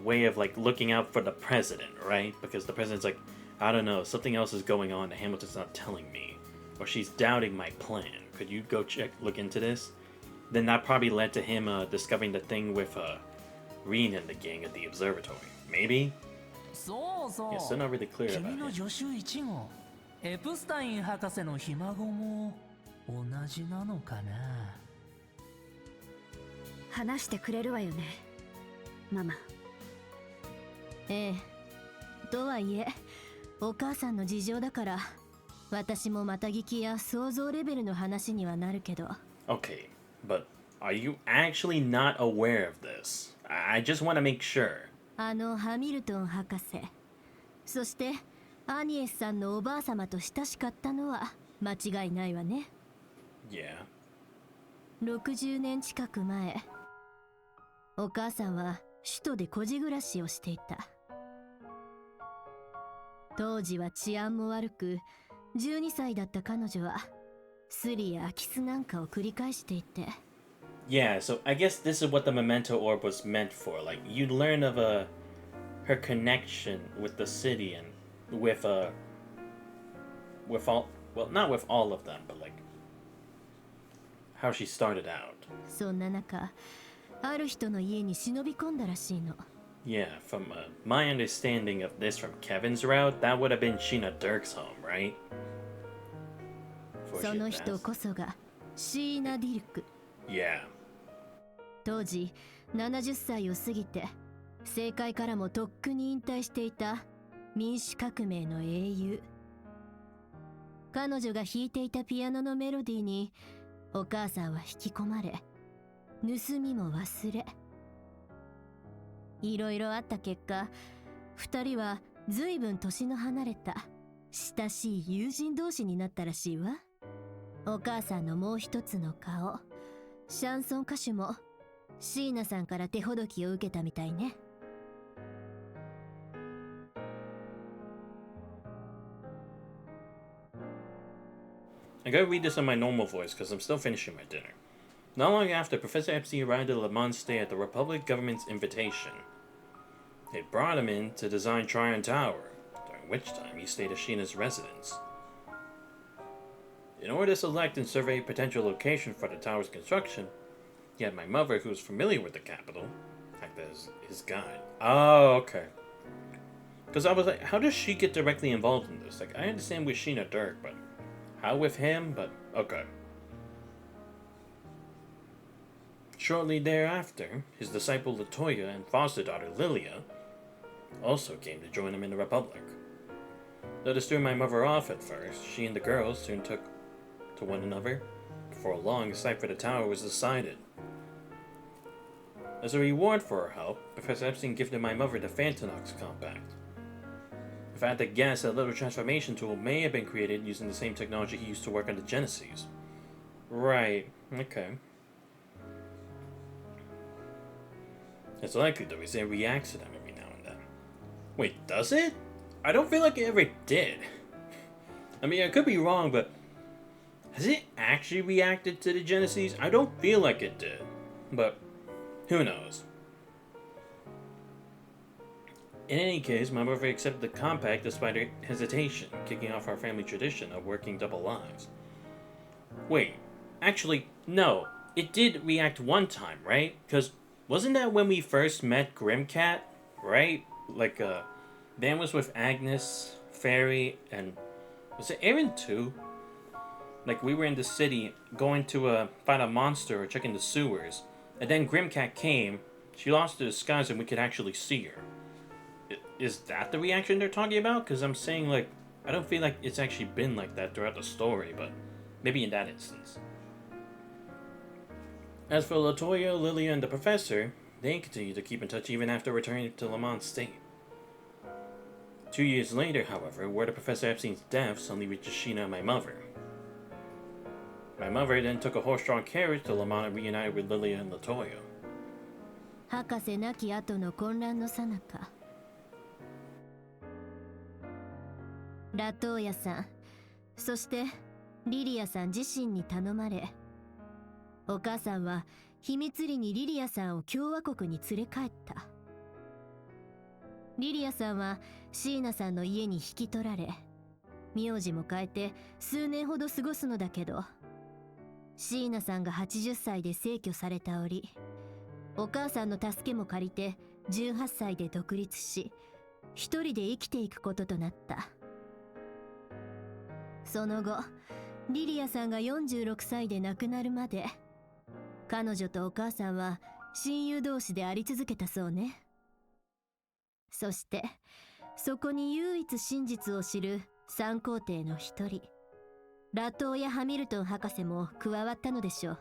S1: way of like looking out for the president, right? Because the president's like, I don't know, something else is going on that Hamilton's not telling me, or she's doubting my plan. Could you go look into this? Then that probably led to him discovering the thing with Reen and the gang at the observatory. Maybe?
S18: そうそう。
S1: Yeah, still not really clear about
S18: 君の
S1: it.
S18: 助手1号、エプスタイン博士のひ孫も同じなのかな。
S19: 話してくれるわよね、ママ。
S6: ええ。とはいえ、お母さんの事情だから、私もまた聞きや想像レベルの話にはなるけど。
S1: Okay, but are you actually not aware of this? I just want to make sure.
S6: ハミルトン博士、そしてアニエスさんのおばあ様と親しかったのは間違いないわね。
S1: Yeah.
S6: 60年近く前、お母さんは首都で孤児暮らしをしていた。当時は治安も悪く、12歳だった彼女はスリや空き巣なんかを繰り返していて。
S1: Yeah, so I guess this is what the memento orb was meant for. Like, you'd learn of her connection with the city and with all, well, not with all of them, but like how she started out.
S6: そんな中、ある人の家に忍び込んだらしいの。
S1: Yeah, from my understanding of this from Kevin's route, that would have been Sheena Dirk's home, right?
S6: その人こそがシーナ・ディルク。
S1: Yeah.
S6: 当時70歳を過ぎて政界からもとっくに引退していた民主革命の英雄。彼女が弾いていたピアノのメロディーにお母さんは引き込まれ、盗みも忘れ、いろいろあった結果、二人は随分年の離れた親しい友人同士になったらしいわ。お母さんのもう一つの顔、シャンソン歌手もシーナさんから手ほどきを受けたみたいね。
S1: I gotta read this in my normal voice because I'm still finishing my dinner. Not long after, Professor Epstein arrived at Lamont's stay at the Republic government's invitation. They brought him in to design Tryon Tower, during which time he stayed at Sheena's residence. In order to select and survey a potential location for the tower's construction, he had my mother, who was familiar with the capital, act as his guide. Oh, okay. Because I was like, how does she get directly involved in this? Like, I understand with Sheena Dirk, but how with him? But, okay. Shortly thereafter, his disciple Latoya and foster daughter Lilia also came to join him in the Republic. Though this threw my mother off at first, she and the girls soon took to one another. Before long, the site for the tower was decided. As a reward for her help, Professor Epstein gifted my mother the Phantanox compact. If I had to guess, a little transformation tool may have been created using the same technology he used to work on the Genesis. Right, okay. It's likely the reason it reacts to them every now and then. Wait, does it? I don't feel like it ever did. I mean, I could be wrong, but has it actually reacted to the Genesis? I don't feel like it did, but who knows? In any case, my mother accepted the compact despite her hesitation, kicking off our family tradition of working double lives. Wait, actually, no. It did react one time, right? Because wasn't that when we first met Grimcat, right? Like, Dan was with Agnes, Fairy, and was it Aaron too? Like, we were in the city going to fight a monster or check in the sewers, and then Grimcat came, she lost her disguise, and we could actually see her. Is that the reaction they're talking about? Because I'm saying, like, I don't feel like it's actually been like that throughout the story, but maybe in that instance. As for Latoya, Lilia, and the Professor, they continue to keep in touch even after returning to Lamont's state. 2 years later, however, word of Professor Epstein's death suddenly reaches Sheena and my mother. My mother then took a horse-drawn carriage to Lamont and reunited with Lilia and Latoya.
S6: 博士亡き後の混乱の最中、ラトーヤさん、そしてリリアさん自身に頼まれ、お母さんは秘密裏にリリアさんを共和国に連れ帰った。リリアさんはシーナさんの家に引き取られ、名字も変えて数年ほど過ごすのだけど、シーナさんが80歳で逝去された折、お母さんの助けも借りて18歳で独立し、一人で生きていくこととなった。その後、リリアさんが46歳で亡くなるまで、彼女とお母さんは親友同士であり続けたそうね。そして、そこに唯一真実を知る三皇帝の一人、ラトーヤ・ハミルトン博士も加わったのでしょう。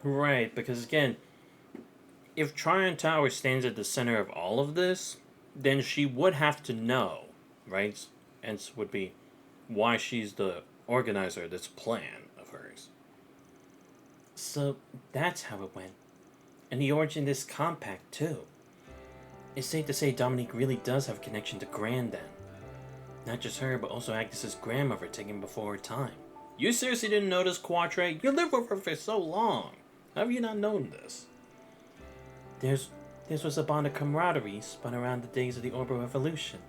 S1: Right, because again, if Tryon Tower stands at the center of all of this, then she would have to know, right? And this would be why she's the organizer of this plan of hers. So that's how it went. And the origin of this compact, too. It's safe to say Dominique really does have a connection to Gran then. Not just her, but also Agnes's grandmother taken before her time. You seriously didn't notice, Quatre? You lived with her for so long. How have you not known this? This was a bond of camaraderie spun around the days of the Orbital Revolution.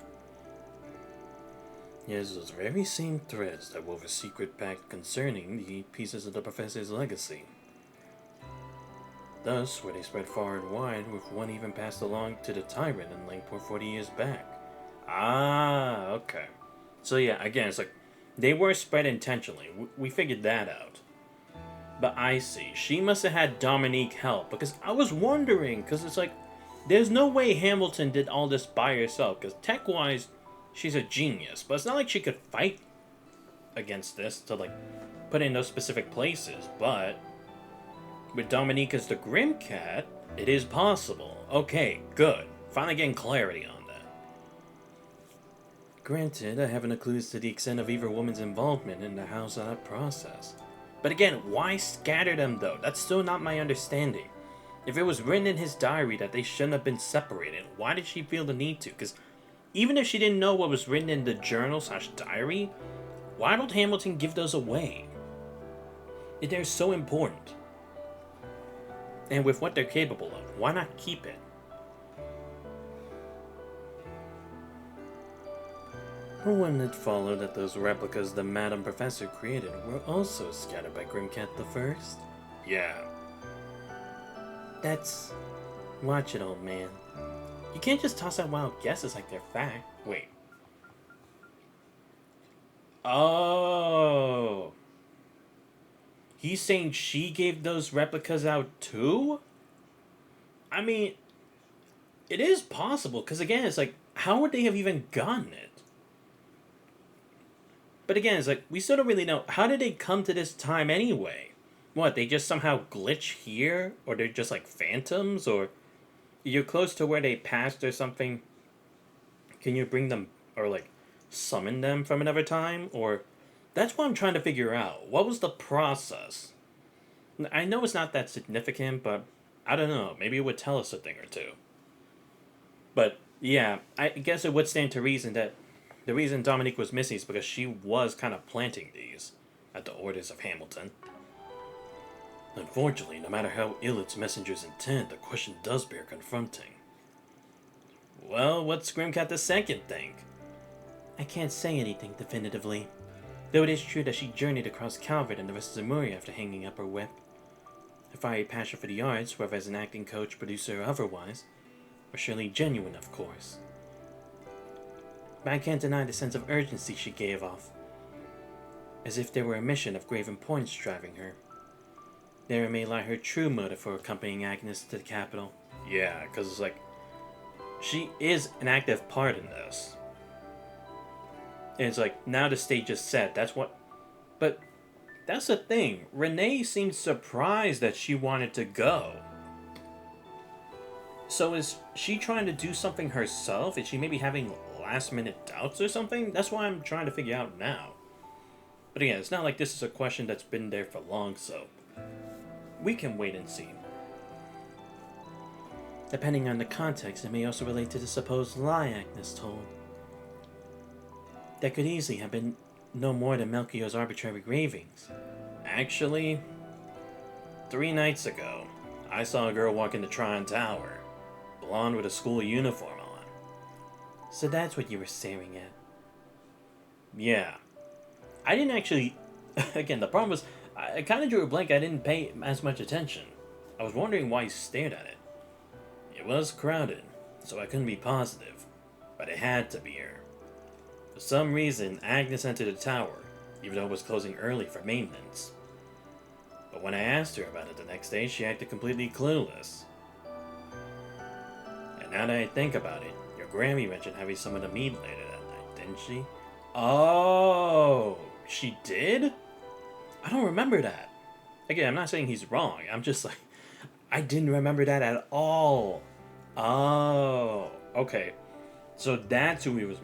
S1: Yes, those very same threads that wove a secret pact concerning the pieces of the Professor's legacy. Thus, where they spread far and wide, with one even passed along to the Tyrant in Langport 40 years back. Ah, okay. So yeah, again, it's like, they were spread intentionally. We figured that out. But I see. She must have had Dominique help, because I was wondering, because it's like, there's no way Hamilton did all this by herself, because tech-wise, she's a genius, but it's not like she could fight against this to, like, put in those specific places, but with Dominique as the Grim Cat, it is possible. Okay, good. Finally getting clarity on that. Granted, I haven't a clue as to the extent of either woman's involvement in the house of that process. But again, why scatter them though? That's still not my understanding. If it was written in his diary that they shouldn't have been separated, why did she feel the need to? Because even if she didn't know what was written in the journal/diary, why don't Hamilton give those away? They're so important. And with what they're capable of, why not keep it? Wouldn't it follow that those replicas the Madam Professor created were also scattered by Grimcat the First? Yeah. That's... Watch it, old man. You can't just toss out wild guesses like they're fact. Wait. Oh. He's saying she gave those replicas out too? I mean, it is possible, because again, it's like, how would they have even gotten it? But again, it's like, we still don't really know. How did they come to this time anyway? What, they just somehow glitch here? Or they're just like phantoms? Or you're close to where they passed or something? Can you bring them, or like, summon them from another time? Or, that's what I'm trying to figure out. What was the process? I know it's not that significant, but I don't know. Maybe it would tell us a thing or two. But, yeah, I guess it would stand to reason that the reason Dominique was missing is because she was kind of planting these at the orders of Hamilton. Unfortunately, no matter how ill its messenger's intent, the question does bear confronting. Well, what's Grimcat II think? I can't say anything definitively, though it is true that she journeyed across Calvert and the rest of Zemuria after hanging up her whip. Her fiery passion for the arts, whether as an acting coach, producer, or otherwise, was surely genuine, of course. But I can't deny the sense of urgency she gave off, as if there were a mission of grave importance driving her. There may lie her true motive for accompanying Agnes to the capital. Yeah, because it's like, she is an active part in this. And it's like, now the stage is set, that's what... But, that's the thing, Renee seemed surprised that she wanted to go. So is she trying to do something herself? Is she maybe having last-minute doubts or something? That's what I'm trying to figure out now. But again, it's not like this is a question that's been there for long, so... we can wait and see. Depending on the context, it may also relate to the supposed lie Agnes told. That could easily have been no more than Melchior's arbitrary ravings. Actually, 3 nights ago, I saw a girl walk into Tryon Tower, blonde with a school uniform on. So that's what you were staring at. Yeah. I didn't actually... Again, the problem was, I kind of drew a blank. I didn't pay as much attention. I was wondering why he stared at it. It was crowded, so I couldn't be positive, but it had to be her. For some reason, Agnes entered the tower, even though it was closing early for maintenance. But when I asked her about it the next day, she acted completely clueless. And now that I think about it, your Grammy mentioned having someone to meet later that night, didn't she? Oh, she did? I don't remember that. Again, I'm not saying he's wrong. I'm just like, I didn't remember that at all. Oh, okay. So that's who he was.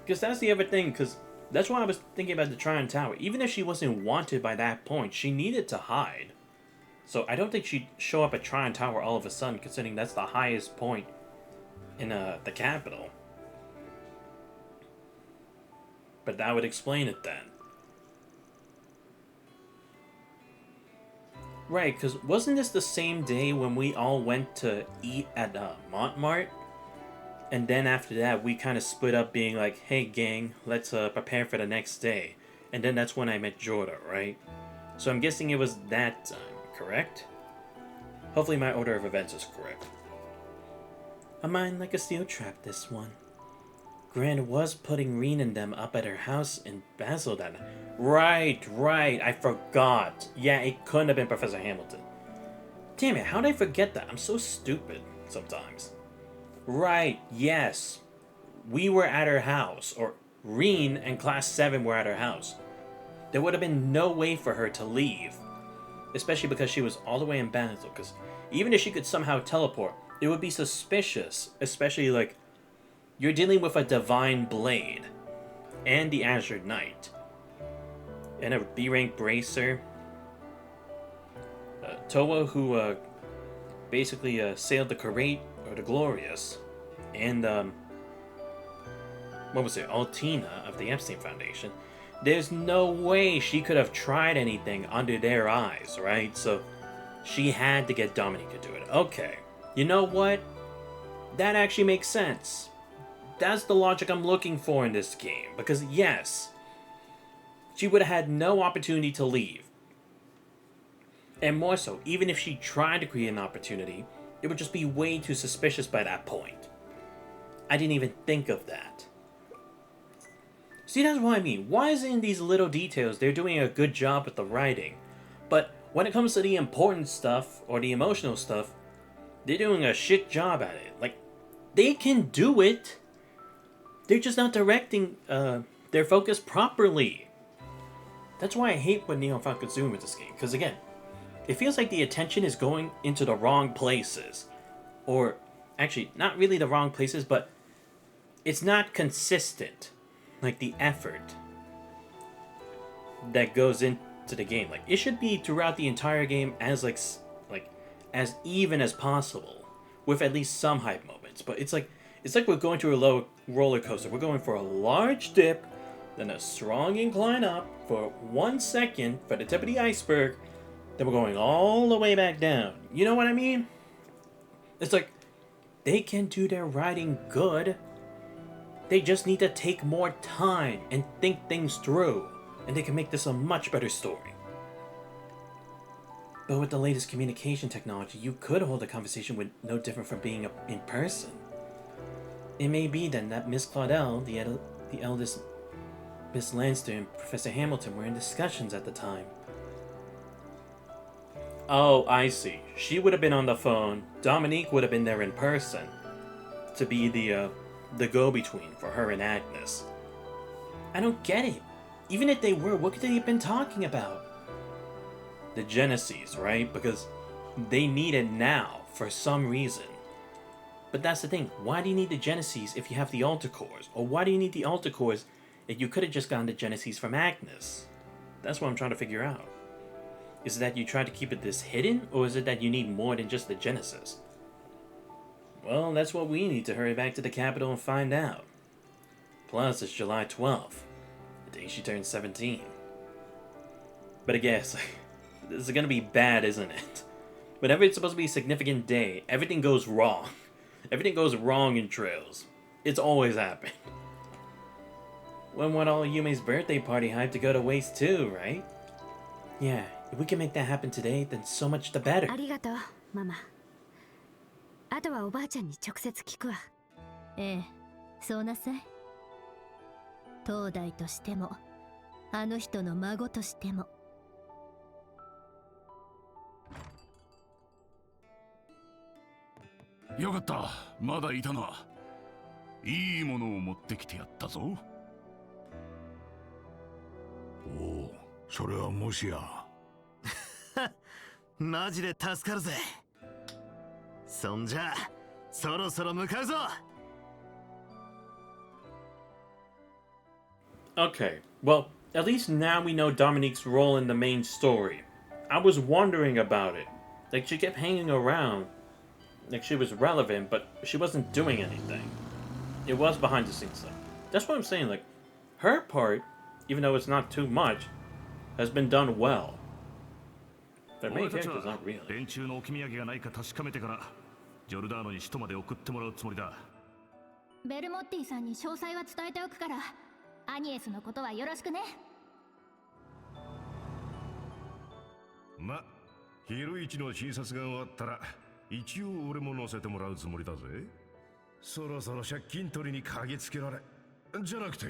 S1: Because that's the other thing, because that's why I was thinking about the Tryon Tower. Even if she wasn't wanted by that point, she needed to hide. So I don't think she'd show up at Tryon Tower all of a sudden, considering that's the highest point in the capital. But that would explain it then. Right, because wasn't this the same day when we all went to eat at Montmartre? And then after that, we kind of split up being like, hey gang, let's prepare for the next day. And then that's when I met Jordan, right? So I'm guessing it was that time, correct? Hopefully my order of events is correct. A mind like a steel trap, this one. Gran was putting Reen and them up at her house in Basel that night. Right, I forgot. Yeah, it couldn't have been Professor Hamilton. Damn it, how did I forget that? I'm so stupid sometimes. Right, yes. We were at her house, or Reen and Class 7 were at her house. There would have been no way for her to leave. Especially because she was all the way in Basel, because even if she could somehow teleport, it would be suspicious. Especially, like, you're dealing with a Divine Blade and the Azure Knight. And a B-rank Bracer. Toa, who basically sailed the Corate, or the Glorious, and what was it, Altina of the Epstein Foundation. There's no way she could have tried anything under their eyes, right? So she had to get Dominique to do it. Okay, you know what? That actually makes sense. That's the logic I'm looking for in this game. Because yes, she would have had no opportunity to leave. And more so, even if she tried to create an opportunity, it would just be way too suspicious by that point. I didn't even think of that. See, that's what I mean. Why is it in these little details they're doing a good job with the writing? But when it comes to the important stuff, or the emotional stuff, they're doing a shit job at it. Like, they can do it. They're just not directing their focus properly. That's why I hate when Neon Falcon's doing with this game. Because again, it feels like the attention is going into the wrong places. Or, actually, not really the wrong places, but it's not consistent. Like, the effort that goes into the game. Like, it should be throughout the entire game as, like as even as possible. With at least some hype moments. But it's like we're going through a low roller coaster. We're going for a large dip, then a strong incline up for 1 second for the tip of the iceberg, then we're going all the way back down. You know what I mean? It's like, they can do their writing good. They just need to take more time and think things through, and they can make this a much better story. But with the latest communication technology, you could hold a conversation with no different from being in person. It may be then that Miss Claudel, the eldest Miss Lanster, and Professor Hamilton were in discussions at the time. Oh, I see. She would have been on the phone. Dominique would have been there in person to be the go-between for her and Agnes. I don't get it. Even if they were, what could they have been talking about? The Genesis, right? Because they need it now for some reason. But that's the thing. Why do you need the Genesis if you have the Altar Cores? Or why do you need the Altar Cores if you could have just gotten the Genesis from Agnes? That's what I'm trying to figure out. Is it that you try to keep it this hidden, or is it that you need more than just the Genesis? Well, that's what we need to hurry back to the capital and find out. Plus, it's July 12th, the day she turns 17. But I guess, this is gonna be bad, isn't it? Whenever it's supposed to be a significant day, everything goes wrong. Everything goes wrong in Trails. It's always happened. Wouldn't want all Yume's birthday party hype to go to waste too, right? Yeah, if we can make that happen today, then so much the better.
S3: ありがとう、ママ。あとはおばあちゃんに直接聞くわ。
S6: ええ、そうなさい。東大としても、あの人の孫としても。
S16: よかった、まだいたな。いいものを持ってきてやったぞ。
S9: おお、それはもしや。
S8: マジで助かるぜ。そんじゃ、そろそろ向かうぞ。
S1: Okay, well, at least now we know Dominique's role in the main story. I was wondering about it. Like, she kept hanging around. Like, she was relevant, but she wasn't doing anything. It was behind the scenes stuff. That's what I'm saying, like, her part, even though it's not too much, has been done well. The main character's not really.
S16: 連中の置き土産がないか確かめてからジョルダーノに首都まで送ってもらうつもりだ。
S11: ベルモッティさんに詳細は伝えておくから、アニエスのことはよろしくね。
S16: ま、昼一の診察が終わったら一応俺も乗せてもらうつもりだぜ。そろそろ借金取りに嗅ぎつけられ、じゃなくて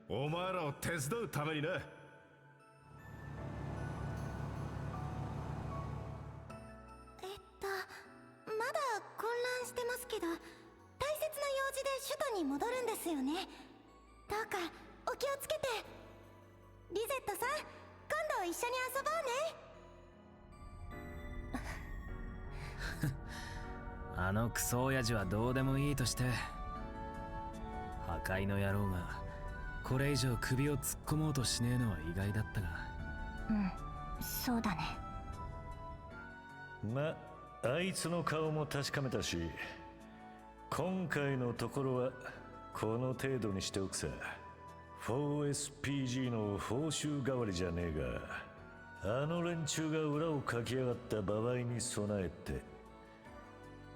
S16: お前らを手伝うためにな。
S2: まだ混乱してますけど、大切な用事で首都に戻るんですよね。どうかお気をつけて。リゼットさん、今度一緒に遊ぼうね。
S22: あのクソ親父はどうでもいいとして、破壊の野郎がこれ以上首を突っ込もうとしねえのは意外だったが。
S2: うん、そうだね。
S7: ま、あいつの顔も確かめたし、今回のところはこの程度にしておくさ。4SPG の報酬代わりじゃねえが、あの連中が裏をかきやがった場合に備えて、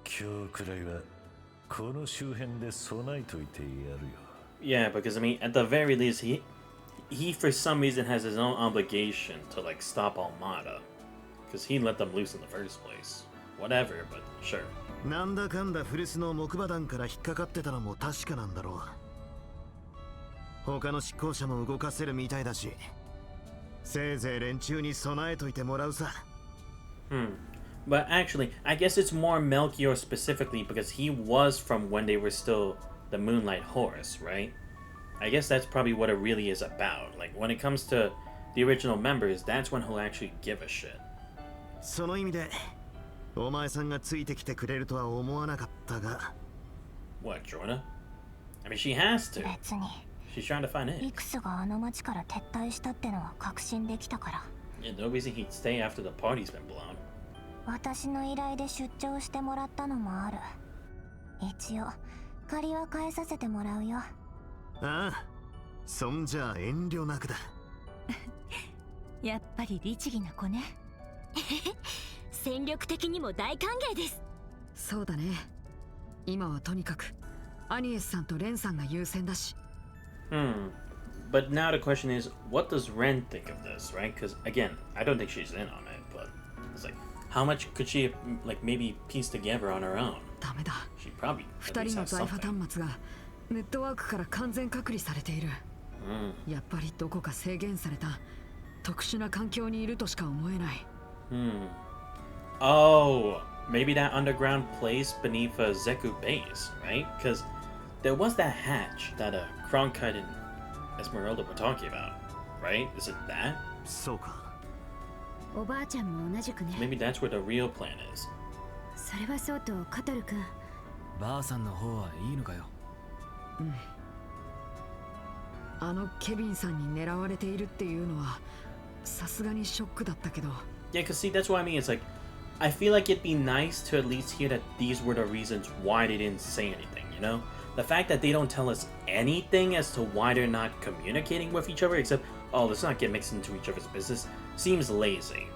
S7: 今日くらいはこの周辺で備えといてやるよ。
S1: Yeah, because I mean, at the very least, he for some reason has his own obligation to like stop Almada, because he let them loose in the first place. Whatever, but sure.
S8: なんだかんだ古巣の木馬団から引っかかってたのも確かなんだろう。他の執行者も動かせるみたいだし、せいぜい連中に備えといてもらうさ。
S1: But actually, I guess it's more Melchior specifically because he was from when they were still the Moonlight Horse, right? I guess that's probably what it really is about. Like, when it comes to the original members, that's when he'll actually give a shit.
S8: その意味で、お前さんがついてきてくれるとは思わなかったが。
S1: What, Jorna? I mean, she has to.
S2: 別に。
S1: She's trying to find it.
S2: イクスがあの町から撤退したってのは確信できたから。
S1: Yeah, no reason he'd stay after the party's been blown.
S2: 私の依頼で出張してもらったのもある。一応借りは返させてもらうよ。あ
S8: あ、そんじゃ遠慮なくだ。
S5: やっぱり律儀な子ね。戦力的にも大歓迎です。
S13: そうだね。今はとにかくアニエスさんとレンさんが優先だし。
S1: But now the question is, what does Ren think of this, right? Because again, I don't think she's in on it, but it's like, how much could she like maybe piece together on her own?
S13: ダメだ。
S1: She probably
S13: 2人の財波端末がネットワークから完全隔離されている。やっぱりどこか制限された特殊な環境にいるとしか思えない。
S1: Oh, maybe that underground place beneath a Zeku base, right? Because there was that hatch that Cronkite and Esmeralda were talking about, right? Is it that?
S8: そうか。
S3: おばあちゃんも同じくね。
S1: Maybe that's where the real plan is.
S3: それはそうとカトル君。
S22: ばあさんの方はいいのかよ。
S13: あのケビンさんに狙われているっていうのはさすがにショックだったけど。
S1: Yeah, because see, that's what I mean. It's like, I feel like it'd be nice to at least hear that these were the reasons why they didn't say anything, you know? The fact that they don't tell us anything as to why they're not communicating with each other, except, oh, let's not get mixed into each other's business, seems lazy.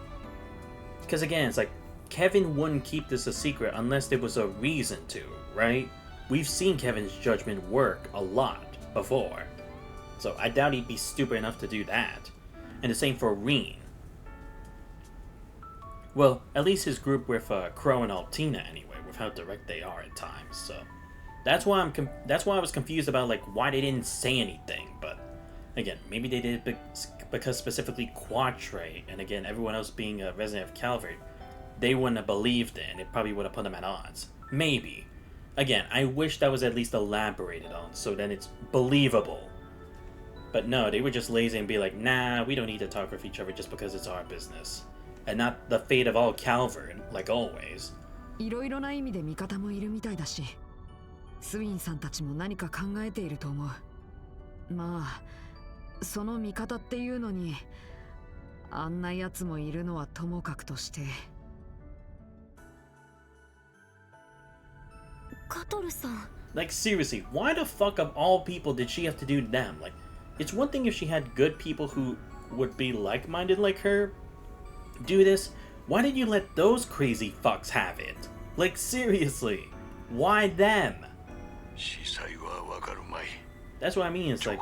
S1: Because again, it's like, Kevin wouldn't keep this a secret unless there was a reason to, right? We've seen Kevin's judgment work a lot before. So I doubt he'd be stupid enough to do that. And the same for Reen. Well, at least his group with Crow and Altina anyway, with how direct they are at times. So that's why I was confused about like why they didn't say anything. But again, maybe they did it because specifically Quatre and again everyone else being a resident of Calvary, they wouldn't have believed it and it probably would have put them at odds. Maybe. Again, I wish that was at least elaborated on so then it's believable. But no, they were just lazy and be like, nah, we don't need to talk with each other just because it's our business. And not the fate of all Calvert, like always.
S13: いろいろな意味で味方もいるみたいだし、スウィンさんたちも何か考えていると思う。まあ、その味方っていうのに、あんな奴もいるのはともかくとして。
S2: カトルさん。
S1: Like seriously, why the fuck of all people did she have to do them? Like, it's one thing if she had good people who would be like-minded like her. Do this? Why did you let those crazy fucks have it? Like seriously, why them? That's what I mean, it's like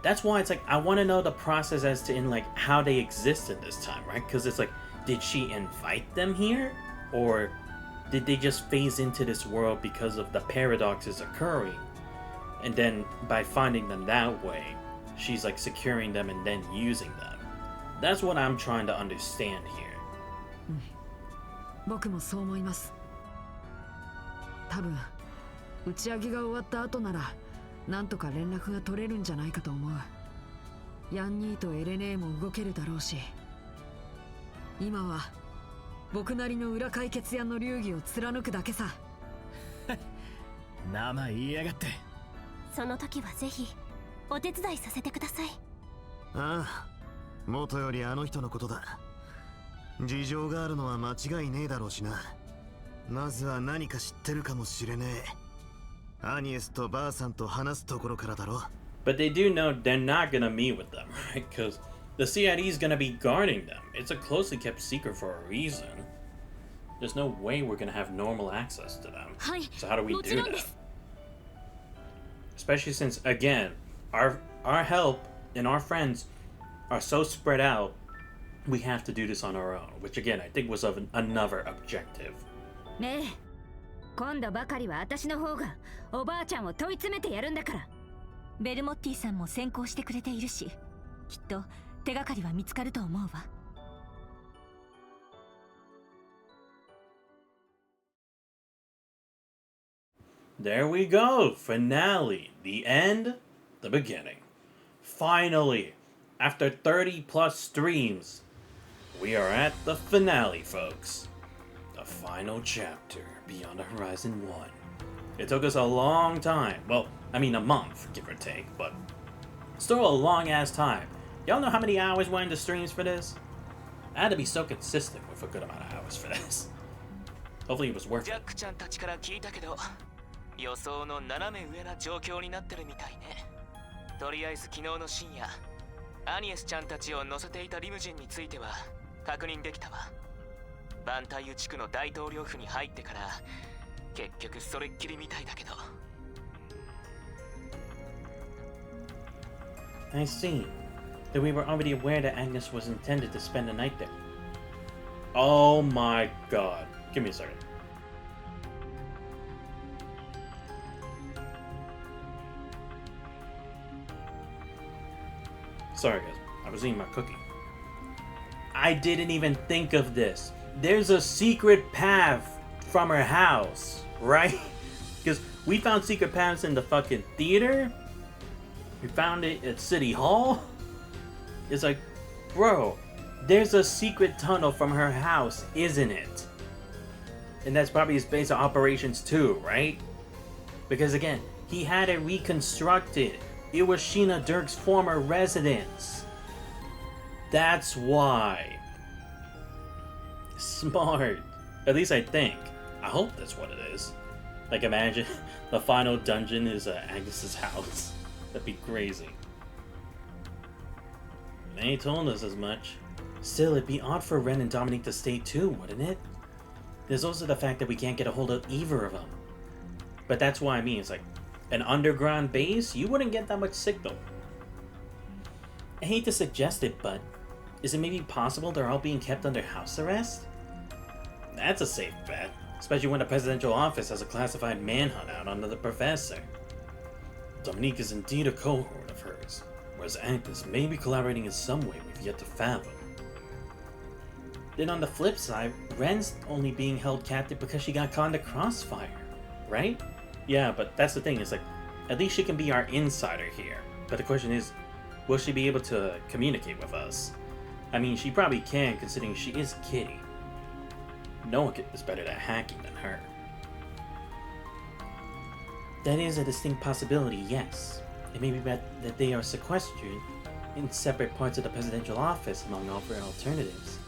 S1: that's why it's like I want to know the process as to in like how they existed this time, right? Because it's like, did she invite them here? Or did they just phase into this world because of the paradoxes occurring? And then by finding them that way, she's like securing them and then using them. That's what I'm trying to understand here.
S13: 僕もそう思います。多分打ち上げが終わった後ならなんとか連絡が取れるんじゃないかと思う。ヤンニーとエレネーも動けるだろうし、今は僕なりの裏解決屋の流儀を貫くだけさ。
S22: 生言いやがって。
S2: その時はぜひお手伝いさせてください。
S8: ああ。元よりあの人のことだ。事情があるのは間違いねえだろうしな。まずは何か知ってるかもしれねえ。アニエスとバーさんと話すところからだろ。
S1: But they do know they're not gonna meet with them, right? Because the CID is gonna be guarding them. It's a closely kept secret for a reason. There's no way we're gonna have normal access to them. So how do we do that? Especially since, again, our help and our friends are so spread out, we have to do this on our own, which again I think was of another objective.
S19: ねえ、今度ばかりは私の方がおばあちゃんを問い詰めてやるんだから。
S5: ベルモッティさんも先行してくれているし、きっと手がかりは見つかると思うわ。
S1: There we go, finale, the end, the beginning. Finally. After 30 plus streams, we are at the finale, folks. The final chapter, Beyond the Horizon 1. It took us a long time. Well, I mean a month, give or take, but still a long-ass time. Y'all know how many hours went into streams for this? I had to be so consistent with a good amount of hours for this. Hopefully it was worth it.
S21: 予想の斜め上な状況になってるみたいね。とりあえず昨日の深夜、アニエスちゃんたちを乗せていたリムジンについては確認できたわ。バンタイユ地区の大統領府に入ってから結局それっきりみたいだけど。
S1: I see. That we were already aware that Agnes was intended to spend the night there. Oh my god. Give me a second. Sorry guys, I was eating my cookie. I didn't even think of this. There's a secret path from her house, right? Because we found secret paths in the fucking theater. We found it at City Hall. It's like, bro, there's a secret tunnel from her house, isn't it? And that's probably his base of operations too, right? Because again, he had it reconstructed. It was Sheena Dirk's former residence. That's why. Smart. At least I think. I hope that's what it is. Like, imagine the final dungeon is Agnes's house. That'd be crazy. They ain't told us as much. Still, it'd be odd for Ren and Dominique to stay too, wouldn't it? There's also the fact that we can't get a hold of either of them. But that's what I mean. It's like, an underground base, you wouldn't get that much signal. I hate to suggest it, but is it maybe possible they're all being kept under house arrest? That's a safe bet, especially when the presidential office has a classified manhunt out on the professor. Dominique is indeed a cohort of hers, whereas Agnes may be collaborating in some way we've yet to fathom. Then on the flip side, Ren's only being held captive because she got caught in the crossfire, right? Yeah, but that's the thing, it's like, at least she can be our insider here. But the question is, will she be able to communicate with us? I mean, she probably can, considering she is Kitty. No one is better at hacking than her. That is a distinct possibility, yes. It may be that they are sequestered in separate parts of the presidential office among other alternatives.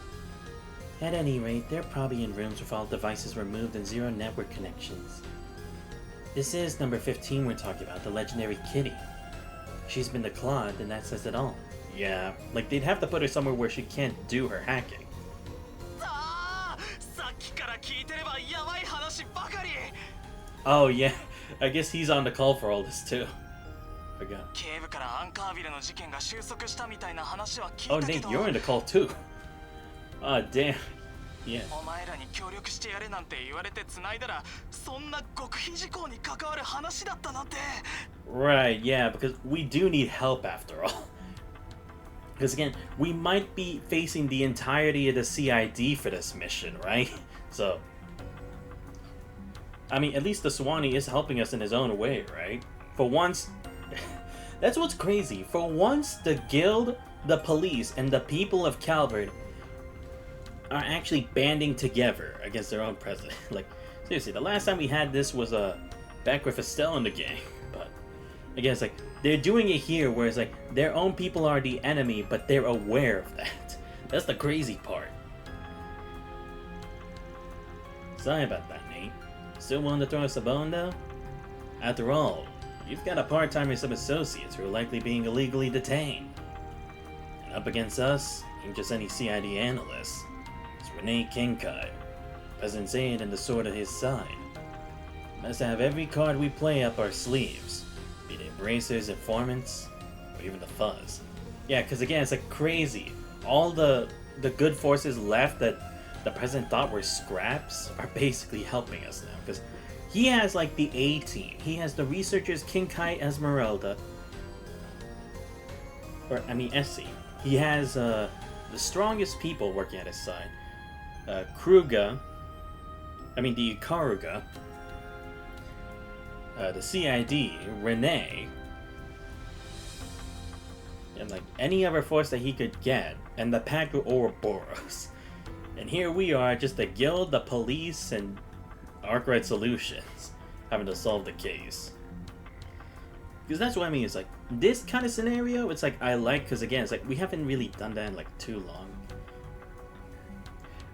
S1: At any rate, they're probably in rooms with all devices removed and zero network connections. This is number 15 we're talking about, the legendary Kitty. She's been declawed, and that says it all. Yeah, like they'd have to put her somewhere where she can't do her hacking. Oh yeah, I guess he's on the call for all this too. Forgot. Oh Nate, you're in the call too. Oh damn. Yeah. Right, yeah, because we do need help after all. Because again, we might be facing the entirety of the CID for this mission, right? So, I mean, at least the Swanee is helping us in his own way, right? For once, that's what's crazy. For once, the guild, the police, and the people of Calvert are actually banding together against their own president. Like, seriously, the last time we had this was back with Estelle in the game. But again, it's like they're doing it here, where it's like their own people are the enemy, but they're aware of that. That's the crazy part. Sorry about that, Nate. Still willing to throw us a bone, though? After all, you've got a part-time and some associates who are likely being illegally detained. And up against us ain't just any CID analysts. Renee Kinkai, President Zaid and the sword at his side. Must have every card we play up our sleeves, be they bracers, informants, or even the fuzz. Yeah, because again, it's like crazy. All the good forces left that the president thought were scraps are basically helping us now. Because he has like the A-team. He has the researchers Kinkai Esmeralda. Or, I mean, Essie. He has the strongest people working at his side. Kruga, the Ikaruga, the CID, Renee, and like any other force that he could get, and the pack of Ouroboros. And here we are, just the guild, the police, and Arkwright Solutions, having to solve the case. Because that's what I mean, it's like, this kind of scenario, it's like, I like, because again, it's like, we haven't really done that in like too long.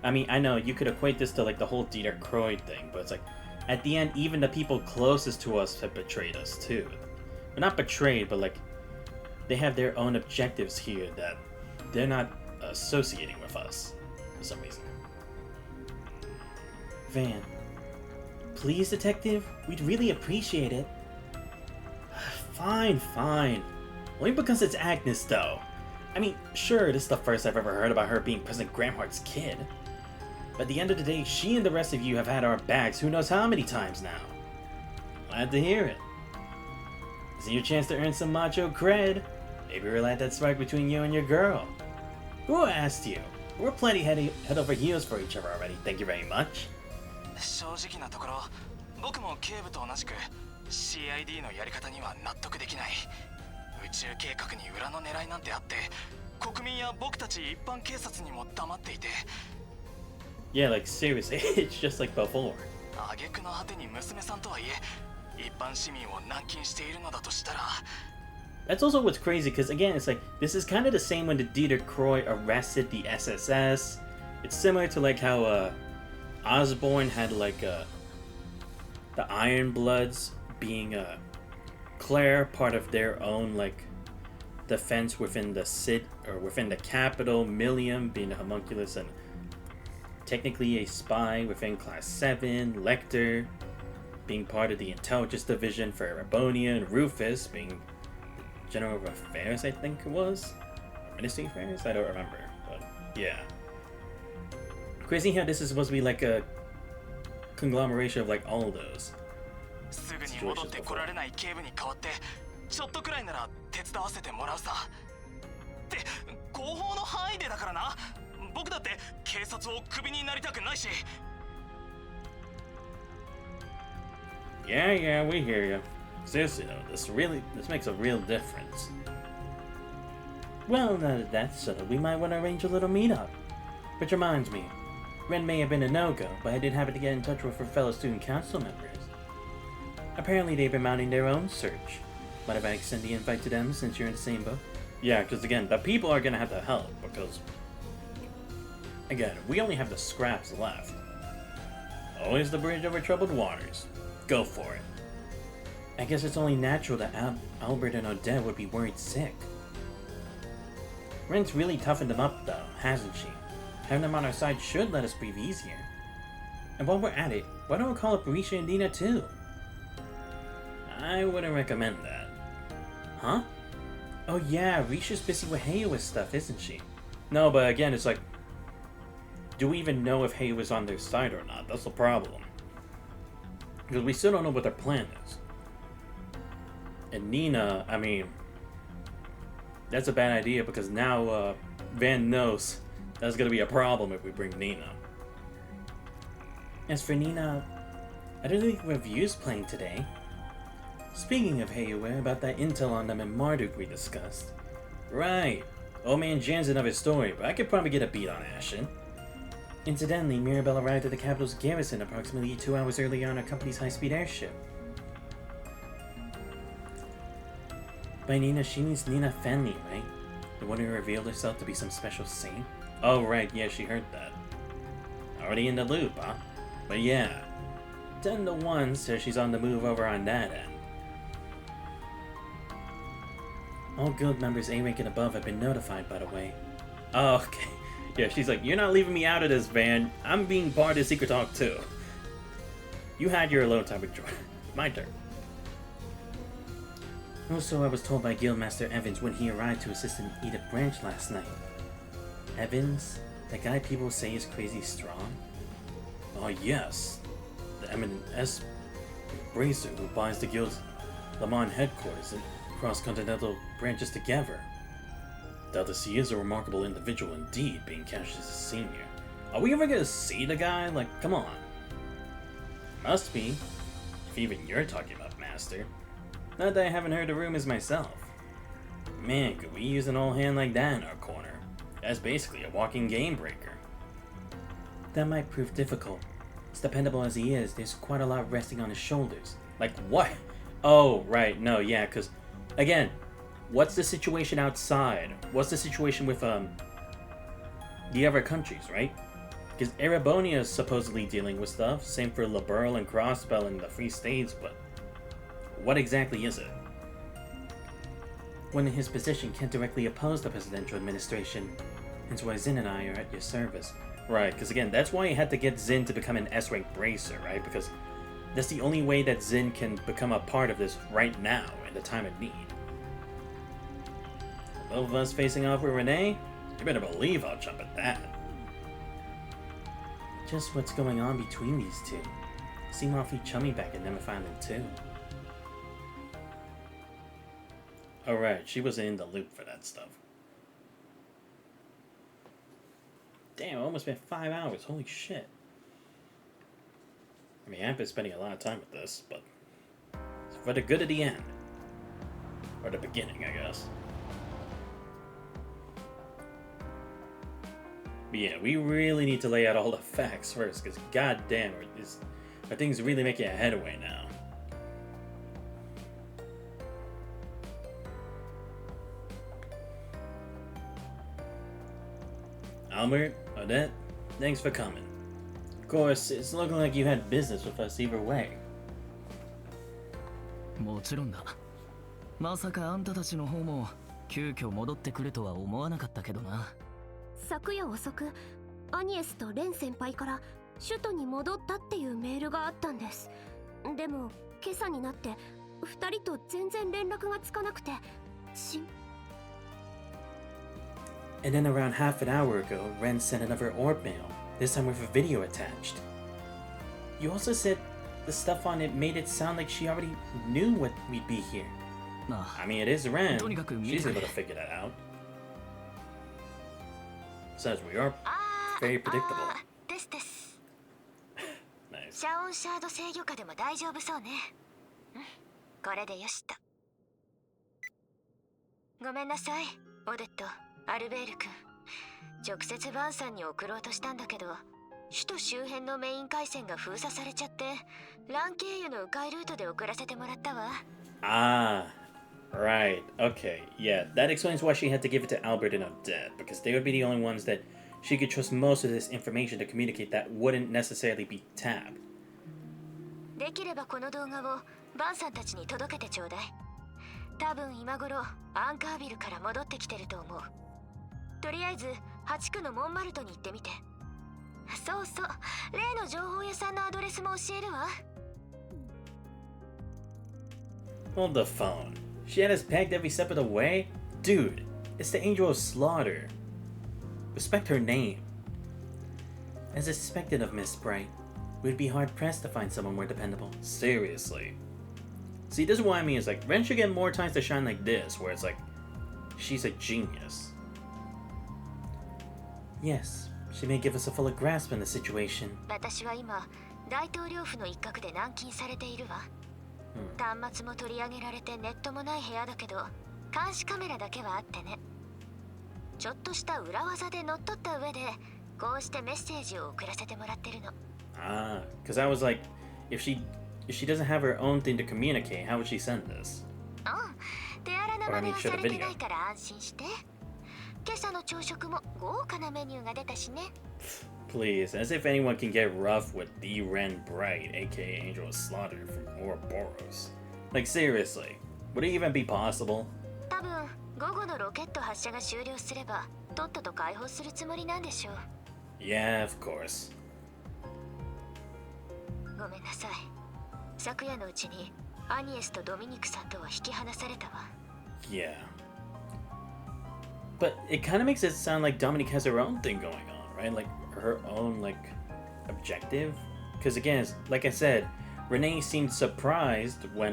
S1: I mean, I know you could equate this to like the whole Dieter Croy thing, but it's like, at the end, even the people closest to us have betrayed us too. Well, not betrayed, but like, they have their own objectives here that they're not associating with us for some reason. Van, please, detective, we'd really appreciate it. Fine, fine. Only because it's Agnes, though. I mean, sure, this is the first I've ever heard about her being President Gramhart's kid. But at the end of the day, she and the rest of you have had our backs who knows how many times now. Glad to hear it. Is it your chance to earn some macho cred? Maybe relight that spark between you and your girl. Who asked you? We're plenty head over heels for each other already, thank you very much.
S21: 正直なところ、僕も警部と同じく CID のやり方には納得できない。宇宙計画に裏の狙いなんてあって、国民や僕たち一般警察にも黙っていて。
S1: Yeah, like seriously, it's just like before.
S21: 挙句の果てに娘さんとはいえ、一般市民を軟禁しているのだとしたら。
S1: That's also what's crazy, because again, it's like, this is kind of the same when the Dieter Croy arrested the SSS, It's similar to like how Osborn had like the Iron Bloods being Claire part of their own like defense within the or within the capital, Millium being a homunculus and technically a spy within Class 7, Lecter being part of the intelligence division for Erebonia, and Rufus being General of Affairs, I think it was? Ministry of Affairs? I don't remember, but yeah. Crazy how this is supposed to be like a conglomeration of like all of those.
S21: すぐに戻ってこられない警部に代わってちょっとくらいなら手伝わせてもらうさって後方の範囲でだからな僕だって警察をクビになりたくないし
S1: Yeah, we hear you. Seriously though, this makes a real difference. Well, now that that's settled, we might want to arrange a little meetup. Which reminds me, Ren may have been a no-go, but I did happen to get in touch with her fellow student council members. Apparently they've been mounting their own search. Mind if I extend the invite to them since you're in the same boat? Yeah, because again, the people are gonna have to help, because again, we only have the scraps left. Always the bridge over troubled waters. Go for it. I guess it's only natural that Albert and Odette would be worried sick. Ren's really toughened them up though, hasn't she? Having them on our side should let us breathe easier. And while we're at it, why don't we call up Risha and Dina too? I wouldn't recommend that. Huh? Oh yeah, Risha's busy with Heiwa's stuff, isn't she? No, but again, it's like, do we even know if Heiwa's on their side or not? That's the problem. Because we still don't know what their plan is. And Nina, I mean, that's a bad idea because now Van knows that's going to be a problem if we bring Nina. As for Nina, I don't think Review's playing today. Speaking of Heiwa, about that intel on them in Marduk we discussed. Right. Old man Jan's another story, but I could probably get a beat on Ashen. Incidentally, Mirabelle arrived at the capital's garrison approximately 2 hours earlier on our company's high-speed airship. By Nina, she means Nina Fenley, right? The one who revealed herself to be some special saint? Oh, right, yeah, she heard that. Already in the loop, huh? But yeah, 10 to 1 says she's on the move over on that end. All guild members A rank and above have been notified, by the way. Oh, okay. Yeah, she's like, you're not leaving me out of this, Van. I'm being part of the secret talk, too. You had your alone time with Joy. My turn. Also, I was told by Guildmaster Evans when he arrived to assist in Edith Branch last night. Evans? The guy people say is crazy strong? Oh, yes. The eminent Bracer who binds the Guild's Le Mans headquarters and cross-continental branches together. Doubtless he is a remarkable individual indeed, being cast as a senior. Are we ever gonna see the guy? Like, come on. Must be. If even you're talking about Master. Not that I haven't heard the rumors myself. Man, could we use an old hand like that in our corner? That's basically a walking game breaker. That might prove difficult. As dependable as he is, there's quite a lot resting on his shoulders. Like what? Oh, right, no, yeah, because, again, what's the situation outside? What's the situation with, the other countries, right? Because Erebonia is supposedly dealing with stuff, same for Liberl and Crossbell and the Free States, but what exactly is it? One in his position can't directly oppose the presidential administration, hence why Zin and I are at your service. Right, because again, that's why he had to get Zin to become an S-rank bracer, right? Because that's the only way that Zin can become a part of this right now, in the time of need. Both of us facing off with Renee? You better believe I'll jump at that. Just what's going on between these two? Seem awfully chummy back at Nemefind Island too. Alright, she was in the loop for that stuff. Damn, almost been 5 hours, holy shit. I mean, I've been spending a lot of time with this, but it's for the good of the end. Or the beginning, I guess. But yeah, we really need to lay out all the facts first, because goddamn, are things really making a headway now. Albert, Odette, Thanks for coming. Of course, it's looking like you had business with us either way.
S22: もちろんだ。まさかあんたたちの方も急遽戻ってくるとは思わなかったけどな。
S2: 昨夜遅く、アニエスとレン先輩から首都に戻ったっていうメールがあったんです。でも今朝になって2人と全然連絡がつかなくて、
S1: And then around half an hour ago, Ren sent another orb mail, this time with a video attached. You also said the stuff on it made it sound like she already knew what we'd be here. I mean, it is Ren. She's able to figure that out. Besides, we are very predictable.
S2: ですです。
S1: Nice.
S2: シャオンシャード制御下でも大丈夫そうね。これでよしと。ごめんなさい、オデット、アルベール君。直接バンさんに送ろうとしたんだけど、首都周辺のメイン回線が封鎖されちゃって、ラン経由の迂回ルートで送らせてもらったわ。
S1: Ah, right. Okay, yeah, that explains why she had to give it to Albert and Odette, because they would be the only ones that she could trust most of this information to communicate that wouldn't necessarily be Tab.
S2: できればこの動画をバンさんたちに届けてちょうだい。多分今頃アンカービルから戻ってきてると思う。とりあえず8区のモンマルトに行ってみて。そうそう、例の情報屋さんのアドレスも教えるわ。
S1: Hold the phone. She had us pegged every step of the way? Dude, it's the Angel of Slaughter. Respect her name. As expected of Miss Bright, we'd be hard-pressed to find someone more dependable. Seriously. See, this is what I mean, is like, Ren should get more times to shine like this, where it's like, she's a genius. Yes, she may give us a fuller grasp on the situation.
S2: 私は今、大統領府の一角で軟禁されているわ。端末も取り上げられてネットもない部屋だけど、監視カメラだけはあってね。ちょっとした裏技で乗っ取った上で、こうしてメッセージを送らせてもらってるの。
S1: Ah, because I was like, if she doesn't have her own thing to communicate, how would she send this?
S2: 手荒な真似はされてないから安心して。今朝の朝食も豪華なメニューが出たしね。
S1: Please, as if anyone can get rough with the Ren Bright, aka Angel of Slaughter from Ouroboros. Like seriously, would it even be possible?
S2: 多分午後のロケット発射が終了すれば、とっとと解放するつもりなんでしょう。
S1: Yeah, of course.
S2: ごめんなさい。昨夜のうちにアニエスとドミニクさんとは引き離されたわ。
S1: Yeah. But it kind of makes it sound like Dominique has her own thing going on, right? Like her own like objective. Because again, like I said, Renee seemed surprised when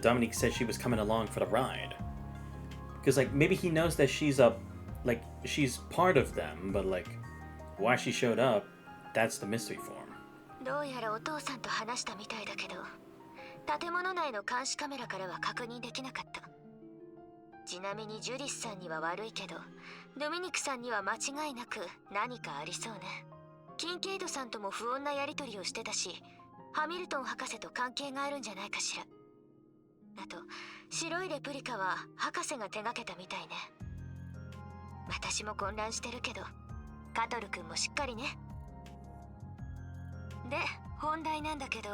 S1: Dominique said she was coming along for the ride. Because like maybe he knows that she's she's part of them, but like why she showed up, that's the mystery for him.
S2: どうやらお父さんと話したみたいだけど、建物内の監視カメラからは確認できなかった。ちなみにジュディスさんには悪いけど、ドミニクさんには間違いなく何かありそうね。キンケイドさんとも不穏なやり取りをしてたし、ハミルトン博士と関係があるんじゃないかしら。あと、白いレプリカは博士が手がけたみたいね。私も混乱してるけど、カトル君もしっかりね。で、本題なんだけど、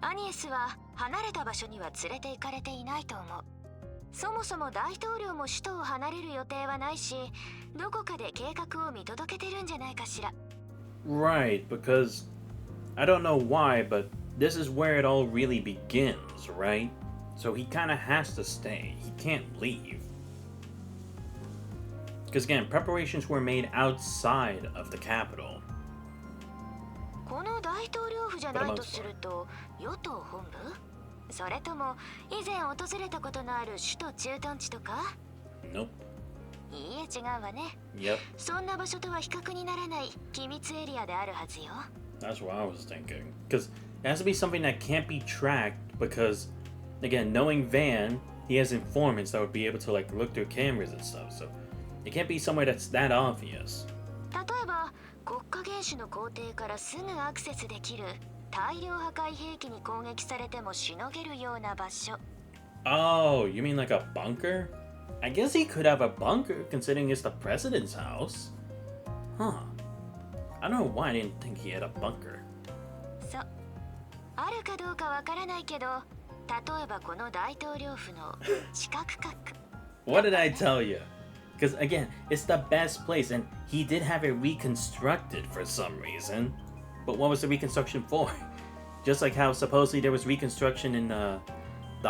S2: アニエスは離れた場所には連れて行かれていないと思う。そもそも大統領も首都を離れる予定はないし、どこかで計画を見届けてるんじゃないかしら。
S1: Right, because I don't know why, but this is where it all really begins, right? So he kind of has to stay. He can't leave. Because again, preparations were made outside of the capital.
S2: この大統領府じゃないとすると、与党本部？それとも以前訪れたことのある首都駐屯地とか？
S1: Nope.
S2: いいえ、違うわね。
S1: Yep.
S2: そんな場所とは比較にならない機密エリアであるはずよ。
S1: That's what I was thinking. Because it has to be something that can't be tracked because, again, knowing Van, he has informants that would be able to like look through cameras and stuff. So it can't be somewhere that's that obvious.
S2: 例えば、国家元首の公邸からすぐアクセスできる大量破壊兵器に攻撃されてもしのげるような場所。
S1: Oh, you mean like a bunker? I guess he could have a bunker considering it's the president's house. Huh. I don't know why I didn't think he had a bunker.
S2: そう。あるかどうかわからないけど、例えばこの大統領府の四角角。
S1: What did I tell you? Because again, it's the best place, and he did have it reconstructed for some reason. But what was the reconstruction for? Just like how supposedly there was reconstruction in the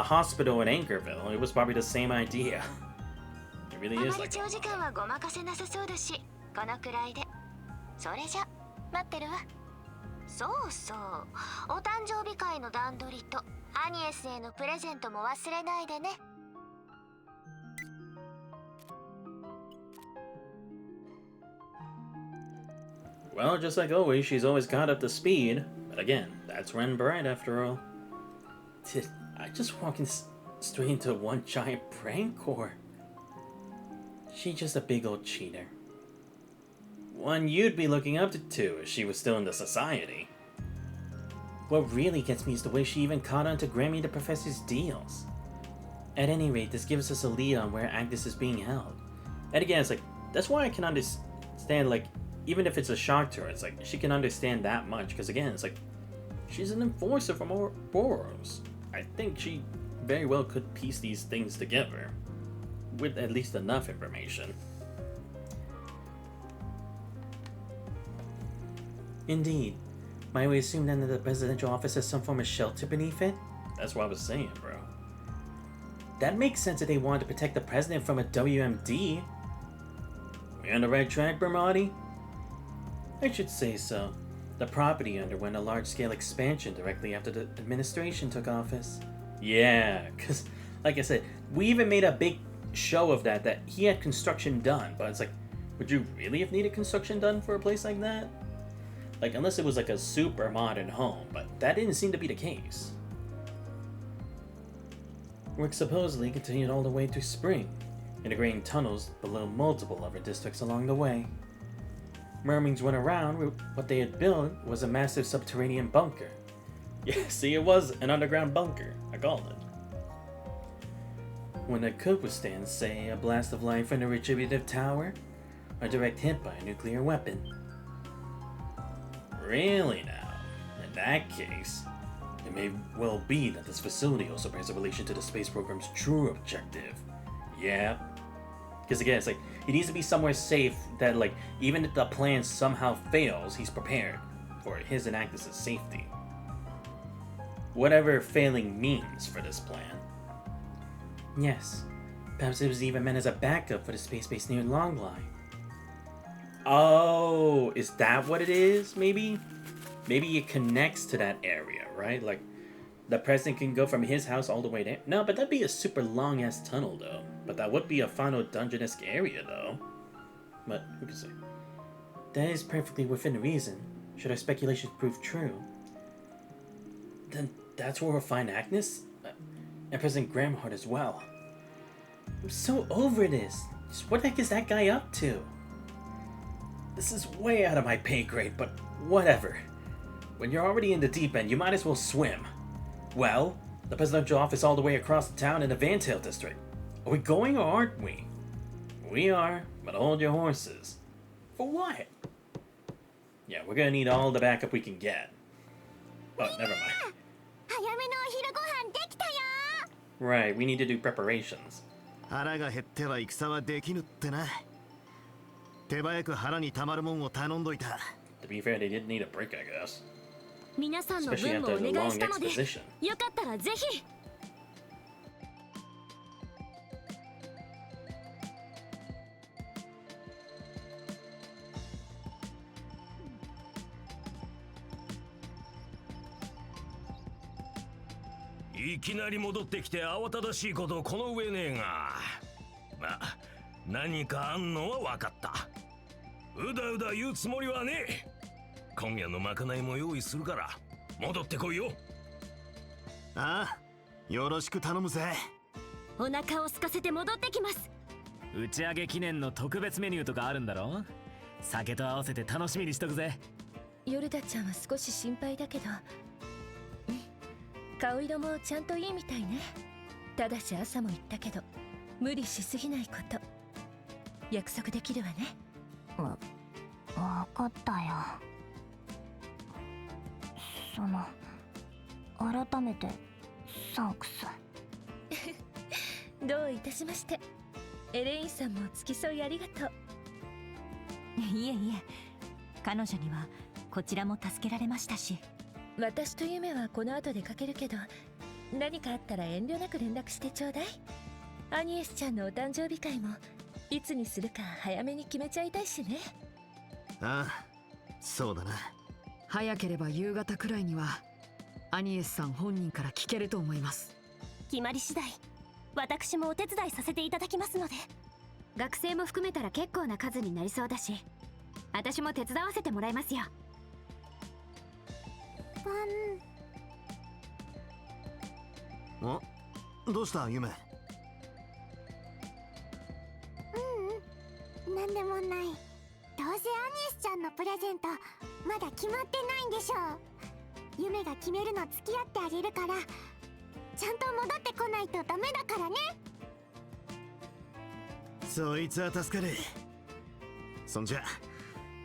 S1: hospital in Anchorville, it was probably the same idea. It really is like.
S2: 長時間はごまかせなさそうだし、このくらいで。それじゃ、待ってるわ。そうそう。お誕生日会の段取りとアニエスへのプレゼントも忘れないでね。
S1: Well, just like always, she's always got up to speed. But again, that's Ren Bright after all. Did I just walk straight into one giant prank, or she's just a big old cheater? One you'd be looking up to if she was still in the society. What really gets me is the way she even caught on to Grammy the Professor's deals. At any rate, this gives us a lead on where Agnes is being held. And again, it's like, that's why I can understand, like, even if it's a shock to her, it's like, she can understand that much, because again, it's like, she's an enforcer from Boros. I think she very well could piece these things together, with at least enough information. Indeed. Might we assume then that the presidential office has some form of shelter beneath it? That's what I was saying, bro. That makes sense if they wanted to protect the president from a WMD. We on the right track, Bermati? I should say so. The property underwent a large-scale expansion directly after the administration took office. Yeah, because, like I said, we even made a big show of that he had construction done, but it's like, would you really have needed construction done for a place like that? Like, unless it was like a super modern home, but that didn't seem to be the case. Work supposedly continued all the way through spring, integrating tunnels below multiple other districts along the way. Murmurings went around what they had built was a massive subterranean bunker. Yeah, see, it was an underground bunker, I called it. One that could withstand, say, a blast of light from a retributive tower, or a direct hit by a nuclear weapon. Really now? In that case, it may well be that this facility also bears a relation to the space program's true objective. Yeah. Because again, it's like, he needs to be somewhere safe that, like, even if the plan somehow fails, he's prepared for his and Agnes' safety. Whatever failing means for this plan. Yes. Perhaps it was even meant as a backup for the space base near Longline. Oh, is that what it is, maybe? Maybe it connects to that area, right? Like, the president can go from his house all the way there. No, but that'd be a super long-ass tunnel, though. But that would be a final dungeon-esque area, though. But, who can say? That is perfectly within reason, should our speculations prove true. Then that's where we'll find Agnes? And President Gramhart as well. I'm so over this. Just what the heck is that guy up to? This is way out of my pay grade, but whatever. When you're already in the deep end, you might as well swim. Well, the presidential office all the way across the town in the Vantail district. Are we going or aren't we? We are, but hold your horses. For what? Yeah, we're gonna need all the backup we can get. Oh, never mind. Right, we need to do preparations.
S8: 腹が減っては戦はできぬってな。手早く腹にたまるもんを頼んどいた。
S1: To be fair, they didn't need a break, I guess.
S2: 皆さんの分もお願いしたので、よかったらぜひ。
S4: いきなり戻ってきて慌ただしいことこの上ねえが、まあ何かあんのは分かった。うだうだ言うつもりはねえ。今夜のまかないも用意するから戻ってこいよ。
S8: ああ、よろしく頼むぜ。
S2: お腹を空かせて戻ってきます。
S22: 打ち上げ記念の特別メニューとかあるんだろ？酒と合わせて楽しみにしとくぜ。
S19: ヨルダちゃんは少し心配だけど、顔色もちゃんといいみたいね。ただし朝も言ったけど、
S5: 無理しすぎないこと約束できるわね。
S2: わかったよ。改めてサンクス。
S5: どういたしまして。エレインさんも付き添いありがとう。
S12: いえいえ、彼女にはこちらも助けられましたし。
S5: 私とユメはこの後出かけるけど、何かあったら遠慮なく連絡してちょうだい。アニエスちゃんのお誕生日会もいつにするか早めに決めちゃいたいしね。
S8: ああ、そうだな。
S13: 早ければ夕方くらいにはアニエスさん本人から聞けると思います。
S2: 決まり次第私もお手伝いさせていただきますので。
S19: 学生も含めたら結構な数になりそうだし、私も手伝わせてもらいますよ。
S8: どうしたユメ？
S2: なんでもない。どうせアニエスちゃんのプレゼントまだ決まってないんでしょう。夢が決めるの付き合ってあげるから、ちゃんと戻ってこないとダメだからね。
S8: そいつは助かる。そんじゃ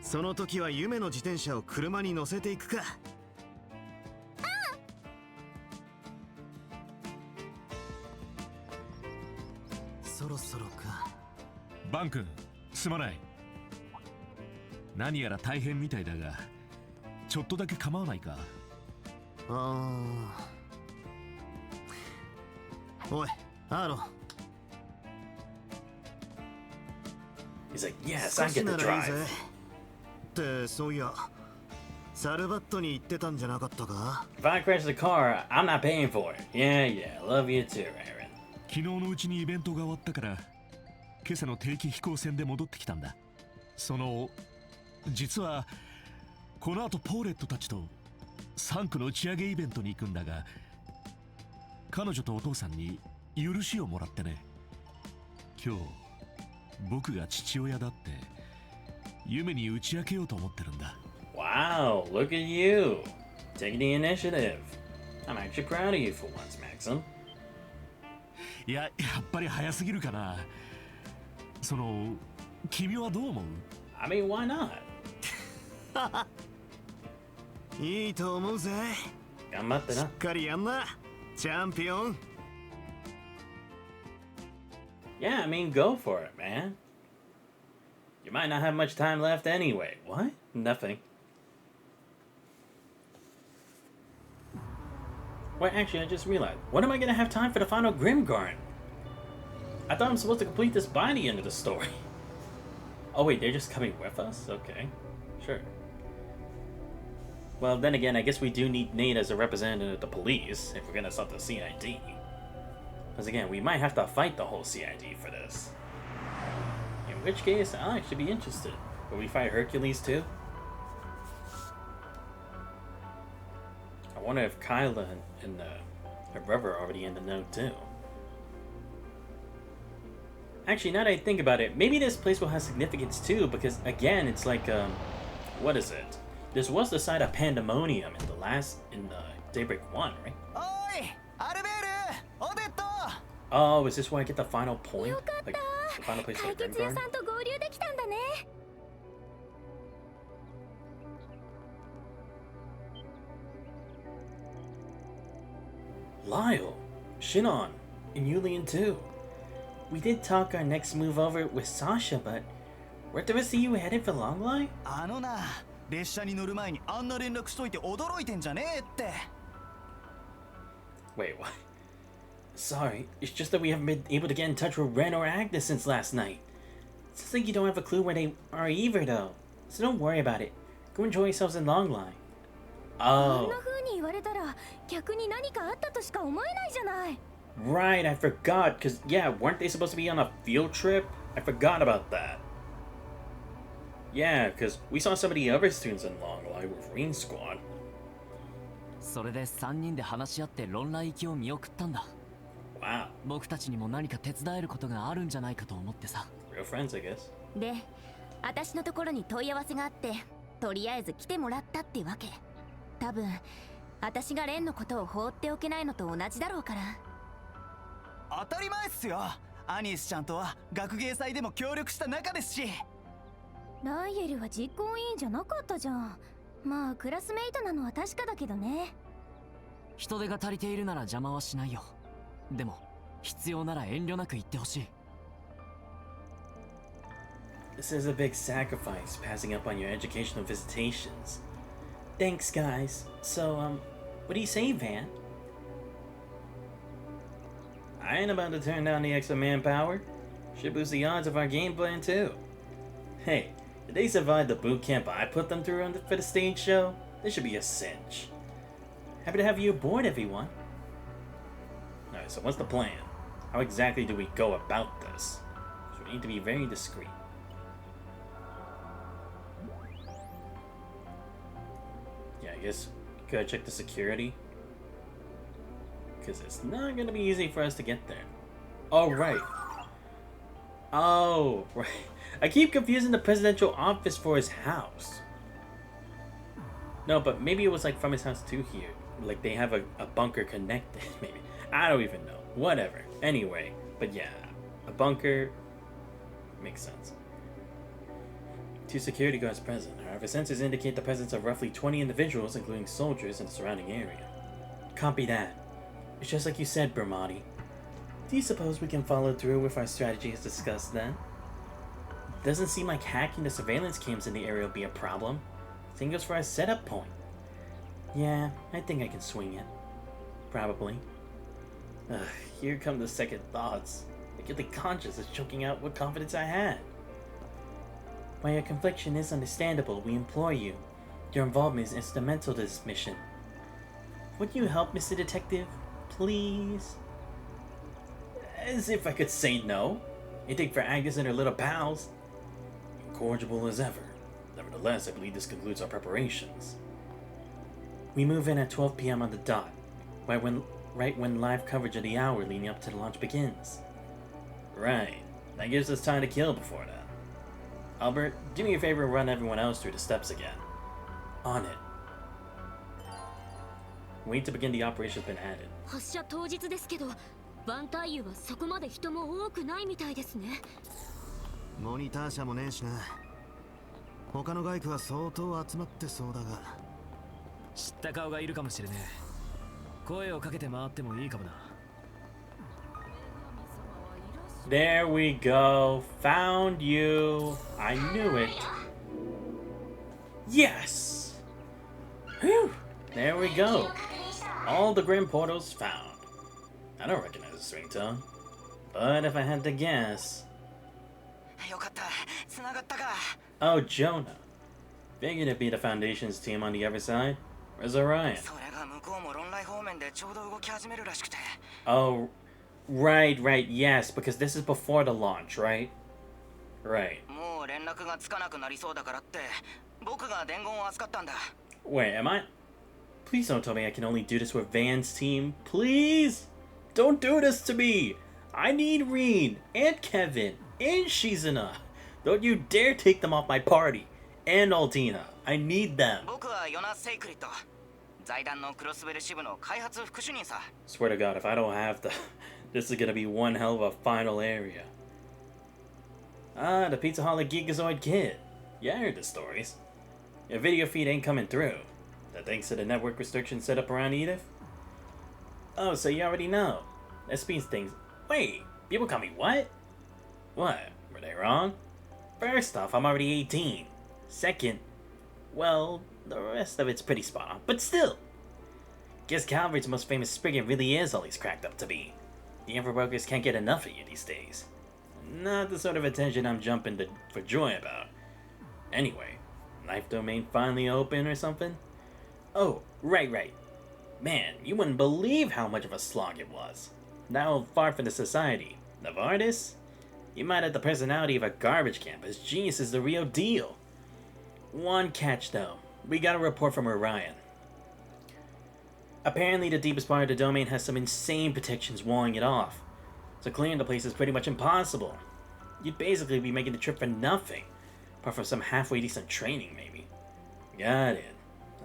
S8: その時は夢の自転車を車に乗せていくか。そろそろか。
S22: バン君、すまない。何やら大変みたいだが、ちょっとだけ構わないか。
S8: おい、アーロン。
S1: He's like, yes, I get the drive.
S8: ってそういや、サルバットに行ってたんじゃなかったか？
S1: If I crash the car, I'm not paying for it. Yeah, love you too, Aaron.
S22: 昨日のうちにイベントが終わったから、今朝の定期飛行船で戻ってきたんだ。実はこの後ポーレットたちと3区の打ち上げイベントに行くんだが、彼女とお父さんに許しをもらってね。今日僕が父親だって夢に打ち明けようと思ってるんだ。
S1: Wow, look at you taking the initiative. I'm actually proud of you for once, Maxim.
S22: やっぱり早すぎるかな。君はどう思う？
S1: I mean, why not?
S8: いいと思うぜ。
S1: 頑張ってな。
S8: しっかりやんな、チャンピオン。
S1: Yeah, I mean, go for it, man. You might not have much time left anyway. What? Nothing. Wait, actually, I just realized. When am I gonna have time for the final Grimgarn? I thought I'm supposed to complete this by the end of the story. Oh wait, they're just coming with us? Okay. Sure. Well, then again, I guess we do need Nate as a representative of the police if we're gonna stop the CID. Because again, we might have to fight the whole CID for this. In which case, I'll actually be interested. Will we fight Hercules too? I wonder if Kyla and her brother are already in the know too. Actually, now that I think about it, maybe this place will have significance too, because again, it's like, what is it? This was the site of Pandemonium in the Daybreak 1, right? Oh, is this where I get the final point? Like, the final place for the Grimgarn? Lyle, Shinon, and Yulian too. We did talk our next move over with Sasha, but weren't the rest of you headed for Longline?
S15: 列車に乗る前にあんな連絡しといて驚いてんじゃねえって。
S1: Wait, what? Sorry, it's just that we haven't been able to get in touch with Ren or Agnes since last night. Sounds like you don't have a clue where they are either, though. So don't worry about it. Go enjoy yourselves in Longline. Oh. Right, I forgot, because, yeah, weren't they supposed to be on a field trip? I forgot about that. Yeah, because we saw some of the other students in Longline with Rain Squad.
S23: それで3人で話し合って論来行きを見送ったんだ。
S1: Wow.
S23: 僕たちにも何か手伝えることがあるんじゃないかと思ってさ。
S1: Real friends, I guess.
S19: で、私のところに問い合わせがあって、とりあえず来てもらったってわけ。多分、私がレンのことを放っておけないのと同じだろうから。
S15: 当たり前っすよ。アニエスちゃんとは学芸祭でも協力した仲ですし。
S2: ライエルは実行委員じゃなかったじゃん。まあクラスメイトなのは確かだけどね。
S23: 人手が足りているなら邪魔はしないよ。でも必要なら遠慮なく言ってほしい。
S1: This is a big sacrifice, passing up on your educational visitations. Thanks, guys. So, what do you say, Van? I ain't about to turn down the extra manpower. Should boost the odds of our game plan, too. Hey, if they survived the boot camp I put them through for the stage show, this should be a cinch. Happy to have you aboard, everyone. Alright, so what's the plan? How exactly do we go about this? So we need to be very discreet. Yeah, I guess gotta check the security. Because it's not gonna be easy for us to get there. Oh, right. Oh, right. I keep confusing the presidential office for his house. No, but maybe it was like from his house to here. Like they have a bunker connected, maybe. I don't even know. Whatever. Anyway, but yeah, a bunker makes sense. 2 security guards present. However, sensors indicate the presence of roughly 20 individuals, including soldiers, in the surrounding area. Copy that. It's just like you said, Bermati. Do you suppose we can follow through with our strategy as discussed then? Doesn't seem like hacking the surveillance cams in the area will be a problem. Same goes for our setup point. Yeah, I think I can swing it. Probably. Ugh, here come the second thoughts. The guilty conscience is choking out what confidence I had. While your confliction is understandable, we implore you. Your involvement is instrumental to this mission. Would you help, Mr. Detective? Please? As if I could say no. Anything for Agnes and her little pals. Incorrigible as ever. Nevertheless, I believe this concludes our preparations. We move in at 12 p.m. on the dot, right when live coverage of the hour leading up to the launch begins. Right. That gives us time to kill before that. Albert, do me a favor and run everyone else through the steps again. On it. Wait to begin the operation has been added.
S2: 発射当日ですけど、バンタイユはそこまで人も多くないみたいですね。
S8: モニター車もねえしな。他の外区は相当集まってそうだが。
S23: 知った顔がいるかもしれねえ。声をかけて回ってもいいかもな。
S1: There we go. Found you. I knew it. Yes! Whew! There we go. All the Grim Portals found. I don't recognize this ringtone. But if I had to guess... Oh, Jonah. Figured it'd be the Foundation's team on the other side. Where's Orion? Oh, right, yes, because this is before the launch, right? Right. Wait, am I... Please don't tell me I can only do this with Van's team. Please! Don't do this to me! I need Reed, and Kevin, and Shizuna. Don't you dare take them off my party. And Altina. I need them. Swear to God, if I don't have the... This is gonna be one hell of a final area. Ah, the Pizzaholic Geekazoid Kid. Yeah, I heard the stories. Your video feed ain't coming through. That thanks to the network restrictions set up around Edith? Oh, so you already know. That speeds things... Wait, people call me what? What? Were they wrong? First off, I'm already 18. Second, well, the rest of it's pretty spot on, but still. Guess Calvary's most famous spigot really is all he's cracked up to be. The Emperor Brokers can't get enough of you these days. Not the sort of attention I'm jumping for joy about. Anyway, Life Domain finally open or something? Oh, right. Man, you wouldn't believe how much of a slog it was. Now far from the society. Novartis? You might have the personality of a garbage can, but his genius is the real deal. One catch though. We got a report from Orion. Apparently the deepest part of the domain has some insane protections walling it off. So clearing the place is pretty much impossible. You'd basically be making the trip for nothing. Apart from some halfway decent training, maybe. Got it.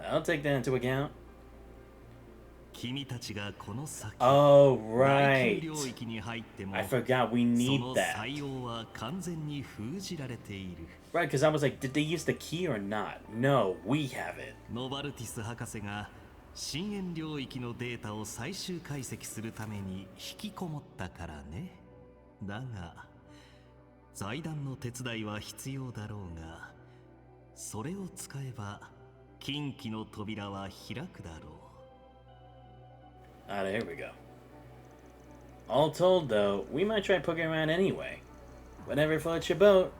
S1: I'll take that into account. Oh, right. I forgot we need that. Right, because I was like, did they use the key or not? No, we have it.
S23: ノバルティス博士が深淵領域のデータを最終解析するために引きこもったからね。だが財団の手伝いは必要だろうが、それを使えば禁忌の扉は開くだろう。
S1: Ah, there we go. All told, though, we might try poking around anyway. Whatever floats your boat.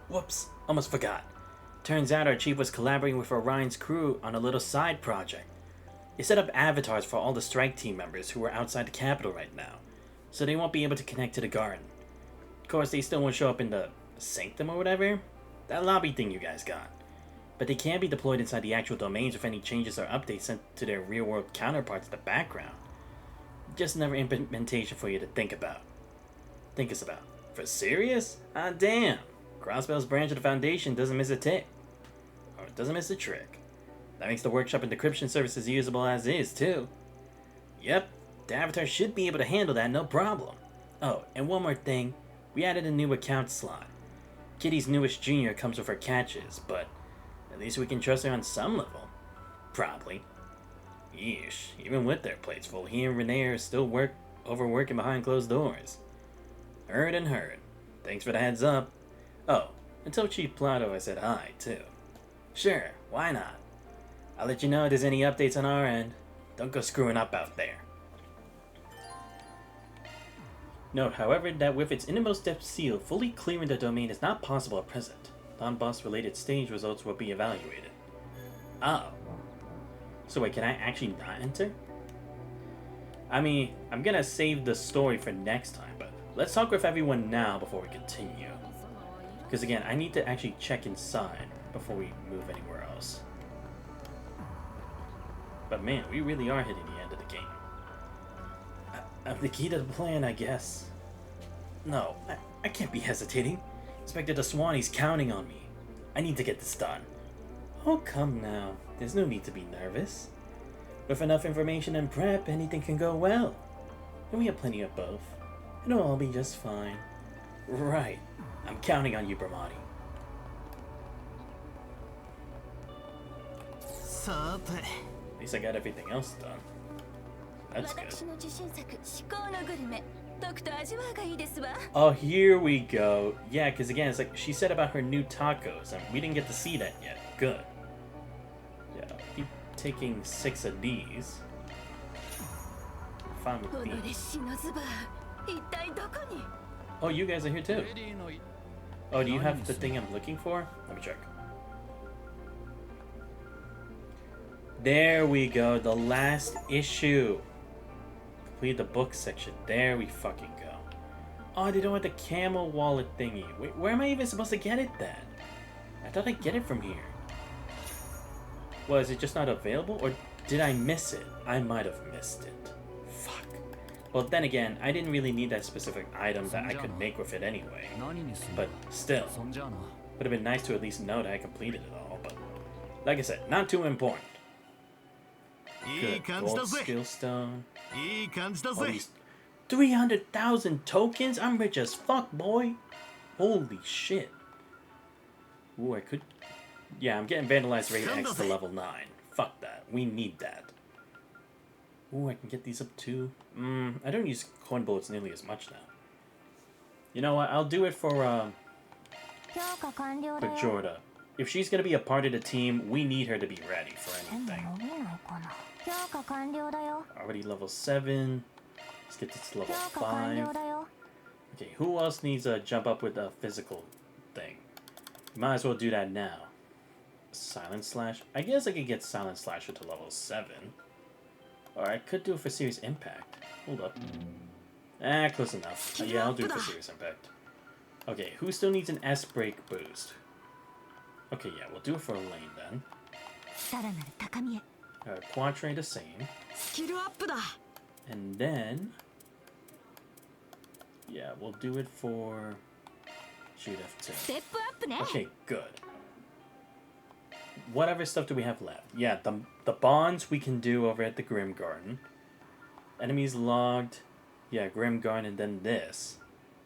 S1: Whoops, almost forgot. Turns out our chief was collaborating with Orion's crew on a little side project. He set up avatars for all the strike team members who are outside the capital right now, so they won't be able to connect to the garden. Of course, they still won't show up in the sanctum or whatever. That lobby thing you guys got. But they can be deployed inside the actual domains with any changes or updates sent to their real-world counterparts in the background. Just another implementation for you to think about. Think us about. For serious? Ah, damn. Crossbell's branch of the Foundation doesn't miss a tick. Or it doesn't miss a trick. That makes the workshop and decryption services usable as is, too. Yep, the Avatar should be able to handle that no problem. Oh, and one more thing. We added a new account slot. Kitty's newest junior comes with her catches, but at least we can trust her on some level. Probably. Yeesh, even with their plates full, he and Renee are still overworking behind closed doors. Heard and heard. Thanks for the heads up. Oh, and tell Chief Plato I said hi, too. Sure, why not? I'll let you know if there's any updates on our end. Don't go screwing up out there. Note, however, that with its innermost depth sealed, fully clearing the domain is not possible at present. Non-boss related stage results will be evaluated. Oh. So wait, can I actually not enter? I mean, I'm gonna save the story for next time, but let's talk with everyone now before we continue. Because again, I need to actually check inside before we move anywhere else. But man, we really are hitting the end of the game. I'm the key to the plan, I guess. No, I can't be hesitating. Inspector DeSwanny's counting on me. I need to get this done. Oh, come now. There's no need to be nervous. With enough information and prep, anything can go well. And we have plenty of both. It'll all be just fine. Right. I'm counting on you, Bramati. At least I got everything else done. That's good. Oh, here we go. Yeah, because again, it's like she said about her new tacos, and we didn't get to see that yet. Good. Yeah, keep taking 6 of these. Fine with these. Oh, you guys are here too. Oh, do you have the thing I'm looking for? Let me check. There we go, the last issue. Complete the book section. There we fucking go. Oh, they don't have the camel wallet thingy. Wait, where am I even supposed to get it then? I thought I'd get it from here. Was it just not available, or did I miss it? I might have missed it. Fuck. Well, then again, I didn't really need that specific item that I could make with it anyway. But still, would have been nice to at least know that I completed it all, but like I said, not too important. Good. Gold skill stone. All these 300,000 tokens? I'm rich as fuck, boy. Holy shit. Ooh, I could... Yeah, I'm getting Vandalized Rate X to level 9. Fuck that. We need that. Ooh, I can get these up too. I don't use coin bullets nearly as much now. You know what? I'll do it for Jorda. If she's gonna be a part of the team, we need her to be ready for anything. Already level 7. Let's get this to level 5. Okay, who else needs a jump up with a physical thing? Might as well do that now. Silent Slash. I guess I could get Silent Slasher to level 7. Or I could do it for Serious Impact. Hold up. Close enough. Yeah, I'll do it for Serious Impact. Okay, who still needs an S-Break boost? Okay, yeah, we'll do it for Elaine then. Quatrain the same. And then... yeah, we'll do it for... Judith too. Okay, good. Whatever stuff do we have left? Yeah, the bonds we can do over at the Grim Garden. Enemies logged. Yeah, Grim Guard and then this.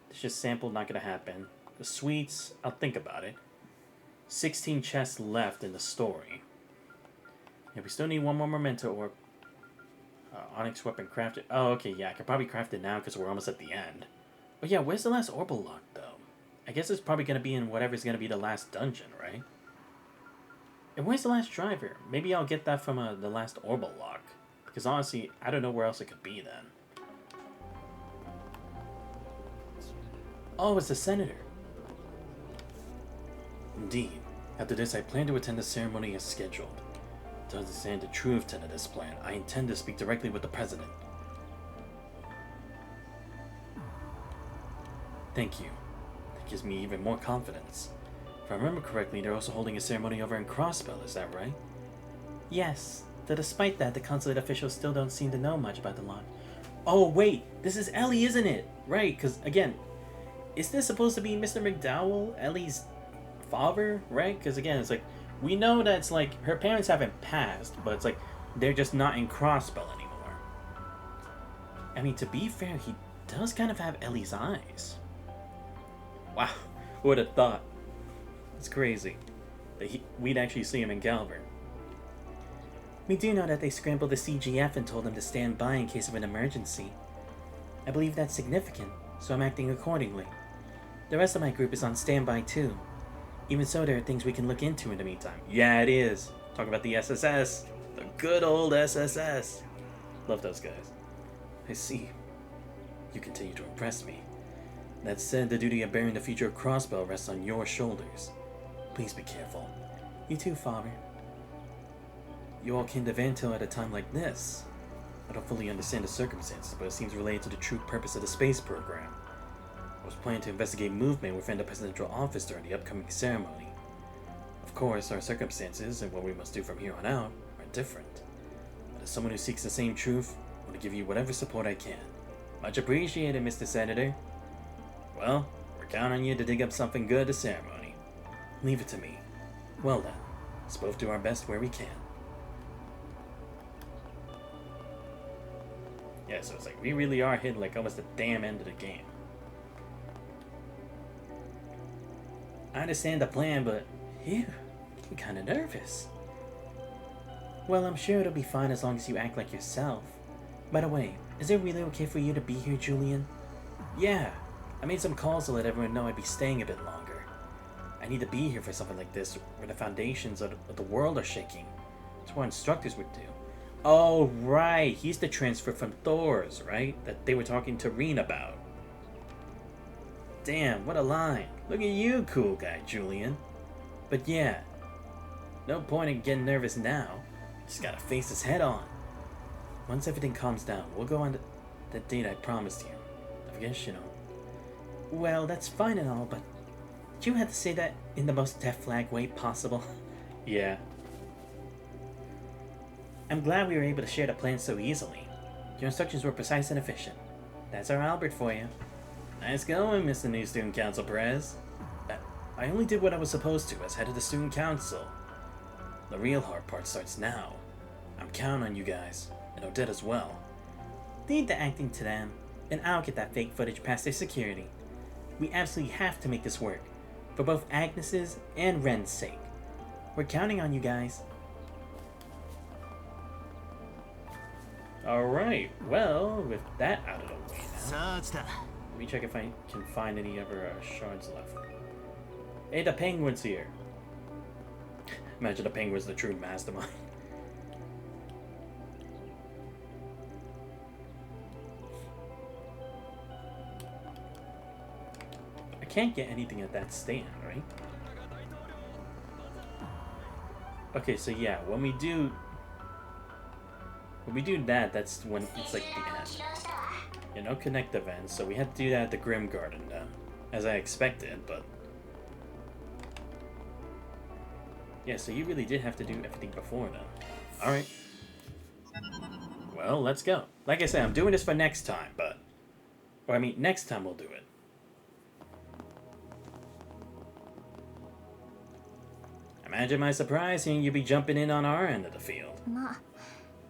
S1: It's just sample, not gonna happen. The sweets, I'll think about it. 16 chests left in the story. Yeah, we still need one more memento orb. Onyx weapon crafted. Oh, okay, yeah, I could probably craft it now because we're almost at the end. But yeah, where's the last orbal lock, though? I guess it's probably gonna be in whatever's gonna be the last dungeon, right? And where's the last driver? Maybe I'll get that from the last orbal lock. Because honestly, I don't know where else it could be then. Oh, it's the senator. Indeed. After this, I plan to attend the ceremony as scheduled. To understand the true intent of this plan, I intend to speak directly with the president. Thank you. That gives me even more confidence. If I remember correctly, they're also holding a ceremony over in Crossbell, is that right? Yes, though despite that, the consulate officials still don't seem to know much about the launch. Oh wait, this is Ellie, isn't it? Right, because again, is this supposed to be Mr. McDowell, Ellie's father, right? Because again, it's like, we know that it's like, her parents haven't passed, but it's like, they're just not in Crossbell anymore. I mean, to be fair, he does kind of have Ellie's eyes. Wow, who would have thought? It's crazy that we'd actually see him in Galvern. We do know that they scrambled the CGF and told them to stand by in case of an emergency. I believe that's significant, so I'm acting accordingly. The rest of my group is on standby too. Even so, there are things we can look into in the meantime. Yeah, it is. Talk about the SSS. The good old SSS. Love those guys. I see. You continue to impress me. That said, the duty of bearing the future of Crossbell rests on your shoulders. Please be careful. You too, Father. You all came to Vantil at a time like this. I don't fully understand the circumstances, but it seems related to the true purpose of the space program. I was planning to investigate movement within the presidential office during the upcoming ceremony. Of course, our circumstances and what we must do from here on out are different. But as someone who seeks the same truth, I want to give you whatever support I can. Much appreciated, Mr. Senator. Well, we're counting on you to dig up something good at the ceremony. Leave it to me. Well then, let's both do our best where we can. Yeah, so it's like, we really are hitting like almost the damn end of the game. I understand the plan, but phew, I'm kinda nervous. Well, I'm sure it'll be fine as long as you act like yourself. By the way, is it really okay for you to be here, Julian? Yeah, I made some calls to let everyone know I'd be staying a bit longer. I need to be here for something like this, where the foundations of the world are shaking. That's what instructors would do. Oh, right, he's the transfer from Thor's, right? That they were talking to Reen about. Damn, what a line. Look at you, cool guy, Julian. But yeah, no point in getting nervous now. Just gotta face this head on. Once everything calms down, we'll go on to the date I promised you. I guess, you know. Well, that's fine and all, but you had to say that in the most death flag way possible. Yeah. I'm glad we were able to share the plan so easily. Your instructions were precise and efficient. That's our Albert for you. Nice going, Mr. New Student Council Prez. I only did what I was supposed to as head of the Student Council. The real hard part starts now. I'm counting on you guys, and Odette as well. Leave the acting to them, and I'll get that fake footage past their security. We absolutely have to make this work, for both Agnes's and Ren's sake. We're counting on you guys. Alright, well, with that out of the way now, let me check if I can find any other shards left. Hey, the penguin's here. Imagine the penguin's the true mastermind. I can't get anything at that stand, right? Okay, so yeah, when we do that, that's when it's like the end. You know, connect events, so we had to do that at the Grim Garden now. As I expected, but... yeah, so you really did have to do everything before now. Alright. Well, let's go. Like I said, I'm doing this for next time, but... or I mean, next time we'll do it. Imagine my surprise seeing you be jumping in on our end of the field.
S11: まあ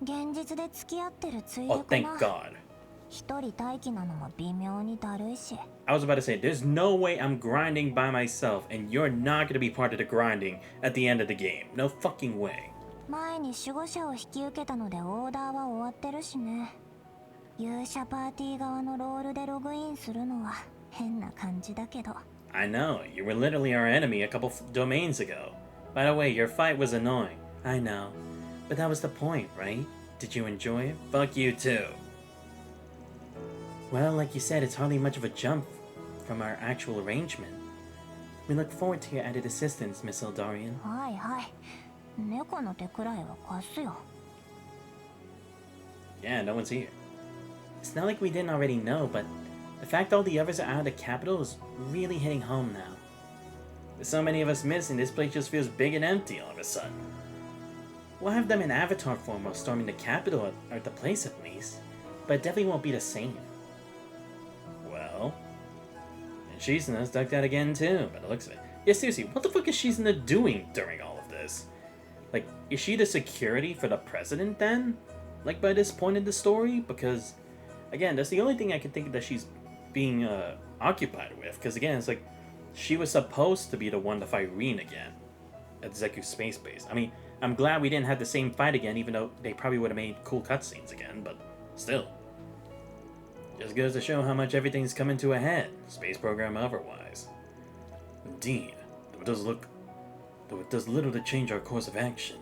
S2: 現実で付き合ってるついで
S1: Oh,
S2: か
S1: thank
S2: な。
S1: God.
S2: 一人待機なのも微妙にだるいし。
S1: I was about to say, there's no way I'm grinding by myself and you're not going to be part of the grinding at the end of the game. No fucking way.
S2: 前に守護者を引き受けたのでオーダーは終わってるしね。勇者パーティー側のロールでログインするのは変な感じだけど。
S1: I know, you were literally our enemy a couple domains ago. By the way, your fight was annoying. I know. But that was the point, right? Did you enjoy it? Fuck you too. Well, like you said, it's hardly much of a jump from our actual arrangement. We look forward to your added assistance, Miss Eldarian.
S2: はいはい。猫の手くらいは貸すよ。
S1: Yeah, no one's here. It's not like we didn't already know, but the fact all the others are out of the capital is really hitting home now. With so many of us missing, this place just feels big and empty all of a sudden. We'll have them in avatar form while storming the capital, or at the place at least, but it definitely won't be the same. Well, and Shizuna ducked out again too, by the looks of it. Yeah, seriously, what the fuck is Shizuna doing during all of this? Like, is she the security for the president then? Like, by this point in the story? Because, again, that's the only thing I can think that she's being occupied with. Because, again, it's like, she was supposed to be the one to fight Reen again at Zeku Space Base. I mean, I'm glad we didn't have the same fight again, even though they probably would have made cool cutscenes again, but still. Just goes to show how much everything's coming to a head, space program otherwise. Indeed, though it does little to change our course of action.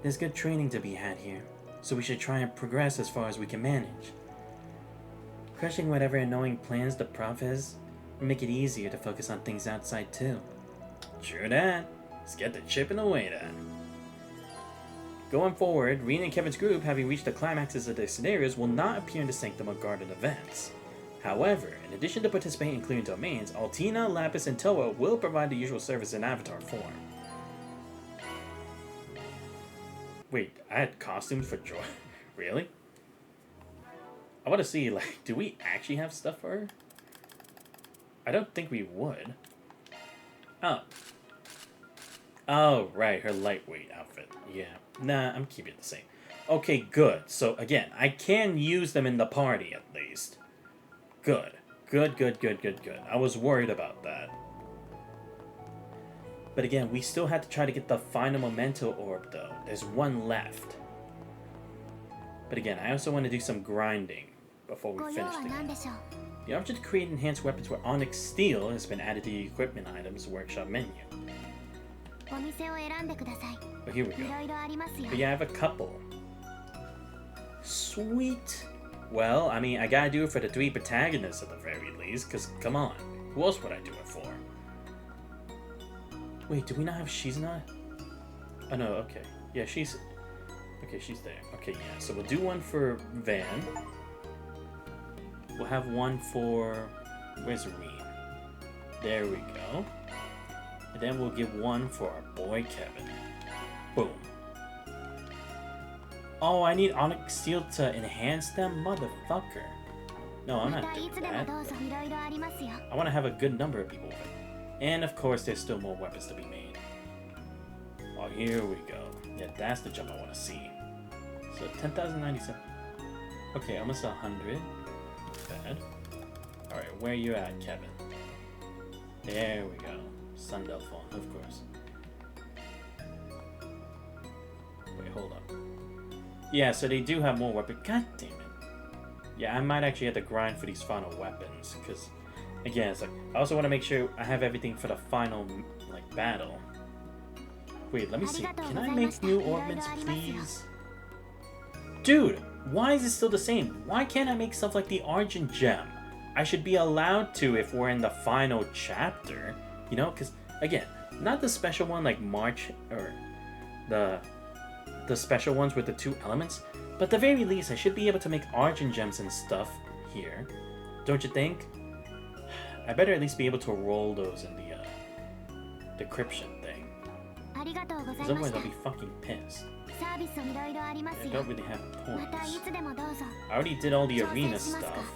S1: There's good training to be had here, so we should try and progress as far as we can manage. Crushing whatever annoying plans the prof has will make it easier to focus on things outside too. True that. Let's get the chipping away then. Going forward, Reen and Kevin's group, having reached the climaxes of their scenarios, will not appear in the Sanctum of Garden events. However, in addition to participating in clearing domains, Altina, Lapis, and Toa will provide the usual service in avatar form. Wait, I had costumes for Joy? Really? I want to see, like, do we actually have stuff for her? I don't think we would. Oh. Oh, right, her lightweight outfit. Yeah. Nah, I'm keeping it the same. Okay, good. So, again, I can use them in the party, at least. Good. Good. I was worried about that. But again, we still have to try to get the final memento orb, though. There's one left. But again, I also want to do some grinding before we finish the game. The option to create enhanced weapons with onyx steel has been added to the equipment items workshop menu. But here we go. But yeah, I have a couple. Sweet. Well, I mean, I gotta do it for the 3 protagonists at the very least, because, come on, who else would I do it for? Wait, do we not have Shizuna? Oh no, okay. Yeah, she's... Okay, she's there. Okay, yeah, so we'll do one for Van. We'll have one for... Where's Reen? There we go. And then we'll give one for our boy Kevin. Boom. Oh, I need Onyx Steel to enhance them? Motherfucker. No, I'm not doing that. I want to have a good number of people with it. And of course, there's still more weapons to be made. Oh, here we go. Yeah, that's the jump I want to see. So, 10,097. Okay, almost 100. Bad. Alright, where you at, Kevin? There we go. Sundell Fawn, of course. Wait, hold up. Yeah, so they do have more weapons. God damn it. Yeah, I might actually have to grind for these final weapons, because, again, it's like, I also want to make sure I have everything for the final, like, battle. Wait, let me see. Can I make new ornaments, please? Dude, why is it still the same? Why can't I make stuff like the Argent Gem? I should be allowed to if we're in the final chapter. You know, because, again, not the special one like March, or the special ones with the 2 elements, but at the very least, I should be able to make Argent Gems and stuff here. Don't you think? I better at least be able to roll those in the decryption thing. Because otherwise I'll be fucking pissed. I don't really have points. I already did all the arena stuff.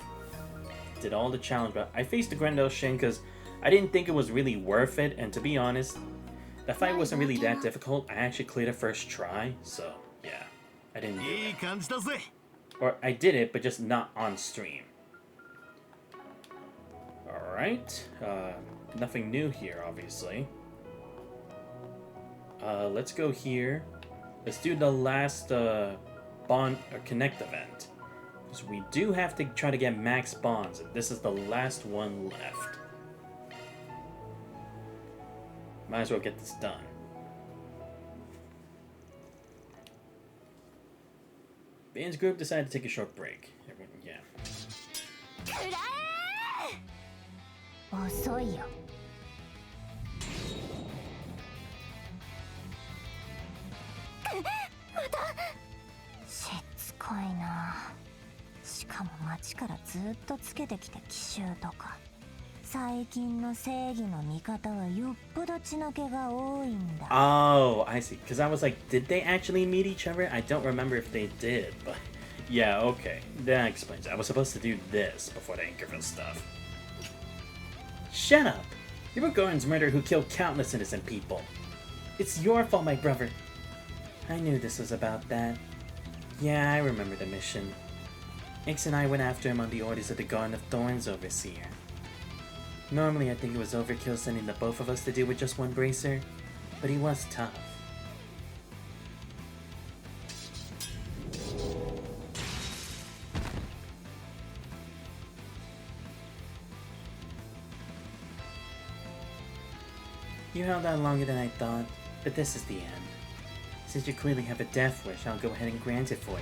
S1: Did all the challenge, but I faced the Grendel Shin because I didn't think it was really worth it, and to be honest, the fight wasn't really that difficult. I actually cleared it first try, so yeah. I didn't do
S8: いい感じだぜ。
S1: it. Or I did it, but just not on stream. Alright. Nothing new here, obviously. Let's go here. Let's do the last bond or connect event. Because we do have to try to get max bonds, and this is the last one left. Might as well get this done. Band's group decided to take a short break. Everyone, yeah.
S2: 遅いよ。またしつこいな。しかも街からずっとつけてきた奇襲とか。最近の正義の味方はよっぽど血の気が多いんだ。
S1: Oh, I see. Because I was like, did they actually meet each other? I don't remember if they did, but yeah, okay. That explains it. I was supposed to do this before the Anchorville stuff. Shut up! You were Gordon's murderer who killed countless innocent people. It's your fault, my brother. I knew this was about that. Yeah, I remember the mission. Ix and I went after him on the orders of the Garden of Thorns overseer. Normally, I think it was overkill sending the both of us to deal with just one bracer, but he was tough. You held out longer than I thought, but this is the end. Since you clearly have a death wish, I'll go ahead and grant it for you.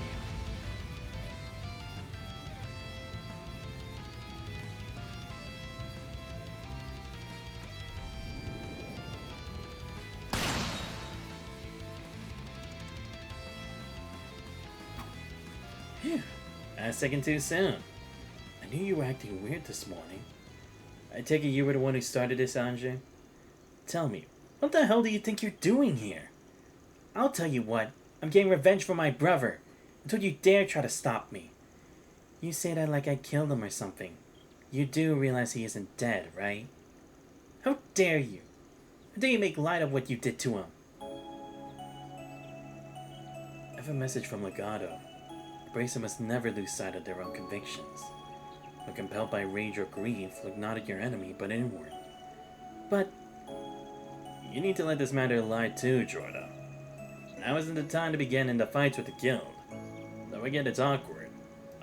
S1: Phew, a second too soon. I knew you were acting weird this morning. I take it you were the one who started this, Ange? Tell me, what the hell do you think you're doing here? I'll tell you what, I'm getting revenge for my brother. Don't you dare try to stop me. You say that like I killed him or something. You do realize he isn't dead, right? How dare you? How dare you make light of what you did to him? I have a message from Legato. Bracer must never lose sight of their own convictions. When compelled by rage or grief, look not at your enemy, but inward. But you need to let this matter lie too, Jordan. Now isn't the time to be getting into fights with the guild. Though I get it's awkward.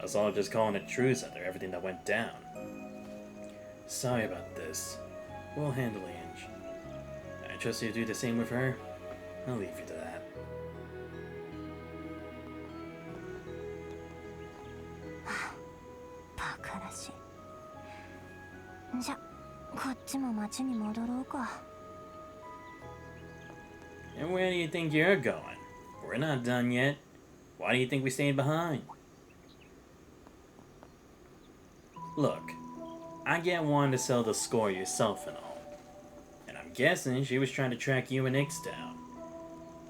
S1: Us all just calling a truce after everything that went down. Sorry about this. We'll handle Ange. I trust you to do the same with her. I'll leave you to that.
S2: バカらしい。じゃ、こっちも町に戻ろうか。
S1: And where do you think you're going? We're not done yet. Why do you think we stayed behind? Look, I get wanting to sell the score yourself and all. And I'm guessing she was trying to track you and Ix down.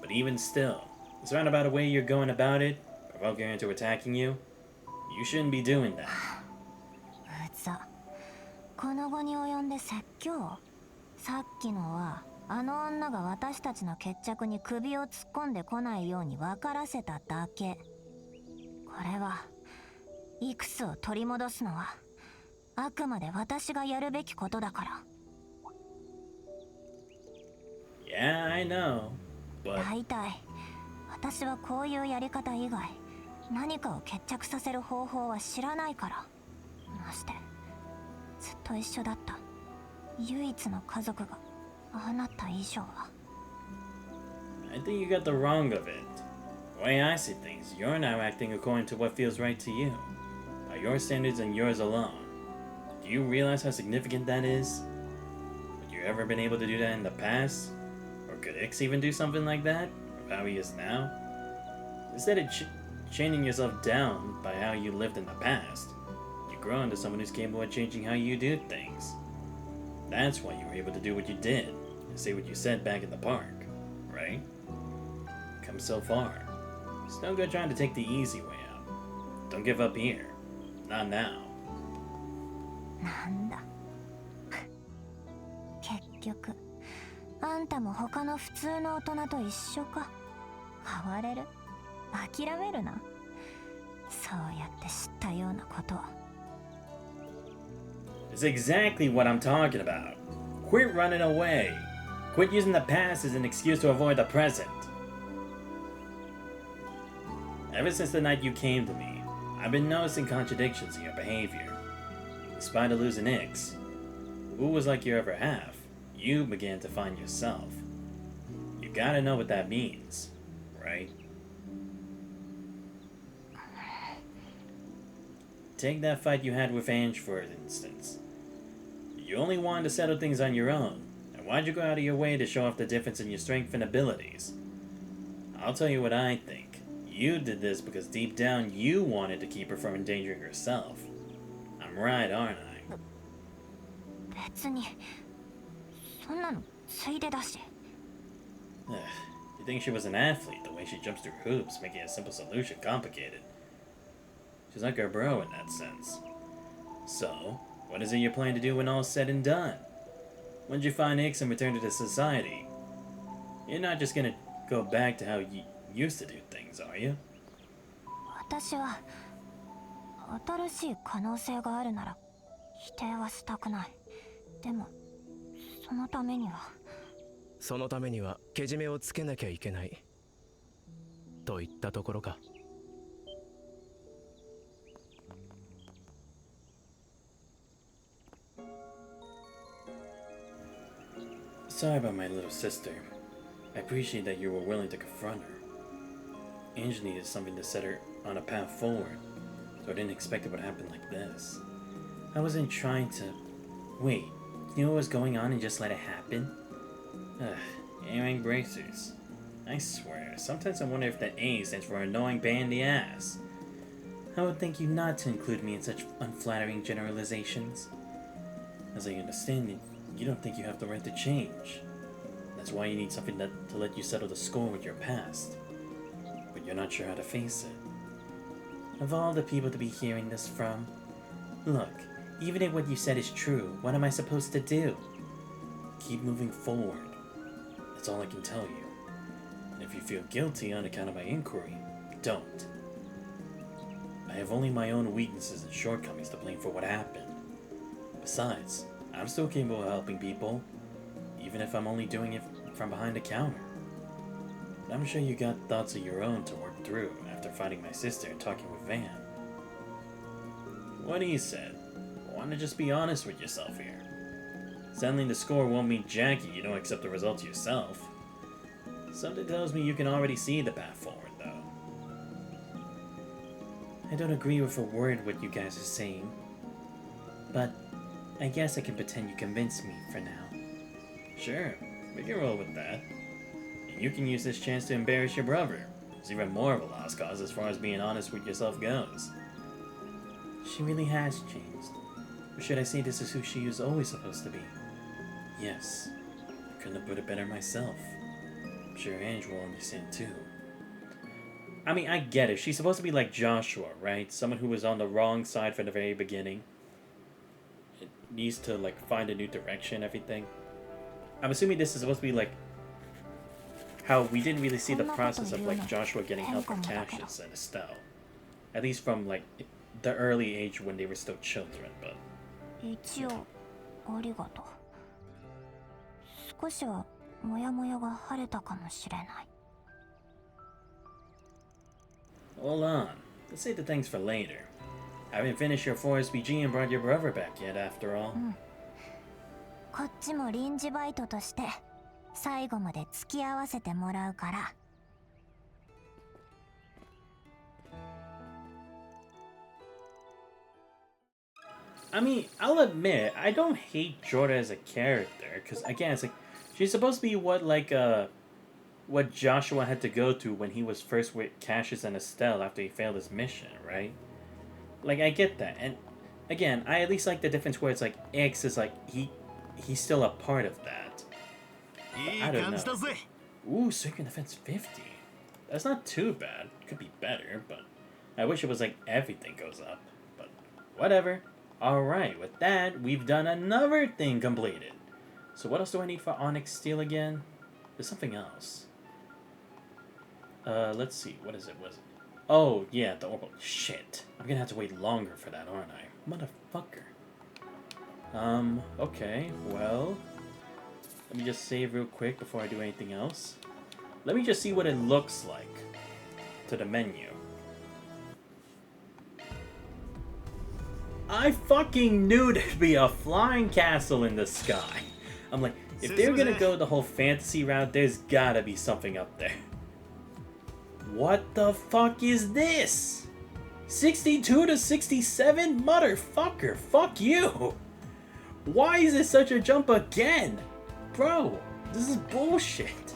S1: But even still, this roundabout way you're going about it, provoking her into attacking you, you shouldn't be doing that.
S2: うざ。この後に及んで説教。さっきのはあの女が私たちの決着に首を突っ込んでこないように分からせただけ。これはイクスを取り戻すのはあくまで私がやるべきことだから。
S1: Yeah, I know, but...
S2: 大体私はこういうやり方以外何かを決着させる方法は知らないから。ましてずっと一緒だった唯一の家族があなた以上は。
S1: I think you got the wrong of it. The way I see things, you're now acting according to what feels right to you. By your standards and yours alone. Do you realize how significant that is? Would you ever been able to do that in the past? Or could Ix even do something like that? Of how he is now? Instead of chaining yourself down by how you lived in the past, you grow into someone who's capable of changing how you do things. That's why you were able to do what you did, and say what you said back in the park, right? Come so far. It's no good trying to take the easy way out. Don't give up here. Not now.
S2: なんだ結局あんたも他の普通の大人と一緒か。変われる
S11: 諦めるな。そうやって知ったようなことを。
S1: It's exactly what I'm talking about. Quit running away. Quit using the past as an excuse to avoid the present. Ever since the night you came to me, I've been noticing contradictions in your behavior. Despite losing Ix, who was like your other half, you began to find yourself. You gotta know what that means, right? Take that fight you had with Ange for instance. You only wanted to settle things on your own, and why'd you go out of your way to show off the difference in your strength and abilities? I'll tell you what I think. You did this because deep down you wanted to keep her from endangering herself. I'm right, aren't I?
S11: 別にそんなのついでだし。
S1: You think she was an athlete, the way she jumps through hoops, making a simple solution complicated. She's like her bro in that sense. So, what is it you're planning to do when all's said and done? Once you find Ix and return to the society, you're not just gonna go back to how you used to do things, are you?
S11: 私は新しい可能性があるなら否定はしたくない。でもそのためには
S10: けじめをつけなきゃいけないといったところか。
S1: Sorry about my little sister. I appreciate that you were willing to confront her. Ange needed something to set her on a path forward, so I didn't expect it would happen like this. I wasn't trying to... Wait, you knew what was going on and just let it happen? Earring bracers. I swear, sometimes I wonder if the A stands for annoying pain in the ass. I would thank you not to include me in such unflattering generalizations. As I understand it, you don't think you have the right to change. That's why you need something to let you settle the score with your past. But you're not sure how to face it. Of all the people to be hearing this from, look, even if what you said is true, what am I supposed to do? Keep moving forward. That's all I can tell you. And if you feel guilty on account of my inquiry, don't. I have only my own weaknesses and shortcomings to blame for what happened. Besides, I'm still capable of helping people, even if I'm only doing it from behind a counter. I'm sure you got thoughts of your own to work through after finding my sister and talking with Van. What he said, want to just be honest with yourself here. Settling the score won't mean Jackie you don't accept the results yourself. Something tells me you can already see the path forward, though. I don't agree with a word what you guys are saying, but I guess I can pretend you convinced me for now. Sure, we can roll with that. And you can use this chance to embarrass your brother. It's even more of a lost cause as far as being honest with yourself goes. She really has changed. Or should I say this is who she was always supposed to be? Yes, I couldn't have put it better myself. I'm sure Ange will understand too. I mean, I get it. She's supposed to be like Joshua, right? Someone who was on the wrong side from the very beginning. It needs to, like, find a new direction and everything. I'm assuming this is supposed to be, like, how we didn't really see the process of, like, Joshua getting help from Cassius and Estelle. At least from, like, the early age when they were still children, but...
S11: 一応ありがとう。少しはモヤモヤが晴れたかもしれない。
S1: Hold on. Let's save the things for later. Haven't finished your 4SPG and brought your brother back yet, after all.
S11: こっちも臨時バイトとして最後まで付き合わせてもらうから。
S1: I mean, I'll admit, I don't hate Jordan as a character, because again, it's like, she's supposed to be what Joshua had to go through when he was first with Cassius and Estelle after he failed his mission, right? Like, I get that, and again, I at least like the difference where it's like, X is like, he's still a part of that. But I don't know. Ooh, Circuit Defense 50. That's not too bad. Could be better, but I wish it was like everything goes up, but whatever. Alright, with that, we've done another thing completed. So what else do I need for Onyx Steel again? There's something else. Let's see. What is it? Oh, yeah, the orbital. Shit. I'm gonna have to wait longer for that, aren't I? Motherfucker. Okay. Well, let me just save real quick before I do anything else. Let me just see what it looks like to the menu. I fucking knew there'd be a flying castle in the sky. I'm like, if they're gonna go the whole fantasy route, there's gotta be something up there. What the fuck is this? 62 to 67? Motherfucker, fuck you! Why is it such a jump again? Bro, this is bullshit.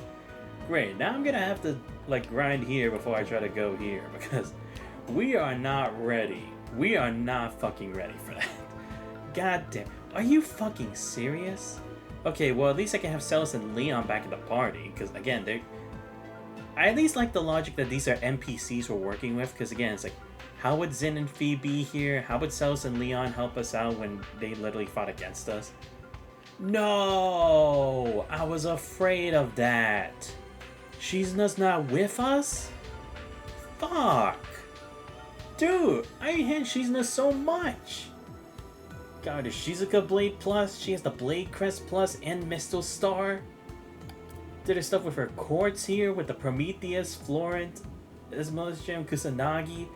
S1: Great, now I'm gonna have to like grind here before I try to go here because we are not ready. We are not fucking ready for that. God damn. Are you fucking serious? Okay, well at least I can have Celis and Leon back in the party because again, I at least like the logic that these are NPCs we're working with because again, it's like how would Zin and Fee be here? How would Celis and Leon help us out when they literally fought against us? No! I was afraid of that. Shizuna's not with us? Fuck! Dude, I hate Shizuna so much! God, is Shizuka Blade Plus? She has the Blade Crest Plus and Mistle Star? Did her stuff with her quartz here with the Prometheus, Florent, Ismail's Gem, Kusanagi,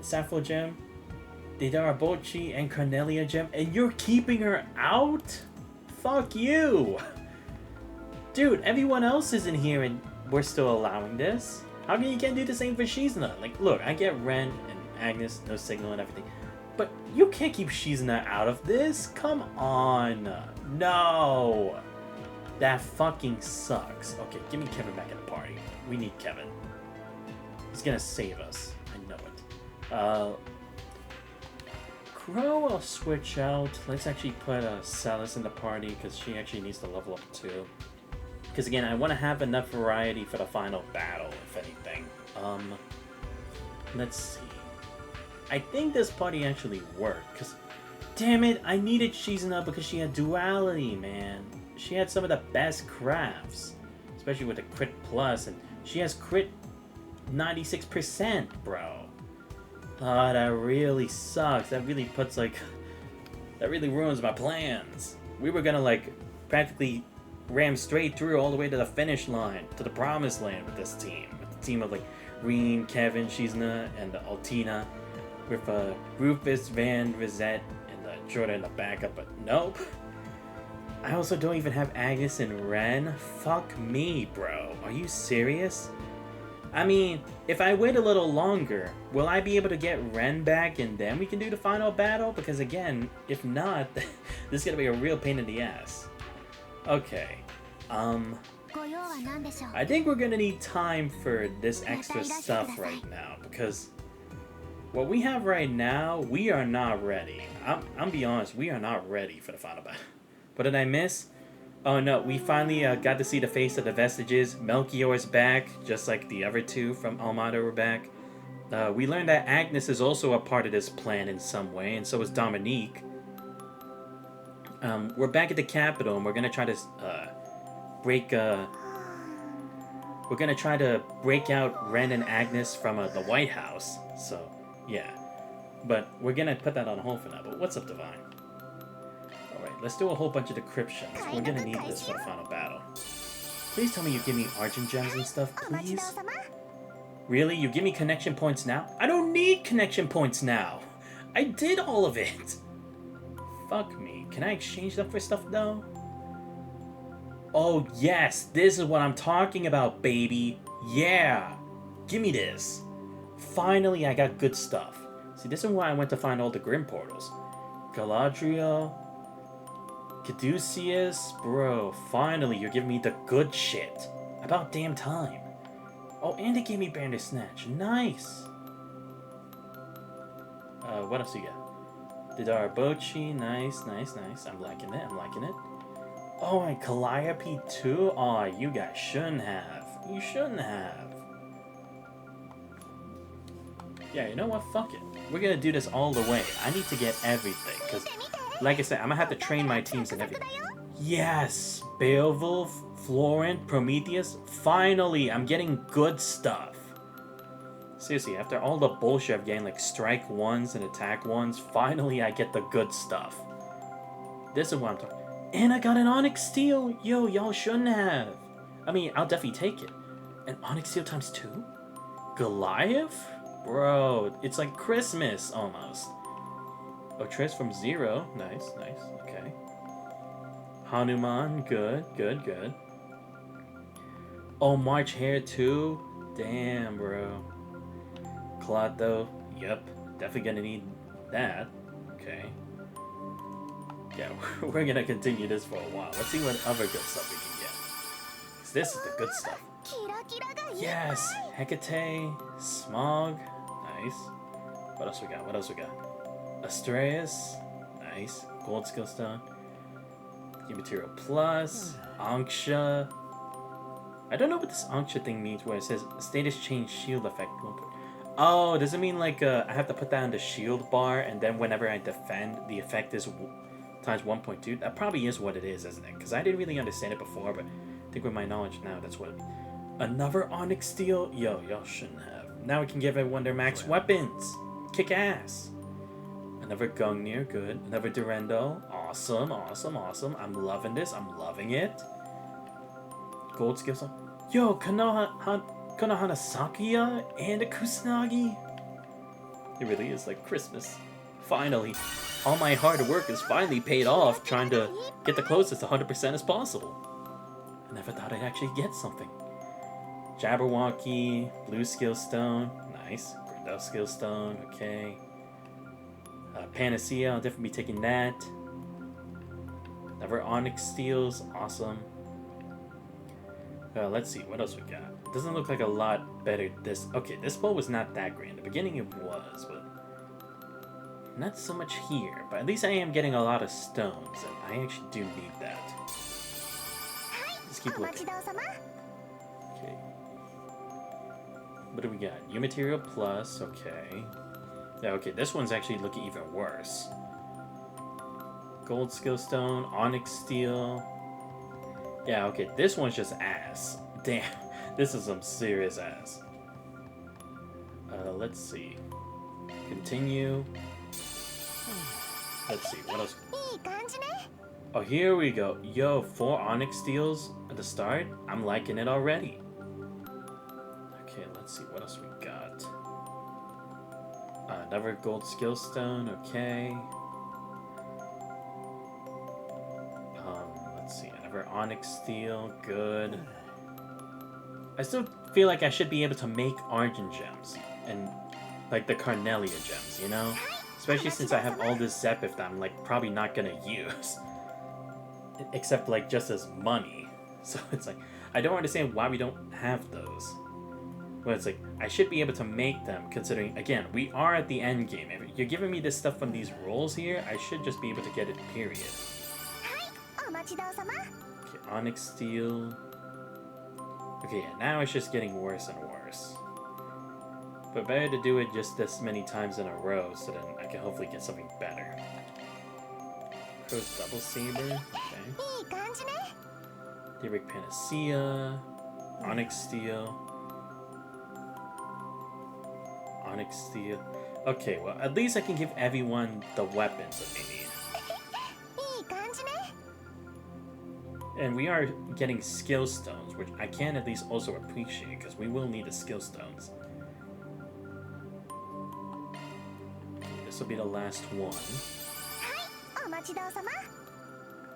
S1: Sappho Gem, Deidara Bochi, and Carnelia Gem, and you're keeping her out? Fuck you! Dude, everyone else is in here and we're still allowing this? How come you can't do the same for Shizuna? Like, look, I get Ren and Agnes, no signal and everything, but you can't keep Shizuna out of this? Come on! No! That fucking sucks. Okay, give me Kevin back in the party. We need Kevin. He's gonna save us. I know it. Crow I'll switch out. Let's actually put Celis in the party because she actually needs to level up too. Because again, I want to have enough variety for the final battle, if anything. Let's see. I think this party actually worked because, damn it, I needed Shizuna because she had duality, man. She had some of the best crafts, especially with the crit plus, and she has crit 96%, bro. Oh, that really sucks. That really puts like, that really ruins my plans. We were gonna like practically ram straight through all the way to the finish line, to the promised land with this team. With the team of like Reen, Kevin, Shizuna, and Altina. With Rufus, Van, Rosette, and Jordan in the backup, but nope. I also don't even have Agnes and Ren. Fuck me, bro. Are you serious? I mean, if I wait a little longer, will I be able to get Ren back and then we can do the final battle? Because again, if not, this is gonna be a real pain in the ass. Okay. I think we're gonna need time for this extra stuff right now because what we have right now, we are not ready. I'm be honest, we are not ready for the final battle. What did I miss? Oh no, we finally got to see the face of the Vestiges. Melchior's back, just like the other two from Almada were back. We learned that Agnes is also a part of this plan in some way, and so is Dominique. We're back at the capital, and we're gonna try to break out Ren and Agnes from the White House. So yeah, but we're gonna put that on hold for now. But what's up, Divine? Alright, let's do a whole bunch of decryptions. We're gonna need this for the final battle. Please tell me you give me Argent Gems and stuff, please? Really? You give me connection points now? I don't need connection points now! I did all of it! Fuck me. Can I exchange them for stuff though? Oh yes! This is what I'm talking about, baby! Yeah! Give me this! Finally, I got good stuff. See, this is why I went to find all the Grim Portals. Galadriel... Caduceus, bro, finally you're giving me the good shit. About damn time. Oh, and it gave me Bandersnatch. Nice. What else you got? Didar Bochi, nice. I'm liking it. Oh, and Calliope too? Aw, you guys shouldn't have. You shouldn't have. Yeah, you know what? Fuck it. We're gonna do this all the way. I need to get everything, because like I said, I'm gonna have to train my teams and everything. Yes! Beowulf, Florent, Prometheus. Finally, I'm getting good stuff. Seriously, after all the bullshit of getting like strike ones and attack ones, finally I get the good stuff. This is what I'm talking. And I got an Onyx Steel! Yo, y'all shouldn't have. I mean, I'll definitely take it. An Onyx Steel times 2? Goliath? Bro, it's like Christmas almost. Oh, Triss from 0. Nice, nice. Okay. Hanuman, good, good, good. Oh, March Hare too? Damn, bro. Clado, yep. Definitely gonna need that. Okay. Yeah, we're gonna continue this for a while. Let's see what other good stuff we can get. 'Cause this is the good stuff. Yes! Hecate, Smog. Nice. What else we got? What else we got? Astreus. Nice. Gold Skill Stone. Key Material Plus. Anksha. I don't know what this Anksha thing means where it says status change shield effect. Oh, does it mean like I have to put that on the shield bar and then whenever I defend, the effect is times 1.2? That probably is what it is, isn't it? Because I didn't really understand it before, but I think with my knowledge now, that's what it means. Another Onyx Steel? Yo, y'all shouldn't have. Now we can give everyone their max weapons. Kick ass. Another Gungnir, good. Another Durendo. Awesome, awesome, awesome. I'm loving this. I'm loving it. Gold Skill Stone. Yo, Konohana Sakuya and a Kusanagi. It really is like Christmas. Finally. All my hard work is finally paid off trying to get the closest 100% as possible. I never thought I'd actually get something. Jabberwocky, Blue Skill Stone, nice. Grindel Skill Stone, okay. Panacea, I'll definitely be taking that. Another Onyx Steels, awesome. Let's see, what else we got? Doesn't look like a lot better this... Okay, this bow was not that great. In the beginning it was, but... Not so much here, but at least I am getting a lot of stones, and I actually do need that. Let's keep looking. Okay. What do we got? U Material Plus, okay. Yeah, okay, this one's actually looking even worse. Gold Skill Stone, Onyx Steel. Yeah, okay, this one's just ass. Damn, this is some serious ass. Let's see. Continue. Let's see, what else? Oh, here we go. Yo, 4 Onyx Steels at the start? I'm liking it already. Okay, let's see, what else we got? Another Gold Skill Stone, okay. Let's see, another Onyx Steel, good. I still feel like I should be able to make Argent Gems and like the Carnelia Gems, you know? Especially since I have all this Zephyr that I'm like probably not gonna use. Except like just as money. So it's like, I don't understand why we don't have those. Well, it's like, I should be able to make them considering, again, we are at the end game. If you're giving me this stuff from these rolls here, I should just be able to get it, period. Okay, Onyx Steel. Okay, yeah, now it's just getting worse and worse. But better to do it just this many times in a row so then I can hopefully get something better. Crow's Double Saber, okay. Daybreak Panacea, Onyx Steel. Onyx Steel. Okay, well, at least I can give everyone the weapons that they need. And we are getting skill stones, which I can at least also appreciate, because we will need the skill stones. Okay, this will be the last one.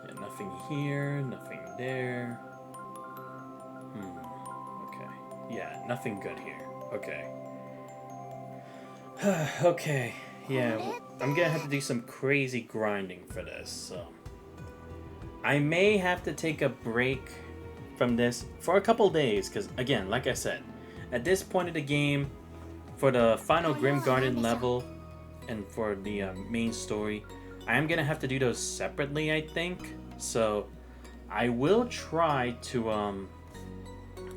S1: Yeah, nothing here, nothing there. Okay. Yeah, nothing good here. Okay. Okay. Yeah, I'm gonna have to do some crazy grinding for this, so... I may have to take a break from this for a couple days, because, again, like I said, at this point of the game, for the final Grim Garden level, and for the main story, I am going to have to do those separately, I think. So, I will try to,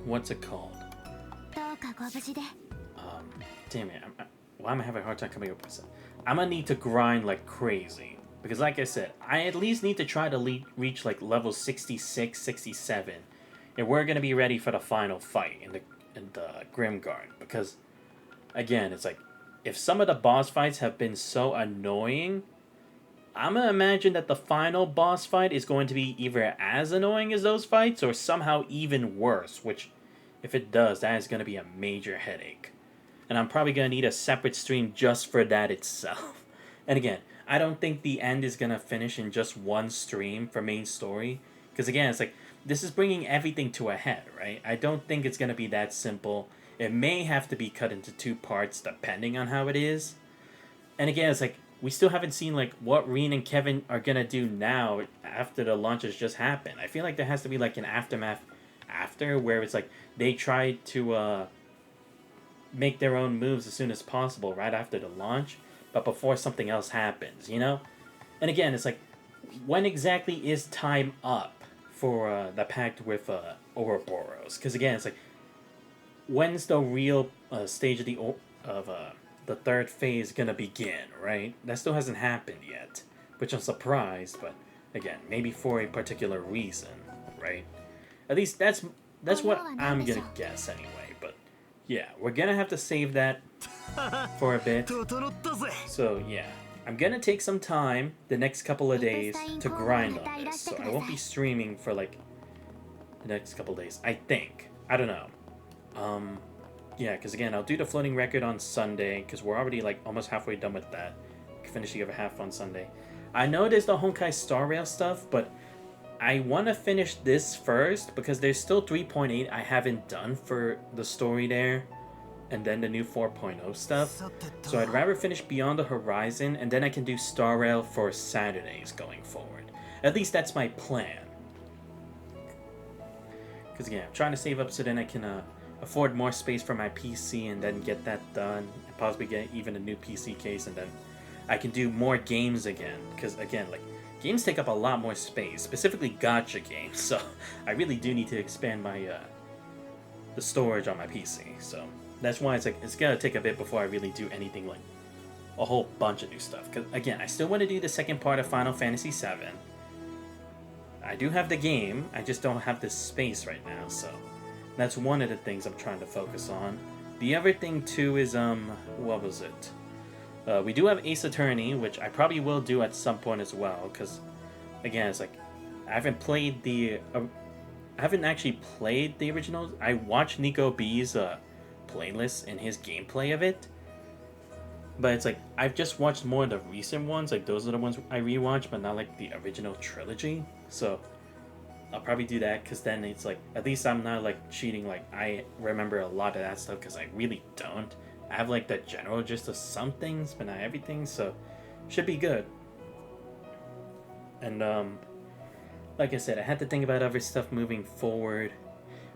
S1: what's it called? Damn it, why am I having a hard time coming up with that? I'm going to need to grind like crazy. Because like I said, I at least need to try to reach like level 66, 67. And we're going to be ready for the final fight in the Grimguard. Because again, it's like, if some of the boss fights have been so annoying, I'm gonna imagine that the final boss fight is going to be either as annoying as those fights or somehow even worse, which, if it does, that is gonna be a major headache. And I'm probably gonna need a separate stream just for that itself. And again, I don't think the end is gonna finish in just one stream for main story. Because again, it's like, this is bringing everything to a head, right? I don't think it's gonna be that simple. It may have to be cut into 2 parts depending on how it is. And again, it's like, we still haven't seen like what Reen and Kevin are gonna do now after the launches just happened. I feel like there has to be like an aftermath after, where it's like they try to make their own moves as soon as possible right after the launch, but before something else happens, you know? And again, it's like, when exactly is time up for the pact with Ouroboros? Because again, it's like, when's the real stage of the third phase gonna begin, right? That still hasn't happened yet, which I'm surprised, but again, maybe for a particular reason, right? At least that's what I'm gonna guess anyway. But yeah, we're gonna have to save that for a bit. So yeah, I'm gonna take some time the next couple of days to grind on this, so I won't be streaming for like the next couple of days, I think. I don't know. Yeah, because again, I'll do the floating record on Sunday, because we're already like almost halfway done with that. Finish the other half on Sunday. I know there's the Honkai Star Rail stuff, but I want to finish this first, because there's still 3.8 I haven't done for the story there, and then the new 4.0 stuff. So I'd rather finish Beyond the Horizon, and then I can do Star Rail for Saturdays going forward. At least that's my plan. Because again, I'm trying to save up so then I can afford more space for my PC and then get that done, and possibly get even a new PC case, and then I can do more games again. Because again, like, games take up a lot more space, specifically gacha games, so I really do need to expand my the storage on my PC. So that's why it's like, it's gonna take a bit before I really do anything like a whole bunch of new stuff. Because again, I still want to do the second part of Final Fantasy VII. I do have the game, I just don't have the space right now, so that's one of the things I'm trying to focus on. The other thing too is, what was it? We do have Ace Attorney, which I probably will do at some point as well, because again, it's like, I haven't played the, I haven't actually played the original. I watched Nico B's playlist and his gameplay of it, but it's like, I've just watched more of the recent ones, like those are the ones I rewatched, but not like the original trilogy. So I'll probably do that, because then it's like, at least I'm not like cheating, like I remember a lot of that stuff, because I really don't. I have like the general gist of some things, but not everything, so should be good. And like I said, I had to think about other stuff moving forward.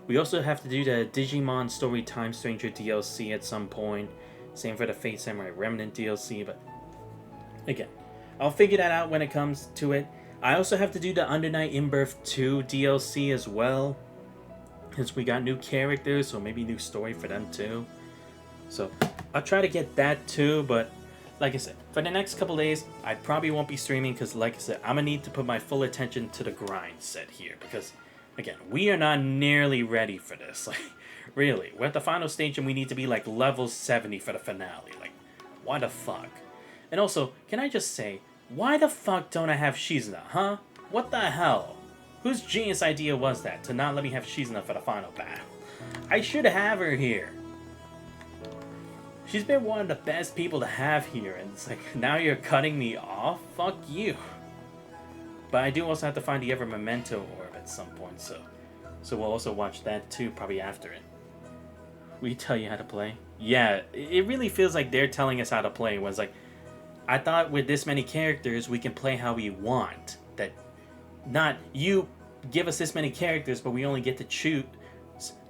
S1: We also have to do the Digimon Story Time Stranger DLC at some point. Same for the Fate Samurai Remnant DLC, but again, I'll figure that out when it comes to it. I also have to do the Under Night In Birth 2 DLC as well, since we got new characters, so maybe new story for them too. So I'll try to get that too, but like I said, for the next couple days, I probably won't be streaming, because like I said, I'm gonna need to put my full attention to the grind set here, because again, we are not nearly ready for this. Like, really, we're at the final stage and we need to be like level 70 for the finale. Like, why the fuck? And also, can I just say, why the fuck don't I have Shizuna, huh? What the hell? Whose genius idea was that, to not let me have Shizuna for the final battle? I should have her here. She's been one of the best people to have here, and it's like, now you're cutting me off? Fuck you. But I do also have to find the Ever Memento Orb at some point, so we'll also watch that too, probably after it. We tell you how to play? Yeah, it really feels like they're telling us how to play. It was like, I thought with this many characters, we can play how we want. That, not you give us this many characters, but we only get to choose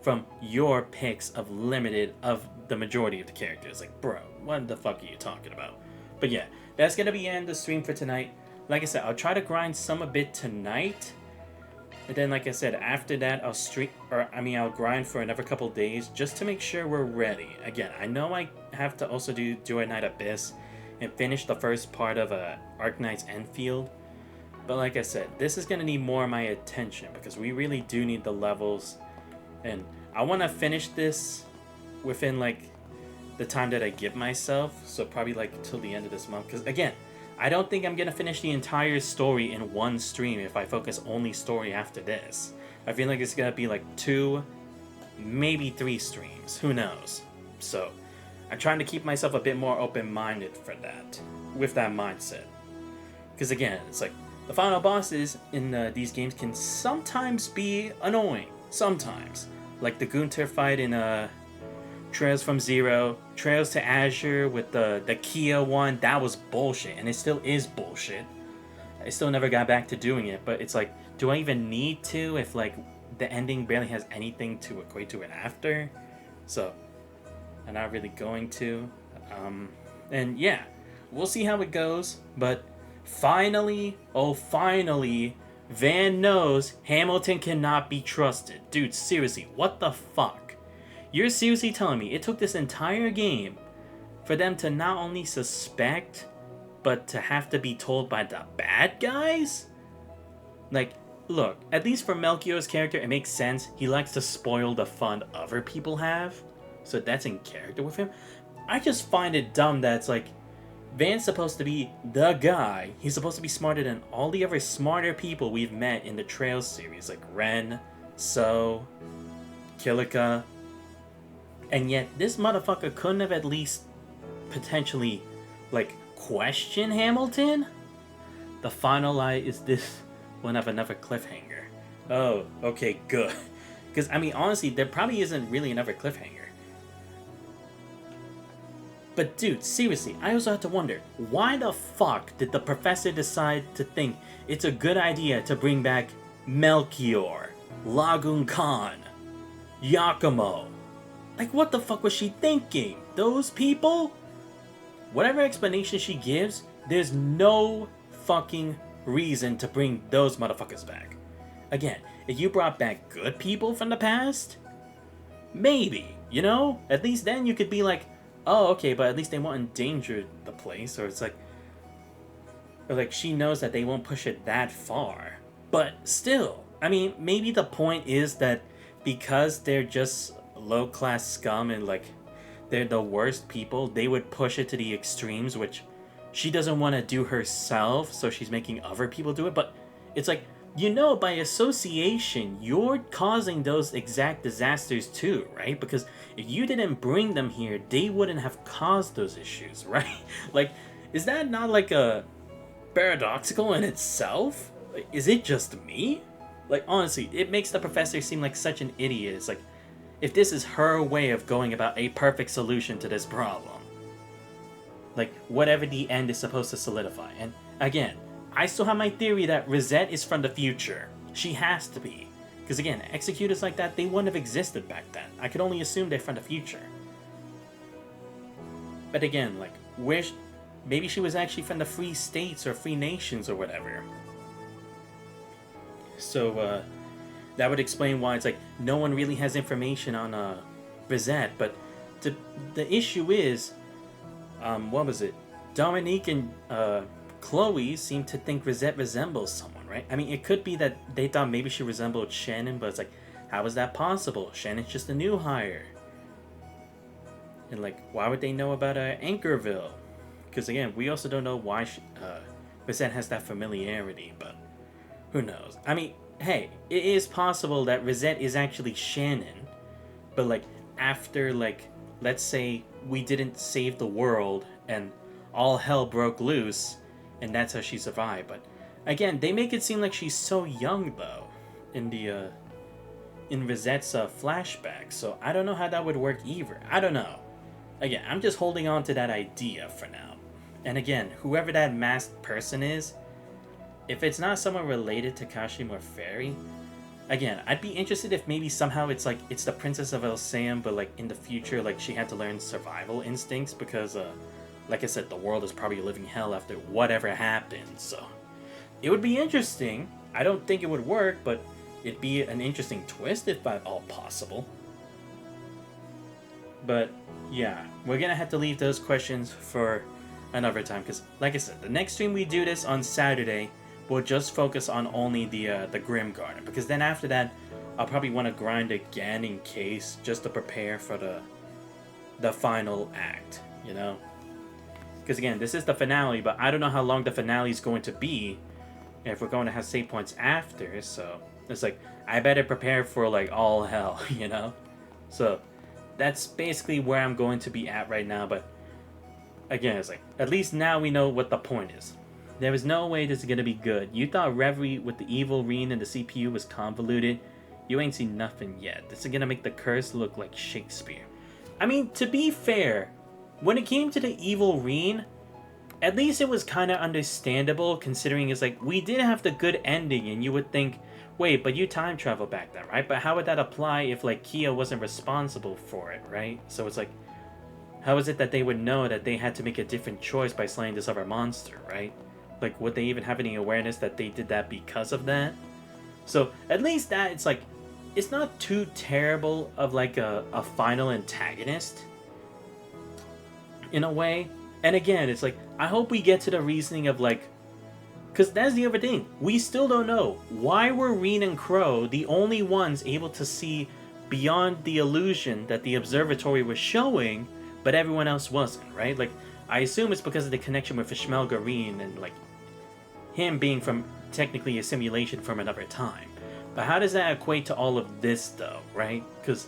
S1: from your picks of the majority of the characters. Like, bro, what the fuck are you talking about? But yeah, that's gonna be the end of the stream for tonight. Like I said, I'll try to grind some a bit tonight. And then, like I said, after that, I'll grind for another couple days just to make sure we're ready. Again, I know I have to also do Joy Knight Abyss and finish the first part of Arknight's Enfield. But like I said, this is going to need more of my attention, because we really do need the levels. And I want to finish this within like the time that I give myself. So probably like till the end of this month. Because again, I don't think I'm gonna finish the entire story in one stream if I focus only story after this. I feel like it's gonna be like 2, maybe 3 streams. Who knows? So I'm trying to keep myself a bit more open-minded for that, with that mindset. Because again, it's like the final bosses in these games can sometimes be annoying. Sometimes, like the Gunter fight in Trails from Zero, Trails to Azure with the Kia one. That was bullshit, and it still is bullshit. I still never got back to doing it, but it's like, do I even need to if like the ending barely has anything to equate to it after? So I'm not really going to. And yeah, we'll see how it goes. But finally, oh finally, Van knows Hamilton cannot be trusted. Dude, seriously, what the fuck? You're seriously telling me it took this entire game for them to not only suspect, but to have to be told by the bad guys? Like, look, at least for Melchior's character, it makes sense. He likes to spoil the fun other people have. So that's in character with him. I just find it dumb that it's like, Van's supposed to be the guy. He's supposed to be smarter than all the other smarter people we've met in the Trails series, like Ren, So, Kilika. And yet, this motherfucker couldn't have at least potentially, like, question Hamilton? The final lie is this one of another cliffhanger. Oh, okay, good. Because, I mean, honestly, there probably isn't really another cliffhanger. But dude, seriously, I also have to wonder, why the fuck did the professor decide to think it's a good idea to bring back Melchior, Lagoon Khan, Yakumo? Like, what the fuck was she thinking? Those people? Whatever explanation she gives, there's no fucking reason to bring those motherfuckers back. Again, if you brought back good people from the past, maybe, you know? At least then you could be like, oh, okay, but at least they won't endanger the place, or it's like, or like she knows that they won't push it that far. But still, I mean, maybe the point is that because they're just low-class scum and like they're the worst people, they would push it to the extremes, which she doesn't want to do herself, so she's making other people do it. But it's like, you know, by association, you're causing those exact disasters too, right? Because if you didn't bring them here, they wouldn't have caused those issues, right? Like, is that not like a paradoxical in itself? Like, is it just me? Like, honestly, it makes the professor seem like such an idiot. It's like, if this is her way of going about a perfect solution to this problem. Like, whatever the end is supposed to solidify. And again, I still have my theory that Rosette is from the future. She has to be. Because again, executors like that, they wouldn't have existed back then. I could only assume they're from the future. But again, like, maybe she was actually from the Free States or Free Nations or whatever. So, that would explain why it's like, no one really has information on, Rosette. But the issue is, what was it? Dominique and, Chloe seemed to think Rosette resembles someone, right? I mean, it could be that they thought maybe she resembled Shannon, but it's like, how is that possible? Shannon's just a new hire. And like, why would they know about Anchorville? Because again, we also don't know why Rosette has that familiarity, but who knows? I mean, hey, it is possible that Rosette is actually Shannon, but like, after like, let's say we didn't save the world and all hell broke loose, and that's how she survived. But again, they make it seem like she's so young though in the in Rosette's flashback, so I don't know how that would work either. I don't know. Again, I'm just holding on to that idea for now. And again, whoever that masked person is, if it's not someone related to Kashim or Fairy, again, I'd be interested if maybe somehow it's like it's the Princess of Elseam, but like in the future, like she had to learn survival instincts because like I said, the world is probably a living hell after whatever happened, so it would be interesting. I don't think it would work, but it'd be an interesting twist if at all possible. But yeah, we're gonna have to leave those questions for another time, because like I said, the next stream we do this on Saturday, we'll just focus on only the Grim Garden, because then after that, I'll probably want to grind again in case, just to prepare for the final act, you know? Because again, this is the finale, but I don't know how long the finale is going to be if we're going to have save points after, so it's like, I better prepare for like all hell, you know? So that's basically where I'm going to be at right now, but again, it's like, at least now we know what the point is. There is no way this is going to be good. You thought Reverie with the evil Reen and the CPU was convoluted? You ain't seen nothing yet. This is going to make the curse look like Shakespeare. I mean, to be fair, when it came to the evil Reen, at least it was kind of understandable, considering it's like, we did have the good ending, and you would think, wait, but you time travel back then, right? But how would that apply if, like, Kia wasn't responsible for it, right? So it's like, how is it that they would know that they had to make a different choice by slaying this other monster, right? Like, would they even have any awareness that they did that because of that? So, at least that, it's like, it's not too terrible of, like, a final antagonist, in a way. And again, it's like, I hope we get to the reasoning of, like, because that's the other thing. We still don't know. Why were Reen and Crow the only ones able to see beyond the illusion that the observatory was showing, but everyone else wasn't, right? Like, I assume it's because of the connection with Ishmael Gareen and, like, him being from, technically, a simulation from another time. But how does that equate to all of this, though, right? Because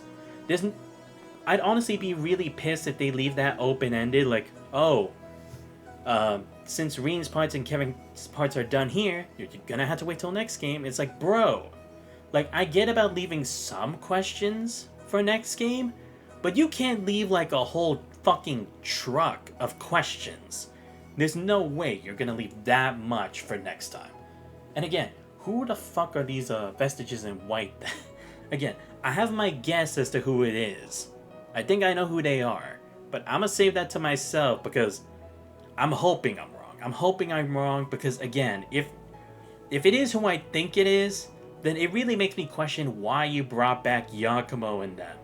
S1: I'd honestly be really pissed if they leave that open-ended, like, oh, since Reen's parts and Kevin's parts are done here, you're gonna have to wait till next game. It's like, bro, like, I get about leaving some questions for next game, but you can't leave, like, a whole fucking truck of questions. There's no way you're gonna leave that much for next time. And again, who the fuck are these vestiges in white? Again, I have my guess as to who it is. I think I know who they are, but I'm gonna save that to myself because I'm hoping I'm wrong. I'm hoping I'm wrong because, again, if it is who I think it is, then it really makes me question why you brought back Yakumo and them,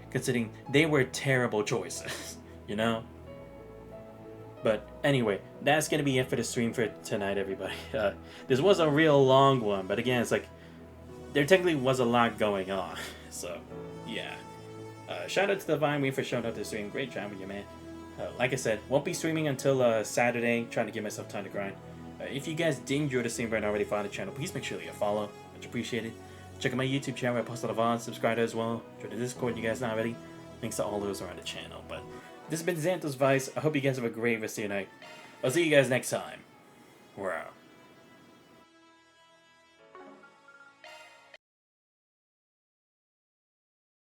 S1: considering they were terrible choices, you know? But anyway, that's going to be it for the stream for tonight, everybody. This was a real long one, but again, it's like, there technically was a lot going on, so, yeah. Shout out to the Vine for showing up to the stream. Great job with you, man. Like I said, won't be streaming until Saturday, trying to give myself time to grind. If you guys did enjoy the stream and already follow the channel, please make sure that you follow. Much appreciated. Check out my YouTube channel where I post a lot of VODs. Subscribe as well. Join the Discord, you guys not already. Links to all those are on the channel. But this has been Xanthos Vice. I hope you guys have a great rest of your night. I'll see you guys next time. We're out.